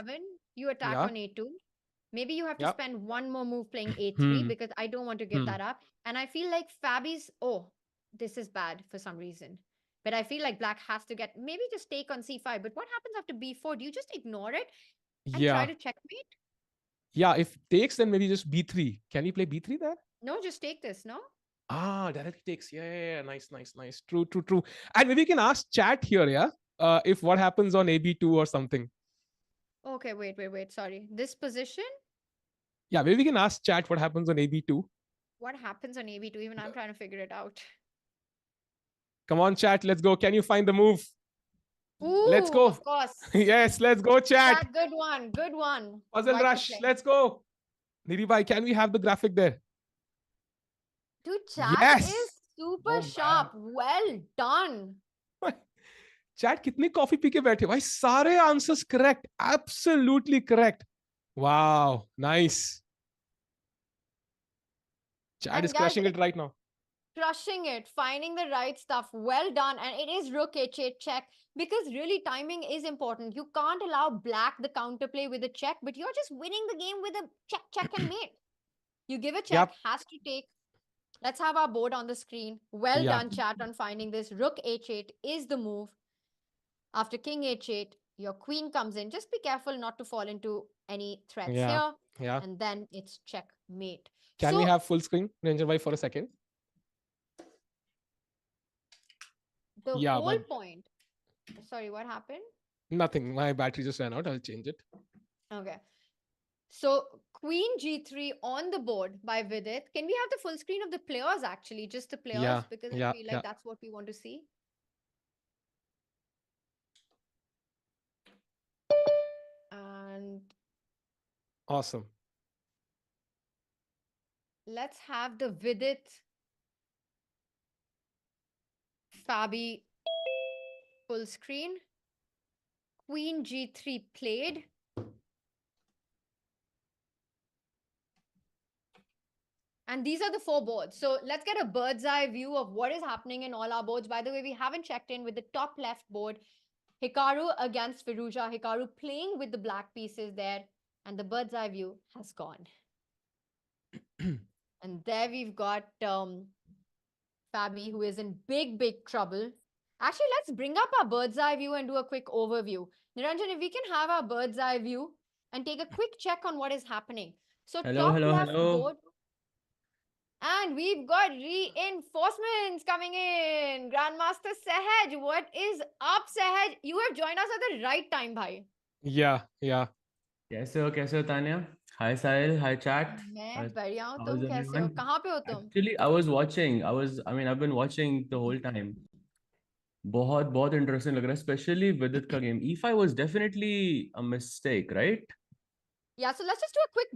You attack on a2. Maybe you have to spend one more move playing a3 because I don't want to give that up. And I feel like Fabi's, this is bad for some reason. But I feel like black has to get maybe just take on c5. But what happens after b4? Do you just ignore it and try Yeah. to checkmate? Yeah, if takes, then maybe just b3. Can we play b3 there? No, just take this, no? Ah, directly takes. Yeah. Nice. True. And maybe we can ask chat here, yeah? If what happens on AB2 or something. Okay, wait. Sorry. This position? Yeah, maybe we can ask chat what happens on AB2. What happens on AB2? Even I'm trying to figure it out. Come on, chat. Let's go. Can you find the move? Ooh, Let's go. of course. Yes, let's go, chat. Chat, good one. Puzzle White to rush. play. Let's go. Nidhi bhai, can we have the graphic there? Dude, chat Yes. is super Oh, sharp. Well done. Chat कितनी coffee P के बैठे भाई सारे answers correct absolutely correct wow nice chat And is guys, crushing it right now. Crushing it, finding the right stuff. Well done. And it is rook h8 check, because really timing is important. You can't allow black the counterplay with a check, but you're just winning the game with a check and mate. You give a check, Yep. has to take. Let's have our board on the screen. Well Yeah. done, chat, on finding this. Rook h8 is the move. After king h8, your queen comes in. Just be careful not to fall into any threats Yeah. here. Yeah. And then it's checkmate. Can we have full screen, Ranger bhai, for a second? The Yeah, whole but- point. Sorry, what happened? Nothing. My battery just ran out. I'll change it. Okay. So queen g3 on the board by Vidit. Can we have the full screen of the players actually? Just the players? Yeah, Because yeah, I feel like yeah. that's what we want to see. And Awesome. let's have the Vidit Fabi full screen. Queen g3 played. And these are the 4 boards. So let's get a bird's eye view of what is happening in all our boards. By the way, we haven't checked in with the top left board. Hikaru against Firouzja. Hikaru playing with the black pieces there. And the bird's eye view has gone. And there we've got Fabi, who is in big trouble. Actually, let's bring up our bird's eye view and do a quick overview. Niranjan, if we can have our bird's eye view and take a quick check on what is happening. So top left board. And we've got reinforcements coming in. Grandmaster Sahaj, what is up, Sahaj? You have joined us at the right time, bhai. Yeah. कैसे हो Tania? Hi Sahil, hi chat. मैं बढ़िया हूँ, How's तुम कैसे हो? everyone? कहाँ पे हो तुम? Actually, I've been watching the whole time. बहुत interesting लग रहा है, especially Vidit का game. E5 was definitely a mistake, right? Yeah, so let's just do a quick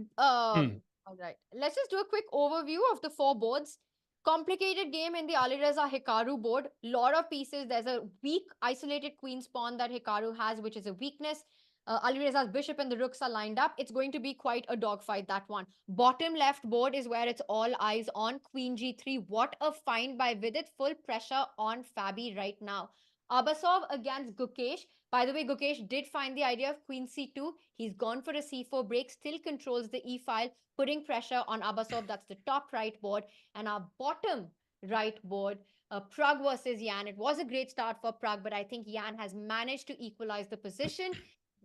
all right. Let's just do a quick overview of the 4 boards. Complicated game in the Alireza Hikaru board. Lot of pieces. There's a weak isolated queen's pawn that Hikaru has, which is a weakness. Alireza's bishop and the rooks are lined up. It's going to be quite a dogfight, that one. Bottom left board is where it's all eyes on. Queen g3. What a find by Vidit. Full pressure on Fabi right now. Abasov against Gukesh. By the way, Gukesh did find the idea of queen c2. He's gone for a c4 break, still controls the e file, putting pressure on Abasov. That's the top right board. And our bottom right board, Pragg versus Yan. It was a great start for Pragg, but I think Yan has managed to equalize the position.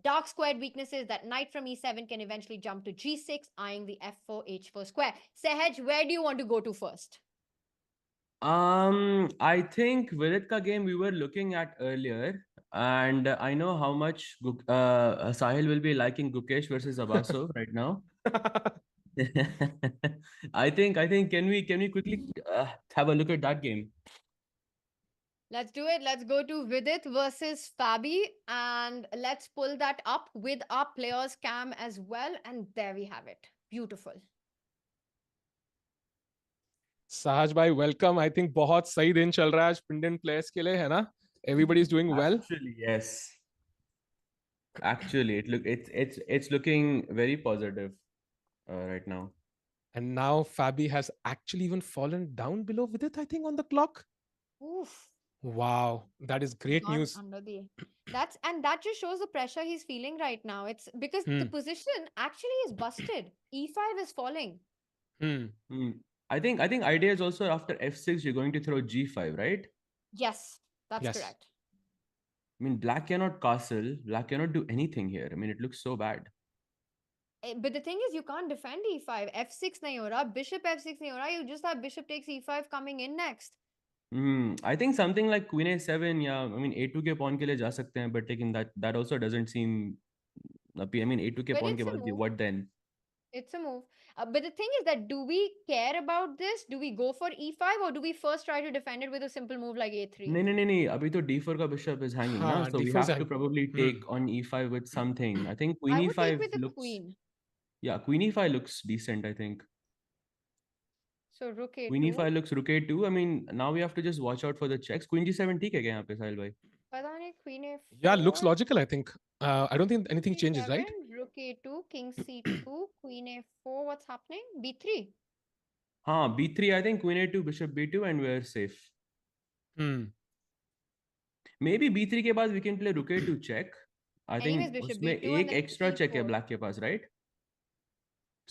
Dark squared weaknesses, that knight from e7 can eventually jump to g6, eyeing the f4, h4 square. Sahaj, where do you want to go to first? I think Vidit ka game we were looking at earlier, and I know how much Sahil will be liking Gukesh versus Abasov right now. I think can we quickly have a look at that game? Let's do it. Let's go to Vidit versus Fabi, and let's pull that up with our players cam as well. And there we have it. Beautiful. Sahaj bhai, welcome. I think बहुत सही दिन चल रहा है आज Indian players के लिए, है ना? Everybody is doing well. Actually, yes. Actually, it's looking very positive right now. And now Fabi has actually even fallen down below Vidit, I think, on the clock. Oof. Wow, that is great Not news. under the that just shows the pressure he's feeling right now. It's because the position actually is busted. E5 is falling. I think idea is also after f6 you're going to throw g5, right? Yes. That's Yes. correct. I mean, black cannot castle. Black cannot do anything here. I mean, it looks so bad. But the thing is, you can't defend e5. f6 nahi ho raha, bishop f6 nahi ho raha. You just have bishop takes e5 coming in next. I think something like queen a7, yeah. I mean, a2 के pawn के लिए जा सकते हैं, but taking that also doesn't seem. I mean, a2 के But pawn it's के a बाद move. what then? It's a move. But the thing is that do we care about this? Do we go for e5 or do we first try to defend it with a simple move like a3? नहीं. अभी तो d4 का bishop is hanging ना, हाँ, so we d4 have is to probably Hmm. take on e5 with something. I think queen I would take e5 with the looks. queen. Yeah, queen e5 looks decent. I think So rook queen a2. e5 looks rook a2. I mean, now we have to just watch out for the checks. Queen g7 ठीक है क्या यहाँ पे साहिल भाई? पता नहीं, queen a4. Yeah, looks logical, I think. I don't think anything changes, right? C7, rook a2, king c2, queen a4. What's happening? b3. हाँ, b3. I think queen a2, bishop b2, and we're safe. Hmm. Maybe b3 के बाद we can play rook a2 check. I Anyways, think bishop उसमें b2 and एक then extra check है e4. black के पास, right?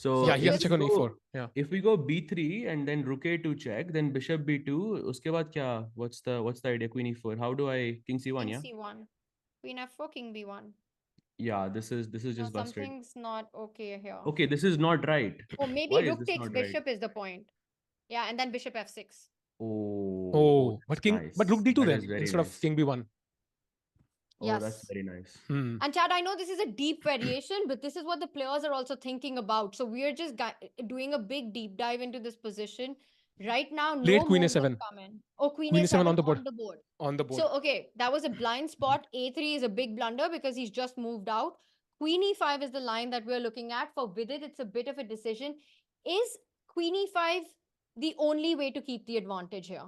So Yeah, he has if to check on e4. Yeah. If we go b3 and then rook a2 check, then bishop b2, उसके बाद क्या? What's the idea? Queen e4. How do I king c1? king Yeah. c1, queen f4, king b1. Yeah, this is No, just busted. something's not okay here. Okay, this is not right. Or maybe Why is rook this takes not right? bishop is the point. Yeah, and then bishop f6. Oh, but that's but rook nice. d2 That then is very instead of nice. king b1. Oh, that's Yes. very nice. Hmm. And Chad, I know this is a deep variation, but this is what the players are also thinking about. So we are just doing a big deep dive into this position. Right now, no Played queen moves have a7. come in. Oh, queen Queen a7 a7 on the board. on the board. On the board. So, okay, that was a blind spot. a3 is a big blunder because he's just moved out. Queen e5 is the line that we're looking at. For Vidit, it's a bit of a decision. Is queen e5 the only way to keep the advantage here?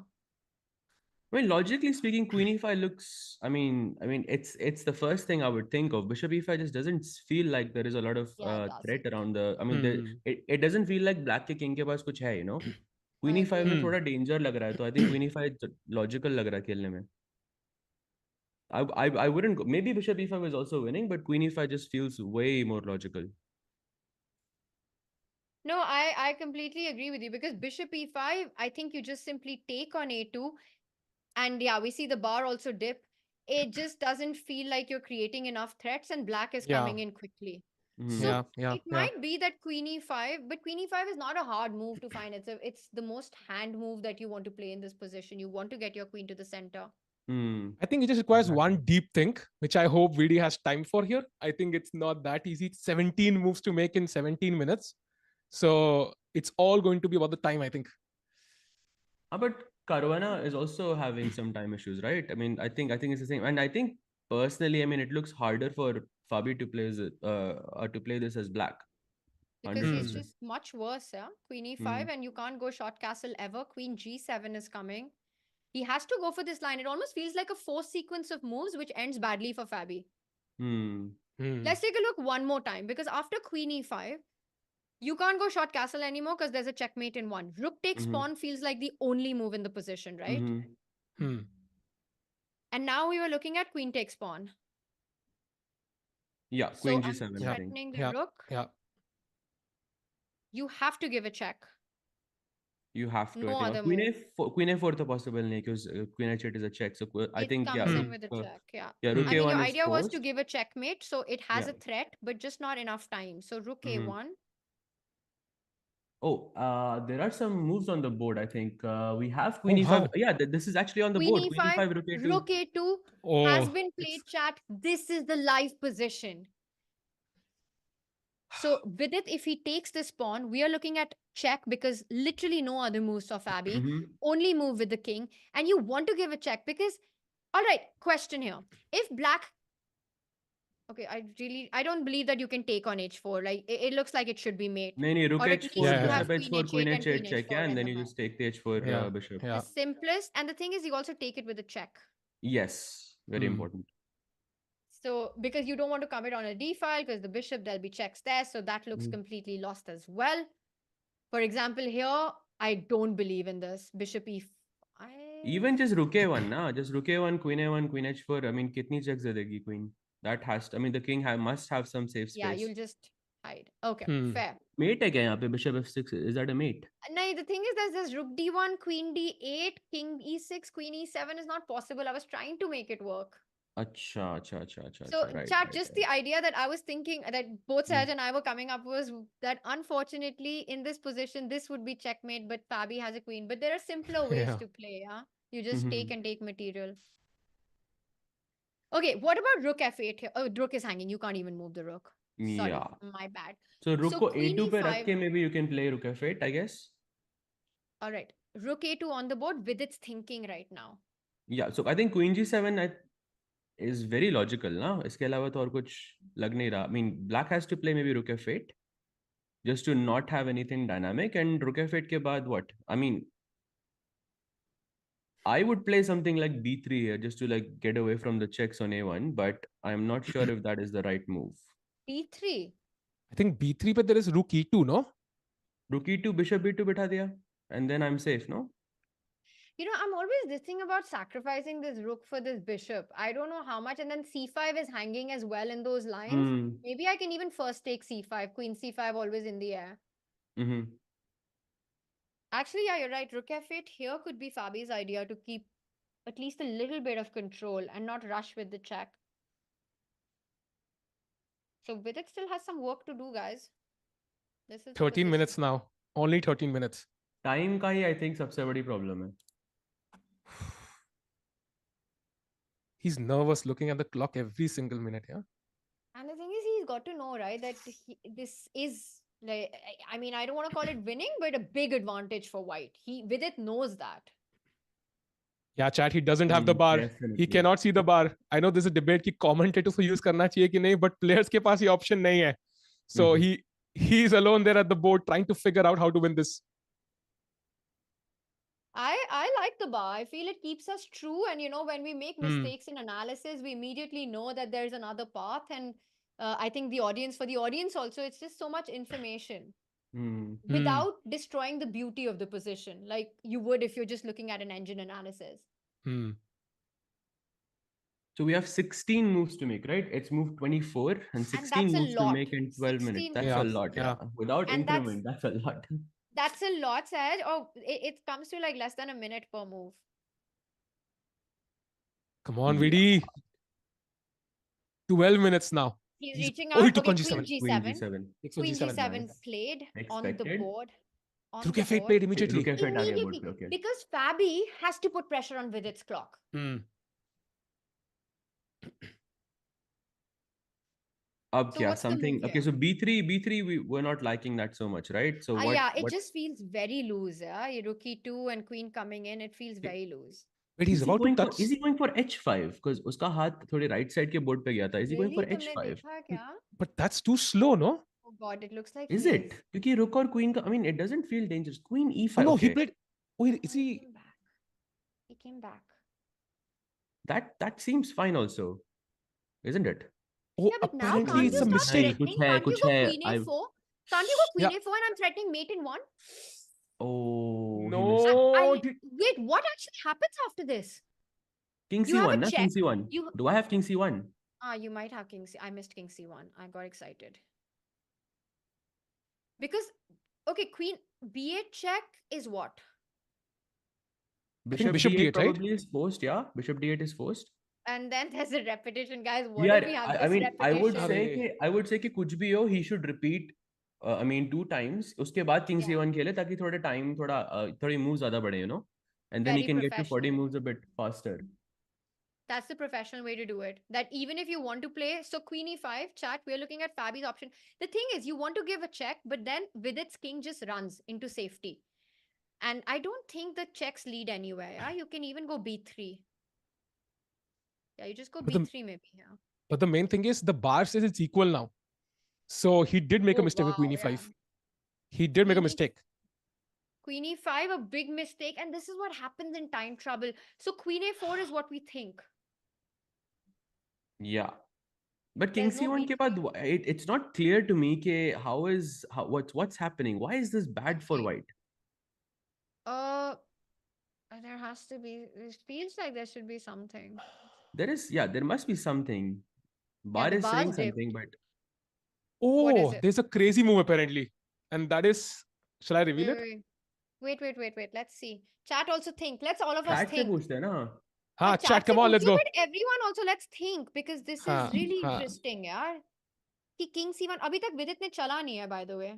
I mean, logically speaking, queen e5 looks. I mean, it's the first thing I would think of. Bishop e5 just doesn't feel like there is a lot of Yeah, it threat doesn't. around the. I mean, it doesn't feel like black के king के पास कुछ है, you know. Queen I e5 agree. में थोड़ा danger लग रहा है, तो I think queen e5 logical लग रहा है खेलने में. I wouldn't go. Maybe bishop e5 is also winning, but queen e5 just feels way more logical. No, I completely agree with you because bishop e5, I think you just simply take on a2. And yeah, we see the bar also dip. It just doesn't feel like you're creating enough threats and black is Yeah. coming in quickly. Mhm. So Yeah. it might be that queen e5, but queen e5 is not a hard move to find. It's the most hand move that you want to play in this position. You want to get your queen to the center. I think it just requires Exactly. one deep think, which I hope VD has time for here. I think it's not that easy. It's 17 moves to make in 17 minutes. So it's all going to be about the time, I think. But Caruana is also having some time issues, right? I mean, I think it's the same. And I think personally, I mean, it looks harder for Fabi to play this as black. Because he's 100%. just much worse, yeah. Queen e5 and you can't go short castle ever. Queen g7 is coming. He has to go for this line. It almost feels like a forced sequence of moves which ends badly for Fabi. Let's take a look one more time because after queen e5, you can't go short castle anymore because there's a checkmate in one. Rook takes pawn feels like the only move in the position, right? And now we were looking at queen takes pawn. Yeah, So queen I'm g7, I think. threatening the rook. Yeah. You have to give a check. You have to. No I other think. move. Queen a4 तो possible नहीं because queen h8 is a check. So I It think comes in with a check, yeah. Yeah, rook I think your a1 is idea was to forced. give a checkmate, so it has Yeah. a threat, but just not enough time. So rook a1. Oh, there are some moves on the board. I think we have queen Oh, e5. wow. Yeah, this is actually on the Queen board. e5, Queen e5, rook a2. rook a2 has been played, chat. This is the live position. So Vidit, if he takes this pawn, we are looking at check because literally no other moves for Fabi. Only move with the king. And you want to give a check because, all right, question here. If black, okay, I don't believe that you can take on h4. Like, it looks like it should be mate. No, rook Or at h4, least you have bishop h4, queen and h8 check, h4 yeah, and in then the you back. just take the h4 bishop. The simplest, and the thing is, you also take it with a check. Yes, very important. So, because you don't want to commit on a d file, because the bishop, there'll be checks there. So that looks completely lost as well. For example, here, I don't believe in this. Bishop e5. Even just rook a1, na? Just rook a1, queen h4. I mean, kitni checks degi queen? That has to, I mean, the king must have some safe space. Yeah, you'll just Hide. Okay, Hmm. fair. Mate है क्या यहाँ पे? Bishop f6, is that a mate? No, the thing is there's this rook d1, queen d8, king e6, queen e7 is not possible. I was trying to make it work. अच्छा, So, right, chat, just the idea that I was thinking that both Hmm. Sahaj and I were coming up was that unfortunately in this position, this would be checkmate, but Fabi has a queen. But there are simpler ways Yeah. to play, yeah? You just Mhm. take and take material. Okay, what about rook f8 here? Oh, rook is hanging. You can't even move the rook. Sorry, Yeah. my bad. So rook So को queen a2 पे रख e5. के maybe you can play rook f8, I guess. All right. Rook a2 on the board with its thinking right now. Yeah, so I think queen g7 is very logical, ना? इसके अलावा तो और कुछ लग नहीं रहा. I mean, black has to play maybe rook f8 just to not have anything dynamic, and rook f8 के बाद what? I mean, I would play something like b3 here just to like get away from the checks on a1, but I'm not sure if that is the right move. b3. I think b3 but there is rook e2, no? Rook e2, bishop b2 बिठा दिया, and then I'm safe, no? You know, I'm always this thing about sacrificing this rook for this bishop. I don't know how much. And then c5 is hanging as well in those lines. Hmm. Maybe I can even first take c5. Queen c5 always in the air. Mm-hmm. Actually, yeah, you're right. Rook f8 here could be Fabi's idea to keep at least a little bit of control and not rush with the check. So Vidit still has some work to do, guys. This is the 13 minutes position. now. Only 13 minutes. Time का ही I think सबसे बड़ी problem है. He's nervous looking at the clock every single minute, yeah? And the thing is, he's got to know, right, that this is like, I mean, I don't want to call it winning, but a big advantage for white. Vidit knows that. Yeah, chat, he doesn't have the bar. He Definitely. cannot see the bar. I know there's a debate कि commentators को use करना चाहिए कि नहीं, but players के पास ये option नहीं है. So he's alone there at the board trying to figure out how to win this. I like the bar. I feel it keeps us true. And, you know, when we make mistakes in analysis, we immediately know that there's another path. And I think for the audience also, it's just so much information without destroying the beauty of the position, like you would if you're just looking at an engine analysis. So we have 16 moves to make, right? It's move 24 and 16 that's a moves to lot. make in 12 minutes. 16 That's a lot, yeah. Without And increment, that's a lot. That's a lot, Sahaj. Oh, it comes to like less than a minute per move. Come on, Vidi. 12 minutes now. He's reaching Oh, out. he took Okay, on G7. Queen g7. Queen G7, g7 nice. played on the Expected. board. Rook f8 played immediately. Rook f8 आगे board पे, okay. Because Fabi has to put pressure on Vidit's clock. Ab So kya? what's the Something. move Okay, here? so b3 we were not liking that so much, right? So what? Yeah, it what- just feels very loose. Yeah, Rook e2 and Queen coming in, it feels very loose. Wait, he's about to touch. Is he going for h5? Because उसका हाथ थोड़े right side के board पे गया था. Is he going for Really? तुमने h5? देखा क्या? But that's too slow, no? Oh God, it looks like Is he it? क्योंकि rook और queen का, I mean, it doesn't feel dangerous. Queen e5. Oh, no, he okay. played. Oh, is He he? came back. He came back. That seems fine also, isn't it? Oh, Yeah, but now apparently can't it's you a start mistake. threatening? कुछ है, Can't you कुछ go है. Queen a4? Can't you go Queen Yeah. a4 and I'm threatening mate in one? Oh, he missed. No. Wait, what actually happens after this? King You have a c1, na? check. King c1. You- Do I have king c1? You might have King C. I missed King C1. I got excited. Because, okay, Queen B8 check is what? think bishop d8, right? probably is forced, yeah. Bishop d8 is forced. And then there's a repetition, guys. What Yeah, if we have I this mean, I would repetition? say I would say कि कुछ भी हो, he should repeat. I mean, 2 times. उसके बाद king Yeah. c1 खेले ताकि थोड़ा time थोड़ी moves ज़्यादा बढ़े, you know, and then he Very can get to 40 professional. moves a bit faster. That's the professional way to do it. That even if you want to play, so Queen e5, chat, we're looking at Fabi's option. The thing is, you want to give a check, but then Vidit's king just runs into safety. And I don't think the checks lead anywhere. Yeah? You can even go b3. Yeah, you just go But the- b3 maybe. Yeah. But the main thing is the bar says it's equal now. So he did make a Oh, mistake with Queen wow, e5. yeah. He did make a Queen e- mistake. Queen e5, a big mistake. And this is what happens in time trouble. So Queen a4 is what we think. Yeah. But king There's no c1 के बाद it's not clear to me कि what's happening. Why is this bad for Okay. white? There has to be. It feels like there should be something. There must be something. Bar the is bar's saying dipped. something, but What is Oh, it? there's a crazy move apparently. And that is, shall I reveal it? Wait. Let's see. Chat also think. Let's all of us Chat से think. पूछते हैं ना. Ha, But chat, chat come se on, let's पूछिए, go. but everyone also let's think because this Ha, is really ha. interesting, यार. कि King C1 अभी तक विदित ने चला नहीं है, by the way.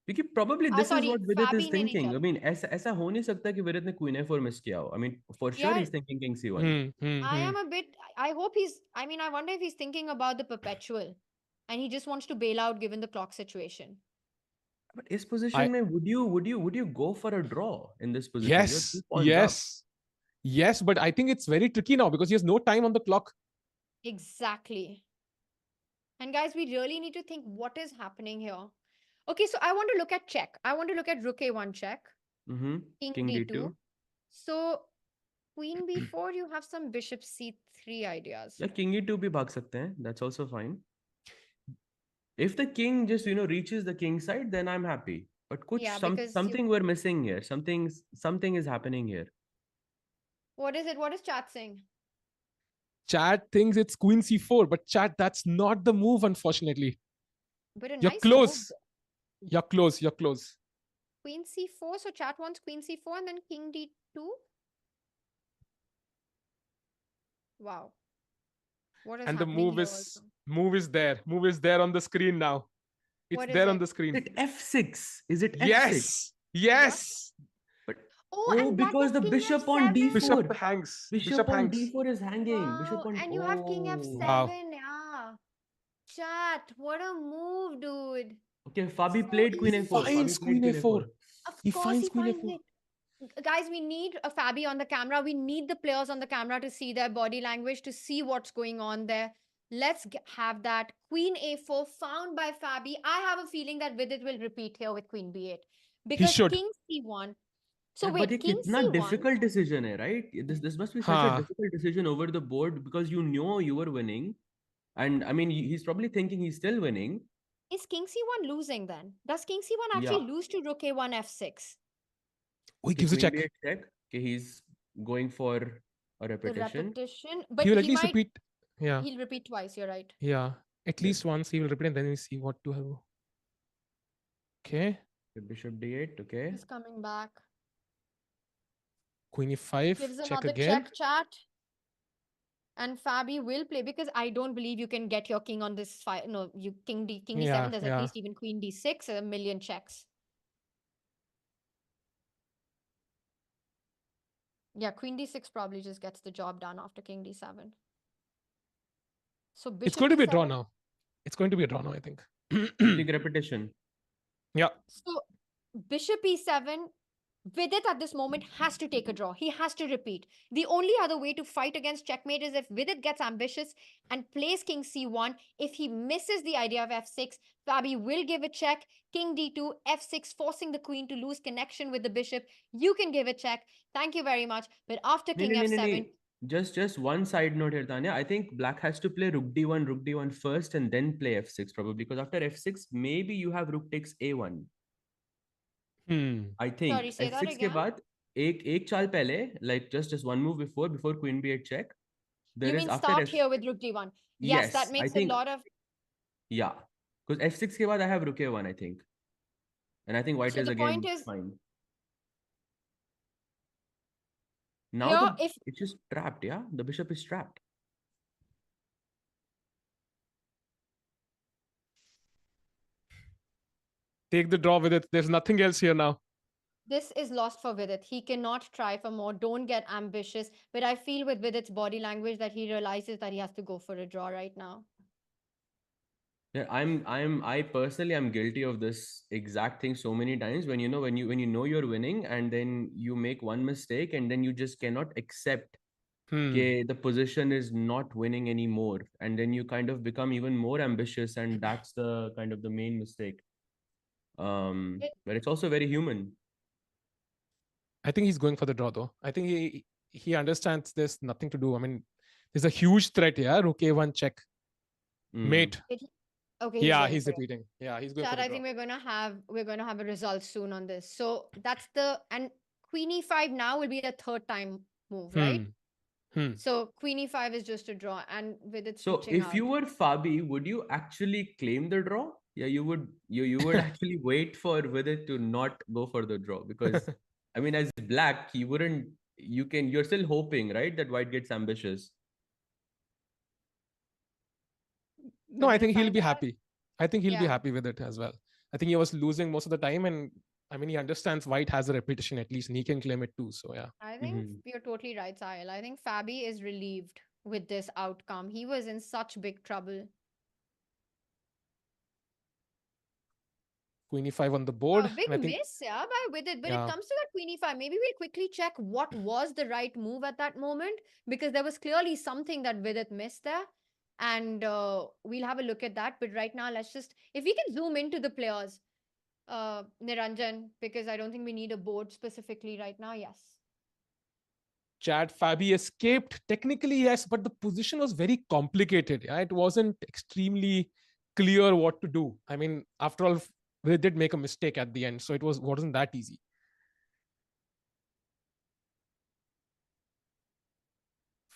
Because probably this is Sorry, what Vidit is Fabi ने नहीं thinking. I चला. mean, ऐसा हो नहीं सकता कि Vidit ने Queen A4 miss किया हो. I mean, for sure यार, he's thinking King C1. I am a bit. I hope he's. I mean, I wonder if he's thinking about the perpetual, and he just wants to bail out given the clock situation. But his position, I, mein, would you go for a draw in this position? You're 2 yes, points up. yes, but I think it's very tricky now because he has no time on the clock. Exactly. And guys, we really need to think what is happening here. Okay, so I want to look at check. I want to look at Rook A1 check. Mm-hmm. King King D2. D2. So Queen B4, you have some Bishop C3 ideas. Yeah, King E2 bhi bhag sakte hain. That's also fine. If the king just reaches the king side, then I'm happy. But Yeah, because something we're missing here. Something is happening here. what is it? What is chat saying? Chat thinks it's Queen C4, but chat, that's not the move, unfortunately. But a You're nice close. move. You're close. You're close. Queen C4. So chat wants Queen C4 and then King D2. Wow. What is And the happening move here is also? move is there. Move is there on the screen now. It's What is there on it? the screen. Is it F6? Is it F6? Yes. Yes. But Oh, and black because has the King bishop F7. on D4. Bishop hangs. Bishop on hangs. D4 is hanging. Bishop Wow, on and you have King F7. Wow. Yeah. Chat, what a move, dude. Okay, Fabi So played Queen easy. A4. Finds Fabi played Queen A4. Of He course finds he Queen finds A4. it. Guys, we need a Fabi on the camera. We need the players on the camera to see their body language, to see what's going on there. Let's have that. Queen A4 found by Fabi. I have a feeling that Vidit will repeat here with Queen B8. Because should. King C1. So Yeah, but wait, ये King कितना C1. difficult decision है, right? This must be such a हाँ. difficult decision over the board because you know you were winning. And I mean, he's probably thinking he's still winning. Is King C1 losing then? Does King C1 actually Yeah. lose to Rook A1 F6? Oh, he Okay, gives a Queen check. B8 check. Okay, he's going for a The repetition. repetition. But He will at he least might. repeat. Yeah. He'll repeat twice. You're right. Yeah. At Yeah. least once he will repeat and then we see what to have. Okay. Bishop D8. Okay. He's coming back. Queen E5. Gives Check another again. check, chat. And Fabi will play because I don't believe you can get your king on this file. No, you King D7. Yeah, There's yeah. at least even Queen D6, a million checks. Yeah, Queen D6 probably just gets the job done after King D7. So Bishop It's going to be a draw E7. now. It's going to be a draw now, I think. Big repetition. Yeah. So Bishop E7, Vidit at this moment has to take a draw. He has to repeat. The only other way to fight against checkmate is if Vidit gets ambitious and plays King C1. If he misses the idea of F6, Fabi will give a check. King D2, F6, forcing the queen to lose connection with the bishop. You can give a check. Thank you very much. But after King F7... Just one side note here, Tanya. I think black has to play Rook D1 first and then play F6 probably because after F6, maybe you have Rook takes A1. I think Sorry, say that F6 के again. बाद एक चाल पहले, like just one move before Queen B8 check. You mean start here with Rook D1? Yes, that makes a lot of... Yeah, because F6 के बाद I have Rook A1, I think. And I think white So is the again point is, fine. Now here, it's just trapped, yeah? The bishop is trapped. Take the draw with it. There's nothing else here now. this is lost for Vidit. He cannot try for more. Don't get ambitious. But I feel with Vidit's body language that he realizes that he has to go for a draw right now. Yeah, I personally am guilty of this exact thing so many times when you know you're winning and then you make one mistake and then you just cannot accept that the position is not winning anymore and then you kind of become even more ambitious and that's the kind of the main mistake. But it's also very human. I think he's going for the draw though. I think he understands there's nothing to do. I mean, there's a huge threat here. Rook A1 check. Mate. Okay. Yeah, he's repeating. Yeah, he's going for the draw. I think we're gonna have a result soon on this. So that's and Queen E5 now will be the third time move, right? So Queen E5 is just a draw and with it So switching if you were Fabi, would you actually claim the draw? Yeah, you would actually wait for Vidit to not go for the draw because I mean as black he wouldn't you're still hoping, right, that white gets ambitious. No, We're I gonna think he'll find be out. happy. I think he'll be Yeah, happy with it as well. I think he was losing most of the time, and I mean, he understands White has a reputation at least, and he can claim it too. So yeah. I think Mhm. you're totally right, Sahil. I think Fabi is relieved with this outcome. He was in such big trouble. Queen e5 on the A board, big and I think miss, yeah, by with it. When it yeah, comes to that Queen e5, maybe we'll quickly check what was the right move at that moment because there was clearly something that Vidit missed there. And we'll have a look at that. But right now, let's just, if we can zoom into the players, Niranjan, because I don't think we need a board specifically right now. Yes. Chad Fabi escaped. Technically, yes, but the position was very complicated. Yeah, it wasn't extremely clear what to do. I mean, after all, they did make a mistake at the end, so it wasn't that easy.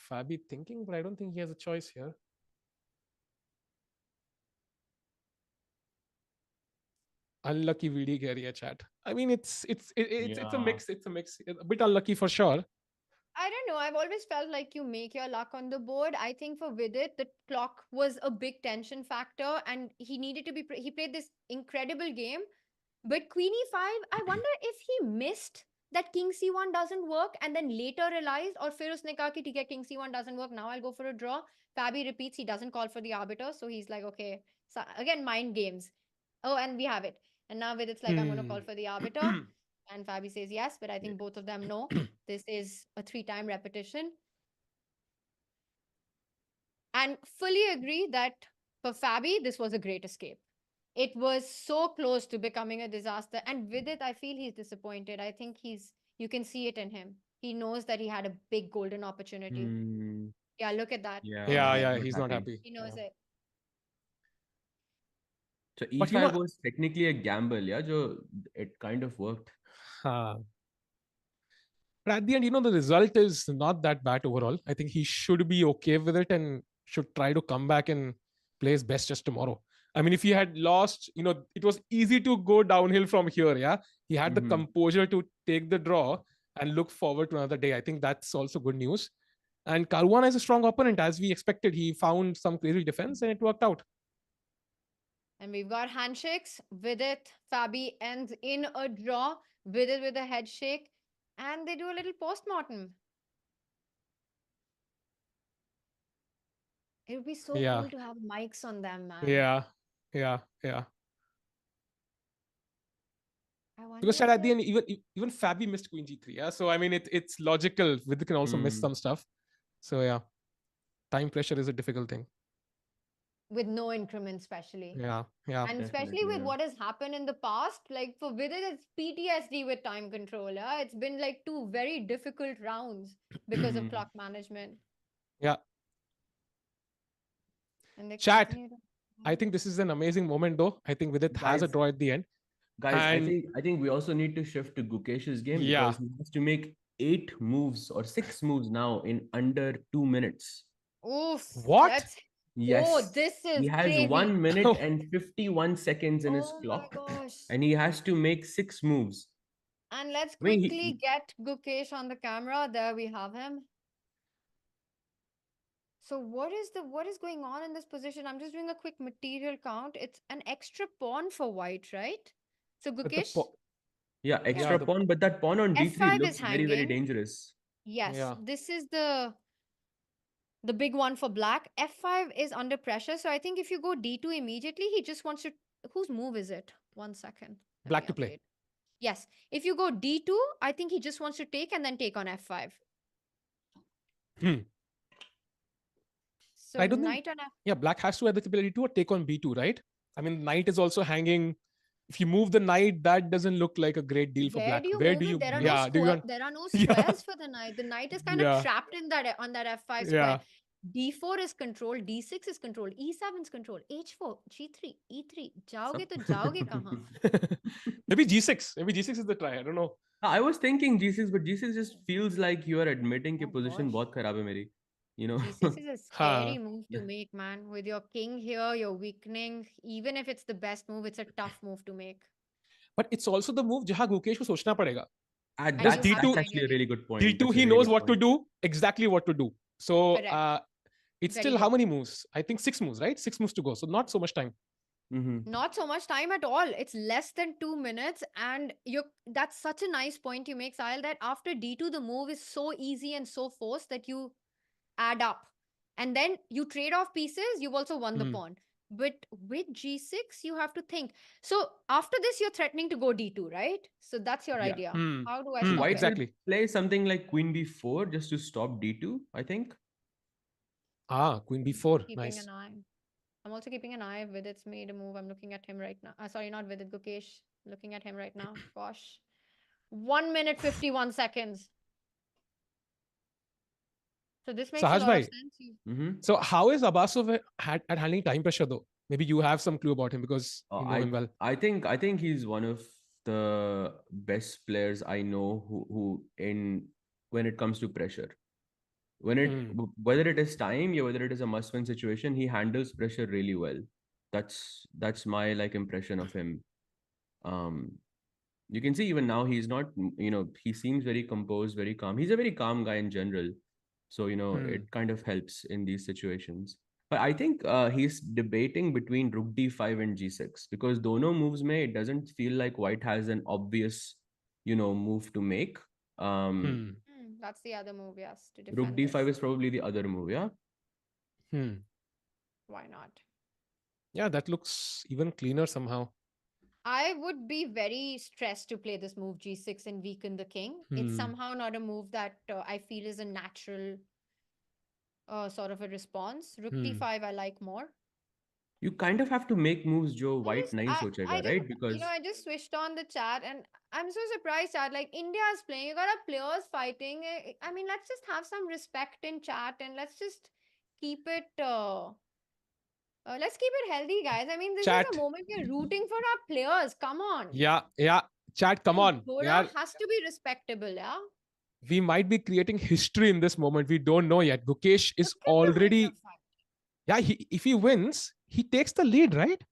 Fabi thinking, but I don't think he has a choice here. Unlucky VD carrier, chat. I mean, it's a Yeah. mix. It's a mix. A bit unlucky for sure. I don't know. I've always felt like you make your luck on the board. I think for Vidit, the clock was a big tension factor, and he needed to be. He played this incredible game, but Queen e5. I wonder if he missed that King c1 doesn't work, and then later realized, or फिर उसने कहा कि ठीक है, King c1 doesn't work. Now I'll go for a draw. Fabi repeats. He doesn't call for the arbiter, so he's like, okay. So again, mind games. Oh, and we have it. And now Vidit's like, I'm going to call for the arbiter. And Fabi says yes, but I think both of them know this is a 3-time repetition. And fully agree that for Fabi, this was a great escape. It was so close to becoming a disaster. And with it, I feel he's disappointed. I think you can see it in him. He knows that he had a big golden opportunity. Hmm. Yeah, look at that. Yeah, Yeah, he's yeah, not he's not happy. happy. He knows Yeah. it. So But E5 was technically a gamble, yeah, jo it kind of worked. uh, but at the end, the result is not that bad overall. I think he should be okay with it and should try to come back and play his best just tomorrow. I mean, if he had lost, it was easy to go downhill from here. Yeah. He had the Mhm. composure to take the draw and look forward to another day. I think that's also good news. And Caruana is a strong opponent, as we expected. He found some crazy defense and it worked out. And we've got handshakes. Vidit, Fabi ends in a draw. Vidit with a head shake. And they do a little postmortem. It would be so Yeah. cool to have mics on them, man. Yeah. I wonder Because if at the they're- end, even Fabi missed Queen G3. Yeah. So I mean, it's logical. Vidit can also miss Hmm. some stuff. So yeah, time pressure is a difficult thing. with no increment, especially. Yeah. And especially Definitely, with yeah. what has happened in the past, like for Vidit, it's PTSD with time control. Yeah? It's been like 2 very difficult rounds because of clock management. Yeah. And they Chat. continue to... I think this is an amazing moment, though. I think Vidit has a Guys, draw at the end. Guys, And I think we also need to shift to Gukesh's game Yeah. because he has to make 8 moves or 6 moves now in under 2 minutes. Oof. What? Let's... Yes. Oh, this is He has crazy. 1 minute and 51 seconds in his Oh my clock, gosh. and he has to make 6 moves. And let's I mean, quickly get Gukesh on the camera. There we have him. So what is going on in this position? I'm just doing a quick material count. It's an extra pawn for white, right? So but the Gukesh, Yeah, extra the- pawn, but that pawn on D3 F5 looks is very, very hanging. dangerous. Yes, Yeah. this is the big one for black. F5 is under pressure. So I think if you go D2 immediately, he just wants to... Whose move is it? 1 second. Let Black me to play. update. Yes. If you go D2, I think he just wants to take and then take on F5. Hmm. So I don't think- knight on F... Yeah, black has to have the ability to take on B2, right? I mean, knight is also hanging. If you move the knight, that doesn't look like a great deal for Where black. do you Where move do it? you? There are Yeah, no do you want? there are no Yeah. squares for the knight. The knight is kind of Yeah. trapped in that on that F5 Yeah. square. D4 is controlled, D6 is controlled, E7 is controlled, H4, G3, E3. जाओगे तो जाओगे कहाँ? Maybe G6. Maybe G6 is the try. I don't know. I was thinking G6, but G6 just feels like you are admitting कि Oh position gosh. बहुत खराब है मेरी. You know, G6 is a Huh. scary move to make, man. With your king here, you're weakening. Even if it's the best move, it's a tough move to make. But it's also the move जहाँ गुकेश को सोचना पड़ेगा. And Does you have to D2 that's find actually your a really game. good point. D2 That's a he really knows good what to point. do, exactly what to do. So Correct. it's Very still how good. many moves? I think 6 moves, right? 6 moves to go. So not so much time. Mm-hmm. Not so much time at all. It's less than 2 minutes. And that's such a nice point you make, Sahil, that after D2, the move is so easy and so forced that you add up. And then you trade off pieces, you've also won the Hmm. pawn. But with G6, you have to think. So after this, you're threatening to go D2, right? So that's your Yeah. idea. Hmm. How do I Hmm. stop White it? Exactly. would play something like Queen B4 just to stop D2, I think. Queen B4. Keeping Nice. an eye. I'm also keeping an eye. Vidit's made a move. I'm looking at him right now. Sorry, not Vidit, Gukesh. Looking at him right now. Gosh. 1 minute 51 seconds. So this makes a Sahaj lot of bhai, sense. Mm-hmm. so how is Abasov at handling time pressure though? Maybe you have some clue about him because you know him well. I think he's one of the best players I know who in when it comes to pressure. Whether it is time, yeah, whether it is a must-win situation, he handles pressure really well. That's my like impression of him. Um, you can see even now he's not, he seems very composed, very calm. He's a very calm guy in general. So, it kind of helps in these situations. But I think he's debating between Rook D5 and G6 because dono moves mein it doesn't feel like White has an obvious, move to make. Um, That's the other move, yes, to Rook defend D5 this. is probably the other move, yeah? Why not? Yeah, that looks even cleaner somehow. I would be very stressed to play this move G6 and weaken the king. It's somehow not a move that I feel is a natural sort of a response. Rook D5 I like more. You kind of have to make moves, Joe. White nahi sochega, right? Because I just switched on the chat and I'm so surprised, chat. Like, India is playing, you got our players fighting. I mean, let's just have some respect in chat and let's just keep it, let's keep it healthy, guys. I mean, this is Chat. a moment we're rooting for our players. Come on. Yeah. Chat, come And on. Gora Yeah. has to be respectable, yeah? We might be creating history in this moment. We don't know yet. Gukesh is Look at the winner already. fight. Yeah, if he wins, he takes the lead, right?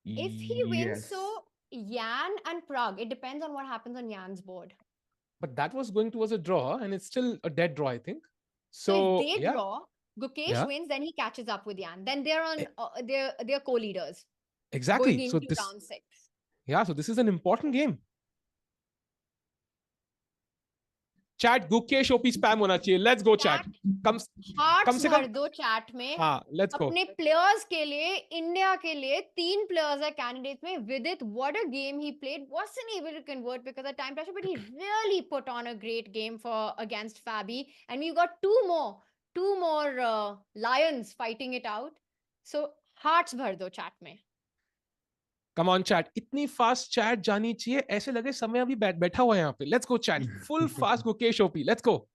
If he wins, yes. so Yan and Pragg. It depends on what happens on Yan's board. But that was going towards a draw, and it's still a dead draw, I think. So if they yeah. draw, Gukesh Yeah. wins, then he catches up with Yan. Then they're on they're co-leaders Exactly. going So into round 6. Yeah, so this is an important game. Chat Gukesh OP spam होना चाहिए. Let's go chat. Hearts से भर कम- दो chat में. हाँ, let's go. अपने players के लिए, India के लिए 3 players are candidates में. Vidit, what a game he played. Wasn't able to convert because of time pressure, but he really put on a great game against Fabi. And we've got two more lions fighting it out. So hearts भर दो chat में. Come on chat. इतनी fast chat जानी चाहिए. ऐसे लगे समय अभी बैठा हुआ है यहाँ पे. Let's go chat. Full fast Gukesh OP. Let's go.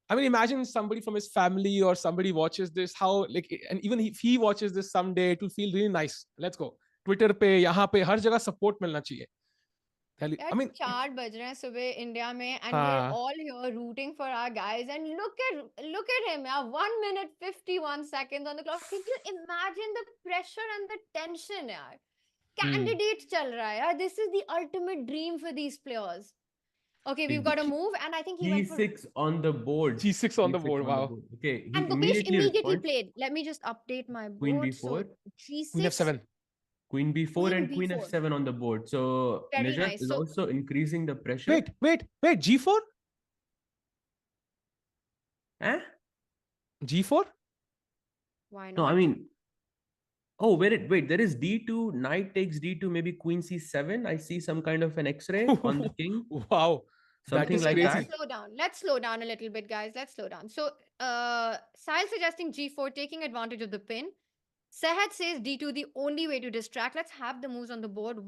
I mean, imagine somebody from his family or somebody watches this. How and even if he watches this someday, it will feel really nice. Let's go. Twitter पे, यहाँ पे, हर जगह support मिलना चाहिए. I mean, 4 बज रहे हैं सुबह इंडिया में and हाँ. we're all here rooting for our guys and look at him, yeah, 1 minute 51 seconds on the clock. Can you imagine the pressure and the tension, yeah? Candidates चल रहा है, yeah? This is the ultimate dream for these players. Okay, we've got a move and I think he went for G6 on the board. G6 on the board. Wow. Okay, he and Gukesh immediately responds. played. Let me just update my board. Queen B4. So G6 Queen F7. Queen B4 Queen and Queen B4. F7 on the board. So Very Najat nice. is So- also increasing the pressure. Wait. G4? Eh? G4? Why not? No, I mean, oh, wait, there is D2, knight takes D2, maybe Queen C7. I see some kind of an X-ray on the king. Wow. Something is like crazy. that. Let's slow down a little bit, guys. Let's slow down. So, Sahil suggesting G4, taking advantage of the pin. Sahad says D2, the only way to distract. Let's have the moves on the board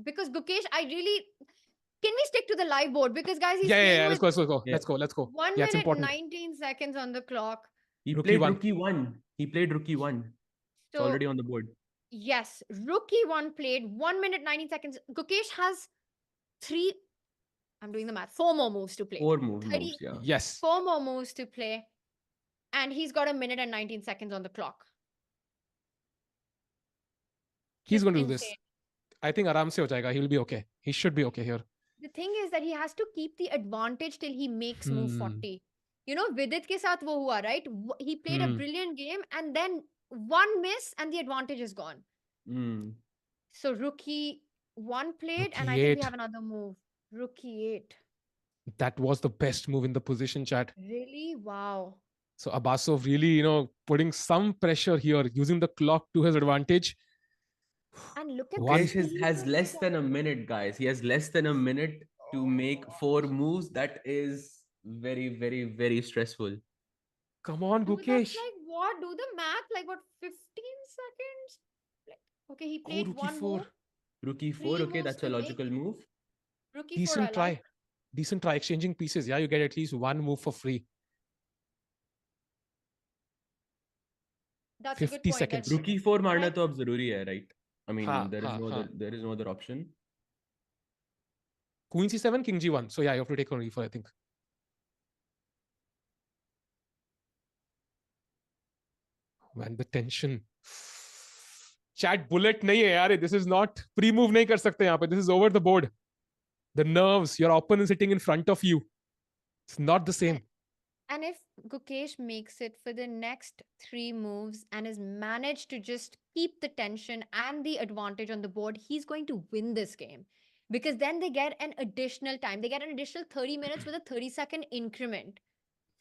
because Gukesh, can we stick to the live board? Because guys, he's playing Yeah. Let's go. Yeah. Let's go. 1 Yeah, it's minute, important. 19 seconds on the clock. He Rook played E1. Rook E1. He played Rook E1. It's So, already on the board. yes, Rookie 1 played 1 minute, 19 seconds. Gukesh has 3. I'm doing the math. 4 more moves to play. 4 moves, 30 yeah. Yes. 4 more moves to play. And he's got a minute and 19 seconds on the clock. He's Just going to do this. insane. I think aram se ho jayega. He'll be okay. He should be okay here. The thing is that he has to keep the advantage till he makes move Hmm. 40. You know, Vidit ke saath wo hua, right? He played a Hmm. brilliant game and then one miss and the advantage is gone. Mm. So rookie 1 played and I Rookie think we 8. have another move. Rookie 8. That was the best move in the position, chat. Really? Wow. So Abasov really, putting some pressure here, using the clock to his advantage. And look at One- the Gukesh speed has of less this than a guy. minute, guys. He has less than a minute to make 4 moves. That is very, very, very stressful. Come on, Dude, that's Gukesh. like what? Do the math, like what, 15 seconds? Like, okay, he Go played rookie 1 4. move. Rookie 4, 3 okay, moves that's a to make. logical move. Rookie 4 I Decent try. like. Decent try. Exchanging pieces. Yeah, you get at least 1 move for free. That's a good 50 point. seconds. Rookie 4 marna Like- to ab zaruri hai, right? I mean, Ha, there is ha, no ha. other, there is no other option. Queen C7, King G1. So yeah, you have to take on E4, I think. Man, the tension. Chat bullet nahi hai yaar. This is not pre-move nahi kar sakte yahan pe. This is over the board. The nerves, your opponent sitting in front of you. It's not the same. And if Gukesh makes it for the next 3 moves and has managed to just keep the tension and the advantage on the board, he's going to win this game. Because then they get an additional time. They get an additional 30 minutes with a 30-second increment.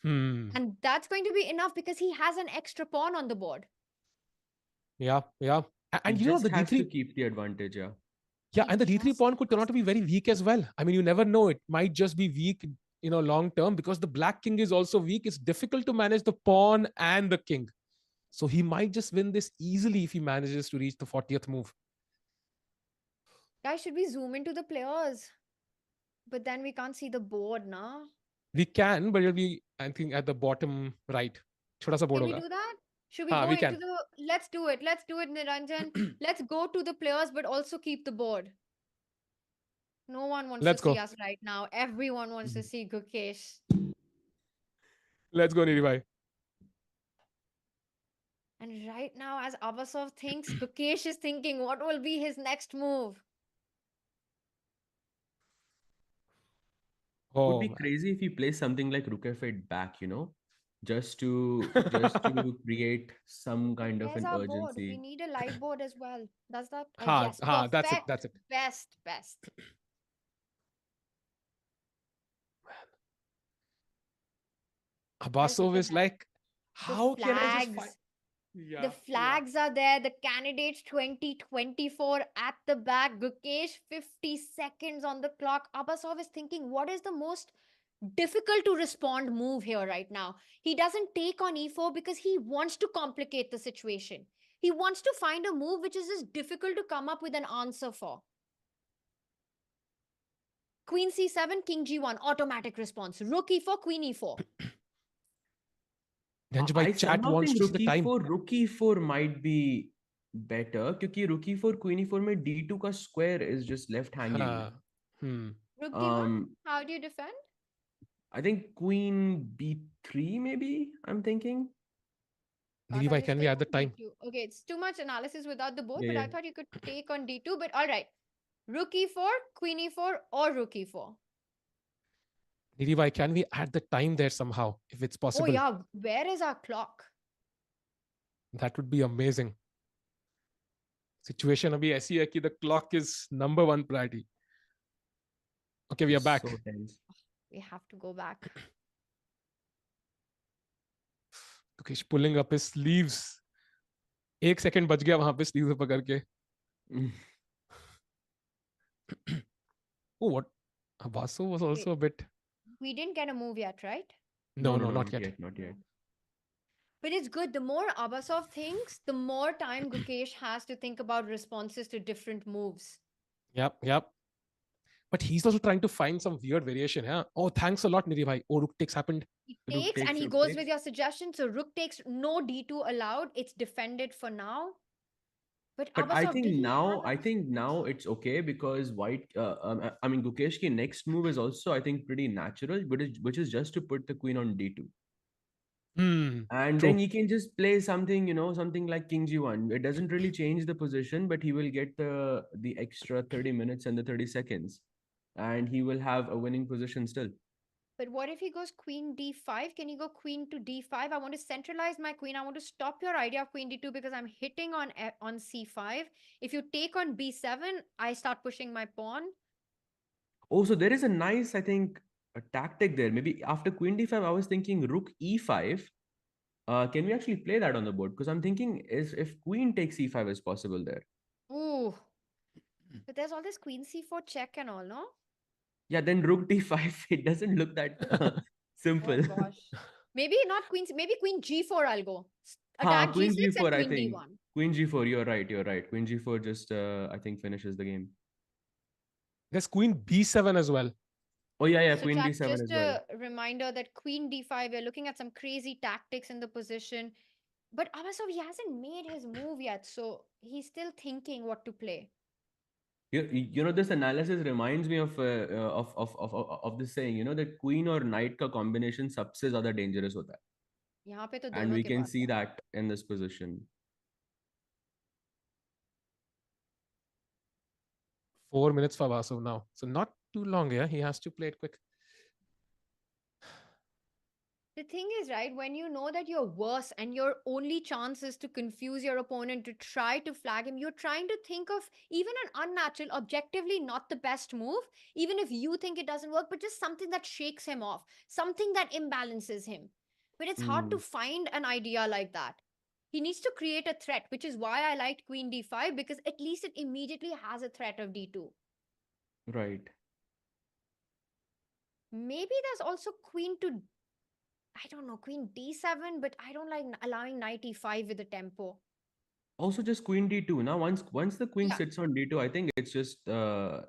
And that's going to be enough because he has an extra pawn on the board. Yeah, yeah. And He you know, just the has to D3. keep the advantage, yeah. Yeah, He and the D3 just pawn could turn has out to be very weak as well. I mean, you never know. It might just be weak, long term because the black king is also weak. It's difficult to manage the pawn and the king. So he might just win this easily if he manages to reach the 40th move. Guys, should we zoom into the players? But then we can't see the board, nah? We can, but it'll be, I think, at the bottom right. Chota sa board Can we hoga. do that? Should we Ha, go we into can. the... Let's do it. Let's do it, Niranjan. Let's go to the players, but also keep the board. No one wants Let's to see go. us right now. Everyone wants to see Gukesh. Let's go, Niribhai. And right now, as Abasov thinks, Gukesh is thinking, what will be his next move? Would Oh, be man. crazy if he plays something like Rook F8 back, just to create some kind of Where's an our board? We urgency. need a live board as well. Does that? Ha, Yes, ha, that's it. perfect. That's it. Best. Abasov look at is that. like, The how can I just flags. find? Yeah, The flags are there. The candidates 2024 at the back. Gukesh 50 seconds on the clock. Abasov is thinking, what is the most difficult to respond move here right now? He doesn't take on e4 because he wants to complicate the situation. He wants to find a move which is just difficult to come up with an answer for. Queen c7, king g1, automatic response. Rook e4, queen e4. Dhanjibhai, I chat somehow wants think to see the Rook time. E4, Rook E4 might be better because Rook E4, Queen E4 में D2 का square is just left hanging. Ha. Rook d1, how do you defend? I think Queen B3 maybe, I'm thinking. I thought Niribhai, you can we take add the on time? D2. Okay, it's too much analysis without the board, Yeah, but I yeah. thought you could take on D2. But all right, Rook e4, Queen e4, or Rook e4. Niribhai, can we add the time there somehow, if it's Oh possible? yeah, where is our clock? That would be amazing. Situation abhi aisi hai ki the clock is number 1 priority. Okay, we are back. So tense. We have to go back. Gukesh pulling up his sleeves. 1 second बच गया वहां पे sleeves पकड़ के. Oh, what? Abasov was also a bit. We didn't get a move yet, right? No, not yet. Not yet. But it's good. The more Abasov thinks, the more time Gukesh has to think about responses to different moves. Yep. But he's also trying to find some weird variation. Yeah. Oh, thanks a lot, Niribhai. Oh, rook takes happened. He Rook takes and takes, he rook goes takes. with your suggestion. So Rook takes, no D2 allowed. It's defended for now. But But I Abasov, think did he now, have I enough think moves? now it's okay because White. I mean, Gukesh ki next move is also, I think, pretty natural, but which is just to put the queen on d2, and True. then he can just play something, something like King G1. It doesn't really change the position, but he will get the extra 30 minutes and the 30 seconds, and he will have a winning position still. But what if he goes queen d5? Can he go queen to d5? I want to centralize my queen. I want to stop your idea of queen d2 because I'm hitting on c5. If you take on b7, I start pushing my pawn. Oh, so there is a nice, I think, a tactic there. Maybe after queen d5, I was thinking rook e5. Can we actually play that on the board? Because I'm thinking is if queen takes e5 is possible there. Ooh. But there's all this queen c4 check and all, no? Yeah, then rook d5. It doesn't look that Oh simple. gosh. Maybe not queen, maybe queen g4 I'll go. Ha, Attack queen g6 and g4, I queen think. d1. Queen g4, you're right, you're right. Queen g4 just, I think, finishes the game. There's queen b7 as well. Oh, yeah, So queen chat, d7 just as well. a reminder that queen d5, we're looking at some crazy tactics in the position. But Abasov, he hasn't made his move yet, so he's still thinking what to play. This analysis reminds me of this saying, that queen or knight का combination सबसे ज़्यादा dangerous होता है. यहाँ पे तो And दोनों we के can बात see है. that in this position. 4 minutes for Abasov now. So not too long, yeah. He has to play it quick. The thing is, right, when you know that you're worse and your only chance is to confuse your opponent, to try to flag him, you're trying to think of even an unnatural, objectively not the best move, even if you think it doesn't work, but just something that shakes him off, something that imbalances him. But it's hard to find an idea like that. He needs to create a threat, which is why I liked queen d5, because at least it immediately has a threat of d2. Right. Maybe there's also queen to, I don't know, queen d7, but I don't like allowing knight e5 with the tempo. Also, just queen d2. Now, once the queen Yeah. sits on d2, I think it's just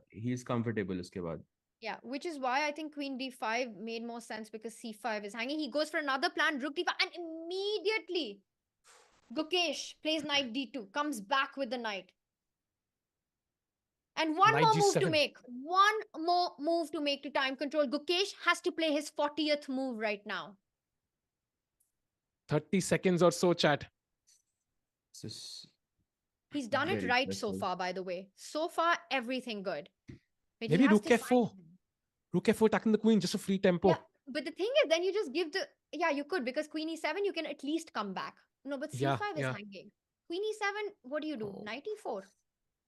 he's comfortable uske baad. Yeah, which is why I think queen d5 made more sense because c5 is hanging. He goes for another plan, rook d5, and immediately Gukesh plays knight d2, comes back with the knight. And one Knight more move to g7. make. One more move to make to time control. Gukesh has to play his 40th move right now. 30 seconds or so, chat. He's done it Very right so impressive. far, by the way. So far, everything good. But Maybe he has rook to f4. find- Rook f4 attacking the queen, just a free tempo. Yeah, but the thing is, then you just give the... Yeah, you could, because queen e7, you can at least come back. No, but c5 is hanging. Queen e7, what do you do? Oh. Knight e4.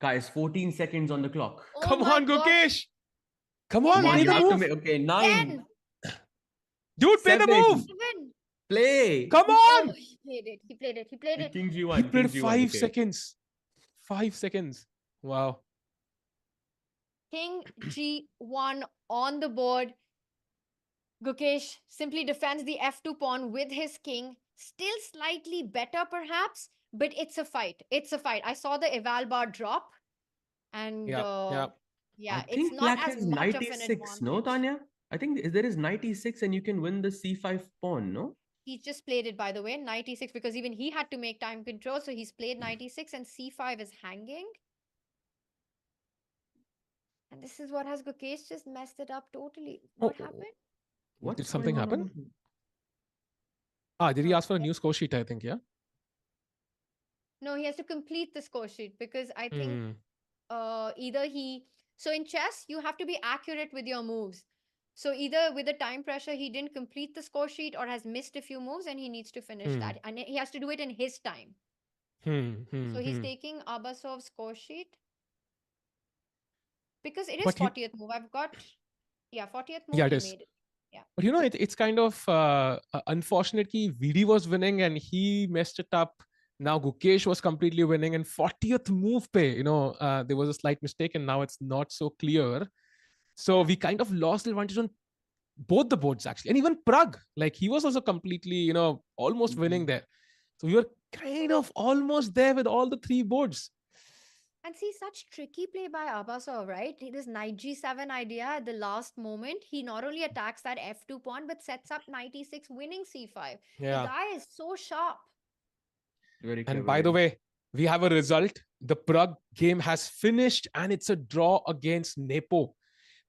Guys, 14 seconds on the clock. Oh Come my on, God. Gukesh. Come Hit on, that play you the have knight. to move. make, okay, 9. 10. Dude, play the 7. move. 7. Play. Come on. Oh, he played it. He played it. He played it. King He g1. played King g1. 5 Okay. seconds. 5 seconds. Wow. King g1 on the board. Gukesh simply defends the f2 pawn with his king. Still slightly better, perhaps, but it's a fight. It's a fight. I saw the eval bar drop, and Yeah. yeah, I it's think not black as has much of an 96, no, advantage. Tanya? I think there is knight e6 and you can win the c5 pawn, no? He's just played it, by the way, knight e6, because even he had to make time control, so he's played knight e6 and c5 is hanging. And this is what has Gukesh just messed it up totally. What happened? What's Did something going on happen? over here? Did he ask for a new score sheet, I think, yeah? No, he has to complete the score sheet, because I think Hmm. either he... So in chess, you have to be accurate with your moves. So either with the time pressure, he didn't complete the score sheet or has missed a few moves and he needs to finish that. And he has to do it in his time. So he's taking Abasov's score sheet. Because it is But 40th move. I've got... Yeah, 40th move, Yeah, it he is. made it. But it's kind of unfortunate that Vidi was winning and he messed it up. Now Gukesh was completely winning and 40th move pe, there was a slight mistake and now it's not so clear. So we kind of lost the advantage on both the boards actually. And even Pragg, like he was also completely, almost winning there. So we were kind of almost there with all the 3 boards. And see, such tricky play by Abasov, right? This knight g7 idea at the last moment. He not only attacks that f2 pawn, but sets up knight e6, winning c5. Yeah. The guy is so sharp. Very And clever. by the way, we have a result. The Pragg game has finished and it's a draw against Nepo.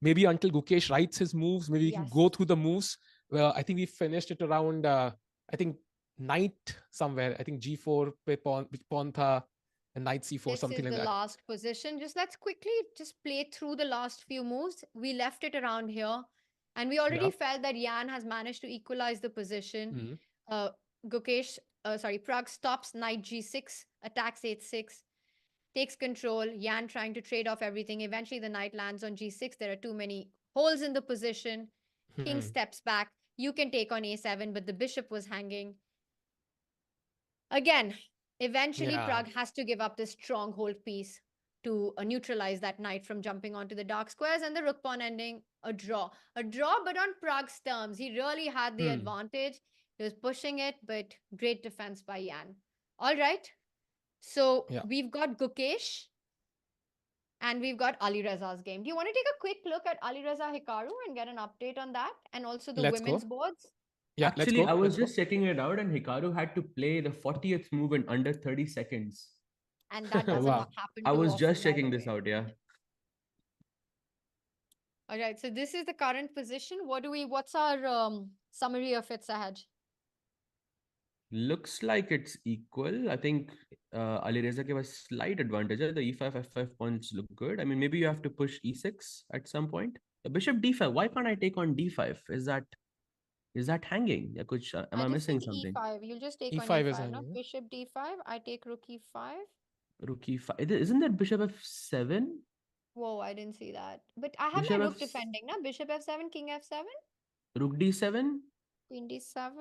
Maybe until Gukesh writes his moves, maybe we can go Yes. through the moves. Well, I think we finished it around, I think knight somewhere. I think G4 pe pawn tha, and knight C4, This something is like the that. last position. Let's quickly play through the last few moves. We left it around here, and we already Yeah. felt that Yan has managed to equalize the position. Mhm. Uh, Pragg stops knight G6, attacks H6, takes control. Yan trying to trade off everything. Eventually, the knight lands on G6. There are too many holes in the position. King Mhm. steps back. You can take on A7, but the bishop was hanging. Again, eventually Yeah. Pragg has to give up this stronghold piece to neutralize that knight from jumping onto the dark squares, and the rook pawn ending a draw. A draw, but on Pragg's terms. He really had the Hmm. advantage. He was pushing it, but great defense by Yan. All right. So Yeah. we've got Gukesh and we've got Ali Reza's game. Do you want to take a quick look at Ali Reza Hikaru and get an update on that? And also the Let's women's go. boards? Yeah, let's Actually, go. I was Let's go. just checking it out, and Hikaru had to play the 40th move in under 30 seconds. And that doesn't Wow. happen I too was often, just by checking the this way. out, yeah. All right, so this is the current position. What's our summary of it, Sahaj? Looks like it's equal. I think Ali Reza gave a slight advantage. The E5, F5 pawns look good. I mean, maybe you have to push E6 at some point. Bishop D5. Why can't I take on D5? Is that hanging? Yeah, am I I just missing think something? E5. You'll just take on E5 is E5, no? hanging. Bishop D5. I take rook E5. Rook E5. Isn't that Bishop F7? Whoa, I didn't see that. But I have Bishop my rook F defending, no? Bishop F7, King F7, Rook D7, Queen D7.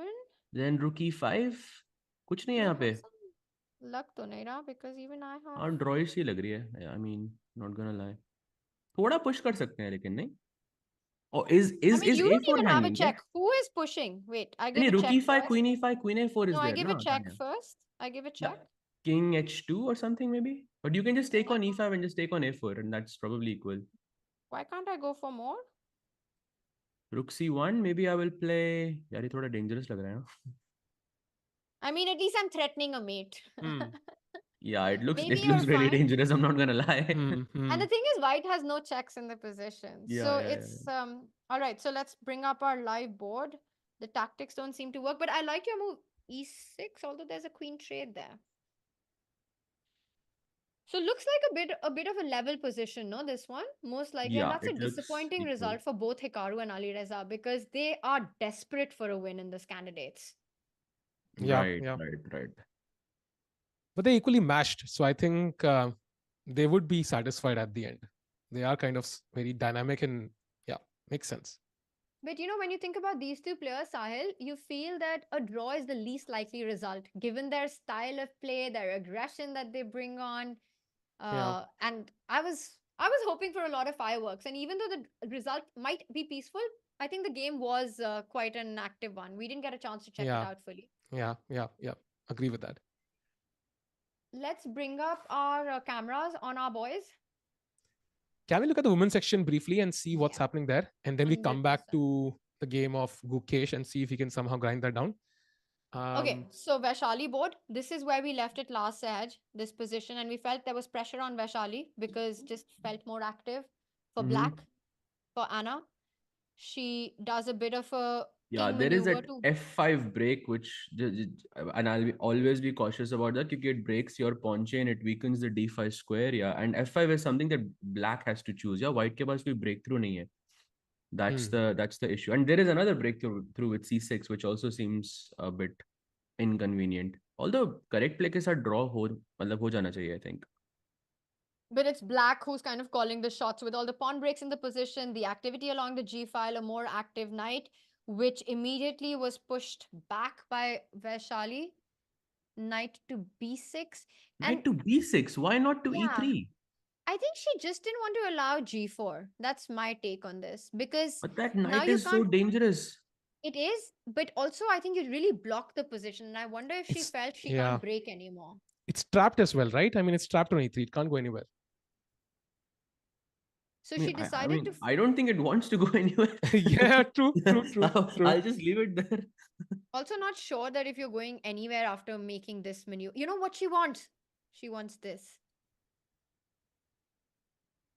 then Rook E5. कुछ नहीं है You यहाँ have पे. some luck to nahi raha, because even I have. हाँ draw C लग रही है. I mean, not gonna lie. थोड़ा push कर सकते हैं लेकिन नहीं. Oh, I mean, you don't A4 even have a hanging? check. Who is pushing? Wait, I give नहीं, a Rook check E5, first. Queen E5, Queen A4 is No, I there, give na, a check Tanya? first. I give a Yeah. check. King H2 or something maybe? But you can just take on E5 and just take on A4 and that's probably equal. Why can't I go for more? Rook C1, maybe I will play. यार ये थोड़ा dangerous लग रहा है ना? I mean, at least I'm threatening a mate. Hmm. Yeah, it looks Maybe really you're fine. dangerous. I'm not gonna lie. Hmm. Hmm. And the thing is, white has no checks in the position. Yeah, So yeah, it's all right. So let's bring up our live board. The tactics don't seem to work, but I like your move E6, although there's a queen trade there. So looks like a bit of a level position, no? This one, most likely. And Yeah, that's a it looks disappointing equal. result for both Hikaru and Ali Reza, because they are desperate for a win in this candidates. Yeah, Right, yeah. right. But they're equally matched. So I think they would be satisfied at the end. They are kind of very dynamic and yeah, makes sense. But you know, when you think about these two players, Sahil, you feel that a draw is the least likely result, given their style of play, their aggression that they bring on. Yeah. And I was hoping for a lot of fireworks. And even though the result might be peaceful, I think the game was quite an active one. We didn't get a chance to check it out fully. Yeah. Agree with that. Let's bring up our cameras on our boys. Can we look at the women's section briefly and see what's happening there? And then we come back 100%. to the game of Gukesh and see if we can somehow grind that down. Okay, so Vaishali board, this is where we left it last, Sahaj, this position, and we felt there was pressure on Vaishali because just felt more active. For black, for Anna, she does a bit of a Yeah, king there is maneuver that to F5 break, and I'll always be cautious about that because it breaks your pawn chain, it weakens the D5 square. Yeah, and F5 is something that black has to choose. Yeah, white ke paas koi breakthrough nahi hai. That's the issue. And there is another breakthrough with C6, which also seems a bit inconvenient. Although correct play ke saath draw ho jana chahiye, I think. But it's black who's kind of calling the shots with all the pawn breaks in the position, the activity along the G file, a more active knight, which immediately was pushed back by Vaishali. Knight to B6. Knight to B6. Why not to E3? I think she just didn't want to allow G4. That's my take on this. Because But that now knight you is so can't. dangerous. It is, but also I think you really block the position. And I wonder if she felt she can't break anymore. It's trapped as well, right? I mean, it's trapped on E3. It can't go anywhere. So she decided to. I don't think it wants to go anywhere. Yeah, true. I'll just leave it there. Also not sure that if you're going anywhere after making this maneuver, you know what she wants? She wants this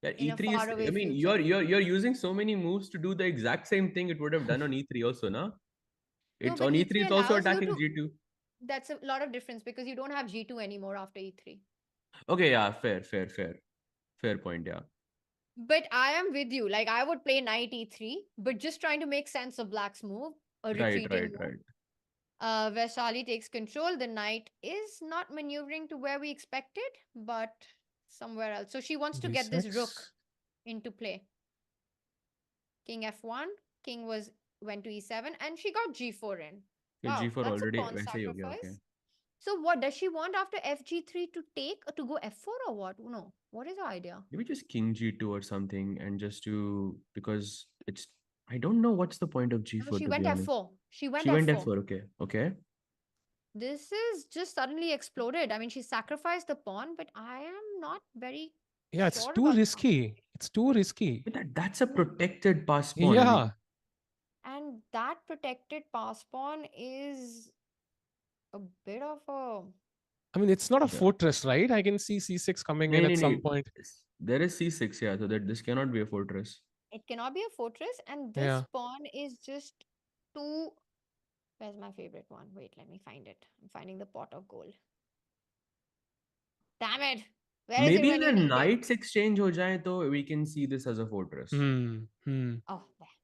Yeah, in a E3 is. faraway I mean, future. you're using so many moves to do the exact same thing it would have done on E3 also, no? No, It's but on E3 E3. It's also allows you attacking to. G2. That's a lot of difference because you don't have G2 anymore after E3. Okay, yeah, fair point. Yeah, But I am with you. Like I would play knight E3, but just trying to make sense of Black's move, a retreating move. right. Vaishali takes control. The knight is not maneuvering to where we expected, but somewhere else. So she wants to get this rook D6. into play. King F1. King went to E7, and she got G4 in. Yeah, Wow, G4 that's a already. pawn वैसे ही हो गया, okay. sacrifice. So what does she want after FG3 to take or to go F4 or what? No. What is her idea? Maybe just King G2 or something, and just to because it's. I don't know what's the point of No, G4 she to went be honest. F4. She went She went F4. F4. Okay. This is just suddenly exploded. I mean, she sacrificed the pawn, but I am not very Yeah, it's sure too about that. risky. It's too risky. But that's a protected pass pawn. I Yeah. mean, And that protected pass pawn is a bit of a. I mean, it's not a yeah. fortress, right? I can see C6 coming in No, at some point. There is C6, yeah, so that this cannot be a fortress. It cannot be a fortress, and this Yeah. pawn is just too. Where's my favorite one? Wait, let me find it. I'm finding the pot of gold. Damn it! Where is it Maybe when you the need it? knights exchange ho jaye, to we can see this as a fortress. Oh, there.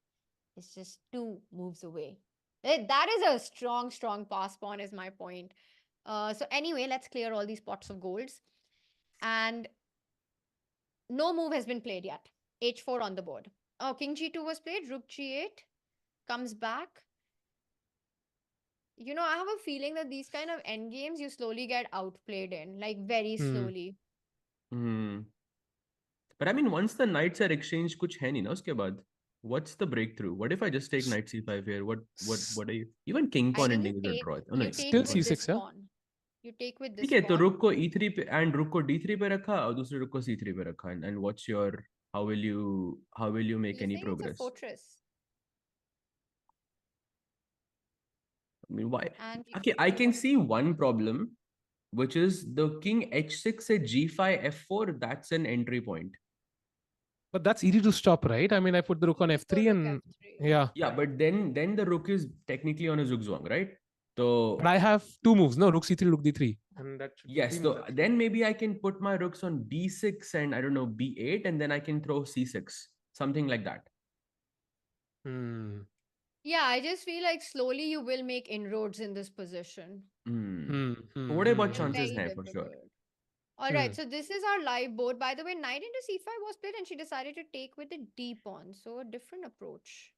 It's just 2 moves away. That is a strong, strong pass pawn, is my point. So anyway, let's clear all these pots of golds. And no move has been played yet. H4 on the board. Oh, King G2 was played. Rook G8 comes back. You know, I have a feeling that these kind of end games you slowly get outplayed in, like very slowly. Hmm. But I mean, once the knights are exchanged, kuch hai nahi na uske baad. What's the breakthrough? What if I just take knight c5 here? What are you? Even king I pawn think ending is a draw. Oh, no, you take Still with pawn. this C6, yeah? pawn. You take with ठीक this है तो pawn. रुक को e3 पे and रुक को d3 पे रखा और दूसरे रुक को c3 पे रखा and what's your how will you make You any think it's a progress? fortress. I mean, why? And Okay, I can see one problem, which is the king h6 से g5 f4. That's an entry point. But that's easy to stop, right? I mean, I put the rook on you go F3 rook and F3. yeah. Yeah, but then the rook is technically on a zugzwang, right? So But I have 2 moves, no? Rook C3, rook D3. And that should be yes, 3 so moves. then maybe I can put my rooks on d6 and I don't know b8 and then I can throw c6, something like that. Yeah, I just feel like slowly you will make inroads in this position. थोड़े बहुत They're chances very हैं for sure. difficult. All right, so this is our live board. By the way, knight into c5 was played and she decided to take with the d pawn. So a different approach.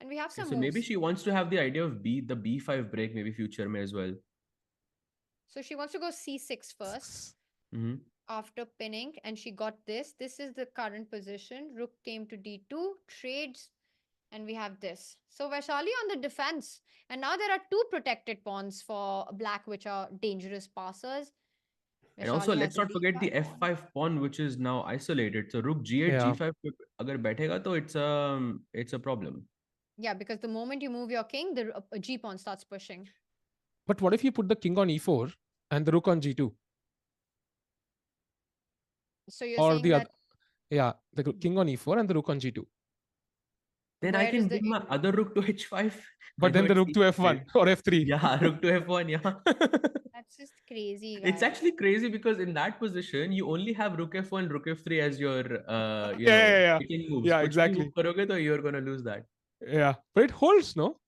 And we have some So moves. maybe she wants to have the idea of the b5 break maybe future mein as well. So she wants to go c6 first after pinning, and she got this. This is the current position. Rook came to d2, trades, and we have this. So Vaishali on the defense. And now there are 2 protected pawns for black, which are dangerous passers. And also, Vaishali has let's the not forget the d5 pawn. f5 pawn, which is now isolated. So rook g8, Yeah. g5, agar baithega, to it's a problem. Yeah, because the moment you move your king, the g pawn starts pushing. But what if you put the king on E4 and the rook on G2? So you're Or saying the that other, yeah, the king on E4 and the rook on G2. Then where I does can the bring my other rook to h5. But then the rook to F1 or F3. Yeah, rook to f1, yeah. that's just crazy, It's guys. actually crazy because in that position, you only have rook f1, rook f3 as your, Yeah. picking moves. Yeah, Kuch bhi exactly. move karoge to you're going to lose that. Yeah, but it holds, no?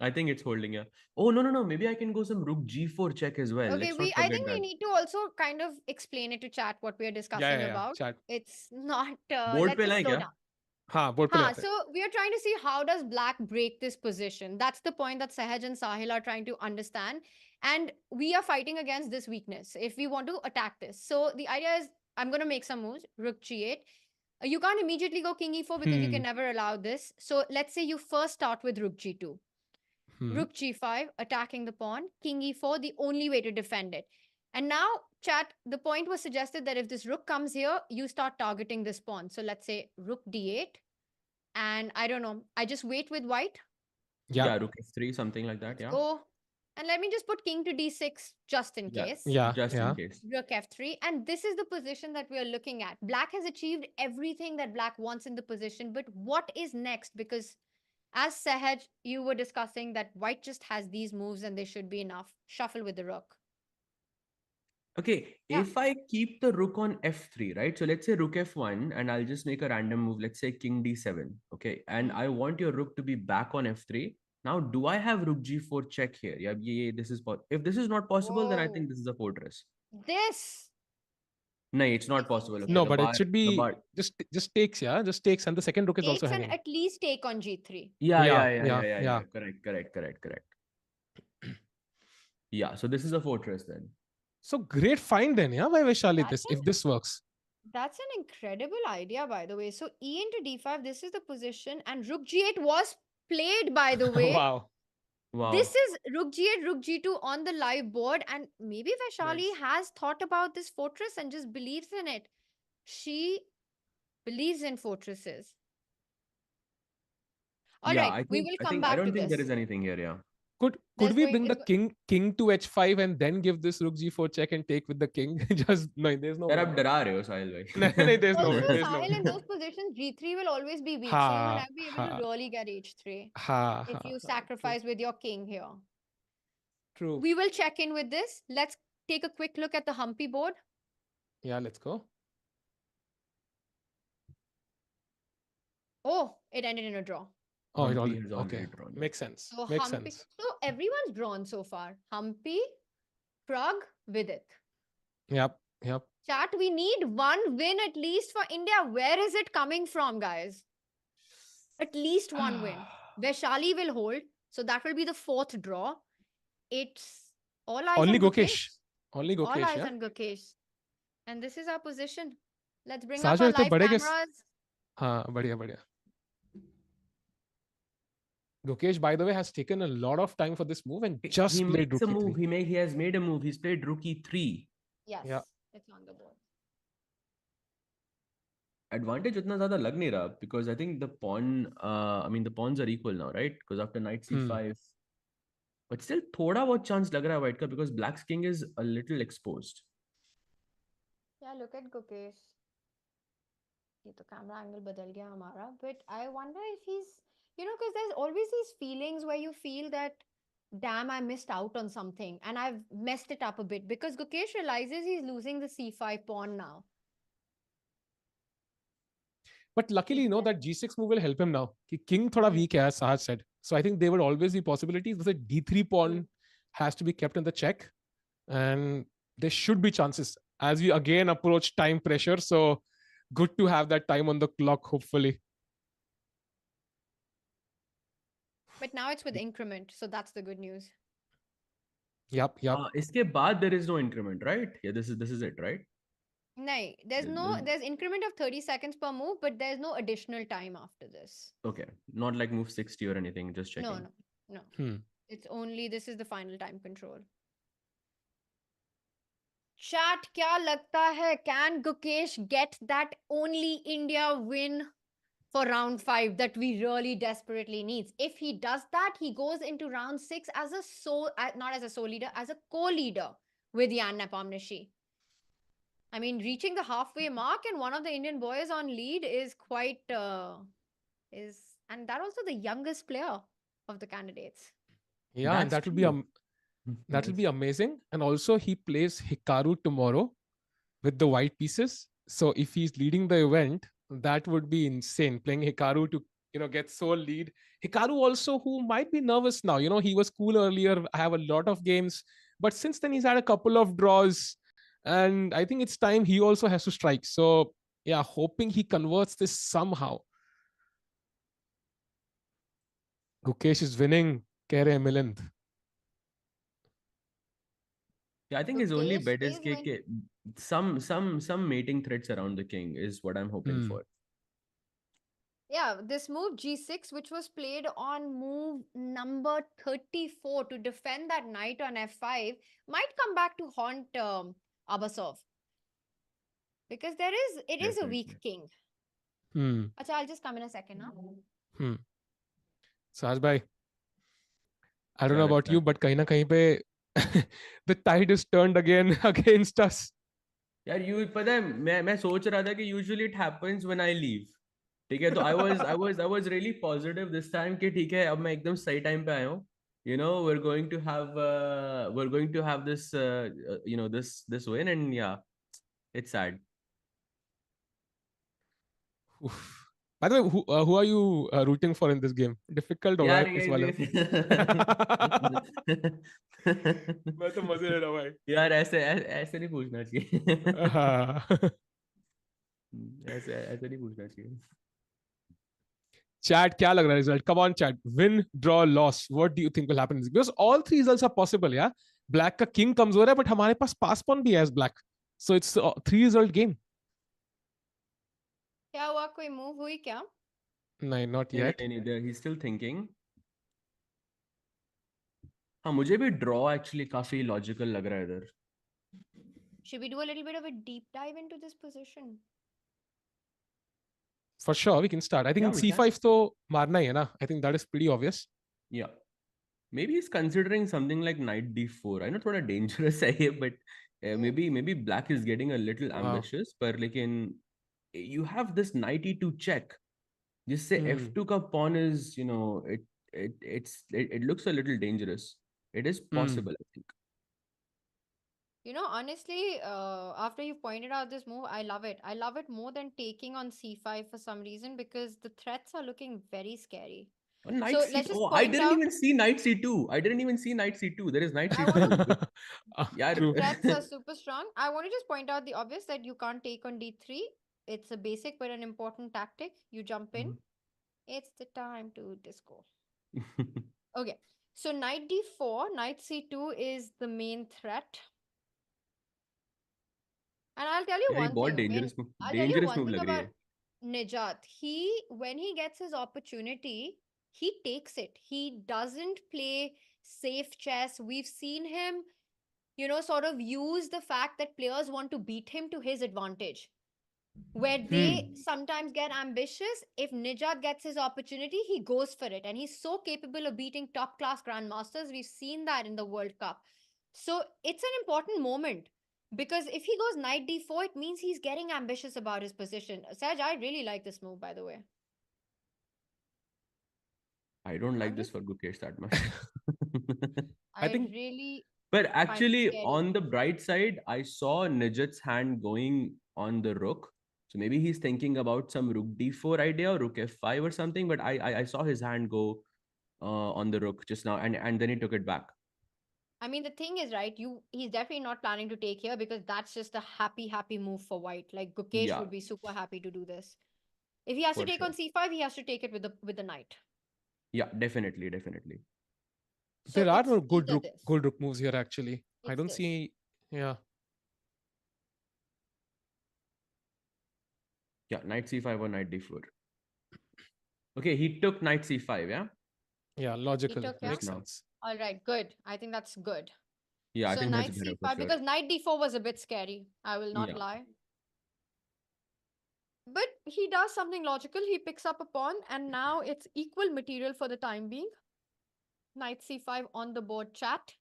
I think it's holding, yeah. Oh, no. Maybe I can go some rook g4 check as well. Okay, Let's not I forget think we that. need to also kind of explain it to chat what we are discussing Yeah. about. Chat. It's not, Board let's pe just laye slow kya? down. हाँ, board पे ले आते हैं. So we are trying to see how does black break this position. That's the point that Sahaj and Sahil are trying to understand. And we are fighting against this weakness if we want to attack this. So the idea is I'm going to make some moves. Rook g8. You can't immediately go king e4 because you can never allow this. So let's say you first start with rook g2. Rook g5, attacking the pawn. King e4, the only way to defend it. And now, chat, the point was suggested that if this rook comes here, you start targeting this pawn. So let's say rook d8. And I don't know, I just wait with white. Yeah, rook f3, something like that, yeah. Go. And let me just put king to d6 just in Yeah. case. Yeah, Just yeah. in case. Rook f3. And this is the position that we are looking at. Black has achieved everything that black wants in the position. But what is next? Because as Sahaj, you were discussing that white just has these moves and they should be enough. Shuffle with the rook. Okay, Yeah. if I keep the rook on f3, right? So let's say rook f1, and I'll just make a random move. Let's say king d7. Okay, and I want your rook to be back on f3. Now, do I have rook g4 check here? Yeah, this is if this is not possible, then I Whoa. think this is a fortress. This. No, it's not I think possible. Okay, No, the but it bar, should the be bar. just takes, yeah, just takes, and the second rook is also Takes and hanging. at least take on g3. Yeah, Yeah, yeah, yeah, yeah, yeah, yeah, yeah. yeah. Correct. Yeah, so this is a fortress then. So great find then, yeah, by Vaishali, That's if this works. That's an incredible idea, by the way. So e into d5, this is the position, and rook g8 was played, by the way. Wow. Wow. This is rook g8, rook g2 on the live board, and maybe Vaishali Nice. has thought about this fortress and just believes in it. She believes in fortresses. All Yeah, right, we will come I back to don't think there this. is anything here. Yeah. Could There's we going- bring the it's go- king to h5 and then give this rook g4 check and take with the king? Just no, there's no यार way. आप डरा रहे हो साहिल भाई. No, there's no way. Also, There's no Sahil, in way. those positions, g3 will always be weak, so you will Ha never be able ha to really get h3 ha if ha. you ha. sacrifice with your king here. True. We will check in with this. Let's take a quick look at the Humpy board. Yeah, let's go. Oh, it ended in a draw. Oh, it Humpy all has already okay. drawn. Makes sense. So Makes Humpy. sense. So everyone's drawn so far. Humpy, Pragg, Vidit. Yep. Yep. Chat, we need one win at least for India. Where is it coming from, guys? At least one win. Vaishali will hold. So that will be the fourth draw. It's all eyes Only on Gukesh. Only All Gukesh, eyes yeah. on Gukesh. And this is our position. Let's bring Sahaj up our bhai, live bade cameras. guess- हाँ, बढ़िया. Gukesh, by the way, has taken a lot of time for this move and just He played makes a rook move. e3. He has made a move. He's played rook e3. Yes, Yeah. it's on the board. Advantage उतना ज़्यादा लग नहीं रहा because I think the pawn, the pawns are equal now, right? Because after knight c5, but still थोड़ा बहुत chance लग रहा है white का because black's king is a little exposed. Yeah, look at Gukesh. ये तो camera angle बदल गया हमारा. But I wonder if he's, because there's always these feelings where you feel that, damn, I missed out on something and I've messed it up a bit because Gukesh realizes he's losing the c5 pawn now. But luckily, that g6 move will help him now. Ki king thoda weak hai, as Sahaj said. So I think there would always be possibilities. The d3 pawn has to be kept in the check. And there should be chances as we again approach time pressure. So good to have that time on the clock, hopefully. But now it's with increment, so that's the good news. Yep. इसके बाद there is no increment, right? Yeah, this is it, right? No, there's increment of 30 seconds per move, but there's no additional time after this. Okay, not like move 60 or anything, just checking. No. It's only, this is the final time control. Chat, kya lagta hai? Can Gukesh get that only India win for round 5 that we really desperately needs? If he does that, he goes into round 6 as not as a sole leader, as a co-leader with Yan Nepomniachtchi. I mean, reaching the halfway mark and one of the Indian boys on lead is quite, and that also the youngest player of the candidates. Yeah, and That's that will true. be amazing. And also he plays Hikaru tomorrow with the white pieces. So if he's leading the event, that would be insane. Playing Hikaru to get sole lead. Hikaru also, who might be nervous now. He was cool earlier. I have a lot of games, but since then he's had a couple of draws. And I think it's time he also has to strike. So yeah, hoping he converts this somehow. Gukesh is winning. Keh rahe Milind. Yeah, I think his only Gukesh bet is is some mating threats around the king is what I'm hoping for. Yeah, this move g6, which was played on move number 34 to defend that knight on f5, might come back to haunt Abasov. Because it is a weak king. Achha, I'll just come in a second. Sahaj bhai, I don't क्या know about लगता you, है? but कहीं ना कहीं पे the tide is turned again against us. यार you पता है मैं सोच रहा था कि usually it happens when I leave, ठीक है, तो I was really positive this time कि ठीक है अब मैं एकदम सही टाइम पे आया हूँ, you know we're going to have this this win, and yeah, it's sad. Oof. By the way, who are you rooting for in this game? Difficult होगा यार इस ये वाले. मैं तो मजे ले रहा हूँ भाई. यार ऐसे नहीं पूछना चाहिए. हाँ. ऐसे ऐसे नहीं पूछना चाहिए. Chat, क्या लग रहा है result? Come on, chat. Win, draw, loss. What do you think will happen? Because all three results are possible, yeah. Black का king कमजोर है, but हमारे पास pass pawn भी है as black. So it's a three result game. क्या हुआ, कोई move हुई क्या? नहीं, not नहीं yet. नहीं नहीं, he's still thinking. हाँ मुझे भी ड्रॉ एक्चुअली काफी लॉजिकल लग रहा है इधर. Should we do a little bit of a deep dive into this position? For sure, we can start. I Yeah, think we C5 तो मारना ही है ना. I think that is pretty obvious. Yeah. Maybe he's considering something like knight d4. I know थोड़ा dangerous है ये, but maybe black is getting a little Wow. ambitious. पर लेकिन you have this knight e2 check, जिससे f2 का pawn is, it looks a little dangerous. It is possible, I think. You know, honestly, after you pointed out this move, I love it. I love it more than taking on c5 for some reason, because the threats are looking very scary. Oh, knight So c. let's just Oh, I point didn't out, even see knight c2. I didn't even see knight c2. There is knight I want c2. the True. threats are super strong. I want to just point out the obvious, that you can't take on d3. It's a basic but an important tactic. You jump in. It's the time to disco. Okay. So knight d4, knight c2 is the main threat. And I'll tell you यार ये one बहुत thing. dangerous move, I'll tell you dangerous one move thing लग रही about है. Nijat. When he gets his opportunity, he takes it. He doesn't play safe chess. We've seen him, sort of use the fact that players want to beat him to his advantage, where they sometimes get ambitious. If Nijat gets his opportunity, he goes for it. And he's so capable of beating top class grandmasters. We've seen that in the World Cup. So it's an important moment, because if he goes knight d4, it means he's getting ambitious about his position. Saj, I really like this move, by the way. I don't like I'm this just, for Gukesh that much. I think really But find it actually, scary. on the bright side, I saw Nijat's hand going on the rook. So maybe he's thinking about some rook d4 idea or rook f5 or something. But I saw his hand go on the rook just now, and then he took it back. I mean, the thing is, right, he's definitely not planning to take here, because that's just a happy move for white. Like, Gukesh Yeah, would be super happy to do this. If he has to for take on sure. c5, he has to take it with the knight. Yeah, definitely, definitely. So there are it's no either this. good rook moves here actually. I It's don't this. see. Yeah. Yeah, knight c5 or knight d4. Okay, he took knight c5, yeah? Yeah, logical. took, yeah? Makes Just now. sense. All right, good. I think that's good. Yeah, I So think that's knight better for c5, sure. because knight d4 was a bit scary. I will not Yeah. lie. But he does something logical. He picks up a pawn, and now it's equal material for the time being. Knight c5 on the board, chat.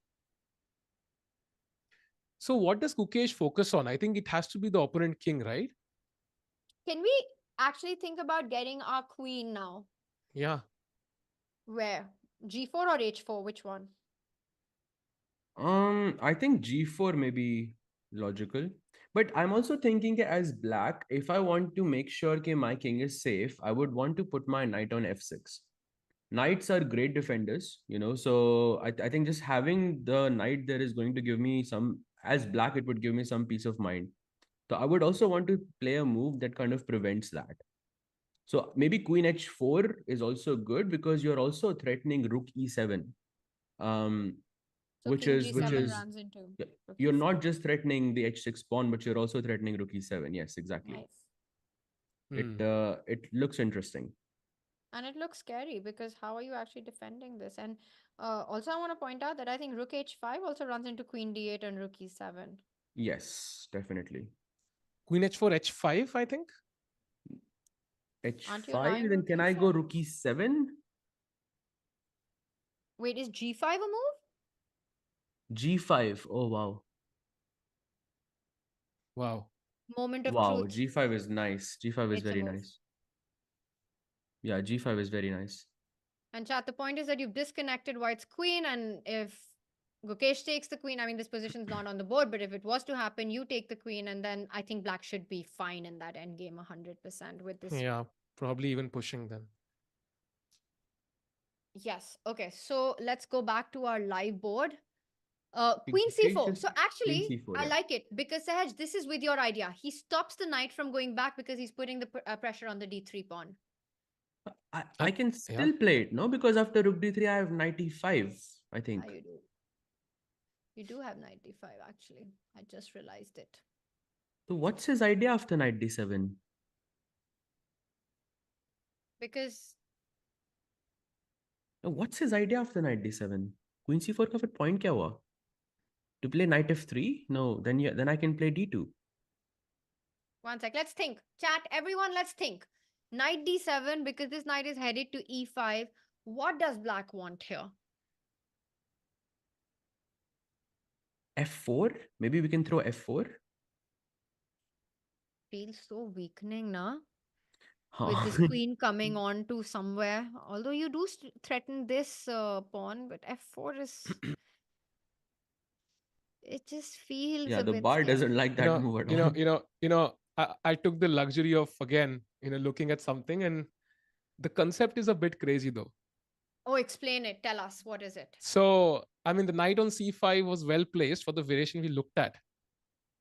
So what does Gukesh focus on? I think it has to be the opponent king, right? Can we actually think about getting our queen now? Yeah. Where? g4 or h4? Which one? I think g4 may be logical, but I'm also thinking that as black, if I want to make sure that my king is safe, I would want to put my knight on f6. Knights are great defenders, so I think just having the knight there is going to give me some, as black, it would give me some peace of mind. So I would also want to play a move that kind of prevents that. So maybe queen h4 is also good, because you're also threatening rook e7. So which king is g7 runs into yeah, rook you're e7. not just threatening the h6 pawn, but you're also threatening rook e7. Yes, exactly. Nice. It looks interesting. And it looks scary, because how are you actually defending this? And also, I want to point out that I think rook h5 also runs into queen d8 and rook e7. Yes, definitely. Queen h4, h5, I think. Aren't you allowing h5, then rook can I go e7? rook e7? Wait, is g5 a move? G5. Oh, wow. Wow. Moment of Wow. truth. G5 is nice. G5 is It's a very move. nice. Yeah, G5 is very nice. And chat, the point is that you've disconnected white's queen, and if Gukesh takes the queen, I mean, this position's not on the board, but if it was to happen, you take the queen, and then I think black should be fine in that endgame 100% with this. Yeah, probably even pushing then. Yes. Okay. So let's go back to our live board. Queen Queen C6 c4. is So Queen actually, C4, I yeah. like it because Sahaj, this is with your idea. He stops the knight from going back because he's putting the pressure on the d3 pawn. I can yeah. still play it, no? Because after Rook D3, I have knight E5, I think. Yeah, you do. You do have knight d5, actually. I just realized it. So what's his idea after knight D7? Because No, what's his idea after knight D7? Queen C4 का फिर point क्या हुआ? To play knight F3? No, then I can play D2. one sec, let's think. Chat, everyone, let's think. Knight d7, because this knight is headed to e5. What does black want here? F4? Maybe we can throw F4? Feels so weakening, na? Huh. With this queen coming on to somewhere. Although you do threaten this pawn, but f4 is... It just feels Yeah, a the bit bar scary. doesn't like that move at all. I took the luxury of again, looking at something, and the concept is a bit crazy though. Oh, explain it. Tell us. What is it? So, I mean, the knight on c5 was well placed for the variation we looked at.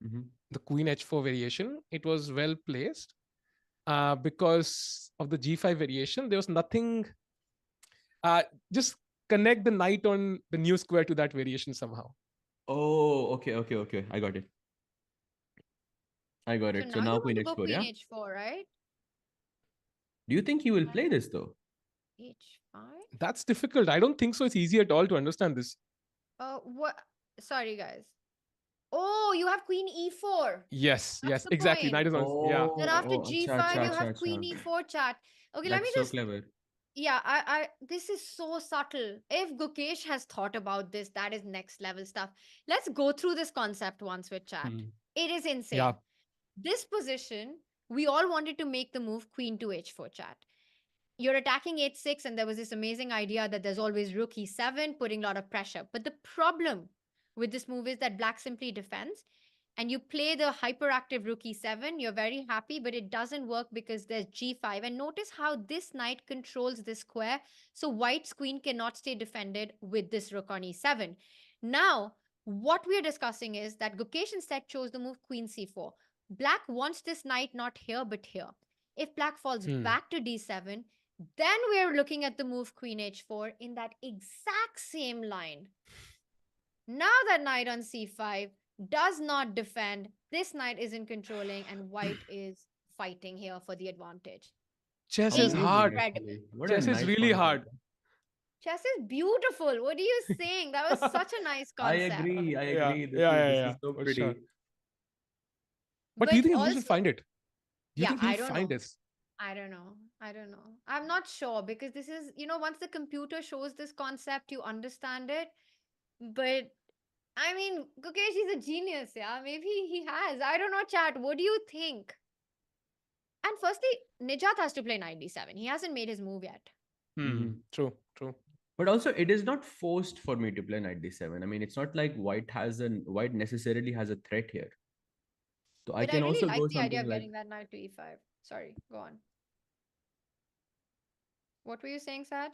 Mhm. The queen h4 variation, it was well placed. Because of the g5 variation, there was nothing. Just connect the knight on the new square to that variation somehow. Oh, okay. I got it. So So now now you want queen to go H4, queen yeah? h4, right? Do you think he will play this though? h5? That's difficult. I don't think so. It's easy at all to understand this. What? Sorry, guys. Oh, you have queen e4. Yes, That's the exactly. point. Knight is on. Yeah. Then after acha, g5, you have queen e4, chat. Okay, let me That's so just... clever. Yeah, this is so subtle. If Gukesh has thought about this, that is next level stuff. Let's go through this concept once with chat. Hmm. It is insane. Yeah. This position, we all wanted to make the move queen to h4, chat. You're attacking h6, and there was this amazing idea that there's always rook e7, putting a lot of pressure. But the problem with this move is that black simply defends, and you play the hyperactive rook e7. You're very happy, but it doesn't work because there's g5. And notice how this knight controls this square, so white's queen cannot stay defended with this rook on e7. Now, what we're discussing is that Gukesh instead chose the move queen c4. Black wants this knight not here, but here. If black falls back to d7, then we're looking at the move queen h4 in that exact same line. Now that knight on c5 does not defend, this knight isn't controlling, and white is fighting here for the advantage. Chess is hard. Incredible. Chess is really hard. Chess is beautiful. What are you saying? That was such a nice I concept. agree. Yeah, This is so for pretty. sure. But do you think also, he will find it? Do you yeah, think he'll I don't find know. this? I don't know. I'm not sure because this is, once the computer shows this concept, you understand it. But I mean, Gukesh is a genius, yeah. Maybe he has. I don't know, chat. What do you think? And firstly, Nijat has to play knight d7. He hasn't made his move yet. True. But also, it is not forced for me to play knight d7. I mean, it's not like white necessarily has a threat here. So I But I can really also like go the idea something of like getting that knight to e5. Sorry, go on. What were you saying, Saj?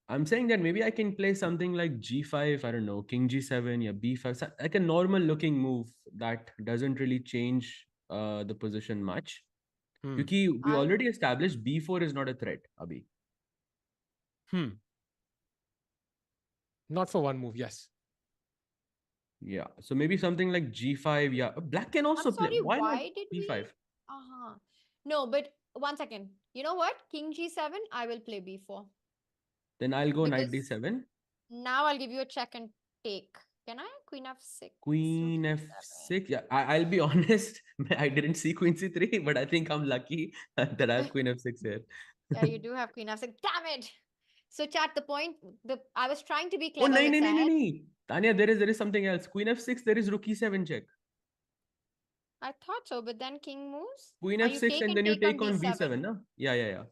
I'm saying that maybe I can play something like g5, I don't know, king g7, yeah, b5, like a normal looking move that doesn't really change the position much. Because we already established b4 is not a threat, Abhi. Not for one move, yes. Yeah, so maybe something like g5, yeah. Black can also I'm sorry, play. Why not did b5? Uh-huh. No, but one second. You know what? King g7, I will play b4. Then I'll go knight Because d7. now I'll give you a check and take. Can I? Queen f6. Queen f6. Yeah, I'll be honest. I didn't see queen c3, but I think I'm lucky that I have queen f6 here. Yeah, you do have queen f6. Damn it! So chat, I was trying to be Oh, clever with Sahil. no. Tania, there is something else. Queen f6, there is rook e7 check. I thought so, but then king moves. Queen You f6 take and and then you take on take on d7. b7, no? Yeah.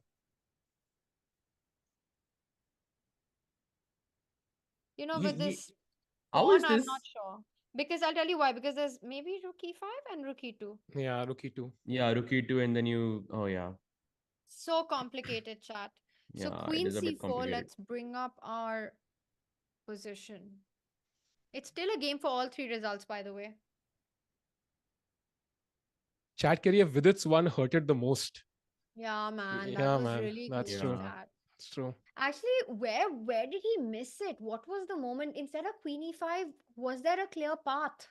You know, Ye- with ye- this How pawn, is I'm this? not sure. Because I'll tell you why. Because there's maybe rook e5 and rook e2. Yeah, rookie too. Yeah, rook e2 and then you... Oh, yeah. So complicated, chat. So Yeah, it queen is a bit c4, complicated. let's bring up our position. It's still a game for all three results, by the way. Chat career Vidit's one hurted the most. Yeah, man. Yeah, That Yeah, was man. really That's close, true. chat. It's true. Actually, where did he miss it? What was the moment? Instead of queen e5, was there a clear path?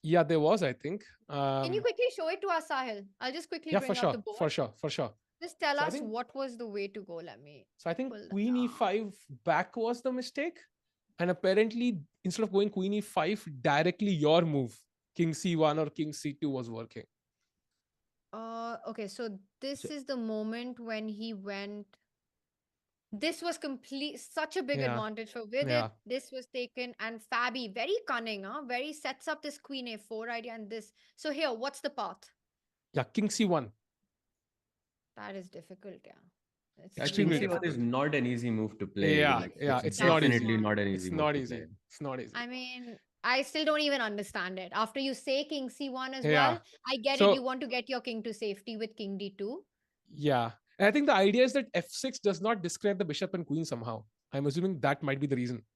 Yeah, there was, I think. Can you quickly show it to us, Sahil? I'll just quickly Yeah, bring for up the sure. board. For sure. Just tell So I us think- what was the way to go. Let me So I think pull that Queen down. e5 back was the mistake. And apparently, instead of going Queen e5, directly your move, King c1 or King c2 was working. Okay, so this So- is the moment when he went. This was such a big Yeah. advantage for Vidit. Yeah. This was taken, and Fabi, very cunning, very sets up this queen a4 idea and this. So here, what's the path? Yeah, King c1. That is difficult, yeah. It's Extremely really King c1 tough. is not an easy move to play. Yeah, Like, yeah, it's it's not easy. definitely not an It's easy not move to easy. play. It's not easy. I mean, I still don't even understand it. After you say king c1 as Yeah. well, I get So- it. You want to get your king to safety with king d2. Yeah. And I think the idea is that f6 does not discredit the bishop and queen somehow. I'm assuming that might be the reason.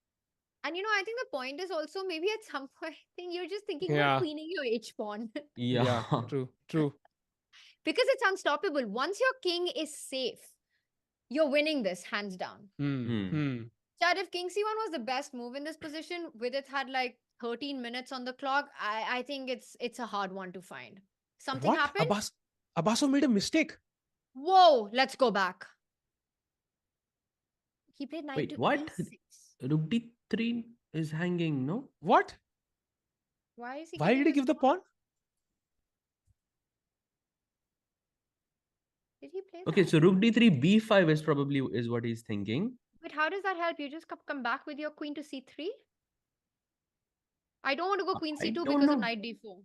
And I think the point is also maybe at some point, I think you're just thinking Yeah. about queening your h pawn. Yeah. True. Because it's unstoppable. Once your king is safe, you're winning this hands down. Chad, if king c1 was the best move in this position, with it had like 13 minutes on the clock, I think it's a hard one to find. Something What? happened? Abasov made a mistake. Whoa, let's go back. He played knight Wait, to what? e6. Rook d3 is hanging, no? What? Why is he Why did giving he this give the pawn? Did he play Okay, that? so rook d3 b5 is probably is what he's thinking. Wait, how does that help? You just come back with your queen to c3? I don't want to go queen I c2 don't because of know. knight d4.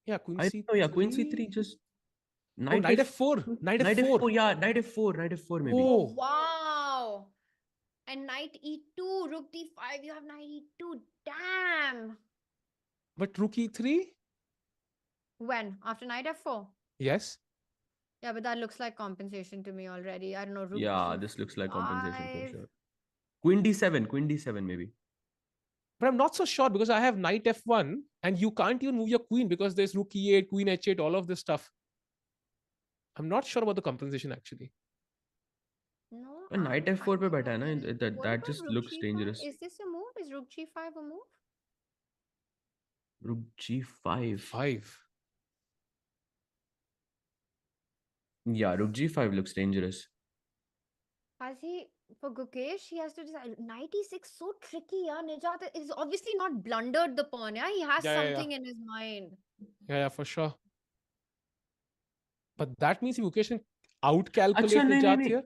Yeah, queen I c3. don't know, yeah, queen c3 just Knight f4. Knight f4. Yeah, knight f4 maybe. Oh. Wow. And knight e2, rook d5, you have knight e2. Damn. But rook e3? When? After knight f4? Yes. Yeah, but that looks like compensation to me already. I don't know. Rook Yeah, e5. this looks like compensation for sure. Queen d7 maybe. But I'm not so sure because I have knight f1 and you can't even move your queen because there's rook e8, queen h8, all of this stuff. I'm not sure about the compensation actually. No. But knight f4 pe baitha hai na, What that about just rook looks g5? dangerous. Is this a move? Is rook g5 a move? Rook g5. 5. Yeah, rook g5 looks dangerous. Has he, for Gukesh, he has to decide. Knight e6, so tricky, yeah. Nijat is obviously not blundered the pawn, yeah. He has Yeah. something in his mind. Yeah, for sure. But that means Gukesh can outcalculate Acha, nahi, Nijat nahi. here.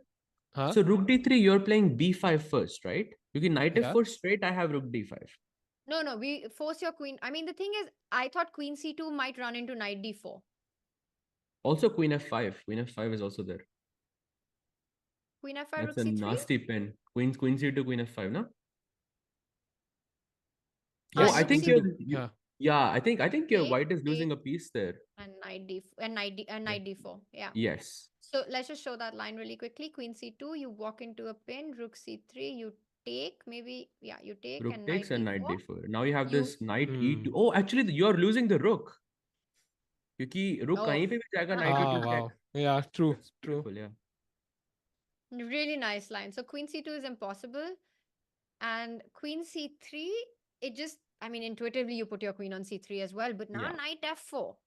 Huh? So rook d3, you're playing b5 first, right? You can knight Yeah. f4 straight, I have rook d5. No, we force your queen. I mean, the thing is, I thought queen c2 might run into knight d4. Also queen f5. Queen f5 is also there. Queen f5, That's rook a c3. nasty pin. Queen c2, queen f5, no? Ah, Oh, I rook think c2. yeah, I think your Take, white is losing take. a piece there. And knight d4. Yeah. Yes. So let's just show that line really quickly. Queen c2, you walk into a pin. Rook c3, you take. Maybe, yeah, you take. Rook And takes knight and d4. knight d4. Now you have You- this knight e2. Oh, actually, you're losing the rook. Because rook Oh. kahin pe bhi jayega, knight Ah, e2 check. wow. Yeah, true. That's True. beautiful, yeah. Really nice line. So queen c2 is impossible. And queen c3, it just, I mean, intuitively you put your queen on c3 as well. But now Yeah. knight f4.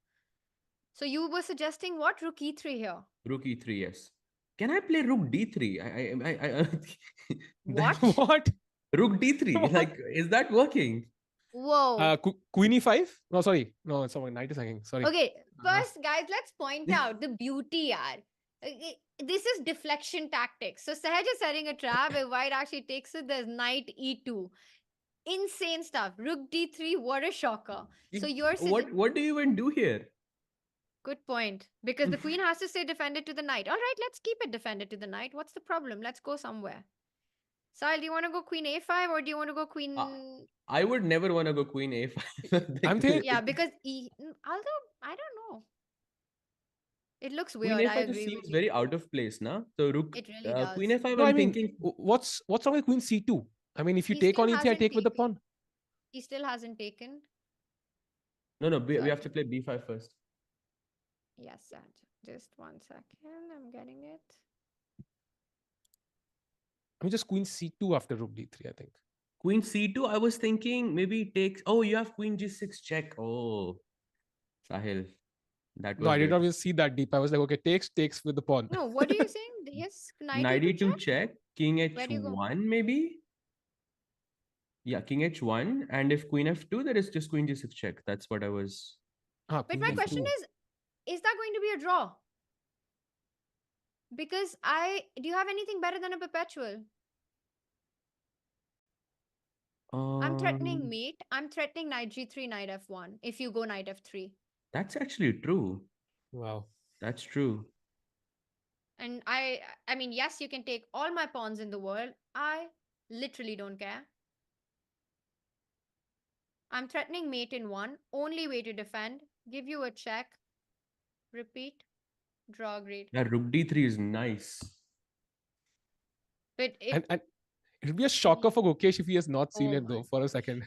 So you were suggesting what? Rook e3 here. Rook e3, yes. Can I play rook d3? What? What? Rook d3. What? Like, is that working? Whoa. Queen e5? No, sorry. No, it's not. Knight is hanging. Sorry. Okay, first, guys, let's point out the beauty, yaar. This is deflection tactics. So Sahaj is setting a trap. If white actually takes it, there's knight e2. Insane stuff. Rook d3, what a shocker. So you're What do you even do here? good point. Because the queen has to stay defended to the knight. All right, let's keep it defended to the knight. What's the problem? Let's go somewhere. Sahil, do you want to go queen a5 or do you want to go queen? I would never want to go queen a5. I'm thinking Yeah, because although I don't know. It looks queen weird. I a5 just agree with seems you. very out of place, na? So rook, It really does. queen a5. no, I I'm mean, thinking what's wrong with queen c2? I mean, if you He take still on e3, I hasn't take with the taken. pawn. He still hasn't taken. no. We So I have to think- play b5 first. Yes, Saj. Just 1 second. I'm getting it. I mean, just queen c2 after rook d3, I think. Queen c2. I was thinking maybe it takes. Oh, you have queen g6 check. Oh, Sahil, that No, was I did good. not even see that deep. I was like, okay, takes with the pawn. No, what are you saying? Yes, knight Knight e2 e2 check? check. King Where do you go? h1 maybe. Yeah, king h1, and if queen f2, there is just queen g6 check. That's what I was. But Queen my d2. question is that going to be a draw? Because do you have anything better than a perpetual? I'm threatening mate. I'm threatening knight g3, knight f1. If you go knight f3. That's actually true. Wow. That's true. And I mean, yes, you can take all my pawns in the world. I literally don't care. I'm threatening mate in 1. Only way to defend. Give you a check. Repeat. Draw great. Yeah, rook d3 is nice. But it And it'll be a shocker for Gukesh if he has not seen Oh it though my for a second.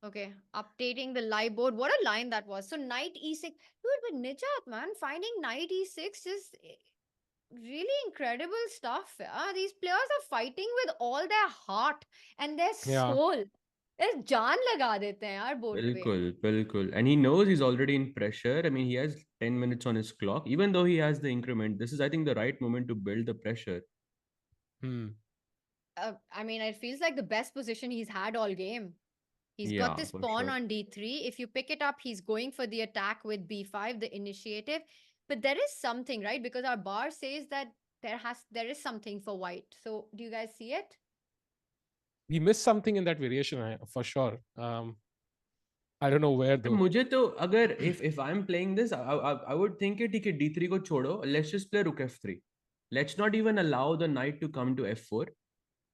Okay, updating the live board. What a line that was. So knight e6. Dude, but Nijat, man, finding knight e6 is really incredible stuff. Yeah? These players are fighting with all their heart and their Yeah. soul. There's jaan laga dete hain yaar board pe. Bilkul, bilkul. And he knows he's already in pressure. I mean, he has 10 minutes on his clock. Even though he has the increment, this is, I think, the right moment to build the pressure. Hmm. I mean, it feels like the best position he's had all game. He's Yeah, got this for pawn sure. on d3. If you pick it up, he's going for the attack with b5, the initiative. But there is something, right? Because our bar says that there is something for white. So do you guys see it? We missed something in that variation for sure. I don't know where though. मुझे तो अगर if I'm playing this, I would think it कि d3 को छोड़ो. Let's just play rook f3. Let's not even allow the knight to come to f4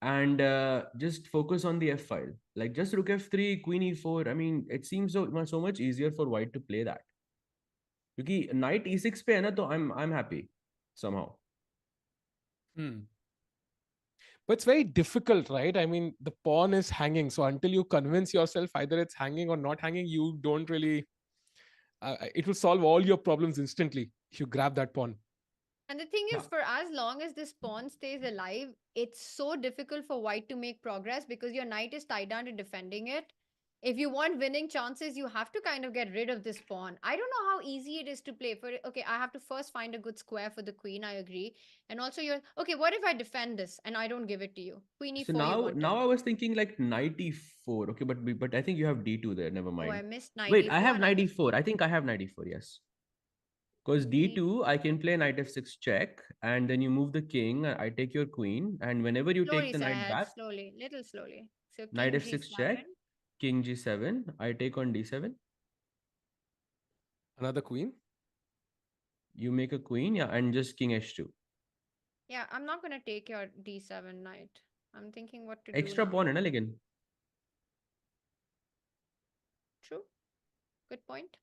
and just focus on the f file. Like just rook f3, queen e4. I mean, it seems so much easier for white to play that. क्योंकि knight e6 पे है ना, तो I'm happy somehow. Hmm. But it's very difficult, right? I mean, the pawn is hanging. So until you convince yourself either it's hanging or not hanging, you don't really. It will solve all your problems instantly if you grab that pawn. And the thing is, Yeah. for as long as this pawn stays alive, it's so difficult for white to make progress because your knight is tied down to defending it. If you want winning chances, you have to kind of get rid of this pawn. I don't know how easy it is to play for it. Okay, I have to first find a good square for the queen. I agree. And also, okay, what if I defend this and I don't give it to you? Queen e4, So you now wanted. I was thinking like knight e4. Okay, but I think you have d2 there. Never Oh, I mind. missed knight Wait, e4. I have and knight e4. I think I have knight e4. Yes. Because d2, I can play knight f6 check, and then you move the king. I take your queen, and whenever you Slowly, take the knight Sahaj, back, slowly, little slowly. So knight king f6 g7. check, king g7. I take on d7. Another queen. You make a queen, yeah, and just king h2. Yeah, I'm not going to take your d7 knight. I'm thinking what to do Extra now. pawn है ना लेकिन. True. Good point.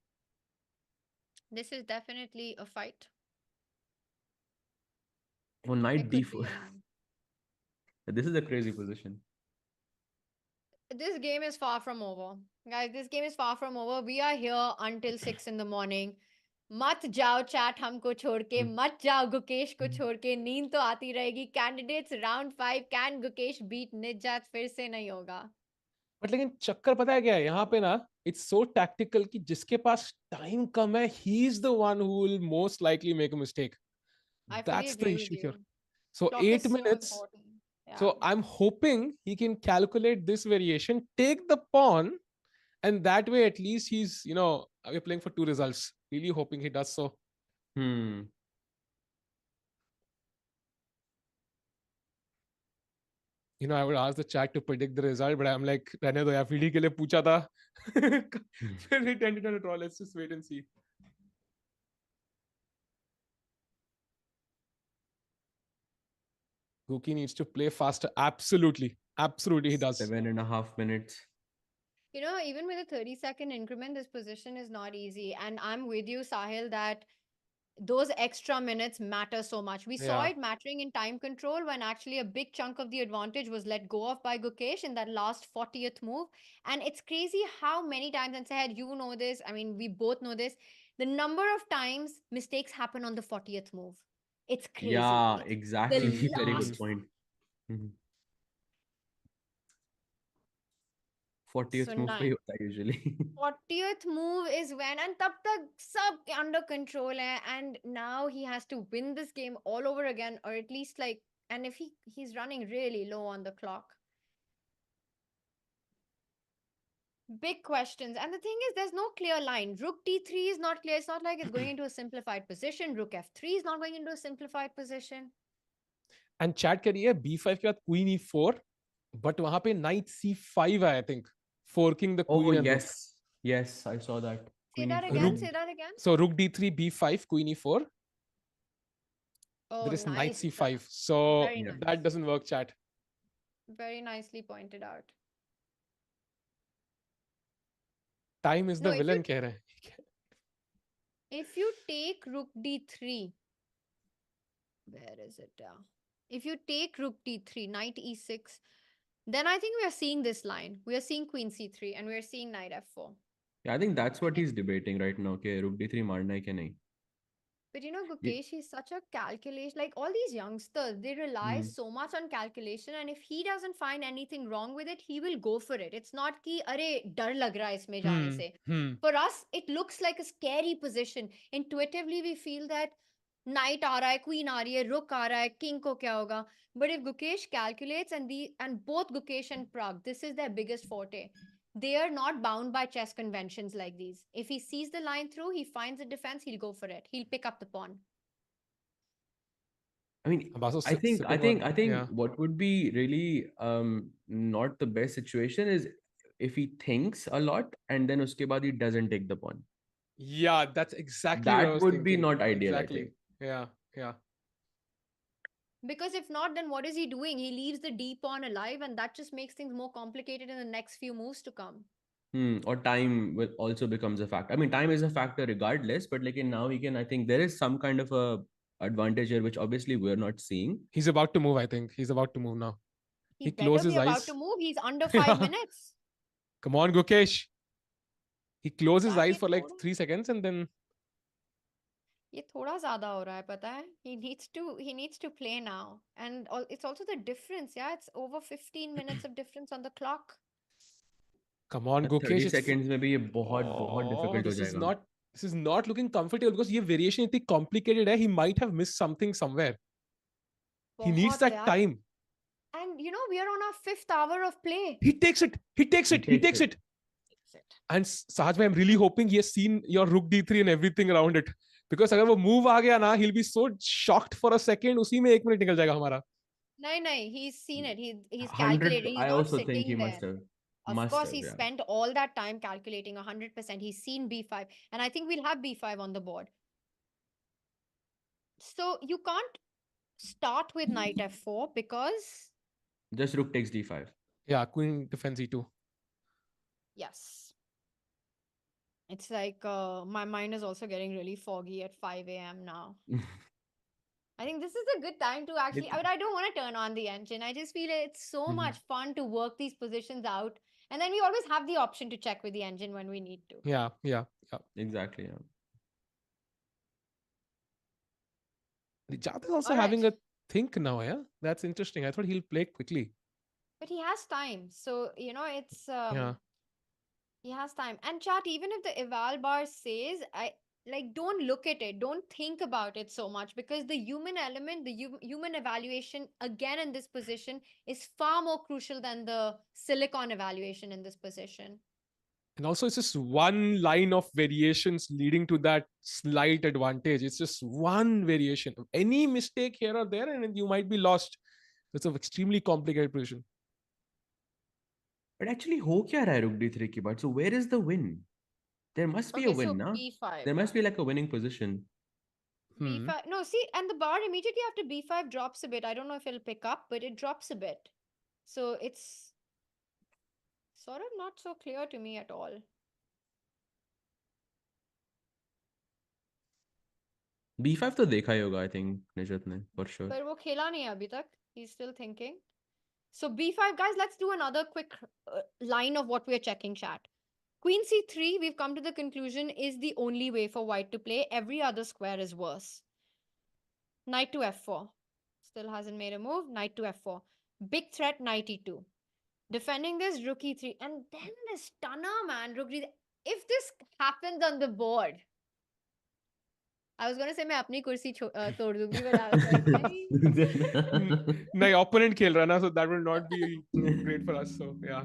This is definitely a fight. Oh, knight It could be d4. a man. This is a crazy position. This game is far from over. Guys, this game is far from over. We are here until 6 in the morning. मत जाओ chat हमको छोड़ के, मत जाओ गुकेश को छोड़ के, नींद तो आती रहेगी. Candidates round 5, can Gukesh beat Nijat? फिर से नहीं होगा. बट लेकिन चक्कर पता है क्या है यहाँ पे ना, इट्स सो टैक्टिकल कि जिसके पास टाइम कम है, he is the one who will most likely make a mistake. I fully That's the agree with issue you. here. So Clock 8 is so minutes. important. So Yeah. I'm hoping he can calculate this variation, take the pawn, and that way at least he's, we're playing for 2 results. Really hoping he does so. Hmm. You know, I would ask the chat to predict the result, but I'm like, रहने दो यार, FIDE के लिए पूछा था. फिर 10 to 10 draw. Let's just wait and see. Guki needs to play faster. Absolutely. Absolutely, he does. 7.5 minutes. You know, even with a 30-second increment, this position is not easy. And I'm with you, Sahil, that those extra minutes matter so much. We saw Yeah. it mattering in time control when actually a big chunk of the advantage was let go of by Gukesh in that last 40th move. And it's crazy how many times, and Sahil, you know this, I mean, we both know this, the number of times mistakes happen on the 40th move. It's crazy. Yeah, It's exactly. the Very good last point. 40th So move पे ही होता है usually. 40th move is when, and tab tak sab under control hai, and now he has to win this game all over again, or at least like, and if he's running really low on the clock. Big questions. And the thing is, there's no clear line. Rook d3 is not clear. It's not like it's going into a simplified position. Rook f3 is not going into a simplified position. And chat करिए b5 के बाद queen e4, but वहां पे knight c5 है, I think, forking the Oh, queen and rook. yes. Yes, I saw that. Say Queen that E4. again. Say that again. So rook d3, b5, queen e4. Oh, There is knight nice. c5. So Very nice. that doesn't work, chat. Very nicely pointed out. Time is No, the if you villain, कह रहे हैं. If you take rook d3, where is it? If you take rook d3, knight e6, then I think we are seeing this line. We are seeing queen c3 and we are seeing knight f4. Yeah, I think that's what he's debating right now. Okay, rook d3 मारना है कि नहीं? But you know, Ye- Gukesh, he's such a calculation. Like all these youngsters, they rely so much on calculation. And if he doesn't find anything wrong with it, he will go for it. It's not ki, arey, dar lag raha hai isme jaane se. For us, it looks like a scary position. Intuitively, we feel that knight aa raha hai, queen aa rahi hai, rook aa raha hai, king ko kya hoga? But if Gukesh calculates, and both Gukesh and Pragg, this is their biggest forte. They are not bound by chess conventions like these. If he sees the line through, he finds a defense, he'll go for it. He'll pick up the pawn. I mean, Abasov I think sipping on- yeah. what would be really not the best situation is if he thinks a lot and then uske baad he doesn't take the pawn. Yeah, that's exactly what I That was would be thinking. not ideal, I Exactly. think. Yeah, yeah. Because if not, then what is he doing? He leaves the d pawn alive, and that just makes things more complicated in the next few moves to come. Or time will also becomes a factor. I mean, time is a factor regardless, but like now he can, I think there is some kind of a advantage here, which obviously we're not seeing. He's about to move, I think. He's about to move now. He He closes better be about eyes. to move. He's under 5 minutes. Come on, Gukesh. He closes That eyes ye for like thoda- 3 seconds and then ये थोड़ा ज़्यादा हो रहा है पता है? He needs to play now. And it's also the difference, yeah? It's over 15 minutes of difference on the clock. come on, 30 Gukesh. seconds में भी ये बहुत difficult हो This is जाएगा. not looking comfortable because ये variation इतनी complicated है. He might have missed something somewhere. He needs बहुत that यार. time. And you know, we are on our 5th hour of play. He takes it. He takes it. And Sahaj, I'm really hoping he has seen your rook d3 and everything around it. Because अगर वो move आ गया ना, he'll be so shocked for a second. उसी में 1 minute निकल जाएगा हमारा. No, he's seen it. He's 100, calculated. He's I not also think he sitting must there. have. Of Must course, have, he yeah. spent all that time calculating 100%. He's seen b5. And I think we'll have b5 on the board. So you can't start with knight f4 because... Just rook takes d5. Yeah, queen defends e2. Yes. It's like my mind is also getting really foggy at 5 a.m. now. I think this is a good time to actually, I don't want to turn on the engine. I just feel it's so much fun to work these positions out. And then we always have the option to check with the engine when we need to. Yeah. Exactly, yeah. Jat is also Alright. having a think now, yeah? That's interesting. I thought he'll play quickly. But he has time. So, you know, it's... Yeah. He has time. And chat, even if the eval bar says, don't look at it. Don't think about it so much because the human element, the human evaluation, again in this position, is far more crucial than the silicon evaluation in this position. And also, it's just one line of variations leading to that slight advantage. It's just one variation. Any mistake here or there, and you might be lost. It's an extremely complicated position. But actually, हो क्या रहा है rook d3 के बाद? So where is the win? There must be a Okay, so win, na? b5. There must be like a winning position. b5. No, see, and the bar immediately after b5 drops a bit. I don't know if it'll pick up, but it drops a bit. So it's sort of not so clear to me at all. b5 तो देखा ही होगा, I think, निजत ने, for sure. But वो खेला नहीं है अभी तक. He's still thinking. So b5, guys, let's do another quick line of what we're checking, chat. Queen c3, we've come to the conclusion, is the only way for white to play. Every other square is worse. Knight to f4. Still hasn't made a move. Knight to f4. Big threat, knight e2. Defending this, rook e3. And then this stunner, man. Rook e3. If this happens on the board, I was going to say मैं अपनी कुर्सी तोड़ दूंगी, but I was like, नहीं. नहीं, opponent खेल रहा ना, so that will not be great for us. So yeah.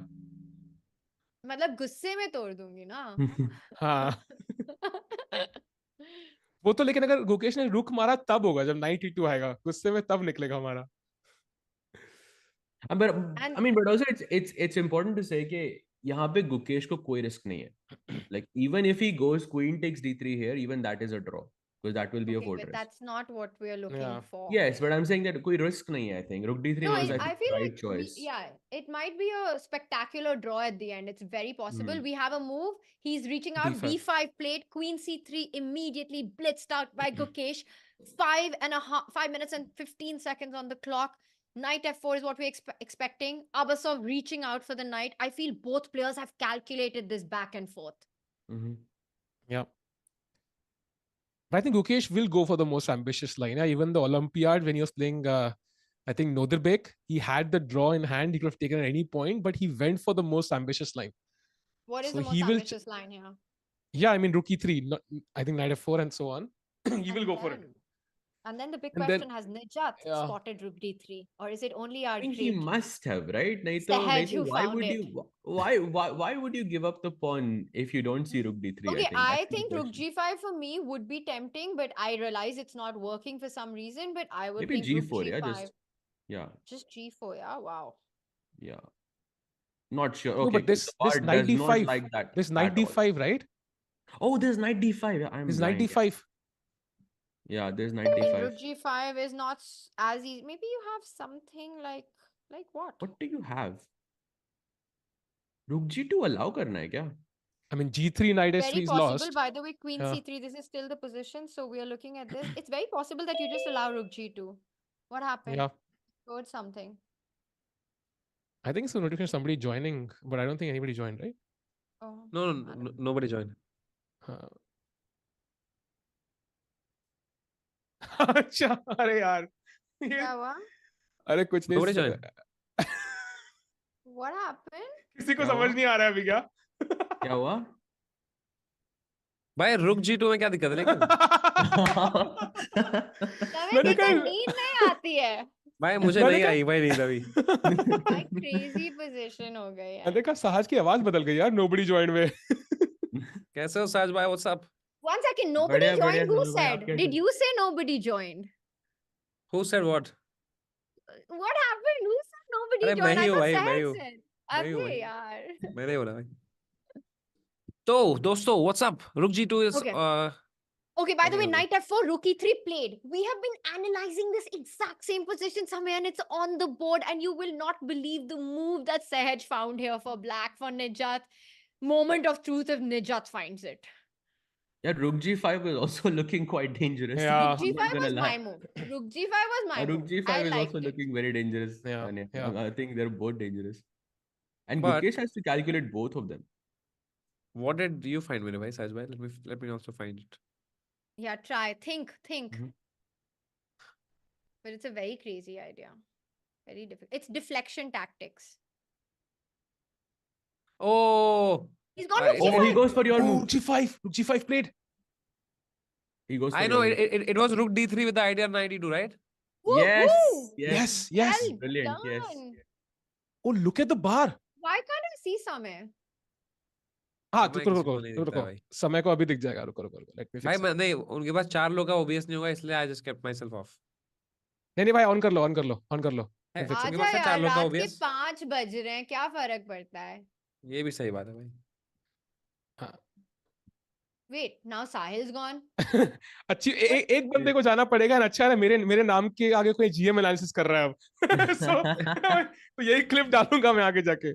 मतलब गुस्से में तोड़ दूंगी ना. हाँ. वो तो लेकिन अगर गुकेश ने रुक मारा तब होगा जब नाइट e2 आएगा, गुस्से में तब निकलेगा हमारा. But I mean, but also it's important to say कि यहाँ पे गुकेश को कोई रिस्क नहीं है. Like even if he goes queen takes d3 here, even that is a draw because that will be a Okay, fortress. but that's not what we're looking Yeah. for. Yes, but I'm saying that कोई risk नहीं है. I think rook d3 No, was I I think feel right like choice. yeah, it might be a spectacular draw at the end. It's very possible. We have a move. He's reaching out. D5. B5 played. Queen C3 immediately blitzed out by Gukesh. 5 minutes and 15 seconds on the clock. Knight f4 is what we're expecting. Abasov reaching out for the knight. I feel both players have calculated this back and forth. Yeah. But I think Gukesh will go for the most ambitious line. Yeah? Even the Olympiad, when he was playing, I think Noderbek, he had the draw in hand. He could have taken at any point, but he went for the most ambitious line. What is So the most he will ambitious line here? Yeah, I mean, rook e3, I think knight f4 and so on. He will go for it. And then the big And question, then- has Nijat Yeah. spotted rook d3? Or is it only our I think he great must have, right? नहीं Sahaj तो who why found would it? you why would you give up the pawn if you don't see rook d3? Okay, I I think think that's the rook question. g5 for me would be tempting, but I realize it's not working for some reason. But I would Maybe think rook g4, g5. yeah, Just g4, yeah. Wow. yeah. Not sure. No, Okay, but this the art knight does not d5, like that this knight at all. d5, right? Oh, there's knight d5. Yeah, I'm This knight blind. d5. Yeah, there's knight I mean, d5. rook g5 is not as easy. Maybe you have something like what? What do you have? Rook g2 allow करना है क्या? I mean, g3 knight Very s3 is possible. lost. By the way, queen Yeah. c3. This is still the position, so we are looking at this. It's very possible that you just allow rook g2. What happened? Yeah. Showed something. I think it's a notification somebody joining, but I don't think anybody joined, right? Oh. No, nobody joined. अच्छा, अरे यार, क्या हुआ? अरे कुछ नहीं. Nobody joined. What happened? किसी को क्या समझ हुआ? नहीं आ रहा है अभी क्या? क्या हुआ? भाई रुक g2 में क्या दिक्कत है लेकिन? मैंने कहा नींद नहीं आती है. भाई मुझे नहीं आई भाई नींद अभी. भाई crazy position हो गई है. मैंने कहा सहज की आवाज बदल गई यार, nobody joined में. कैसे हो साज भाई? What's up? One second, nobody बढ़िया, joined. बढ़िया, Who सुनो भाई, आप said? कैसे Did हो? you say nobody joined? Who said what? What happened? Who said nobody अरे मैं joined? ही I हूँ thought भाई, मैं ही Sahil हूँ. said. मैं ही हूँ अबे भाई. यार. मैंने बोला भाई. तो दोस्तों what's up? Rook g2 is Okay. Okay, by the way, okay. knight f4, rook e3 played. We have been analyzing this exact same position, Samay, and it's on the board, and you will not believe the move that Sahaj found here for black, for Nijat. Moment of truth if Nijat finds it. Yeah, rook g5 is also looking quite dangerous. Yeah. Rook I'm not g5 gonna was lie. my move. Rook g5 was my Rook move. g5 I is liked also it. looking very dangerous. Yeah, Tania. yeah. I think they're both dangerous. And But- Gukesh has to calculate both of them. What did you find मेरे भाई साज भाई? Let me also find it. Yeah, try. Think. Mhm. But it's a very crazy idea. Very difficult. It's deflection tactics. Oh, He's got Uh, rook oh, g5. He goes for your Oh, move. g5. Rook g5 played. He goes for I know your move. it was rook d3 with the idea 92, right? Yes. Woohoo! Yes. Yes. Well Brilliant, yes. done. Oh, look at the bar. Why can't I see Samay? हाँ, समय रुको किसी रुको को नहीं रुको दिखता रुको. भाई. समय को अभी दिख जाएगा. रुको रुको रुको. Let me भाई fix it. मैं नहीं, उनके पास 4 लोग का OBS नहीं होगा इसलिए I just kept myself off. नहीं नहीं भाई, ऑन कर लो, ऑन कर लो, ऑन कर लो. है, That's उनके आजा पास है 4 यार, लोग का रात के ओबीएस। 5 बज रहे हैं, क्या फर्क पड़ता है? ये भी सही बात है भाई। हाँ। Wait, now Sahil's gone. अच्छी एक बंदे को जाना पड़ेगा ना। अच्छा है मेरे मेरे नाम के आगे कोई जीएम एनालिसिस कर रहा है अब। तो यही क्लिप डालूंगा मैं आगे जाके।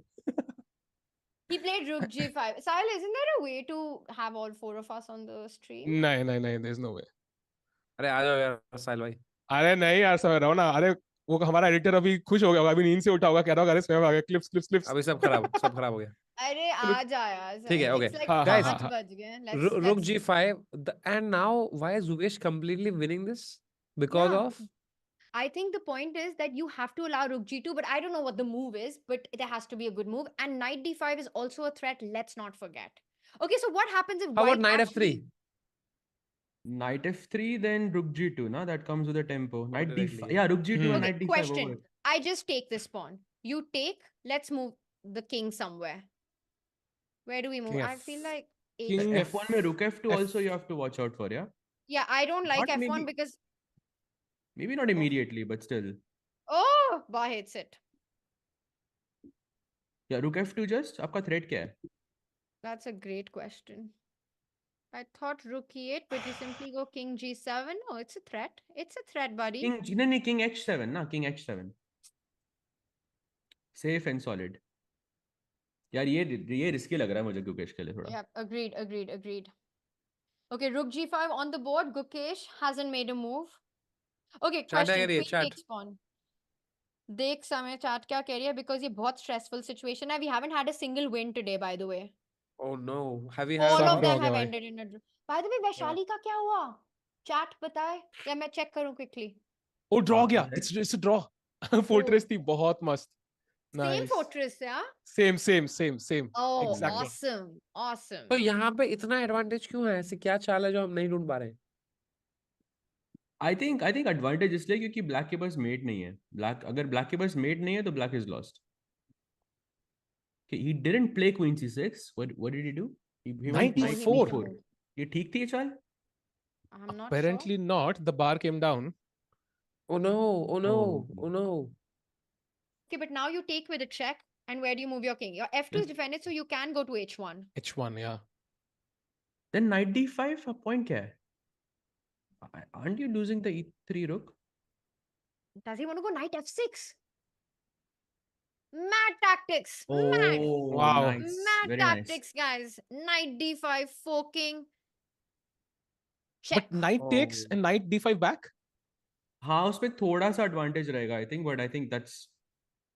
He played Rook G5. Sahil, isn't there a way to have all 4 of us on the stream? नहीं नहीं नहीं, there's no way। अरे आ जाओ यार साहिल भाई। अरे नहीं यार, समय रहो ना। अरे वो हमारा एडिटर अभी खुश हो गया होगा, अभी नींद से उठा होगा, कह रहा होगा अरे समय आ गया, क्लिप्स क्लिप्स क्लिप्स। अभी सब खराब हो गया। अरे आजा यार ठीक है, Sahil. okay. It's like हाँ हाँ हाँ 5 हाँ। बज गए हैं. Rook Let's G5 and now why is Gukesh completely winning this? Because Yeah. of I think the point is that you have to allow Rook G2, but I don't know what the move is, but there has to be a good move. And Knight D5 is also a threat, let's not forget. Okay, so what happens if how about white Knight actually... F3? Knight F3, then Rook G2, na? That comes with a tempo. Knight directly, D5. yeah. Yeah, Rook G2 and Hmm. Okay, Knight D5 question. over. I just take this pawn. You take, let's move the king somewhere. Where do we move? King I F- feel like King H1. F1 mein Rook F2 F- also you have to watch out for, yeah? Yeah, I don't like Not F1 maybe, because... maybe not immediately, but still. Oh, Ba hits it. Yeah, Rook F2 just, आपका threat क्या है? That's a great question. I thought Rook E8, but you simply go King G7. Oh, it's a threat. It's a threat, buddy. नहीं, King H7 ना, King H7. Safe and solid. यार ये risky लग रहा है मुझे गुकेश के लिए थोड़ा. Yeah, agreed. Okay, Rook G5 on the board. Gukesh hasn't made a move. Okay, Chat question. है ये Queen chat. takes pawn. देख समय chat क्या कह रही है because ये बहुत stressful situation है. We haven't had a single win today, by the way. Oh no, have you All had सब of draw them हो गया have भाई। ended in a draw. By the way, Vaishali का क्या हुआ? Chat बताए या मैं check करूँ quickly? ओ ड्रॉ गया, हाँ, इट्स अ ड्रॉ। फोर्ट्रेस थी बहुत मस्त। Same nice. fortress, yeah? Same Oh, exactly. awesome. तो यहाँ पे इतना एडवांटेज क्यों है? ऐसे क्या चाल है जो हम नहीं ढूंढ पा रहे? I think advantage इसलिए क्योंकि ब्लैक के पास मेट नहीं है. अगर ब्लैक के पास मेट नहीं है तो black is lost. He didn't play Queen C6. What did he do? He went Oh, Knight he made a 94। E4. move. ये ठीक थी ये चाल? I'm not sure. Apparently not, the bar came down। Oh no, oh no, Oh. oh no. Okay, but now you take with a check. And where do you move your king? Your F2 is defended, so you can go to H1. H1, yeah। Then Knight D5 अब point क्या है? Aren't you losing the E3 rook? Does he want to go Knight F6? Mad tactics. Mad. Oh, Wow। nice. Mad Very nice. tactics, guys. Knight D5, forking. Check. But knight takes Oh. and knight d5 back। हाँ उसमें थोड़ा सा advantage रहेगा I think, but I think that's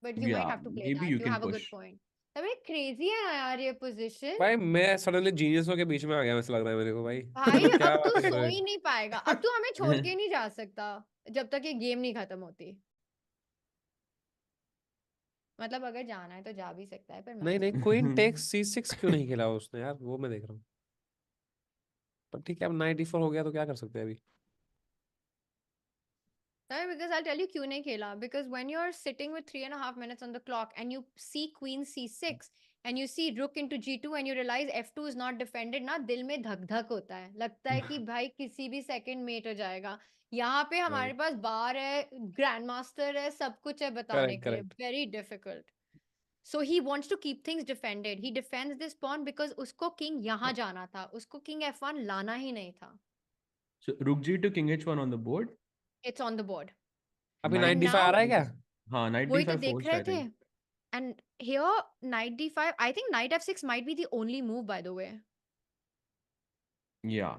But you might have to play maybe that. you You can have a good push. point. I mean, crazy है ना यार ये position. भाई मैं सडनली जीनियसों के बीच में आ गया वैसे लग रहा है मेरे को भाई। भाई मतलब क्या अब तू बात कर सो रहे ही हो? नहीं पाएगा. अब तू हमें छोड़ के नहीं जा सकता जब तक ये गेम नहीं खत्म होती. मतलब अगर जाना है तो जा भी सकता है पर मैं नहीं नहीं. क्वीन टेक्स C6 क्यों नहीं खेला उसने यार? वो मैं देख रहा हूँ। पर ठीक है अब नाइट D4 हो गया तो क्या कर सकते हैं अभी? No, because I'll tell you क्यों नहीं खेला. Because when you're sitting with 3.5 minutes on the clock and you see Queen C6 and you see Rook into G2 and you realize F2 is not defended, ना दिल में धक धक होता है. लगता है कि भाई किसी भी सेकंड मेट हो जाएगा. यहाँ पे हमारे पास बार है, ग्रैंड मास्टर है, सब कुछ है बताने Correct, के लिए. correct. Very difficult. So he wants to keep things defended. He defends this pawn because उसको king यहाँ जाना था. उसको king F1 लाना ही नहीं था. So Rook G2 King H1 on the board. It's on the board. अभी Knight नाइट And D5 आ now रहा है क्या? हाँ Knight वही तो D5 देख forced रहे I थे. think. And here, Knight D5, I think Knight F6 might be the only move, by the way. Yeah.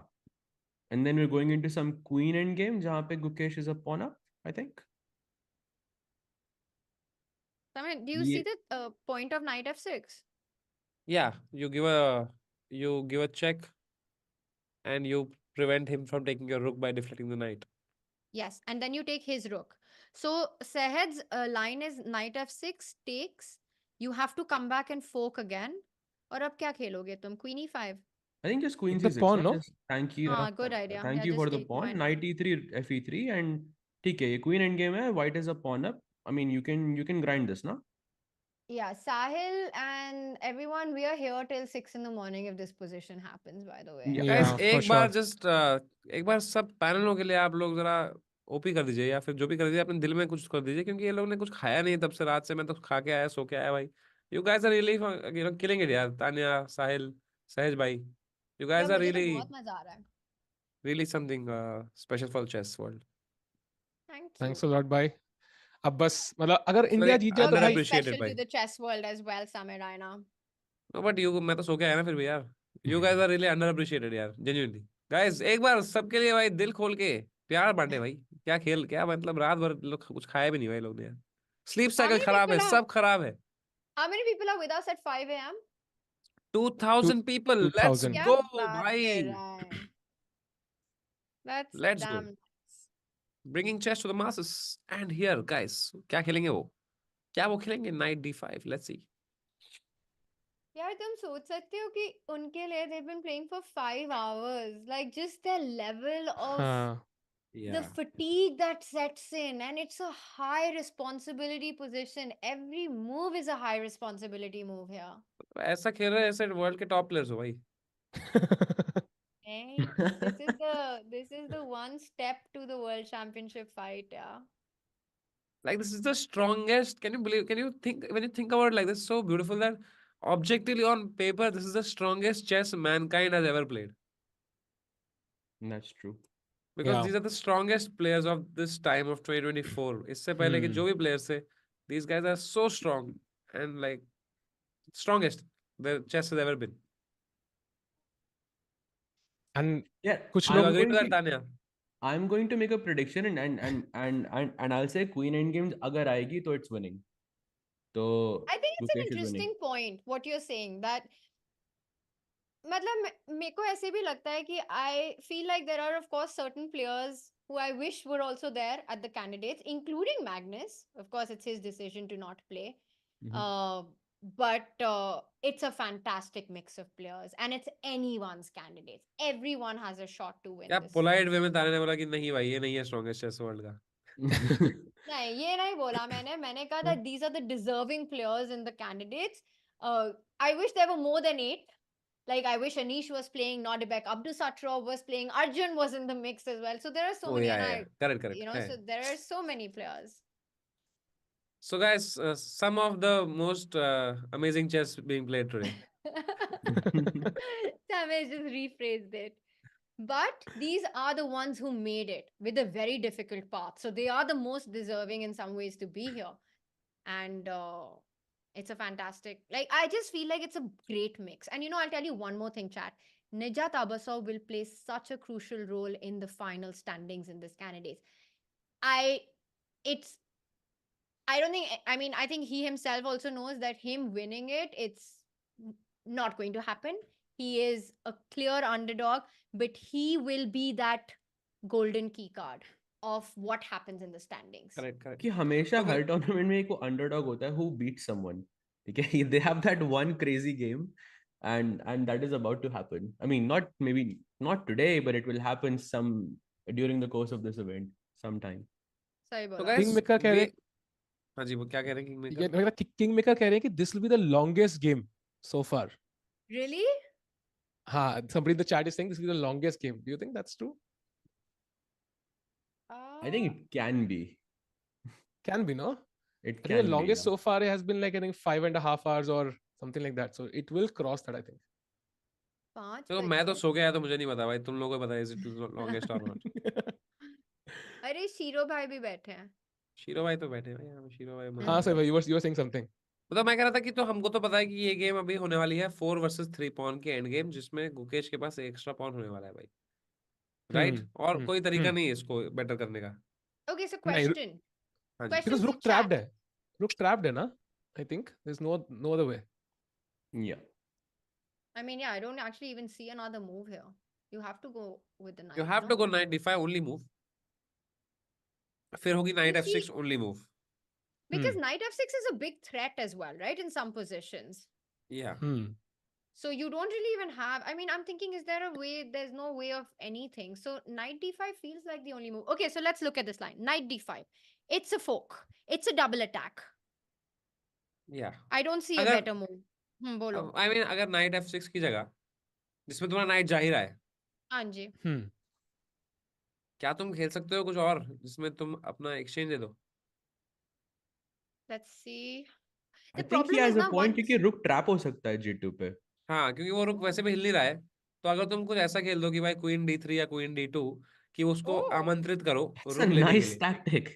And then we're going into some Queen endgame जहाँ पे Gukesh is a pawn up I think. I mean, do you see the point of Knight F6? Yeah, you give a check and you prevent him from taking your rook by deflecting the knight. Yes, and then you take his rook. So Sahed's line is Knight F6 takes. You have to come back and fork again. और अब क्या खेलोगे तुम? Queen E5. I think just Queen Take the C6 pawn, ना, no? just thank you हाँ, good idea. thank Yeah, you for just the take. Why pawn. not? Knight E3 Fe3 and ठीक है ये Queen endgame है. White is a pawn up. I mean you can grind this ना. Yeah, Sahil and everyone, we are here till 6 in the morning if this position happens, by the way. Yeah. Guys, Yeah, for एक बार sure। एक बार सब पैनलों के लिए आप लोग जरा ओपी कर दीजिए, या फिर जो भी कर दीजिए अपने दिल में कुछ कर दीजिए, क्योंकि ये लोग ने कुछ खाया नहीं तब से, रात से मैं तो खा के आया, सो के आया भाई। You guys are really killing it यार, तानिया, साहिल, सहज भाई, यू यार गाइस आर मुझे तो रियली बहुत मजा आ रहा है। Really something special for chess world. Thank you. Thanks a lot भाई। अब बस मतलब अगर इट्स इंडिया वेरी जीत जाए तो अंडर You're भाई very अप्रिशिएटेड special भाई। to the chess world as well, Samay Raina. No but you, मैं तो सो के आया ना फिर भी यार। You guys are really under appreciated यार, जेन्युइनली। गाइस एक बार सबके लिए भाई दिल खोल के प्यार बांटे भाई। क्या खेल, क्या मतलब, रात भर लोग कुछ खाए भी नहीं भाई लोग ने यार। स्लीप How साइकिल many खराब है, people are सब खराब है। how many people are with us at 5 a.m.? 2000 people, let's 2000। क्या गो बात भाई, कर रहा है? That's let's go, damn nice. Bringing chess to the masses. And here guys, क्या खेलेंगे वो, क्या वो खेलेंगे नाइट D5, लेट्स सी। यार तुम सोच सकते हो कि उनके लिए they've been playing for 5 hours. Like just their level of हाँ the fatigue that sets in, and it's a high responsibility position. Every move is a high responsibility move here. ऐसा खेल रहे हैं ऐसे वर्ल्ड के टॉप प्लेयर्स हो भाई। Hey, this is the one step to the world championship fight, yeah. Like this is the strongest. Can you believe? Can you think, when you think about it like this, so beautiful that objectively on paper, this is the strongest chess mankind has ever played. That's true. Because yeah these are the strongest players of this time of 2024. इससे पहले के जो भी players थे, these guys are so strong and like strongest the chess has ever been. and Yeah, कुछ Do you I'm लोग agree to going that, to Tanya? I'm going to make a prediction and I'll say Queen Endgames अगर आएगी तो it's winning. तो I think it's an Gukesh is winning. interesting point what you're saying that मतलब मेरे को ऐसे भी लगता है कि I feel like there are of course certain players who I wish were also there at the candidates, including Magnus. Of course, it's his decision to not play. Mhm. But it's a fantastic mix of players, and it's anyone's candidates. Everyone has a shot to win क्या this. Polite way में ताने ने बोला कि नहीं भाई ये नहीं है स्ट्रॉन्गेस्ट चेस वर्ल्ड का। नहीं ये नहीं बोला मैंने कहा that these are the deserving players in the candidates. I wish there were more than 8. Like I wish Anish was playing, Nodibek Abdusatrov was playing, Arjun was in the mix as well. So there are so Oh many, yeah, and yeah, correct, correct. है. so there are so many players. So guys, some of the most amazing chess being played today. Samay just rephrased it. But these are the ones who made it with a very difficult path. So they are the most deserving in some ways to be here. And it's a fantastic, like, I just feel like it's a great mix. And I'll tell you one more thing, chat. Nijat Abasov will play such a crucial role in the final standings in this candidates. It's, I don't think, I mean, I think he himself also knows that him winning it's not going to happen. He is a clear underdog, but he will be that golden key card of what happens in the standings. Correct, correct. कि हमेशा तो हर tournament में एक underdog होता है who beats someone. ठीक है, they have that one crazy game and that is about to happen. I mean, maybe not today, but it will happen during the course of this event sometime. सही तो बोला. guys, king maker कह we, रहे हाँ जी, वो क्या कह रहे हैं किंग ये मेकर? किंग मेकर कह रहे हैं कि this will be the longest game so far. Really? हाँ, somebody in the chat is saying this will be the longest game. Do you think that's true? I think it can be. Can be, no? It I think the can be, longest yeah. so far has been like I think 5.5 hours or something like that. So it will cross that, I think. 5 तो मैं तो सो गया तो मुझे नहीं पता भाई, तुम लोगों को पता है, is it longest or not? अरे शीरो भाई भी बैठे हैं. शीरो भाई तो बैठे हैं भाई, हम शीरो भाई हाँ सर भाई, you were saying something. मतलब मैं कह रहा था कि तो हमको तो पता है कि ये गेम अभी होने वाली है 4 वर्सेस 3 पॉन की एंड गेम, जिसमें गुकेश के पास एक्स्ट्रा पॉन होने वाला है भाई, राइट? और कोई तरीका नहीं है इसको बेटर करने का। Okay, so नहीं, question. हाँ जी। Question because to Rook trapped chat. है. Rook trapped है ना? I think there's no other way. Yeah. I mean, yeah, I don't actually even see another move here. You have to go with the knight. You have to go knight d5 only move, फिर होगी knight You f6 see- only move. Because knight f6 is a big threat as well, right? In some positions. Yeah. So you don't really even have, I mean, I'm thinking, is there a way? There's no way of anything. So knight d5 feels like the only move. Okay, so let's look at this line. Knight d5. It's a fork. It's a double attack. Yeah. I don't see a अगर better move. बोलो. I mean अगर knight f6 की जगह जिसमें तुम्हारा knight जा ही रहा है, हाँ जी. क्या तुम खेल सकते हो कुछ और जिसमें तुम अपना एक्सचेंज दे दो? Let's see. I The think he problem is has a now point once. क्योंकि रुक ट्रैप हो सकता है G2 पे. हाँ, क्योंकि वो रुक वैसे भी हिल नहीं रहा है, तो अगर तुम कुछ ऐसा खेल दो कि भाई क्वीन D3 या क्वीन D2, कि उसको Oh, आमंत्रित करो That's a रुक लेने के nice लिए, tactic.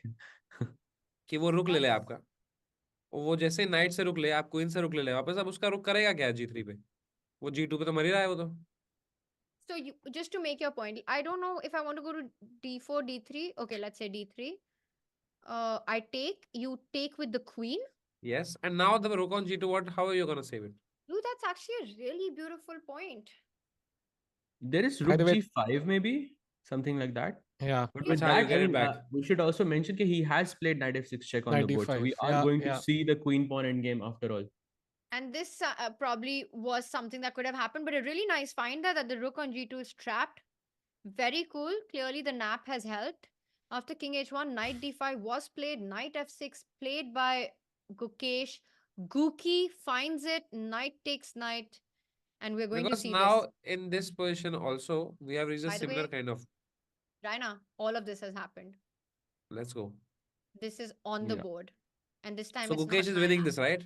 कि वो रुक ले ले that's आपका, और वो जैसे नाइट से रुक ले, आप क्वीन से रुक ले ले वापस, अब उसका रुक करेगा क्या G3 पे? वो G2 पे तो मर ही रहा है वो तो. so you just to make your point. I don't know if I want to go to D4, D3. Okay, let's say D3. I take, you take with the queen. Yes, and now the rook on G2, what? How are you gonna save it? Dude, that's actually a really beautiful point. There is By rook the way, G5 maybe, something like that. yeah, But Yeah, with Achha, you that, I get it mean, back. we should also mention that he has played knight f6 check on the board, so we 95. are Yeah, going to yeah. see the queen pawn endgame after all. and this probably was something that could have happened, but a really nice find there that the rook on G2 is trapped. Very cool. Clearly, the nap has helped. After king h1, knight d5 was played, knight f6 played by Gukesh. Guki finds it, knight takes knight, and we're going to Because see this. now in this position also, we have reached a By the similar way, kind of. Raina, all of this has happened. Let's go. This is on the Yeah, board. And this time So it's Gukesh not is my winning nap. this, right?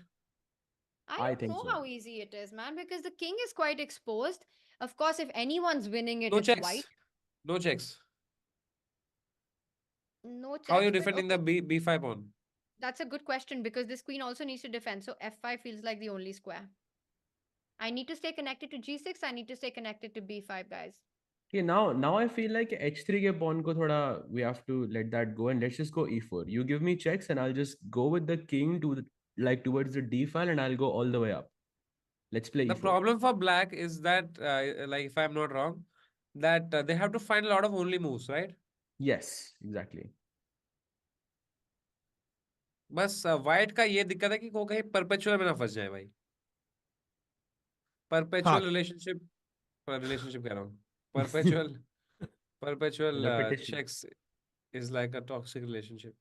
I I don't think know so. how easy it is, man, because the king is quite exposed. Of course, if anyone's winning it, No it's white. checks. No checks. No How are you checks, but defending the okay. B5 pawn? That's a good question because this queen also needs to defend. So f5 feels like the only square. I need to stay connected to g6. I need to stay connected to b5, guys. Okay, now I feel like h3 ke pawn ko thoda we have to let that go and let's just go e4. You give me checks and I'll just go with the king to the, like towards the d file and I'll go all the way up. Let's play The e4. problem for black is that, like, if I'm not wrong, that they have to find a lot of only moves, right? Yes, exactly. बस white का ये दिक्कत है कि वो कहीं perpetual में ना फंस जाए भाई. हाँ, Perpetual relationship कह रहा हूँ. Perpetual Repetition. checks is like a toxic relationship.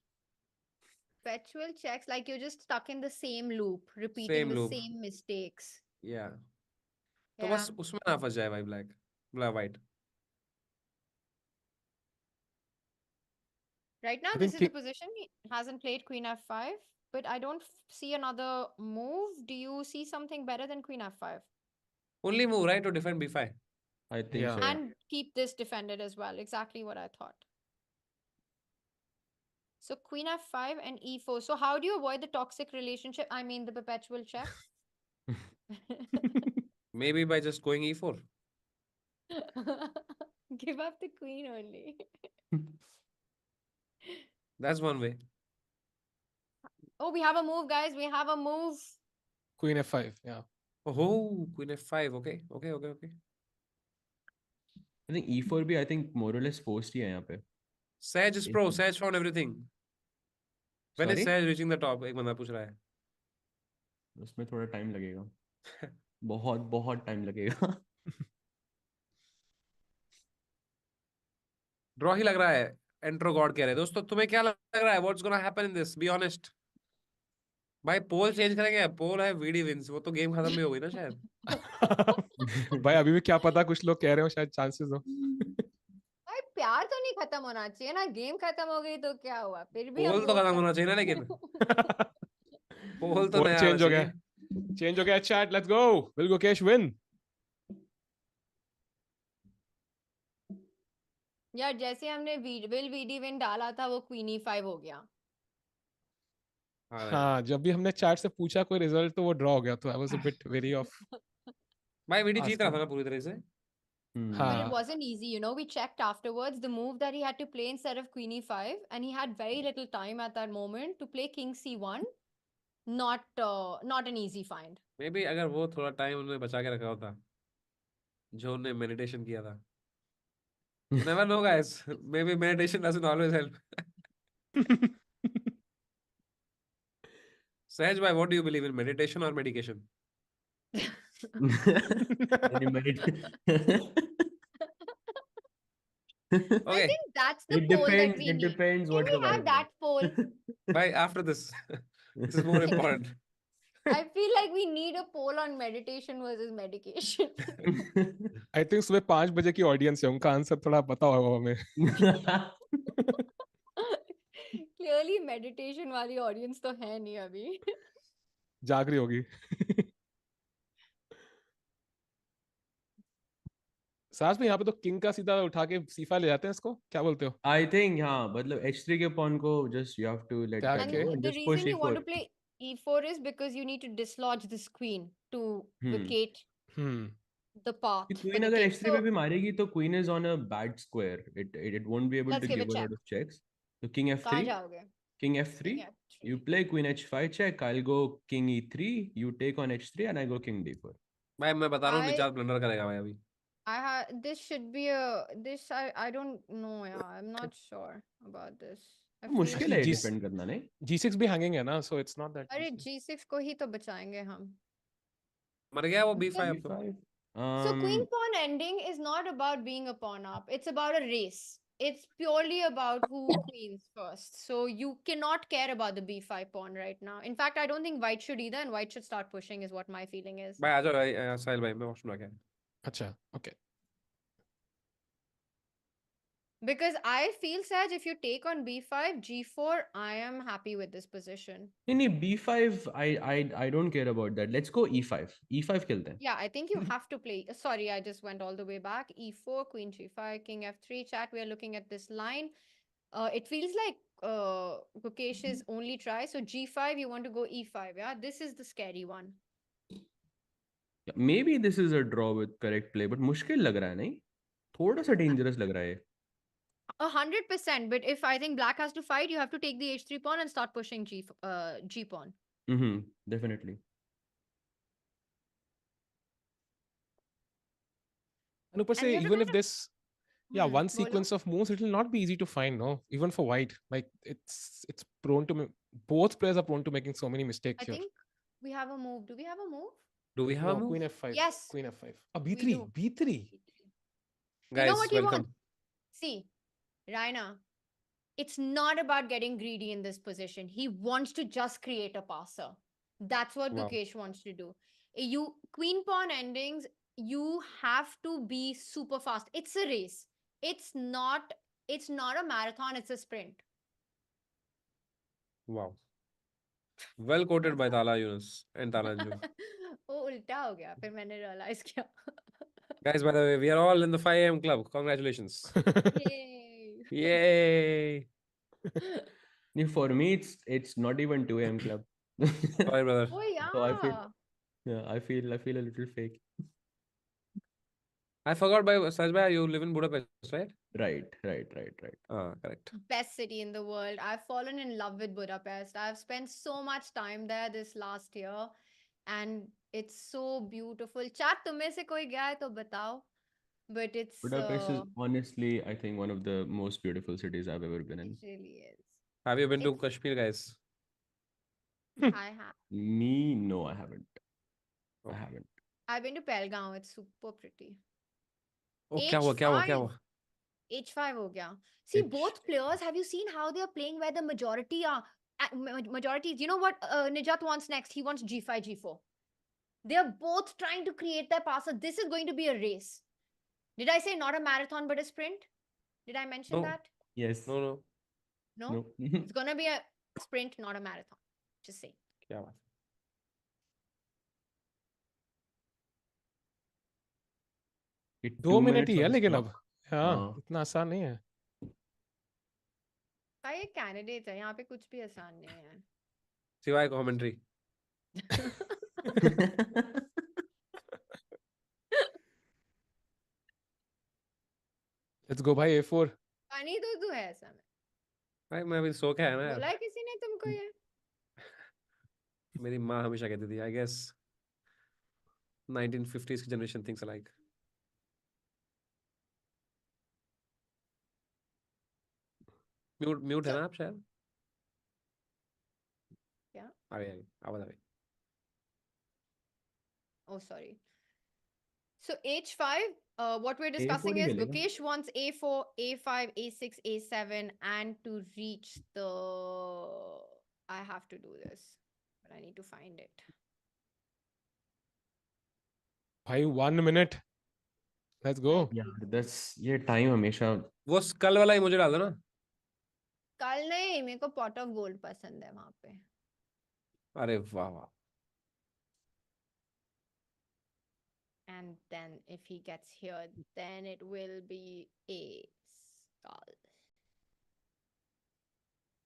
Perpetual checks, like you're just stuck in the same loop, repeating Same the loop. same mistakes. Yeah. तो Yeah. बस उसमें ना फंस जाए भाई white. Right now, I this think is the position. He hasn't played queen f5, but I don't see another move. Do you see something better than queen f5? Only move, right, to defend B5. I think Yeah. so. Yeah. And keep this defended as well. Exactly what I thought. So queen f5 and e4. So how do you avoid the toxic relationship? I mean, the perpetual check. Maybe by just going E4. Give up the queen only. That's one way. Oh, we have a move, guys. We have a move. Queen f5. Yeah. Oh, Queen F5. Okay. I think e4 भी I think more or less forced ही है यहाँ पे. Sahaj is pro. Sahaj found everything. When is Sorry? Sahaj reaching the top? एक बंदा पूछ रहा है. उसमें थोड़ा टाइम लगेगा. बहुत बहुत टाइम लगेगा. Draw ही लग रहा है. Entro God कह रहे हैं. दोस्तों तुम्हें क्या लग रहा है? What's gonna happen in this? Be honest. भाई पोल चेंज करेंगे. पोल है VD wins. वो तो गेम खत्म भी हो गई ना शायद. भाई अभी भी क्या पता, कुछ लोग कह रहे हो शायद चांसेस हो. भाई प्यार तो नहीं खत्म होना चाहिए ना. गेम खत्म हो गई तो क्या हुआ? फिर भी हम पोल तो vote खत्म होना करते चाहिए ना, लेकिन पोल तो Poll नया आना change हो गया. चाहिए. Change हो गया chat. Let's go. Will Gukesh win? यार जैसे हमने विल वीडी विन डाला था वो क्वीन e5 हो गया. हाँ, जब भी हमने chat से पूछा कोई रिजल्ट तो वो ड्रॉ हो गया, तो I was a bit wary of भाई VD जीत रहा था asking. ना पूरी तरह से. But it हाँ, wasn't easy, you know. We checked afterwards the move that he had to play instead of queen e5, and he had very little time at that moment to play king c1. Not an easy find. Maybe अगर वो थोड़ा time उन्होंने बचा के रखा होता, जो उन्होंने मेडिटेशन किया था. You never know, guys. Maybe meditation doesn't always help. Sahaj bhai, what do you believe in, meditation or medication? When you meditate. I Okay, think that's the It poll that depends. we It need. depends Can what we the have vibe that poll? bhai, after this, this is more important. I feel feel like we need a poll on meditation versus medication. I think सुबह 5 बजे की audience है, उनका answer थोड़ा पता होगा हमें. Clearly meditation वाली audience तो है नहीं अभी. जाग रही होगी. सास में यहाँ पे तो किंग का सीधा उठा के C5 ले जाते हैं इसको, क्या बोलते हो? I think हाँ, मतलब h3 के pawn को just you have to let त्याग that के. go. And the Just push reason you want to e4. play e4 is because you need to dislodge this queen to Hmm. vacate Hmm. the path कि for queen the अगर king. h3 पे भी मारेगी तो queen is on a bad square. It won't be able Let's to give give a a check. lot of checks. So king कहाँ f3, जाओगे? king f3. King f3. You play queen h5 check. I'll go king e3. You take on h3 and I go king d4. भाई मैं बता रहा हूँ I Nichar blunder करेगा भाई अभी. this should be a I don't know, yeah. I'm not sure about this. I feel मुश्किल है Actually, डिपेंड करना नहीं. G6 भी hanging है ना, so it's not that अरे easy. G6 को ही तो बचाएंगे हम. मर गया वो B5 अब तो. b5. So queen pawn ending is not about being a pawn up. It's about a race. It's purely about who queens first. So you cannot care about the b5 pawn right now. In fact, I don't think white should either, and white should start pushing is what my feeling is. भाई आ जाओ भाई साहिल भाई मैं washroom आ गया. अच्छा, okay. Because I feel, Saj, if you take on b5, g4, I am happy with this position. नहीं b5 I don't care about that. Let's go e5. e5 खेलते हैं. Yeah, I think you have to play. Sorry, I just went all the way back. E4, queen g5, king f3. Chat, we are looking at this line. It feels like Gukesh's only try. So g5, you want to go e5. Yeah, this is the scary one. Maybe this is a draw with correct play, but मुश्किल लग रहा है नहीं? थोड़ा सा dangerous लग रहा है. 100%. But if I think black has to fight, you have to take the h3 pawn and start pushing g pawn. Definitely. And ऊपर And से you have to even kind if of- this, yeah, one bolo. sequence of moves, it will not be easy to find, no? Even for white, like it's prone to both players are prone to making so many mistakes I here. think we have a move. Do we have a move? Do we have No, a move? queen f5. Yes. Queen f5. We b3, do. b3. You Guys, know what you welcome. want? See, Raina, it's not about getting greedy in this position. He wants to just create a passer. That's what Wow. Gukesh wants to do. You queen pawn endings, you have to be super fast. It's a race. It's not a marathon, it's a sprint. Wow. Well quoted by Tala Yunus and Tala Anju. वो उल्टा हो गया फिर मैंने realize किया. Guys, by the way, we are all in the 5 AM club. Congratulations. Yay. Yay. For me, it's not even 2 a.m. club. Sorry, brother. Oh So yeah. I feel a little fake. I forgot by Sajbhai, you live in Budapest, right? Right. Ah, correct. Best city in the world. I've fallen in love with Budapest. I've spent so much time there this last year and it's so beautiful. Chat, तुम से कोई गया है तो बताओ. But it's Budapest is honestly, I think, one of the most beautiful cities I've ever been in. it really is. Have you been to It's- Kashmir, guys? I have. Me, no, I haven't. Oh. I haven't. I've been to Pelgaon. It's super pretty. Oh, क्या हुआ? H5 हो गया. See, H- both players, have you seen how they're playing where the majority are? Majority, you know what Nijat wants next? He wants G5, G4. They're both trying to create their passer. This is going to be a race. Did I say not a marathon but a sprint? Did I mention No. that? Yes. No. No? It's going to be a sprint, not a marathon. Just say. क्या बात? ये 2 2 minute ही minutes है on लेकिन clock. अब. हाँ, हाँ. इतना आसान नहीं है. ये कैंडिडेट है यहाँ पे कुछ भी आसान नहीं है. सिवाय commentary. Let's go भाई A4. पानी तो तू है ऐसा में. भाई मैं अभी सो के आया ना बोला यार. है किसी ने तुमको ये? मेरी माँ हमेशा कहती थी, I guess 1950s की generation thinks alike. Mute है ना आप शायद? क्या? आ गई आवाज आ गई. Oh, sorry. So H5, what we're discussing he is मिलेगा. Gukesh wants A4, A5, A6, A7, and to reach the... I have to do this, but I need to find it. भाई 1 minute. Let's go. Yeah, that's ये time हमेशा. वो school वाला emoji डाल दो ना. कल नहीं, मेरे को पॉट ऑफ गोल्ड पसंद है वहां पे. अरे वाह वाह. And then if he gets here, then it will be a skull.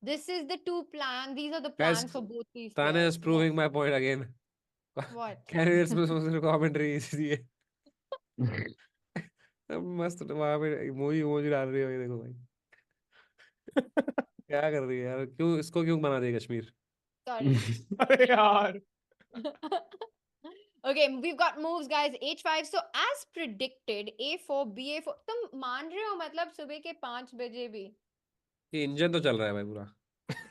This is the two plan. These are the Guys, plans for both these Tania players. is proving my point again. What? Candidates में सोच commentary इसलिए. मस्त वहां पे emoji emoji डाल रही है ये देखो भाई. क्या कर रही है यार, क्यों इसको क्यों बना दिया कश्मीर. Sorry. अरे यार. Okay, we've got moves, guys. H5. So as predicted, A4, BA4. तुम मान रहे हो मतलब सुबह के 5 बजे भी? ये इंजन तो चल रहा है भाई पूरा.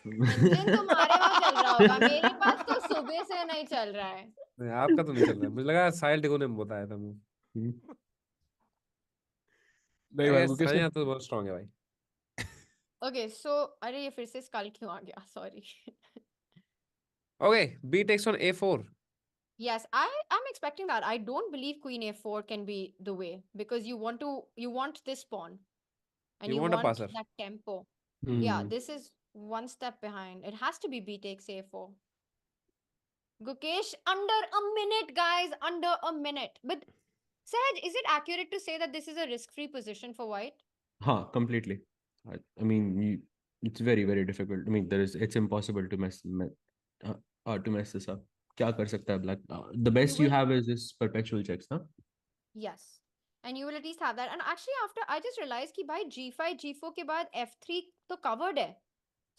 इंजन तुम्हारे वहां चल रहा होगा, मेरे पास तो सुबह से नहीं चल रहा है. नहीं, आपका तो नहीं चल रहा है. मुझे लगा साहिल टिकू ने बताया था मुझे. नहीं भाई मुकेश ने सानिया तो बहुत स्ट्रांग है भाई. Okay, so अरे ये फिर से स्कल क्यों आ गया? Sorry. Okay, B takes on A4. Yes, I'm expecting that. I don't believe Queen A4 can be the way because you want this pawn and You you want a want passer. that tempo. Hmm. Yeah, this is one step behind. It has to be B takes A4. Gukesh, under a minute, guys, under a minute. But Sahaj, is it accurate to say that this is a risk-free position for white? हाँ, completely. I mean, it's very, very difficult. I mean, it's impossible to mess this up. क्या कर सकता है black? The best you will- have is this perpetual checks, huh? Yes. And you will at least have that. And actually, after I just realized कि भाई G5, G4 के बाद F3 तो covered है.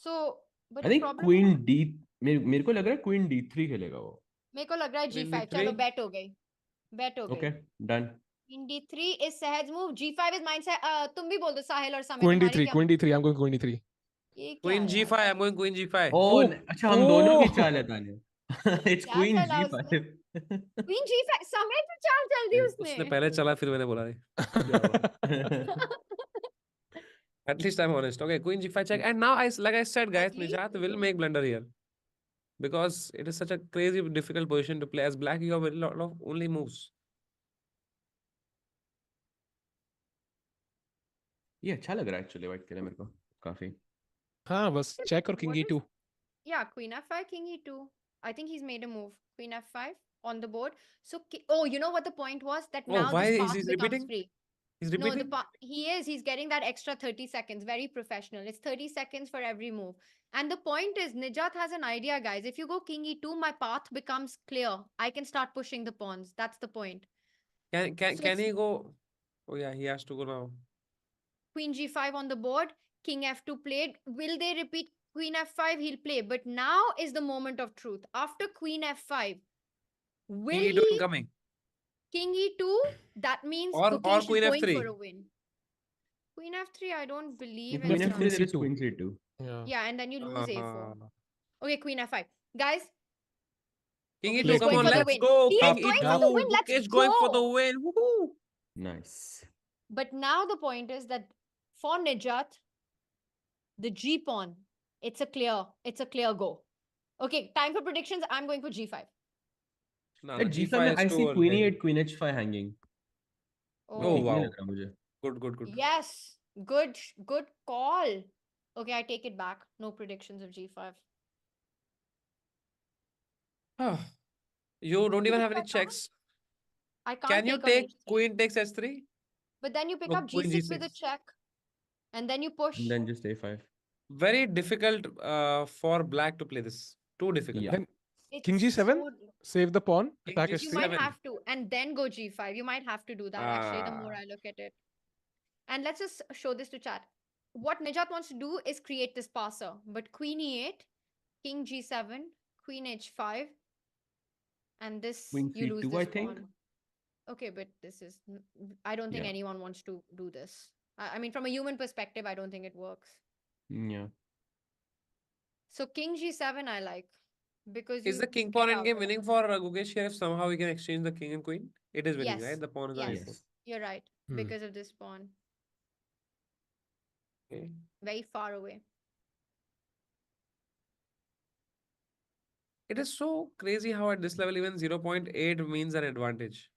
So, but I think problem Queen है, D. मेरे को लग रहा है Queen D3 खेलेगा वो. मेरे को लग रहा है Queen G5. D3? चलो bet हो गई. Bet हो गई. Okay, done. Queen D3 is Sahaj's move. G5 is mine. तुम भी बोल दो साहिल और समय. Queen तुम्हारी D3, क्या? Queen D3. I'm going Queen D3. ये क्या Queen है यार? G5. I'm going Queen G5. Oh, Oh, अच्छा हम दोनों की oh. चाल है ताने. It's क्या Queen चला उसने? G5. Queen G5 समय पे चाल चल दी उसने उसने. पहले चला फिर मैंने बोला नहीं. At least I'm honest. Okay, Queen G5 check. And now, like I said, guys, At least Nijat will make blunder here. Because it is such a crazy difficult position to play. As black, you have a lot of only moves. ये अच्छा लग रहा है actually white के लिए मेरे को काफी. हाँ बस check और King What E2. Yeah, Queen F5, King E2. I think he's made a move. Queen F5 on the board. So, oh, you know what the point was? That Oh, now why this is path he becomes repeating? free. He's No, repeating? he is. He's getting that extra 30 seconds. Very professional. It's 30 seconds for every move. And the point is, Nijat has an idea, guys. If you go King E2, my path becomes clear. I can start pushing the pawns. That's the point. So Can it's he go? Oh yeah, he has to go now. Queen G5 on the board. King F2 played. Will they repeat Queen F5? He'll play. But now is the moment of truth. After Queen F5, will King E2 he incoming. King E2? That means Or Gukesh is Queen going F3. for a win. Queen F3, I don't believe Queen in F3 some. there is Queen C2. Yeah. Yeah, and then you lose A4. Uh, Okay, Queen F5. Guys, King okay, E2, he's come going on, for the let's win. go. He is King going E2. for the win. Let's Gukesh going for the go. win. Woohoo. Nice. But now the point is that for Nijat, the G pawn, it's a clear go. Okay, time for predictions. I'm going for G5. No, At G5 में is I too see early. Queen E8, Queen H5 hanging. Oh, ठीक नहीं wow. लग रहा मुझे. Good. Yes, good call. Okay, I take it back. No predictions of G5. You don't even have any I can't. checks. I can't Can you take on take H3. Queen takes H3? But then you pick No, up Queen G6 with a G6. check. And then you push. And then just A5. Very difficult for black to play this. Too difficult. Yeah. Then It's King G7, so- save the pawn, King attack G7. You H3. might have to. And then go G5. You might have to do that actually, the more Ah. I look at it. And let's just show this to chat. What Nijat wants to do is create this passer. But Queen E8, King G7, Queen H5. And this, Queen you lose C2, this I think. pawn. Okay, but this is, I don't think Yeah. anyone wants to do this. I mean, from a human perspective, I don't think it works. Yeah. So King G7, I like. Because Is you the king get pawn out endgame of it. winning for Gukesh here if somehow we can exchange the king and queen? It is winning, Yes. right? The pawn is on Yes. A4. Yes. You're right. Hmm. Because of this pawn. Okay. Very far away. It is so crazy how at this level even 0.8 means an advantage.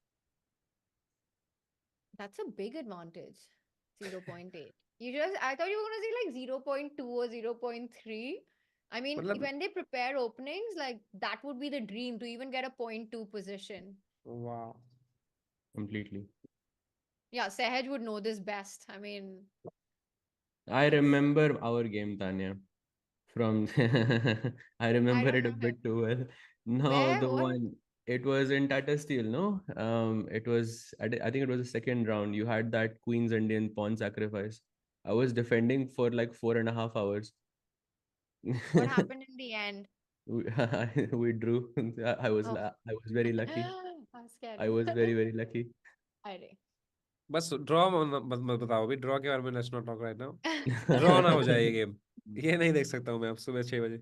That's a big advantage. 0.8. I thought you were going to say like 0.2 or 0.3. I mean, मतलब when they prepare openings, like that would be the dream to even get a 0.2 position. wow. Completely. Yeah, Sahaj would know this best. I mean, I it's, remember our game, Tanya. From I I remember don't it a know him. bit too well. No, Where? the What? one it was in Tata Steel, no? It was I think it was the second round. You had that Queen's Indian pawn sacrifice. I was defending for like 4.5 hours. What happened in the end? we, we drew. Oh, I was very lucky. I'm scared. I was very very lucky. अरे बस draw मत मत बताओ अभी draw के बारे में let's not talk right now draw ना हो जाए ये गेम ये नहीं देख सकता हूँ मैं अब सुबह 6 बजे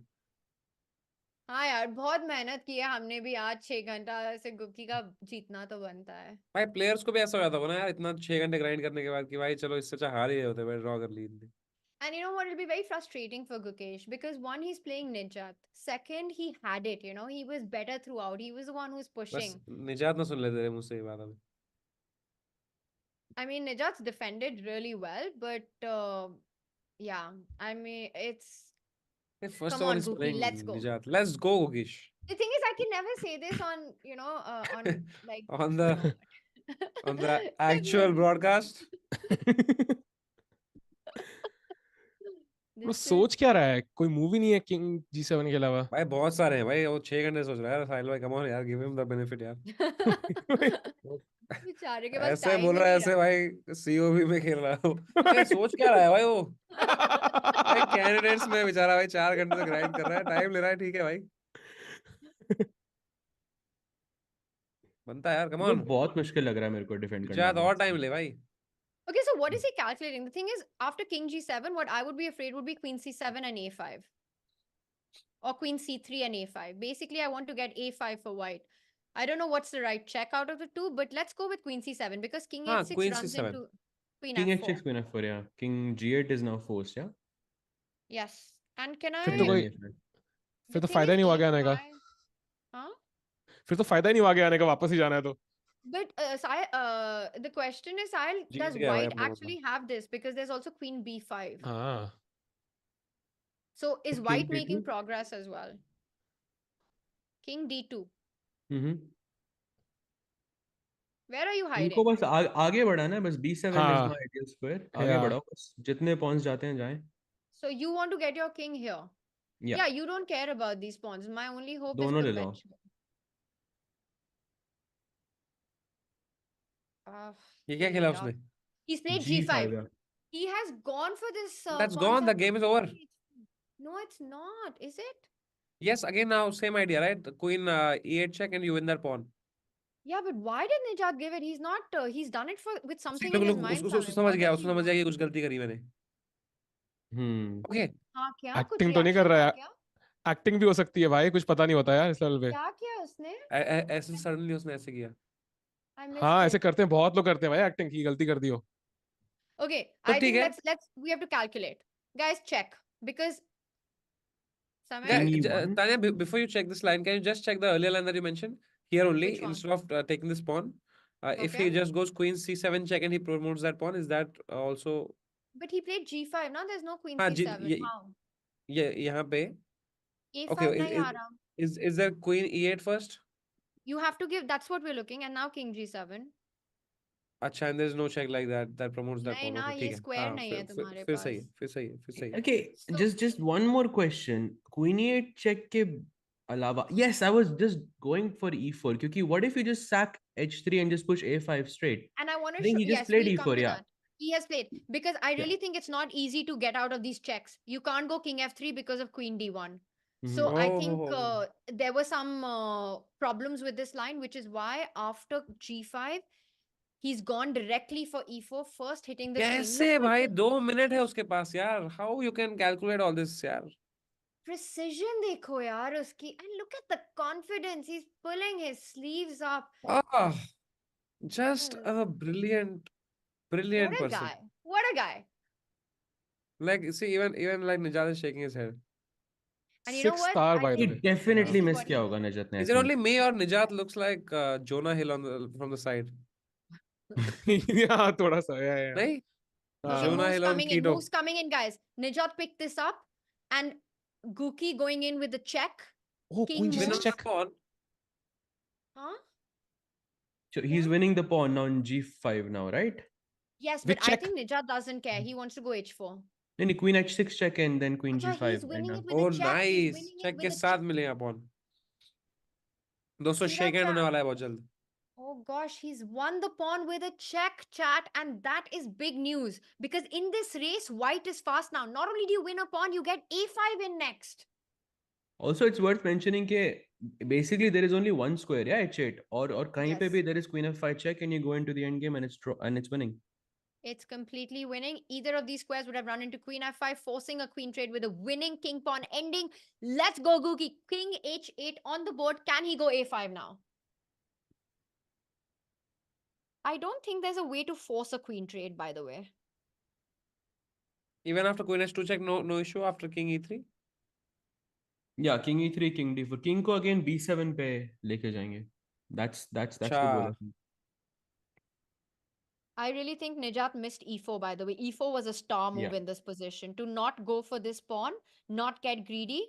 हाँ यार बहुत मेहनत की है हमने भी आज 6 घंटा से गुक्की का जीतना तो बनता है भाई प्लेयर्स को भी ऐसा हो जाता होगा ना यार इतना 6 घंटे ग्राइंड करने के बाद कि भाई चलो इससे अच्छा हार ही रहे होते भाई ड्रॉ कर ली and you know what it'll be very frustrating for Gukesh because one he's playing Nijat second he had it he was better throughout he was the one who was बस pushing निजात ना सुन लेते थे मुझसे ये बात अभी I mean Nijat's defended really well but yeah I mean it's first come of all on is Guki playing let's go निजात let's go Gukesh the thing is I can never say this on on like on you the know on the actual broadcast वो this is सोच क्या रहा है कोई movie नहीं है king G7 के अलावा भाई बहुत सारे हैं भाई वो 6 घंटे सोच रहा है यार साहिल भाई कम ऑन यार गिव हिम द बेनिफिट यार वो बेचारे के पास ऐसे टाइम बोल ही रहा है नहीं ऐसे रहा भाई सीओवी में खेल रहा हो भाई सोच क्या रहा है भाई वो भाई कैंडिडेट्स में बेचारा भाई 4 घंटे से ग्राइंड कर रहा है टाइम ले रहा है ठीक है भाई बनता है यार कम वो ऑन बहुत मुश्किल लग रहा है मेरे को डिफेंड करना निजात और टाइम ले भाई Okay, so what is he calculating? The thing is, after King G7, what I would be afraid would be Queen C7 and A5. Or Queen C3 and A5. Basically, I want to get A5 for white. I don't know what's the right check out of the two, but let's go with Queen C7 because King हाँ H6 queen runs C7 into Queen King F4. H6, Queen F4, yeah. King G8 is now forced, yeah. Yes. And can फिर तो King I... कोई and A5. फिर The तो thing फायदा ही is नहीं हुआ आगे आने का A5... Huh? फिर तो फायदा ही नहीं हुआ आगे आने का वापस ही जाना है तो But the question is, Sahil, Jeet does गया भाई white अपना actually have this? Because there's also Queen B5. हाँ So is King white D2? making progress as well? King D2. Mm-hmm. Where are you इनको hiding? बस आगे बढ़ाना है बस B7 is हाँ my ideal square आगे या बढ़ाओ बस जितने पॉइंट्स जाते हैं जाएं So you want to get your king here? या Yeah, you don't care about these pawns. My only hope is दोनों ले लो perpetual. Uh, ये क्या खेला yeah. उसने He's played G5 G5. yeah. He has gone for this That's pawn gone the game is over sacrifice. No, it's not. Is it? yes again now same idea right the queen E8 check and you win that pawn Yeah, but why did Nijat give it? He's not. He's done it for with something look in his look mind. उसको Samay. समझ What गया does उसको he समझ गया want? कि कुछ गलती करी मैंने ओके हाँ क्या? कुछ एक्टिंग तो नहीं कर reaction रहा था है क्या? एक्टिंग भी हो सकती है भाई कुछ पता नहीं होता यार इस लेवल पे क्या किया उसने? ऐसे सडनली उसने ऐसे किया I missed हाँ ऐसे it. करते हैं बहुत लोग करते हैं भाई एक्टिंग की गलती कर दी हो Okay, तो I ठीक think है we have to calculate. Guys, check because Samay. King E1 Tanya before you check this line can you just check the earlier line that you mentioned here only Which one? instead of taking this pawn if Okay. he just goes queen C7 check and he promotes that pawn is that also But he played G5. Now there's no Queen हाँ C7. How? ये यहाँ पे A5 okay nahi aa raha. is there queen E8 first You have to give. That's what we're looking. And now King G7. अच्छा and there is no check like that promotes that नहीं pawn ना okay ये ठीक है square हाँ नहीं है तुम्हारे फिर सही पास. है फिर सही है फिर सही है okay So just one more question Queen E8 check के अलावा yes I was just going for E4 क्योंकि what if you just sack H3 and just push A5 straight and I want I to think show. he just Yes, played we'll come E4 to yeah that. He has played because I yeah really think it's not easy to get out of these checks. You can't go King F3 because of Queen D1. mm-hmm. So I think oh there were some problems with this line, which is why after G5 he's gone directly for E4 first, hitting the king. Look कैसे at भाई the 2 minute है उसके पास यार how you can calculate all this यार precision देखो यार उसकी and look at the confidence. He's pulling his sleeves up. ah just Hmm. a brilliant What brilliant a person guy. What a guy. like see even like Nijat is shaking his head And you know 6 what? Star I by the he think way this definitely is missed what किया he होगा did. Najat ने I is it think only me or Nijat looks like Jonah Hill from the side Yeah, thoda sa. Yeah. नहीं Okay, Jonah moves Hill on coming in, keto. moves coming in, guys. Nijat picked this up, and Guki going in with the check. Oh, King Queen Win G6 on moves. the check. pawn. Huh? So he's Yeah. winning the pawn on G5 now, right? Yes, With but I check. think Nijat doesn't care. He wants to go H4. Then Queen H6 check and then Queen Acha, he's G5. winning And it with Oh a check. He's nice. winning it Check with के a साथ check. मिलेगा pawn. दोस्तों See shake that, hand होने chat? वाला है बहुत जल्द. Oh gosh, he's won the pawn with a check, chat, and that is big news because in this race, white is fast now. Not only do you win a pawn, you get a5 in next. also, it's worth mentioning that basically there is only one square, yeah, H8. Or kahin pe Yes. bhi there is Queen F5 check and you go into the end game and it's winning. It's completely winning. Either of these squares would have run into queen f5, forcing a queen trade with a winning king pawn ending. Let's go, Guki. King h8 on the board. Can he go a5 now? I don't think there's a way to force a queen trade, by the way. Even after queen h2 check, no issue after king e3. Yeah, King E3, King D4. King को again B7 पे लेके जाएंगे. That's the goal. I think. I really think Nijat missed e4, by the way. E4 was a star move Yeah. in this position. To not go for this pawn, not get greedy.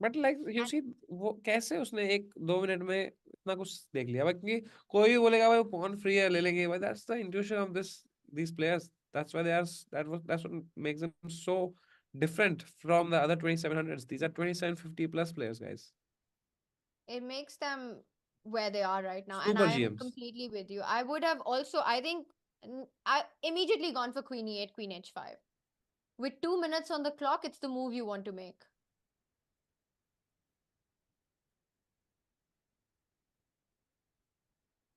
But like you And- see वो कैसे उसने 1-2 minute में इतना कुछ देख लिया क्योंकि कोई भी बोलेगा भाई pawn free है ले लेंगे but that's the intuition of these players. That's why that's what makes them so different from the other 2700s. These are 2750 plus players, guys. It makes them where they are right now. And Super I am GMs. completely with you. I would have also, I think, I immediately gone for queen e8, queen h5. With 2 minutes on the clock, it's the move you want to make.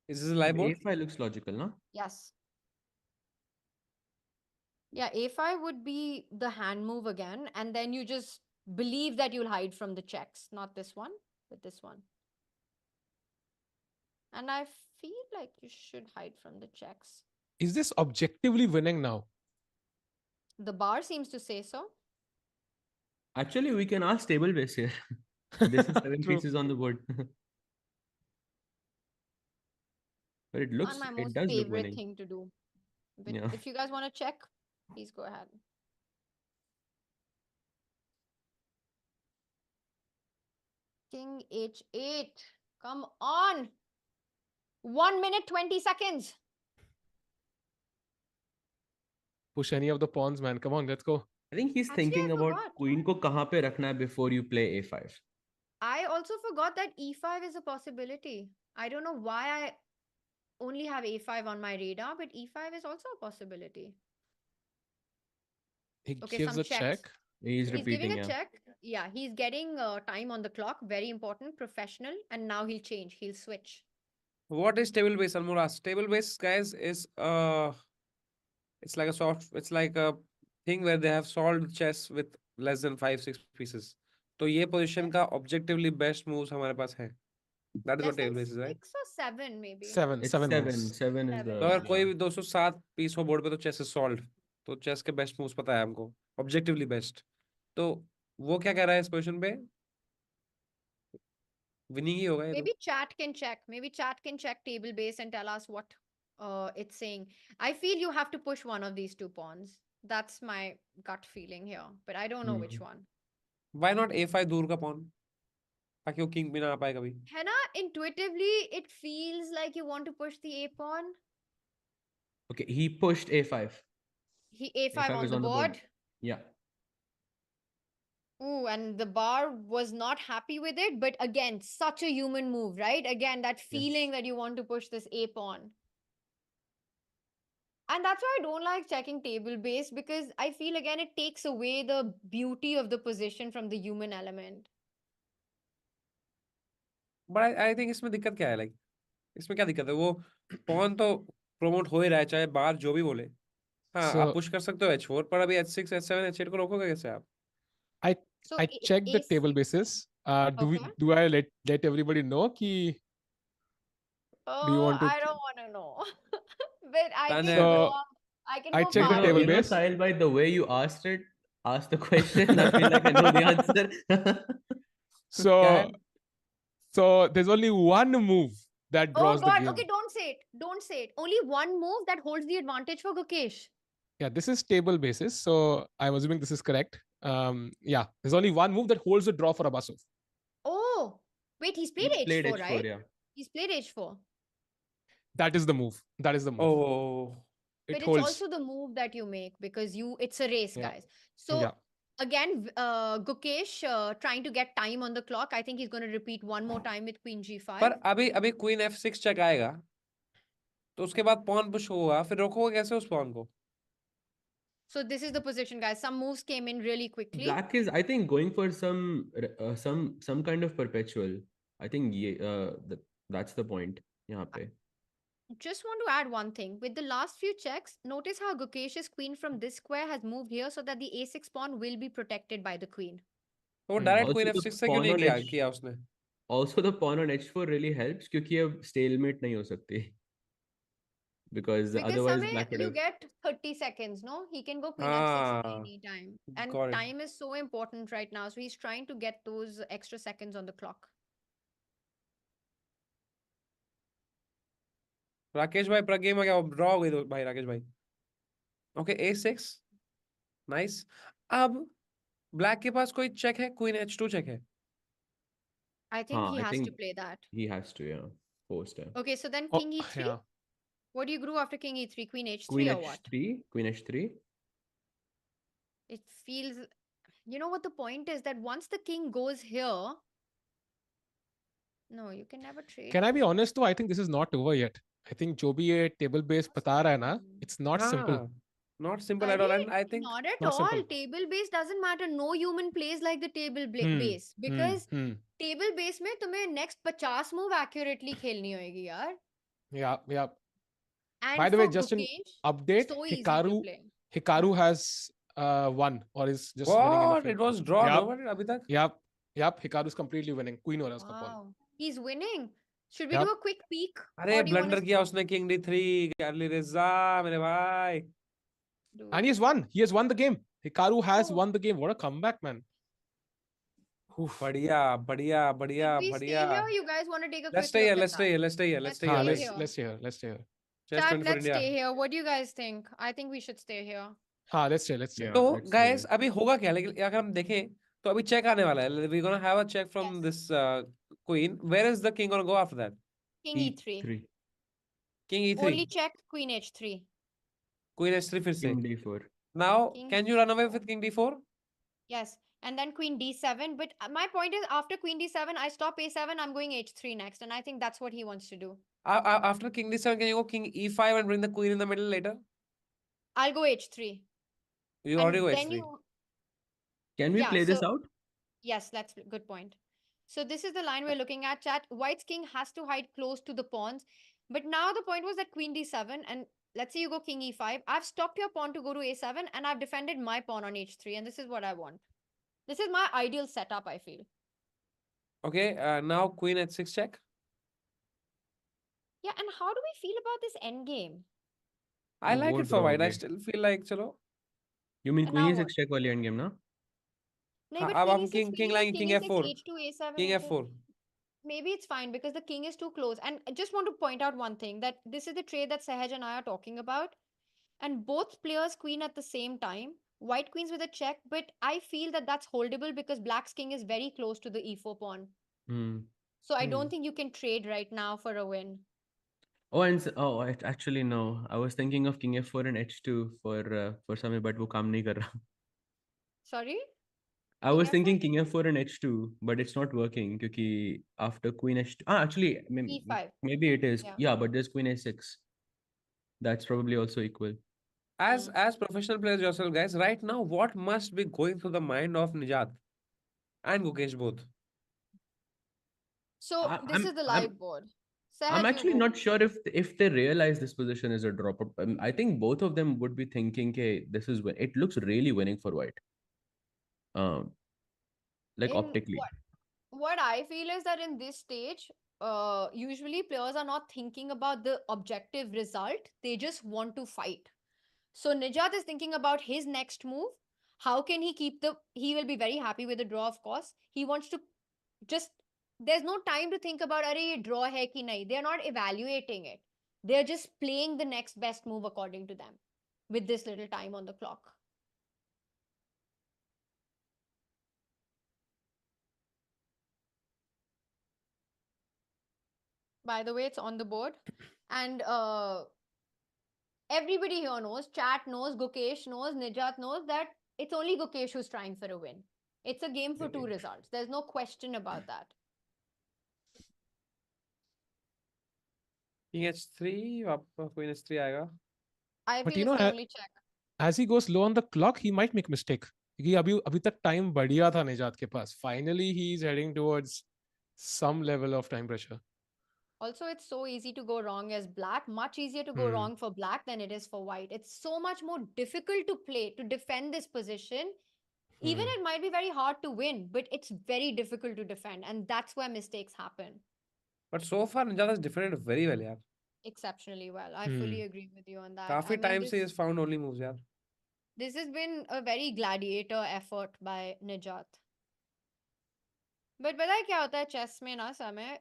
Is this a live board? A5 looks logical, no? Yes. Yeah, a5 would be the hand move again. And then you just believe that you'll hide from the checks. Not this one, but this one. And I feel like you should hide from the checks. Is this objectively winning now? The bar seems to say so. Actually, we can ask table base here. This is 7 True. pieces on the board. But it looks, Not my it most does look favorite winning. thing to do. But Yeah. if you guys want to check, please go ahead. King h8. Come on. 1 minute, 20 seconds. Push any of the pawns, man. Come on, let's go. I think he's Actually, thinking I about forgot. queen ko kahan pe rakhna hai before you play A5. I also forgot that e5 is a possibility. I don't know why I only have a5 on my radar, but e5 is also a possibility. He Okay, gives some a checks. check. He's He's repeating, giving a yeah. check. Yeah, he's getting time on the clock. Very important, professional. And now he'll change. He'll switch. What is table base? Almost table base, guys, is it's like a thing where they have solved chess with less than 5-6 pieces. तो ये position का objectively best moves हमारे पास है. That is Less what table than base is, right? 6 or 7, maybe. Seven. It's Seven 7. moves. 7 is Seven. the. तो अगर Yeah. कोई भी 207 piece हो बोर्ड पे तो चेस इज सॉल्व. तो चेस के बेस्ट मूव्स पता है हमको, ऑब्जेक्टिवली बेस्ट. तो वो क्या कह रहा है इस पोजीशन पे? विनिंग ही होगा ये तो. Maybe chat can check. Maybe chat can check table base and tell us what it's saying. I feel you have to push one of these two pawns. That's my gut feeling here. But I don't know which one. Why not a5 दूर का pawn, ताकि वो king भी ना आ पाए कभी. है ना, intuitively, it feels like you want to push the a pawn. Okay, he pushed A5. He a5 on is the board. Yeah. Ooh, and the bar was not happy with it. But again, such a human move, right? Again, that feeling that you want to push this a pawn. And that's why I don't like checking table base, because I feel again it takes away the beauty of the position from the human element. But I think इसमें दिक्कत क्या है? Like इसमें क्या दिक्कत है? वो pawn तो प्रमोट हो ही रहा है, चाहे बाहर जो भी बोले. हाँ, So- आप पुश कर सकते हो h4 पर, अभी h6 h7 h8 को रोकोगे कैसे आप? So I checked the A6 table bases. Okay. Do I let everybody know ki do you want to I don't want to know. But I can Tanya. go So, on. I can I go checked the far table away. base. Sahil, by the way you asked the question, I feel like I know the answer. so क्या है? so there's only one move that Oh draws the God. game. Okay, don't say it. Don't say it. Only one move that holds the advantage for Gukesh. Yeah, this is table basis, so I'm assuming this is correct. Yeah, there's only one move that holds the draw for Abasov. Oh, wait, he's played He's played H4, H4, right? yeah. He's played H4. That is the move. That is the move. Oh, It But it's holds. also the move that you make because it's a race, Yeah. guys. So Yeah. again, Gukesh trying to get time on the clock. I think he's going to repeat one more time with Queen G5. पर अभी अभी queen F6 check आएगा तो उसके बाद pawn push होगा फिर रोकोगे कैसे उस पॉन को So this is the position, guys. Some moves came in really quickly. Black is, I think, going for some kind of perpetual. I think that's the point. यहाँ पे. Just want to add one thing. With the last few checks, notice how Gukesh's queen from this square has moved here so that the a6 pawn will be protected by the queen. तो वो direct Also, queen the F6 से क्यों pawn नहीं on किया H- किया उसने Also, the pawn on H4 really helps क्योंकि अब stalemate नहीं हो सकती. Because Because otherwise Samay, Black would you have. get 30 seconds, no? He can go queen f6 at हाँ any time. And got it. time is so important right now. So he's trying to get those extra seconds on the clock. Rakesh भाई प्रग game में क्या draw हो गई तो भाई राकेश भाई okay A6 nice अब ब्लैक के पास कोई चेक है क्वीन H2 चेक है I think he I has to think play that. he has to, yeah. Forced. Okay, so then Oh, king e3. yeah. What do you grew after king e3? Queen h3 Queen or what? H3, Queen H3. It feels, you know what the point is? That once the king goes here, no, you can never trade. Can I be honest though? I think this is not over yet. I think जो भी ये table based बता रहा है ना, it's not simple. हाँ not simple at all Arey, and I think not at not all. simple. Table base doesn't matter. No human plays like the table Hmm, base because hmm. table base में तुम्हें next 50 move accurately खेलनी होएगी यार. Yeah, yeah. And By the way, for just an Gukesh, update, so easy to play. Hikaru has won or is just winning in the what field. it was draw Yup. no but अभी तक Yep. Hikaru is completely winning. Queen हो रहा है उसका pawn. Wow. He's winning. Should we Yup. do a quick peek? अरे Or do you want blunder to किया उसने king D3 Ali रिजा मेरे भाई do And he has won. He has won the game. Hikaru has Oh. won the game. What a comeback, man. Oof. बढ़िया बढ़िया बढ़िया Should we stay बढ़िया here or you guys want to take a let's quick stay look here at let's stay that? here let's stay here let's stay Let's here stay Let's here. let's stay here. Chess Chat, 24 let's India stay here. What do you guys think? I think we should stay here. Let's stay. Yeah. तो let's guys see. अभी होगा क्या लेकिन अगर हम देखें तो अभी चेक आने वाला है we gonna have a check from Yes. This queen where is the king gonna go after that King e3. E3. King Only E3 check queen h3. Queen H3 फिर से King D4. Now King can you run away with king D4 Yes. And then queen d7. But my point is after queen d7, I stop a7. I'm going h3 next. And I think that's what he wants to do. after king D7 can you go king E5 and bring the queen in the middle later I'll go h3. you And already go then H3 you Can we Yeah, play this so- out? Yes, that's a good point. So this is the line we're looking at, chat. White's king has to hide close to the pawns. But now the point was that queen d7 and let's say you go king e5. I've stopped your pawn to go to a7 and I've defended my pawn on h3 and this is what I want. This is my ideal setup, I feel. okay now queen H6 check Yeah, and how do we feel about this endgame? I like Wo it for white I draw still feel like chalo You mean And Queen now E6 what? check वाली endgame ना? No, हाँ, but अब queen हम e6 king feeling line like king e6, F4 h2, a7. king h2. F4 Maybe it's fine because the king is too close. And I just want to point out one thing that this is the trade that Sahaj and I are talking about. And both players queen at the same time. White queens with a check, but I feel that that's holdable because black's king is very close to the e4 pawn. Hmm. So I Hmm. don't think you can trade right now for a win. Oh, and actually no. I was thinking of King F4 and H2 for Samay, but वो काम नहीं कर रहा. Sorry? I King was F4? thinking King F4 and H2, but it's not working क्योंकि after Queen H2. Actually, E5. maybe it is. Yeah. Yeah, but there's Queen A6. That's probably also equal. as professional players yourself guys right now what must be going through the mind of Nijat and Gukesh both So this is the live board. Sahaj, I'm you actually go. not sure if they realize this position is a drop. I think both of them would be thinking, "Okay, this is when it looks really winning for white." Like In optically. what I feel is that in this stage, usually players are not thinking about the objective result. They just want to fight. So Nijat is thinking about his next move. How can he keep he will be very happy with the draw, of course. He wants to just there's no time to think about अरे ये draw है कि नहीं. They're not evaluating it. They're just playing the next best move according to them with this little time on the clock. By the way, it's on the board. And everybody here knows, chat knows, Gukesh knows, Nijat knows that it's only Gukesh who's trying for a win. It's a game for two results. There's no question about that. King H3, Queen H3 आएगा. I But feel you know, it's the only check. as he goes low on the clock, he might make mistake. क्योंकि अभी तक time बढ़िया था निजात के पास. Finally, he is heading towards some level of time pressure. Also, it's so easy to go wrong as black. Much easier to go wrong for black than it is for white. It's so much more difficult to play, to defend this position. Even it might be very hard to win, but it's very difficult to defend. And that's where mistakes happen. But so far, Ninja has defended very well, यार. Exceptionally well. I fully agree with you on that. काफी I mean, time से he has found only moves, यार. this has been a very gladiator effort by Nijat. But पता है क्या होता है chess में ना समय?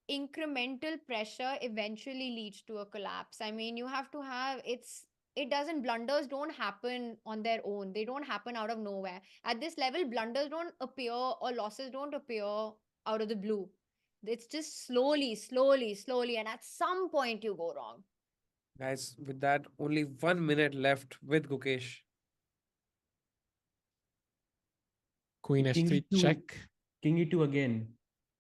Incremental pressure eventually leads to a collapse. I mean, you have to have blunders don't happen on their own. They don't happen out of nowhere. At this level, blunders don't appear or losses don't appear out of the blue. It's just slowly. And at some point you go wrong. Guys, with that, only 1 minute left with Gukesh. Queen King H3 E2. check. King E2 again.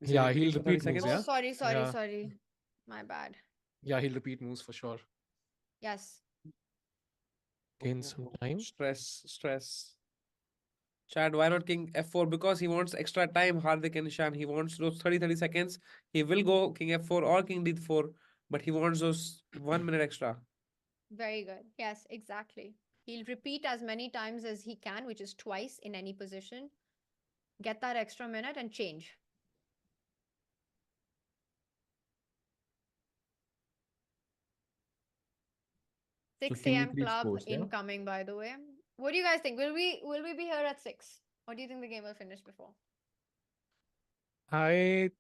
Yeah, he'll repeat moves, Oh, yeah? sorry. My bad. Yeah, he'll repeat moves for sure. Yes. Gain some time. Stress. Chad, why not King F4? Because he wants extra time, Hardik and Nishan. He wants those 30 seconds. He will go King F4 or King D4, but he wants those 1 minute extra. Very good. Yes, exactly. He'll repeat as many times as he can, which is twice in any position. Get that extra minute and change. So 6 King a.m. E3 is club forced, yeah? incoming, by the way. What do you guys think? Will we be here at 6? Or do you think the game will finish before? I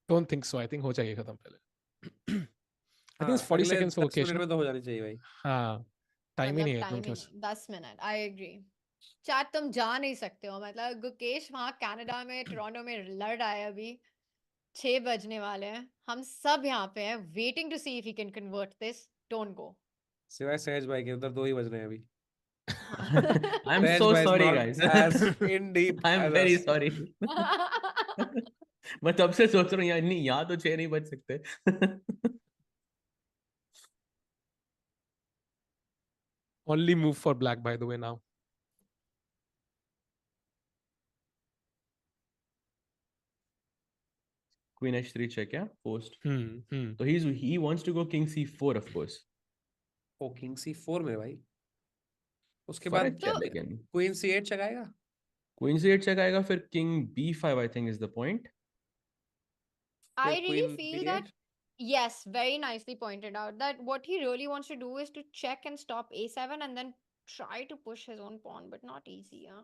don't think so. I think हो जाएगा खत्म पहले. I think it's 40 अगले seconds for 10 Gukesh. Minute में तो हो जानी चाहिए भाई. हाँ, time ही नहीं है time इतना close. 10 minute. I agree. Chat तुम जा नहीं सकते हो. मतलब गुकेश वहाँ कनाडा में टोरंटो में लड़ रहा है अभी. 6 बजने वाले हैं. हम सब यहाँ पे हैं. Waiting to see if he can convert this. Don't go. सिवाय सहज भाई के उधर 2 ही बज रहे हैं अभी. I'm सहज so भाई is sorry, not guys. as in deep I'm as very us. sorry. मैं तब से सोच रहा हूँ यार नहीं यहाँ तो 6 नहीं बज सकते. Only move for black, by the way, now. Queen H3 check, yeah? Post. Hmm. So he wants to go King C4, of course. Oh king C4 में भाई. उसके फर्क बाद क्या लेकिन? क्वीन C8 चलाएगा. Queen C8 check आएगा फिर King B5 I think is the point. I फिर really queen feel D8. that, yes, very nicely pointed out, that what he really wants to do is to check and stop A7 and then try to push his own pawn, but not easy, huh?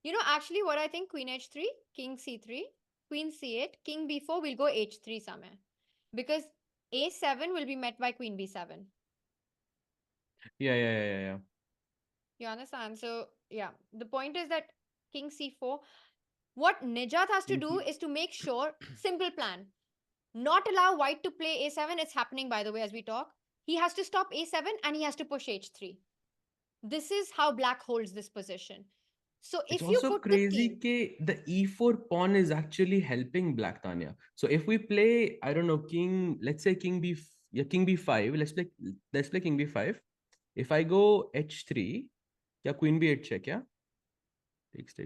You know, actually, what I think, Queen H3, King C3, Queen C8, King B4 will go H3 somewhere. Because A7 will be met by Queen B7. Yeah. You understand? So, yeah, the point is that King C4, what Nijat has to do is to make sure, simple plan, not allow white to play A7. It's happening, by the way, as we talk. He has to stop A7 and he has to push H3. This is how black holds this position. So It's if you also put crazy that the E4 pawn is actually helping black, Tanya. So if we play, I don't know, let's say King B5, let's play King B5. If I go H3, yeah, Queen B8 check, yeah?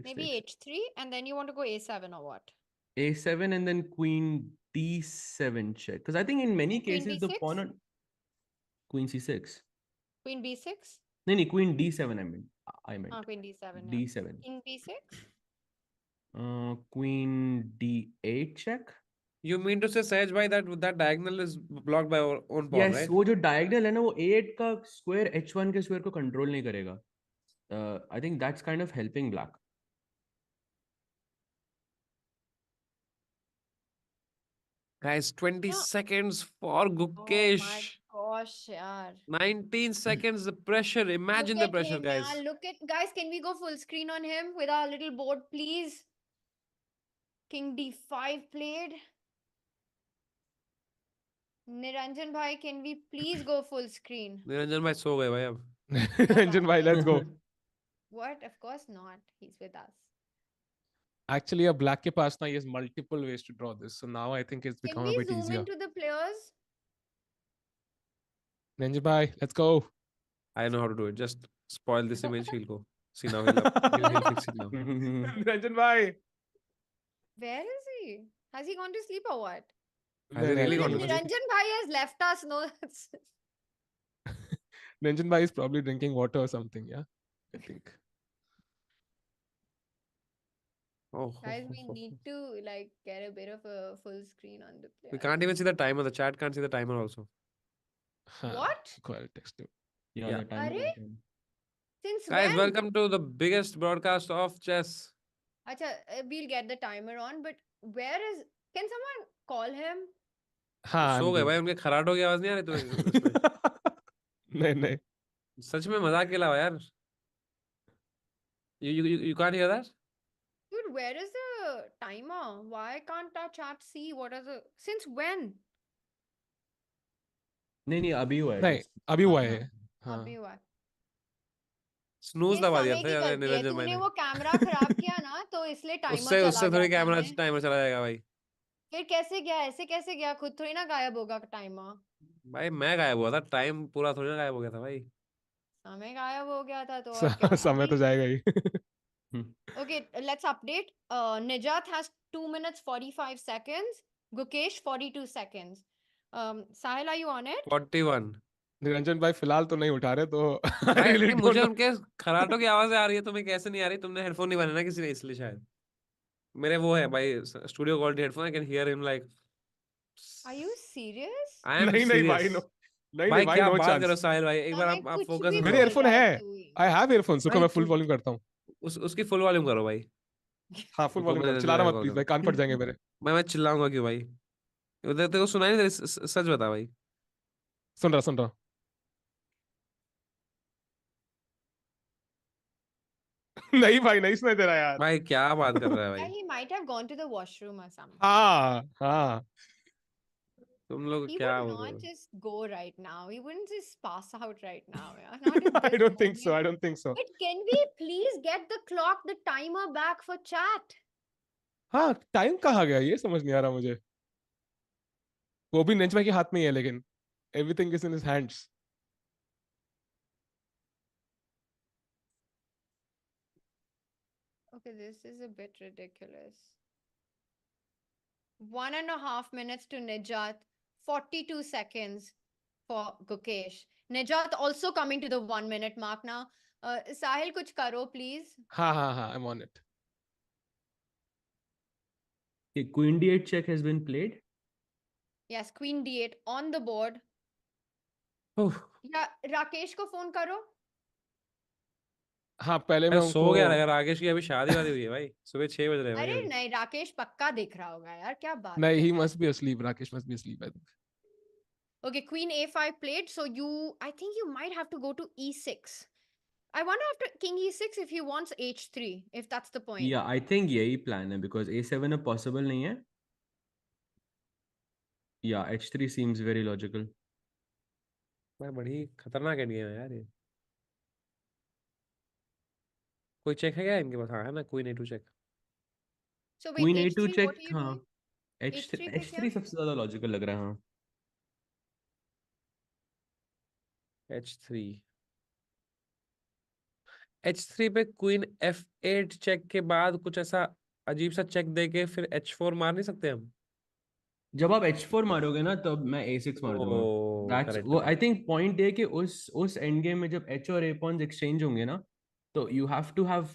maybe H3 and then you want to go A7 or what? A7 and then Queen D7 check. Because I think in many Queen cases the B6? pawn on Queen C6. Queen B6? No, Queen D7 I meant. Queen D7. D7. King B6? Queen D8 check. You mean to say, Sahaj bhai, that diagonal is blocked by our own pawn, Yes, right? वो जो diagonal है ना वो A8 का square H1 के square को control नहीं करेगा. I think that's kind of helping black. Guys, 20 No. seconds for Oh my Gukesh. gosh, yaar. 19 seconds, the pressure. Imagine the Look at pressure, him, guys. guys, can we go full screen on him with our little board, please? King D5 played. Niranjan bhai, can we please go full screen? Niranjan भाई सो गए भाई अब. Ranjan bhai, let's go. What? Of course not. He's with us. Actually, a black ke paas na, he has multiple ways to draw this. So now I think it's Can become a we bit zoom easier. into the players? Ranjan bhai, let's go. I know how to do it. Just spoil this image. He'll go. See now he'll fix it now. Ranjan bhai. Where is he? Has he gone to sleep or what? Has he really Even gone to sleep? Niranjan bhai has left us. No, Ranjan bhai is probably drinking water or something. Yeah, I think. Oh, guys, we need to like get a bit of a full screen on the we players. can't even see the timer. The chat can't see the timer also. What? Cool, I'll text you. Yeah, the timer Arey? is done. Since Guys, when? welcome to the biggest broadcast of chess. Acha, we'll get the timer on, but where is? Can someone call him? हाँ, सो I'm गए good. भाई उनके खराटों की आवाज नहीं आ रही तुम्हें उसमें? नहीं नहीं. सच में मजाक के अलावा यार. You can't hear that? Dude, where is the timer? Why can't our chat see what are the? Since when? नहीं अभी हुआ है नहीं, just. अभी हुआ हाँ, है. हाँ. अभी हुआ। स्नूज ये दबा दिया समय था की यार गलती है। निरंजन भाई तूने ने. वो कैमरा खराब किया ना, तो इसलिए टाइमर उससे चला उससे गया थोड़ी कैमरा समय। टाइमर चला जाएगा भाई. फिर कैसे गया? ऐसे कैसे गया? खुद थोड़ी ना गायब होगा टाइमर। भाई मैं गायब हुआ था. टाइम पूरा थोड़ी ना गायब हो गया था भाई. समय गायब हो गया था तो और क्या? समय तो अभी जाएगा ही. okay, let's update. Nijat has 2 minutes 45 seconds. Gukesh 42 seconds. Sahil, are you on it? 41. Niranjan भाई फिलहाल तो नहीं उठा रहे तो I भाई really नहीं, don't मुझे know. उनके खराटों की आवाज आ रही है. तुम्हें कैसे नहीं आ रही? तुमने हेडफोन नहीं बने ना किसी ने, इसलिए शायद. मेरे वो है भाई studio quality headphone. I can hear him like. Are you serious? I am नहीं नहीं भाई सीरियस. नो. नहीं नहीं भाई भाई क्या नो बात करो चांस. साहिल भाई. एक बार समय आप कुछ फोकस भी में मेरे बोल करो. एयरफोन रहा है है. तू। I have earphones. रुको भाई मैं फुल तू वॉल्यूम करता हूँ. उसकी फुल वॉल्यूम करो भाई. हाँ फुल रुको वॉल्यूम मैं कर. निरंजन चिल्लाना भाई मत कॉल प्लीज कर. भाई, कान फट जाएंगे मेरे. मैं चिल्लाऊंगा क्यों भाई? उधर तेरे को सुनाई नहीं दे रही? सच बता भाई. सुन रहा. नहीं भाई नहीं सुनाई दे रहा यार. भाई क्या बात कर रहा है Yeah, भाई? he might have gone to the washroom or something. हाँ हाँ. तुम लोग He क्या would बोल रहे not हो? just go right now. He wouldn't just pass out right now. Yeah, not in I this don't think so. moment. I don't think so. But can we please get the clock, the timer back for chat? हाँ time कहाँ गया ये समझ नहीं आ रहा मुझे. वो भी निरंजन भाई के हाथ में ही है लेकिन everything is in his hands. Okay, this is a bit ridiculous. 1.5 minutes to Nijat, 42 seconds for Gukesh. Nijat also coming to the 1 minute mark now. Sahil, kuch karo, please. हाँ, I'm on it. Okay, Queen D8 check has been played. Yes, Queen D8 on the board. उफ, Yeah, Rakesh को phone करो. हाँ पहले मैं यार सो गया उनको. यार. राकेश की अभी शादी वादी हुई है भाई. सुबह 6 बज रहे हैं भाई अरे अभी. नहीं, राकेश पक्का दिख रहा होगा यार, क्या बात नहीं कर he रहा है? must be asleep. Rakesh must be asleep I think. Okay, Queen A5 played, so I think you might have to go to E6. I wonder after King E6 if he wants H3, if that's the point. Yeah, I think यही plan है because A7 अब possible नहीं है. Yeah, H3 seems very logical. भाई बड़ी खतरनाक ending है यार ये. कोई चेक है क्या इनके पास? हाँ है ना, कोई नहीं to check. So wait, Queen A2 H3, check. what are you हाँ. doing? H3 H3 पे क्या? H3 सबसे ज्यादा logical लग रहा है. हाँ. H3. H3 पे क्वीन F8 चेक के बाद कुछ ऐसा अजीब सा चेक देके फिर H4 मार नहीं सकते हम? जब आप H4 मारोगे ना तब मैं A6 मार दूंगा. ओ That's करेक्ट वो करेक्ट. I think point है कि उस एंड गेम में जब H और A पॉन्स एक्सचेंज होंगे ना तो you have to have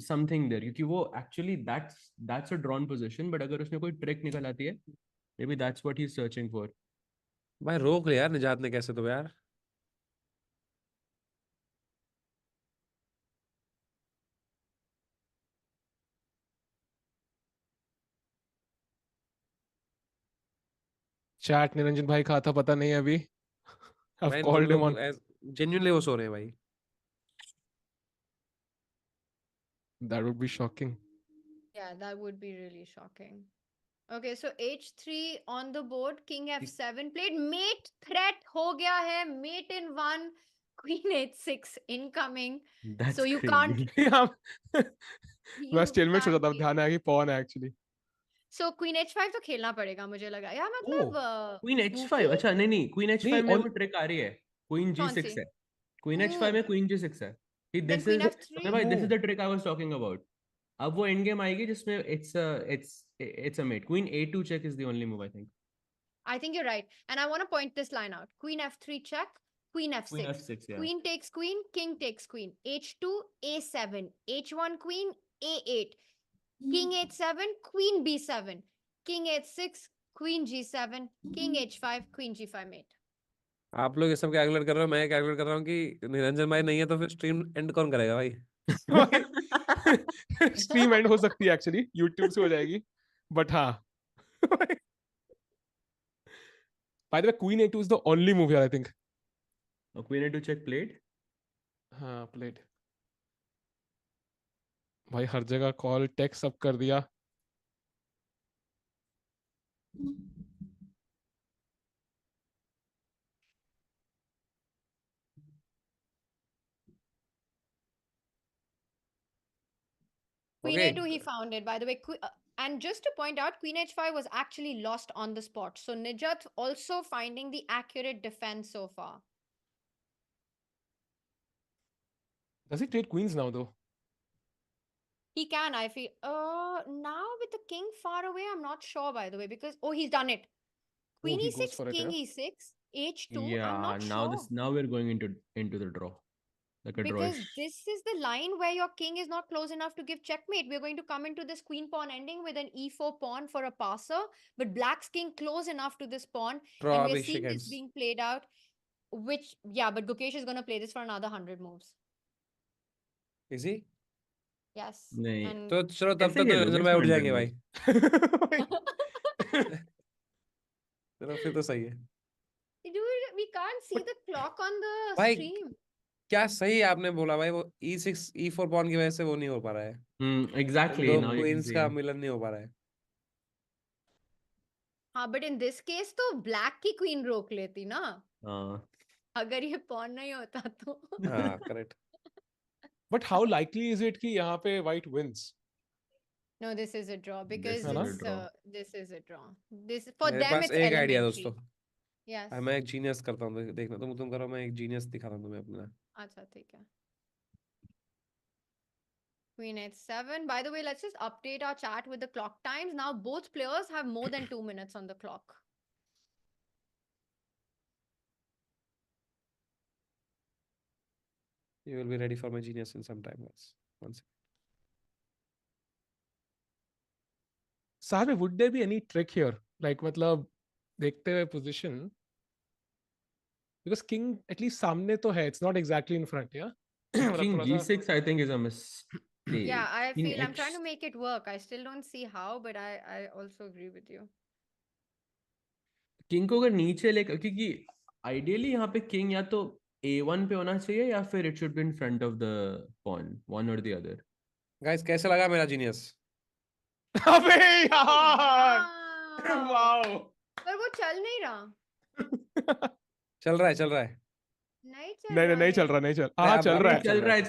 something there क्योंकि वो actually that's a drawn position but अगर उसने कोई ट्रिक निकल आती है maybe that's what he's searching for. भाई रोक ले यार निजात ने कैसे तो यार. Chat निरंजन भाई कहा था पता नहीं अभी. I've भाई तुम called him on. लोग genuinely वो सो रहे हैं भाई. That would be shocking. Yeah, that would be really shocking. Okay, so h3 on the board, king f7 played, mate threat ho gaya hai, mate in one, queen h6 incoming. That's So you crazy. can't, Yeah. मैं you stalemate सोचा can't था, beat ध्यान it. आया कि pawn है actually. So queen h5 तो खेलना पड़ेगा मुझे लगा यार, Oh, मतलब क्वीन h5. Guki? अच्छा नहीं queen h5 नहीं में all वो ट्रिक आ रही है. क्वीन कौन g6 सी? है. क्वीन h5 में क्वीन g6 है. Then This queen is f3? भाई, this is Oh. the trick I was talking about. अब वो एंड गेम आएगी जिसमें it's a mate. Queen a2 check is the only move I think. I think you're right. And I want to point this line out. Queen f3 check, queen f6. Queen f6, yeah. Queen takes queen, king takes queen. h2, a7, h1 queen, a8. King h7, queen b7. King h6, queen g7. King h5, queen g5 mate. आप लोग ये सब calculate कर रहे हो, मैं calculate कर रहा हूँ कि निरंजन भाई नहीं है तो फिर स्ट्रीम एंड कौन करेगा भाई? स्ट्रीम एंड हो सकती है एक्चुअली, यूट्यूब से हो जाएगी, बट हाँ. By the way, Queen A2 is the only move here, I think. Queen a2 check played. हाँ, played. भाई हर जगह कॉल टेक्स्ट सब कर दिया. Queen Okay. a2, he found it, by the way. And just to point out, queen h5 was actually lost on the spot. So Nijat also finding the accurate defense so far. Does he trade queens now though? He can, I feel. Now with the king far away, I'm not sure, by the way, because he's done it. Queen he goes e6, for it, king yeah? e6, h2. Yeah, I'm not now sure. now we're going into the draw. Like a Because drawish. this is the line where your king is not close enough to give checkmate. We're going to come into this queen pawn ending with an e4 pawn for a passer, but black's king close enough to this pawn, Draw and we're abhi seeing this seconds. being played out. Which, yeah, but Gukesh is going to play this for another 100 moves. Is he? Yes. नहीं. And तो चलो तब कैसे तक तो खेलोगे निरंजन इसमें भाई उठ 100 जाएंगे भाई. Dude, चलो फिर तो सही है. dude, we can't see the clock on the भाई stream. क्या सही आपने बोला भाई, वो e6 e4 पॉन की वजह से वो नहीं हो पा रहा है. Exactly. दो Now you can queens see. का मिलन नहीं हो पा रहा है. हाँ, but in this case तो black की queen रोक लेती ना, हाँ. अगर ये pawn नहीं होता तो. हाँ correct. but how likely is it कि यहाँ पे white wins? No, this is a draw because This is a it's draw. this is a draw. This for मेरे them पास it's एक आइडिया elementary. दोस्तों. Yes. मैं एक genius करता हूँ, देखना तुम करो, मैं एक जीनियस दिखाता हूँ तुम्हें अपना. अच्छा ठीक है. Queen h7. By the way, let's just update our chat with the clock times. Now both players have more than 2 minutes on the clock. You will be ready for my genius in some time, guys. One second. Sahil, would there be any trick here? Like मतलब देखते हुए position, because king at least सामने तो है. It's not exactly in front, yeah. King g6 I think is a mistake. Yeah, I King feel I'm H- trying to make it work. I still don't see how, but I also agree with you. King को अगर नीचे लेकर, क्योंकि ideally यहाँ पे king या तो a1 पे होना चाहिए या फिर it should be in front of the pawn, one or the other. Guys, कैसे लगा मेरा जीनियस? अबे यार, Wow. wow. पर वो चल नहीं रहा. चल रहा है. नहीं चल नहीं रहा नहीं है. चल रहा, नहीं चल. नहीं, हाँ अब चल रहा है. चल रहा है.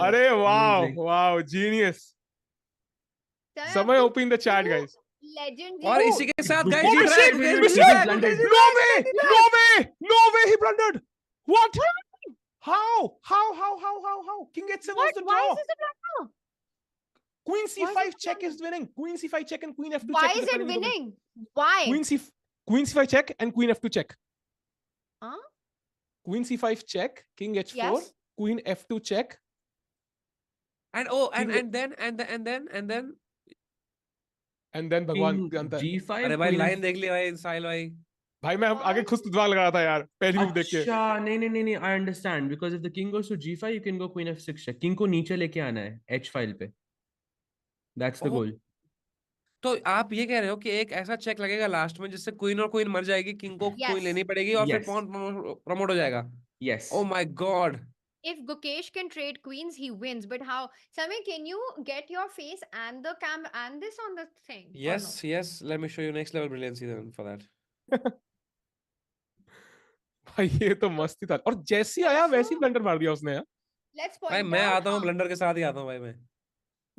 अरे wow, Amazing. wow, genius. चल, Samay अब open the chat, तू guys. Legend और जी. इसी के साथ Oh, गाइस Oh जीत shit! रहा है. Mistake! blundered. No way! No way! No way! He blundered. What? How? How? King h7 was What? the Why draw. is this a blunder? Queen Why is c5 it check is blunder? winning. Queen c5 check and queen f2 Why check. is it winning? Why? Queen c5 check and queen f2 check. Huh? Queen c5 check, king h4, Yes. queen f2 check. And then भगवान King जानता है. g5. अरे भाई Queen line F- देख लिया भाई साहिल भाई. भाई मैं आगे खुद दिमाग लगा था यार पहली मूव देख के. अच्छा, नहीं, I understand, because if the king goes to g5 you can go queen f6 check. King को नीचे लेके आना है h file पे. That's the Oh. goal. तो आप ये कह रहे हो कि एक ऐसा चेक लगेगा लास्ट में जिससे क्वीन और क्वीन मर जाएगी, किंग को क्वीन Yes. लेनी पड़ेगी और फिर Yes. पॉन प्रमोट हो जाएगा. Yes. Oh my god. If Gukesh can trade queens, he wins. But how? Samay, can you get your face and the cam and this on the thing? Or Yes, no? yes. Let me show you next level brilliancy then for that. भाई ये तो मस्त ही था, और जैसी आया वैसी So, blunder मार दिया उसने यार. let's भाई point मैं out आता हूँ ब्लंडर के साथ ही आता हूँ भाई मैं.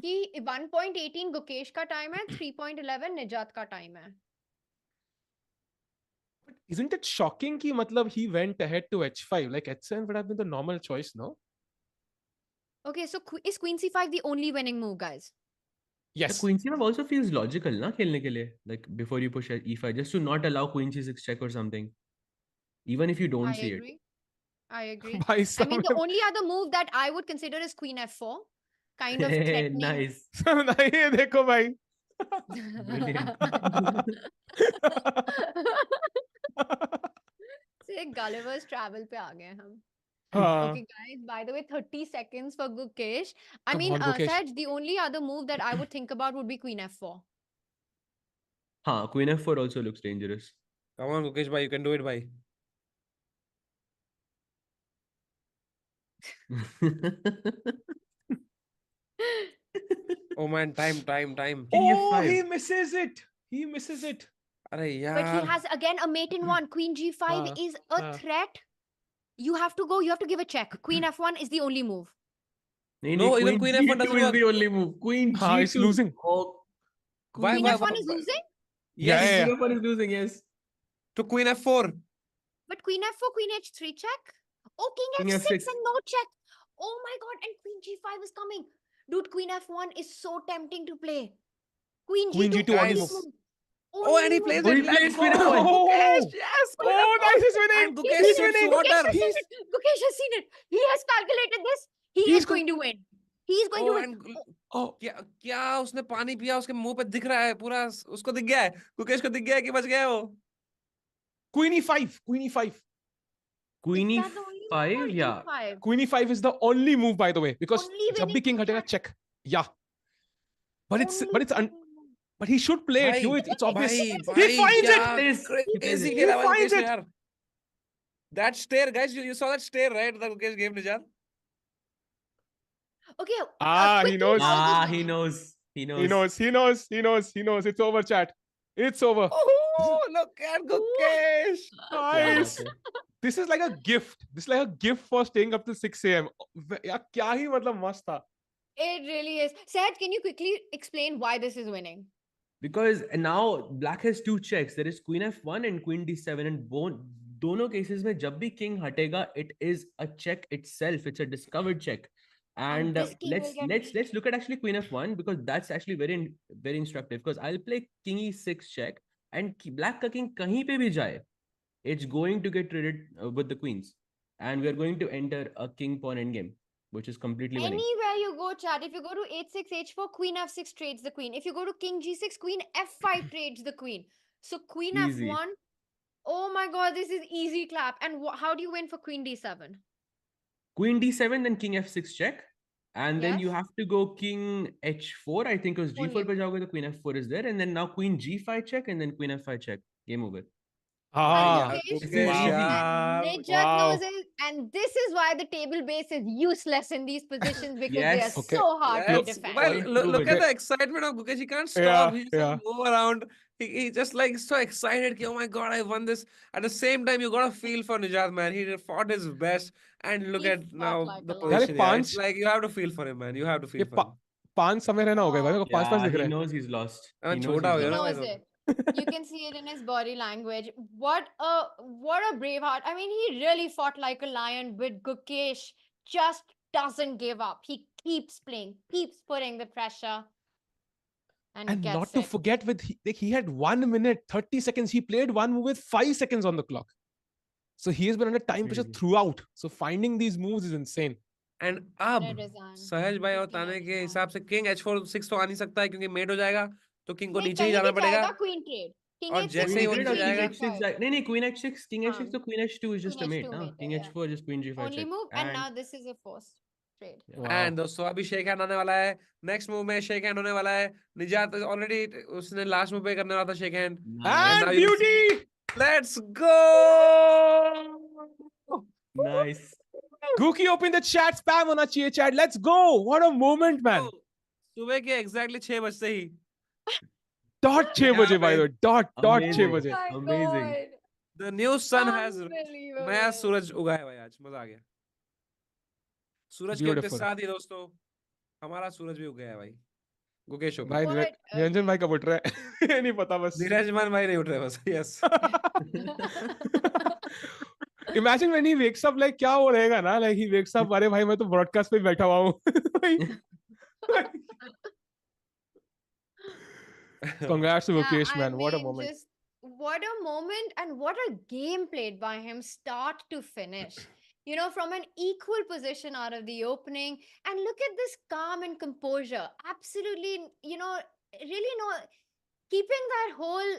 कि 1.18 गुकेश का टाइम है, 3.11 निजात का टाइम है. Isn't it shocking कि मतलब he went ahead to h5, like h7 would have been the normal choice, no? Okay, so is queen c5 the only winning move, guys? The Yes. queen c5 also feels logical, na, खेलने के लिए, like before you push e5, just to not allow queen c6 check or something, even if you don't I see it. agree. I agree. भाई I mean, the साहब only other move that I would consider is queen f4, kind of threatening. Nice. नहीं ये देखो भाई. Brilliant. से Gulliver's Travel पे आ गए हम. हाँ. Okay, guys, by the way, 30 seconds for Gukesh. I Come mean, on, Gukesh. Saj, the only other move that I would think about would be queen f4. हाँ, queen f4 also looks dangerous. Come on Gukesh bhai, you can do it bhai. Oh man, time. King Oh, f5. he misses it. He misses it. अरे But he यार. has again a mate in one. Queen g5 is a threat. You have to go. You have to give a check. Queen f1 is the only move. No, even queen f1 doesn't G2 is work. the only move. Queen हाँ, G2. it's losing. Oh, Why, Queen why, f1 why- is losing? Yes. Yeah, yeah. Queen f1 is losing, yes. To queen f4. But queen f4, queen h3 check. Oh, king King f6 f6. and no check. Oh my god, and queen g5 is coming. Dude, queen f1 is so tempting to play. Queen Queen g2, G2 only only Guys. move. Oh, and he plays Oh, it. he Let's plays go. queen f1. Gukesh, yes. Queen Oh, f4. nice, he's winning. And Gukesh He's sips winning. water. Gukesh has seen it. Gukesh has seen it. He has calculated this. He He's is going to win. He is going Oh, to win. and Oh, क्या उसने पानी पिया, उसके मुंह पे दिख रहा है पूरा, उसको दिख गया है, गुकेश को दिख गया है कि बच गया है वो. Queen e5. Queen e5. Queen Is that the only move e5, or yeah. e5? Queen e5 is the only move, by the way, because Only जब भी winning king move, हटेगा chat. check. Yeah. But it's Only winning move. but he should play it. भाई, You, it's obvious. भाई, He भाई, finds क्या it. Yes, he plays crazy it. खेला He भाई finds Gukesh ने it. यार. That stare, guys, you saw that stare, right? The Gukesh gave Nijat. Okay, Ah, he quickly, knows. how is this Ah, he winning? knows. He He knows. knows. He knows. He knows. He knows. It's over, chat. It's over. Oh, look at Gukesh. क्या Nice. बात है. This is like a gift. This is like a gift for staying up till 6 a.m. यार क्या ही मतलब मस्त था. It really is. Saj, can you quickly explain why this is winning? Because now black has two checks. There is queen f1 and queen d7, and दोनों cases में जब भी king हटेगा, it is a check itself. It's a discovered check. And this king will let's look at actually queen f1, because that's actually very instructive. Because I'll play king e6 check, and black का king कहीं पे भी जाए, it's going to get traded with the queens, and we're going to enter a king pawn endgame, which is completely winning. Anywhere you go, chat, if you go to h6, h4, queen f6 trades the queen. If you go to king g6, queen f5 trades the queen. So queen Easy. f1, oh my god, this is easy clap. And how do you win for queen d7? Queen d7, then king f6 check, and then you Yes. have to go king h4. I think because g4 Only. पे जाओगे तो queen f4 is there, and then now queen g5 check, and then queen f5 check. Game over. Ah, Gukesh This is knows easy. and Nijat Wow. knows it, and this is why the table base is useless in these positions because they are Yes. Okay. so hard to Yes, defend. well, Point look at proven. the excitement of Gukesh. He can't stop. Yeah, He just yeah. move around. He just like so excited. Oh my god, I won this. At the same time, you got to feel for Nijat, man. He fought his best. And look He at fought now like the a lion. यार ये position here. It's पांच like you have to feel for him, man. You have to ये feel for him. पांच समय रहना हो गया भाई, मेरे को पांच Yeah, दिख he रहे हैं. knows he's lost. हाँ, He knows छोटा he's हो गया He ना lost. knows भाई तो. it. You can see it in his body language. What a brave heart. I mean, he really fought like a lion, but Gukesh just doesn't give up. He keeps playing, keeps putting the pressure, and And gets not to it. forget, he had 1 minute 30 seconds. He played one move with 5 seconds on the clock. So he has been under time pressure Crazy. throughout. So finding these moves is insane. And अब Redesign. सहज भाई और King ताने के H4. हिसाब से king h4 6 तो आ नहीं सकता है क्योंकि मेट हो जाएगा, तो किंग को नहीं, नीचे ही कहीं जाना भी पड़ेगा. जाएगा queen trade. King और h6 जैसे Queen ही and वो e3 नीचे or king जाएगा, h6. h5. नहीं, queen h6, king h6 हाँ. तो queen h2 is just Queen a mate, h2 ना? mate है, King yeah. h4 just queen g5 Only check. move, and And now this is a force. trade. Wow. And दोस्तों अभी shake hand आने वाला है. Next move में shake hand होने वाला है. निजात ऑलरेडी उसने लास्ट मूव पे करने वाला था shake hand. And now you'll beauty! Let's go. Nice. Gookie open the chat, spam होना चाहिए chat. Let's go! What a moment, man. सुबह के एग्जैक्टली 6 बजते ही Dot 6 यहाँ बजे by पे the way. Dot 6 Amazing. बजे. My Amazing. God. The new sun has Unbelievable. नया सूरज उगा है भाई. आज मजा आ गया. सूरज के उगते Beautiful. साथ ही दोस्तों हमारा सूरज भी उग गया है भाई. गुकेश ओपी. भाई What a निरंजन भाई game. कब उठ रहा है? ये नहीं पता बस. धीरजमान भाई नहीं उठ रहे बस. Yes. Imagine when he wakes up, like क्या हो रहेगा ना? Like he wakes up, अरे भाई मैं तो broadcast पे बैठा हुआ हूँ. Congrats to Yeah, Gukesh, I man. What a mean, moment. just what a moment and what a game played by him, start to finish. You know, from an equal position out of the opening. And look at this calm and composure. Absolutely, you know, really no keeping that whole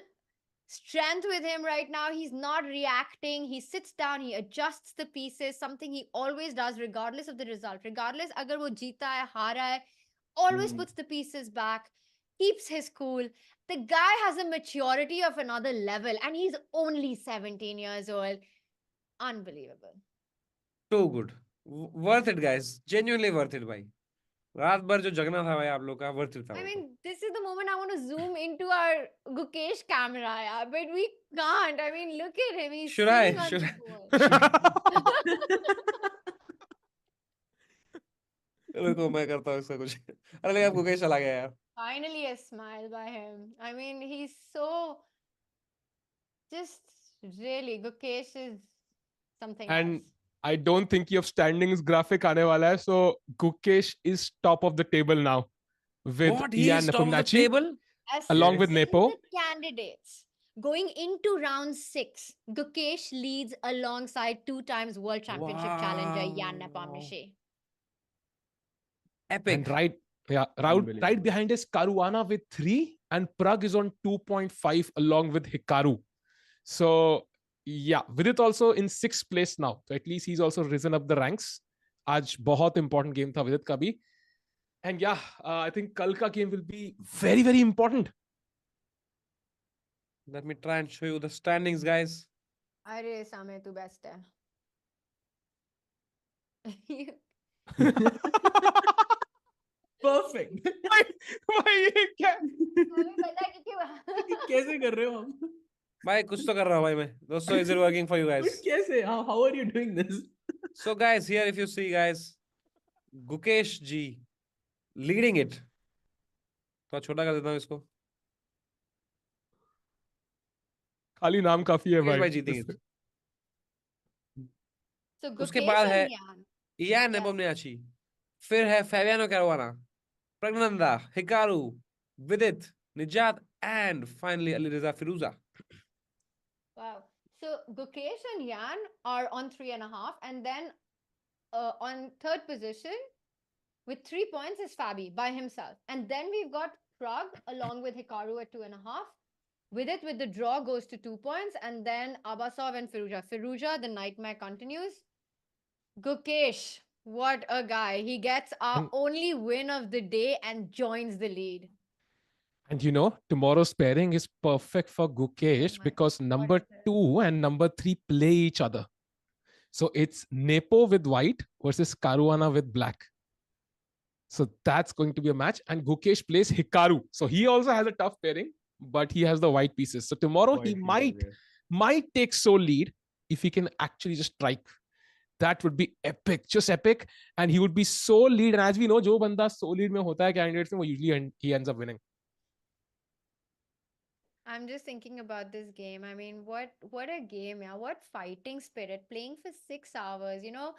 strength with him right now. He's not reacting. He sits down, he adjusts the pieces, something he always does, regardless of the result. Regardless, agar wo jeeta hai, haara hai, always Hmm. puts the pieces back, keeps his cool. The guy has a maturity of another level, and he's only 17 years old. Unbelievable. Too good. Worth it guys. Genuinely worth it भाई. रात भर जो जगना था भाई आप लोग का worth it था. I mean, this is the moment I want to zoom into our Gukesh camera, yeah, but we can't. I mean, look at him. He's Should I? sitting on Should the phone. रुको मैं करता हूँ इसका कुछ. अरे लेकिन अब गुकेश चला गया यार. Finally, a smile by him. I mean, he's so just really Gukesh is something And else. I don't think you have standings graphic आने वाला है. So Gukesh is top of the table now with What? He Ian is top of the Nepomniachtchi table? along Yes. with Nepo. The candidates going into round 6, Gukesh leads alongside 2 times world championship challenger Jan Wow. Nepomniachtchi. Epic. And right Unbelievable. behind is Caruana with 3 and Pragg is on 2.5 along with Hikaru. So yeah, Vidit also in 6th place now. So at least he's also risen up the ranks. आज बहुत important game था Vidit का भी. And yeah, I think कल का game will be very, very important. Let me try and show you the standings guys. Arey Samay, tu best hai. Perfect. भाई ये क्या? हमें पता है कि क्यों कैसे कर रहे हो हम? भाई कुछ तो कर रहा हूँ भाई मैं. दोस्तों is it working for you But guys? कैसे? How are you doing this? So guys, here if you see guys, Gukesh G leading it. तो छोटा कर देता हूँ इसको. खाली नाम काफी है गुकेश भाई. भाई जीतेंगे. So उसके Gukesh बाद है and Jan. Ian Yes. Nepomniachtchi. फिर है Fabiano Praggnanandhaa, Hikaru, Vidit, Nijat, and finally Hikaru-Firouzja. Wow. So Gukesh and Jan are on 3.5, and then on 3rd position with 3 points is Fabi by himself. And then we've got Pragg along with Hikaru at 2.5. Vidit with the draw goes to 2 points, and then Abasov and Firouzja, the nightmare continues. Gukesh, what a guy. He gets our And- only win of the day and joins the lead. And you know, tomorrow's pairing is perfect for Gukesh my because God, number what is it? 2 and number 3 play each other. So it's Nepo with white versus Caruana with black. So that's going to be a match. And Gukesh plays Hikaru. So he also has a tough pairing, but he has the white pieces. So tomorrow he might take sole lead if he can actually just strike. That would be epic, just epic. And he would be sole lead. And as we know, जो बंदा sole lead में होता है candidates में, वो usually he ends up winning. I'm just thinking about this game. I mean, what a game, yeah. What fighting spirit, playing for 6 hours, you know,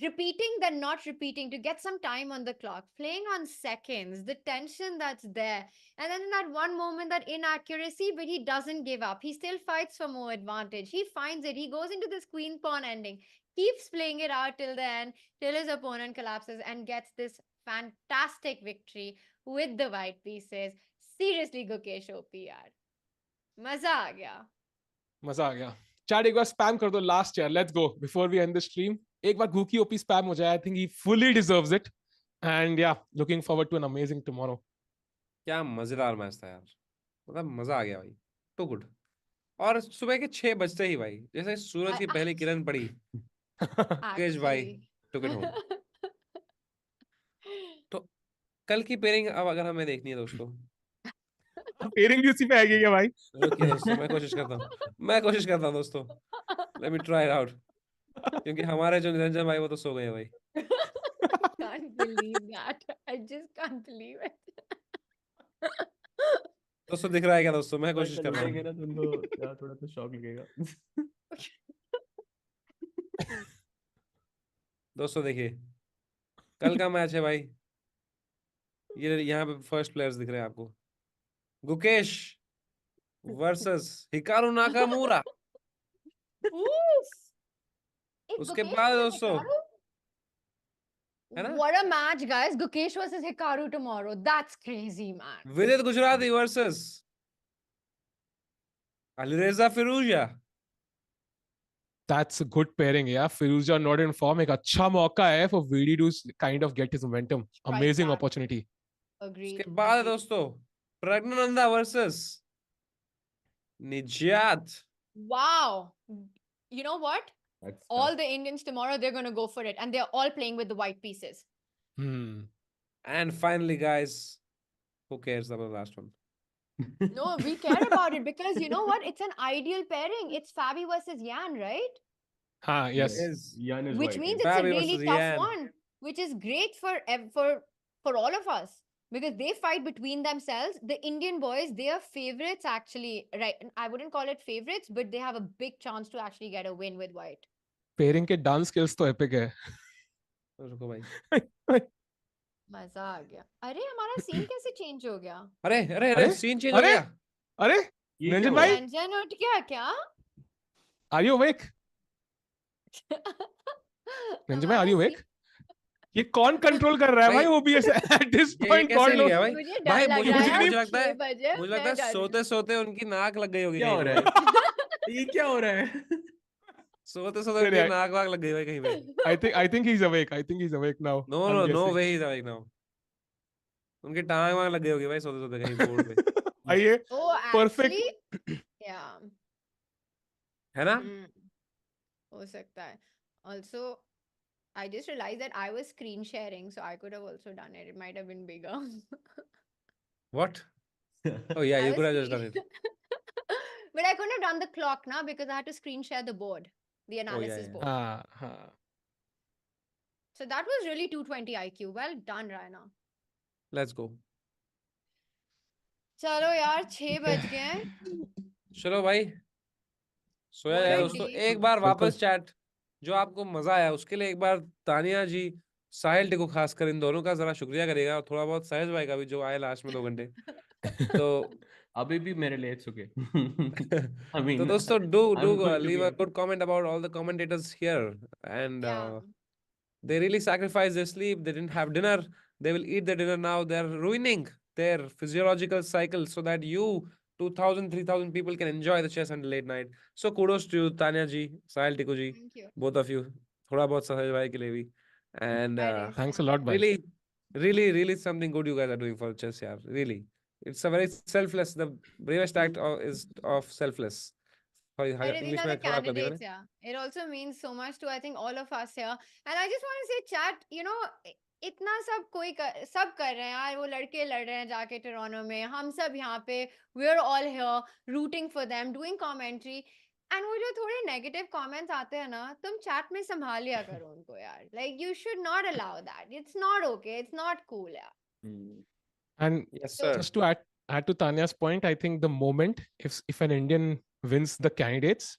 repeating then not repeating to get some time on the clock, playing on seconds, the tension that's there. And then in that one moment, that inaccuracy, but he doesn't give up. He still fights for more advantage. He finds it. He goes into this queen pawn ending, keeps playing it out till the end, till his opponent collapses and gets this fantastic victory with the white pieces. Seriously, Gukesh OP, yaar. मजा आ गया. मजा आ गया. Chat एक बार spam कर दो last year. Let's go before we end the stream. एक बार Guki OP spam हो जाए, I think he fully deserves it. And yeah, looking forward to an amazing tomorrow. क्या मजेदार मैच था यार, मतलब मजा आ गया भाई, टू गुड। और सुबह के 6 बजते ही भाई, जैसे सूरज की पहली किरण पड़ी, गुकेश भाई टुक इट होम। तो कल की पेयरिंग अब अगर हमें देखनी है दोस्तों, पेयरिंग भी उसी पे आएगी क्या भाई? रुकिए दोस्तों, मैं कोशिश करता हूँ दोस्तों, let me try it out, क्योंकि हमारे जो निरंजन भाई वो तो सो गए भाई। Can't believe that. I just can't believe it. दोस्तों दिख रहा है क्या दोस्तों? मैं कोशिश कर रहा हूँ। ना तुमको यार थोड़ा तो शॉक लगेगा। दोस्तों देखिए, कल का मैच है भाई, ये यहाँ पे फर्स्ट प्लेयर्स दिख रहे हैं आपको, Gukesh versus Hikaru Nakamura. Oof. It's उसके Gukesh बाद versus दोस्तों, Hikaru? है ना, What a match, guys. Gukesh versus Hikaru tomorrow. That's crazy, man. Vidit Gujrathi versus Alireza Firouzja. That's a good pairing, yeah. Firouzja not in form. एक अच्छा मौका है for VD to kind of get his momentum. Strike Amazing back. opportunity. Agreed. उसके बाद agreed. दोस्तों, Praggnanandhaa versus निजात। Wow. You know what? That's All tough. the Indians tomorrow, they're going to go for it. And they're all playing with the white pieces. And finally guys, who cares about the last one? No, we care about it because you know what? It's an ideal pairing. It's Fabi versus Yan, right? हाँ, yes. Yan is Which white, means yeah. it's a Fabi really versus tough Yan. one, which is great for all of us because they fight between themselves. The Indian boys, they are favorites actually, right? I wouldn't call it favorites, but they have a big chance to actually get a win with white. Pairing के dance skills तो epic है. रुको भाई, मजा आ गया. अरे हमारा scene कैसे चेंज हो गया? अरे अरे अरे अरे? सीन चेंज हो अरे? गया। अरे? ये निरंजन क्या भाई? हुआ? रंजन उठ गया क्या? Are you awake? निरंजन भाई, are you awake? ये कौन कंट्रोल कर रहा है भाई OBS at this ये point? कैसे God लिख knows. गया भाई? मुझे भाई डर लग मुझे रहा मुझे है. मुझे लगता 6 है, बजे मुझे लगता मैं है डर रही सोते सोते उनकी नाक लग गई होगी क्या हो कहीं रहा पे। है? ये क्या हो रहा है? सोते सोते नहीं, उनकी नहीं, नाक वाक लग गई भाई कहीं पे। I think he's awake. I think he's awake now. No I'm no no guessing. वे ही लाइक नाउ, उनकी टांग वांग लग गई होगी भाई सोते सोते कहीं बोर्ड पे, आइए, Oh, perfect. actually, yeah. है ना? हो सकता है. Also, I just realized that I was screen sharing, so I could have also done it. It might have been bigger. What? Oh yeah, I you was could have just done screen- it. But I couldn't have done the clock now because I had to screen share the board, the analysis yeah. board. हाँ, हाँ. So that was really 220 IQ. Well done, Raina. Let's go. चलो यार 6 बज गए हैं. चलो भाई, सोया What जाए a दोस्तों। day. एक बार बिल्कुल. वापस चैट, जो आपको मजा आया उसके लिए एक बार तानिया जी, साहिल टी को खासकर इन दोनों का जरा शुक्रिया करेगा, और थोड़ा बहुत सहज भाई का भी जो आए लास्ट में 2 घंटे। तो अभी भी मेरे लिए it's okay. I तो mean, दोस्तों do I'm good to leave be a here. good comment about all the commentators here, and Yeah. they really sacrificed their sleep. They didn't have dinner. They will eat their dinner now. They're ruining their physiological cycle so that you 2,000, 3,000 people can enjoy the chess until late night. So kudos to you, Tanya ji, Sahil Tiku ji, Thank you. both of you. थोड़ा बहुत सहज भाई के लिए भी. And Very Thanks a lot, bhai. really something good you guys are doing for chess, yeah. Really, it's a very selfless. The bravest act is of selfless. Sorry, But these English are में the खराब कर दिया candidates, yeah. It also means so much to, I think, all of us here. And I just want to say, chat, you know, इतना सब सब कर रहे हैं यार. वो लड़के लड़ रहे हैं जाके टोरंटो में. हम सब यहाँ पे, we're all here rooting for them, doing commentary. And वो जो थोड़े negative comments आते हैं ना, तुम chat में संभाल लिया करो उनको यार. Like, you should not allow that. It's not okay. It's not cool, yeah. And Yes, So- sir. just to add to Tanya's point, I think the moment if an Indian wins the candidates,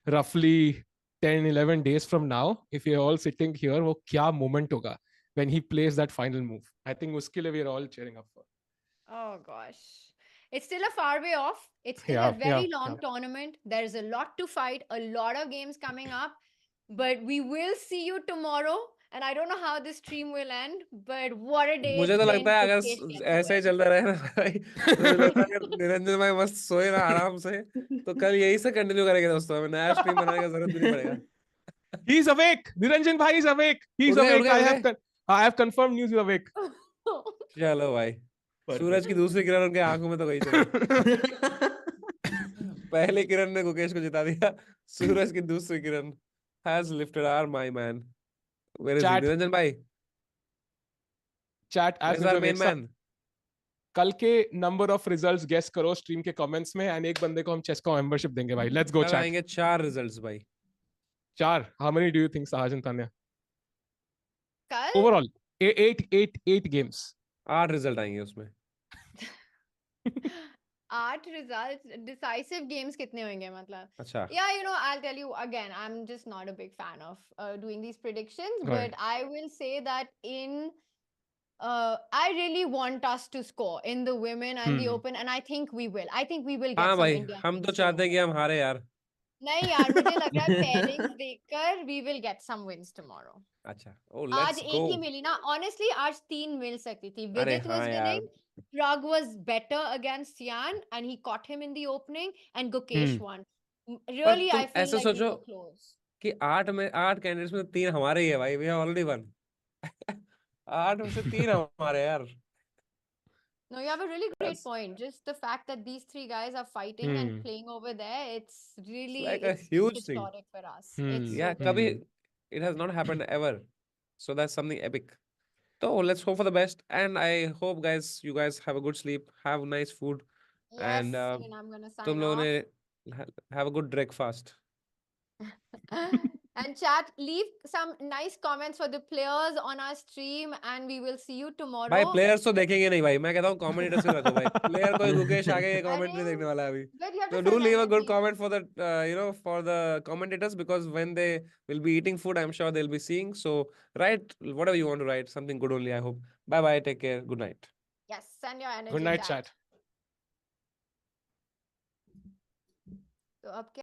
roughly 10, 11 days from now, if you're all sitting here, वो क्या moment होगा when he plays that final move. I think उसके लिए we're all cheering up for. Oh gosh. It's still a far way off. It's still Yeah, a very yeah, long yeah. tournament. There is a lot to fight, a lot of games coming up. But we will see you tomorrow. And I don't know how this stream will end, but what a day. मुझे it's तो been लगता है to अगर face Canada ऐसा ही well. चलता रहे ना भाई, तो मुझे लगता है अगर निरंजन भाई मस्त सोए ना आराम से, तो कल यही से कंटिन्यू करेंगे दोस्तों, हमें नया स्ट्रीम बनाने का जरूरत भी नहीं पड़ेगा। He's awake. Niranjan bhai is awake. He's उठ गए, उठ awake. गए, उठ I have confirmed news. He's awake. चलो भाई, Perfect. सूरज की दूसरी किरण उनके आंखों में तो गई चलो। पहली किरण ने गुकेश को जिता दिया, सूरज की दूसरी किरण has lifted our my man. Where is he? Chat. Niranjan भाई, Chat as where's our usual. main man? कल के नंबर ऑफ रिजल्ट्स गेस करो स्ट्रीम के कमेंट्स में एंड एक बंदे को हम चेस का मेंबरशिप देंगे भाई. लेट्स गो कल चैट. आएंगे 4 रिजल्ट्स भाई. 4. How many do you think Sahaj and Tanya? कल Overall 8 games. 8 रिजल्ट आएंगे उसमें. 8 results decisive games कितने होंगे मतलब? अच्छा. Yeah, you know, I'll tell you again, I'm just not a big fan of doing these predictions, Go ahead. but I will say that I really want us to score in the women and the open, and I think we will. I think we will get हाँ some भाई, Indian हम तो wins चाहते हैं tomorrow. कि हम हारे यार. नहीं यार, मुझे लग रहा है pairings देखकर we will get some wins tomorrow. अच्छा. Oh, आज let's एक go. ही मिली ना. Honestly, आज 3 मिल सकती थी. अरे Vidit हाँ was यार. winning. Pragg was better against Yan, and he caught him in the opening, and Gukesh won. पर Really, तुम I feel ऐसे like we सोचो were close. कि 8 कैंडिडेट्स में 3 हमारे ही है भाई. We have already won. 8 में से 3 हमारे यार. No, you have a really great That's point. Just the fact that these 3 guys are fighting and playing over there, it's really, like a it's huge thing. historic for us. It's Yeah, so कभी big. it has not happened ever. So that's something epic. So let's hope for the best, and I hope guys, you guys have a good sleep, have nice food, Yes, and and I'm gonna तुम sign लोगों off. ने have a good breakfast. And chat, leave some nice comments for the players on our stream, and we will see you भाई tomorrow. Players तो देखेंगे नहीं भाई, मैं कहता हूँ कमेंटेटर्स को रखो भाई. प्लेयर कोई गुकेश आगे कमेंट नहीं अरे, देखने वाला है अभी. but you have So to do fill the leave a good energy. comment for the for the commentators, because when they will be eating food, I'm sure they'll be seeing. So write whatever you want to write, something good only, I hope. Bye bye, take care, good night. Yes, send your energy. Good night, chat. chat. तो अब क्या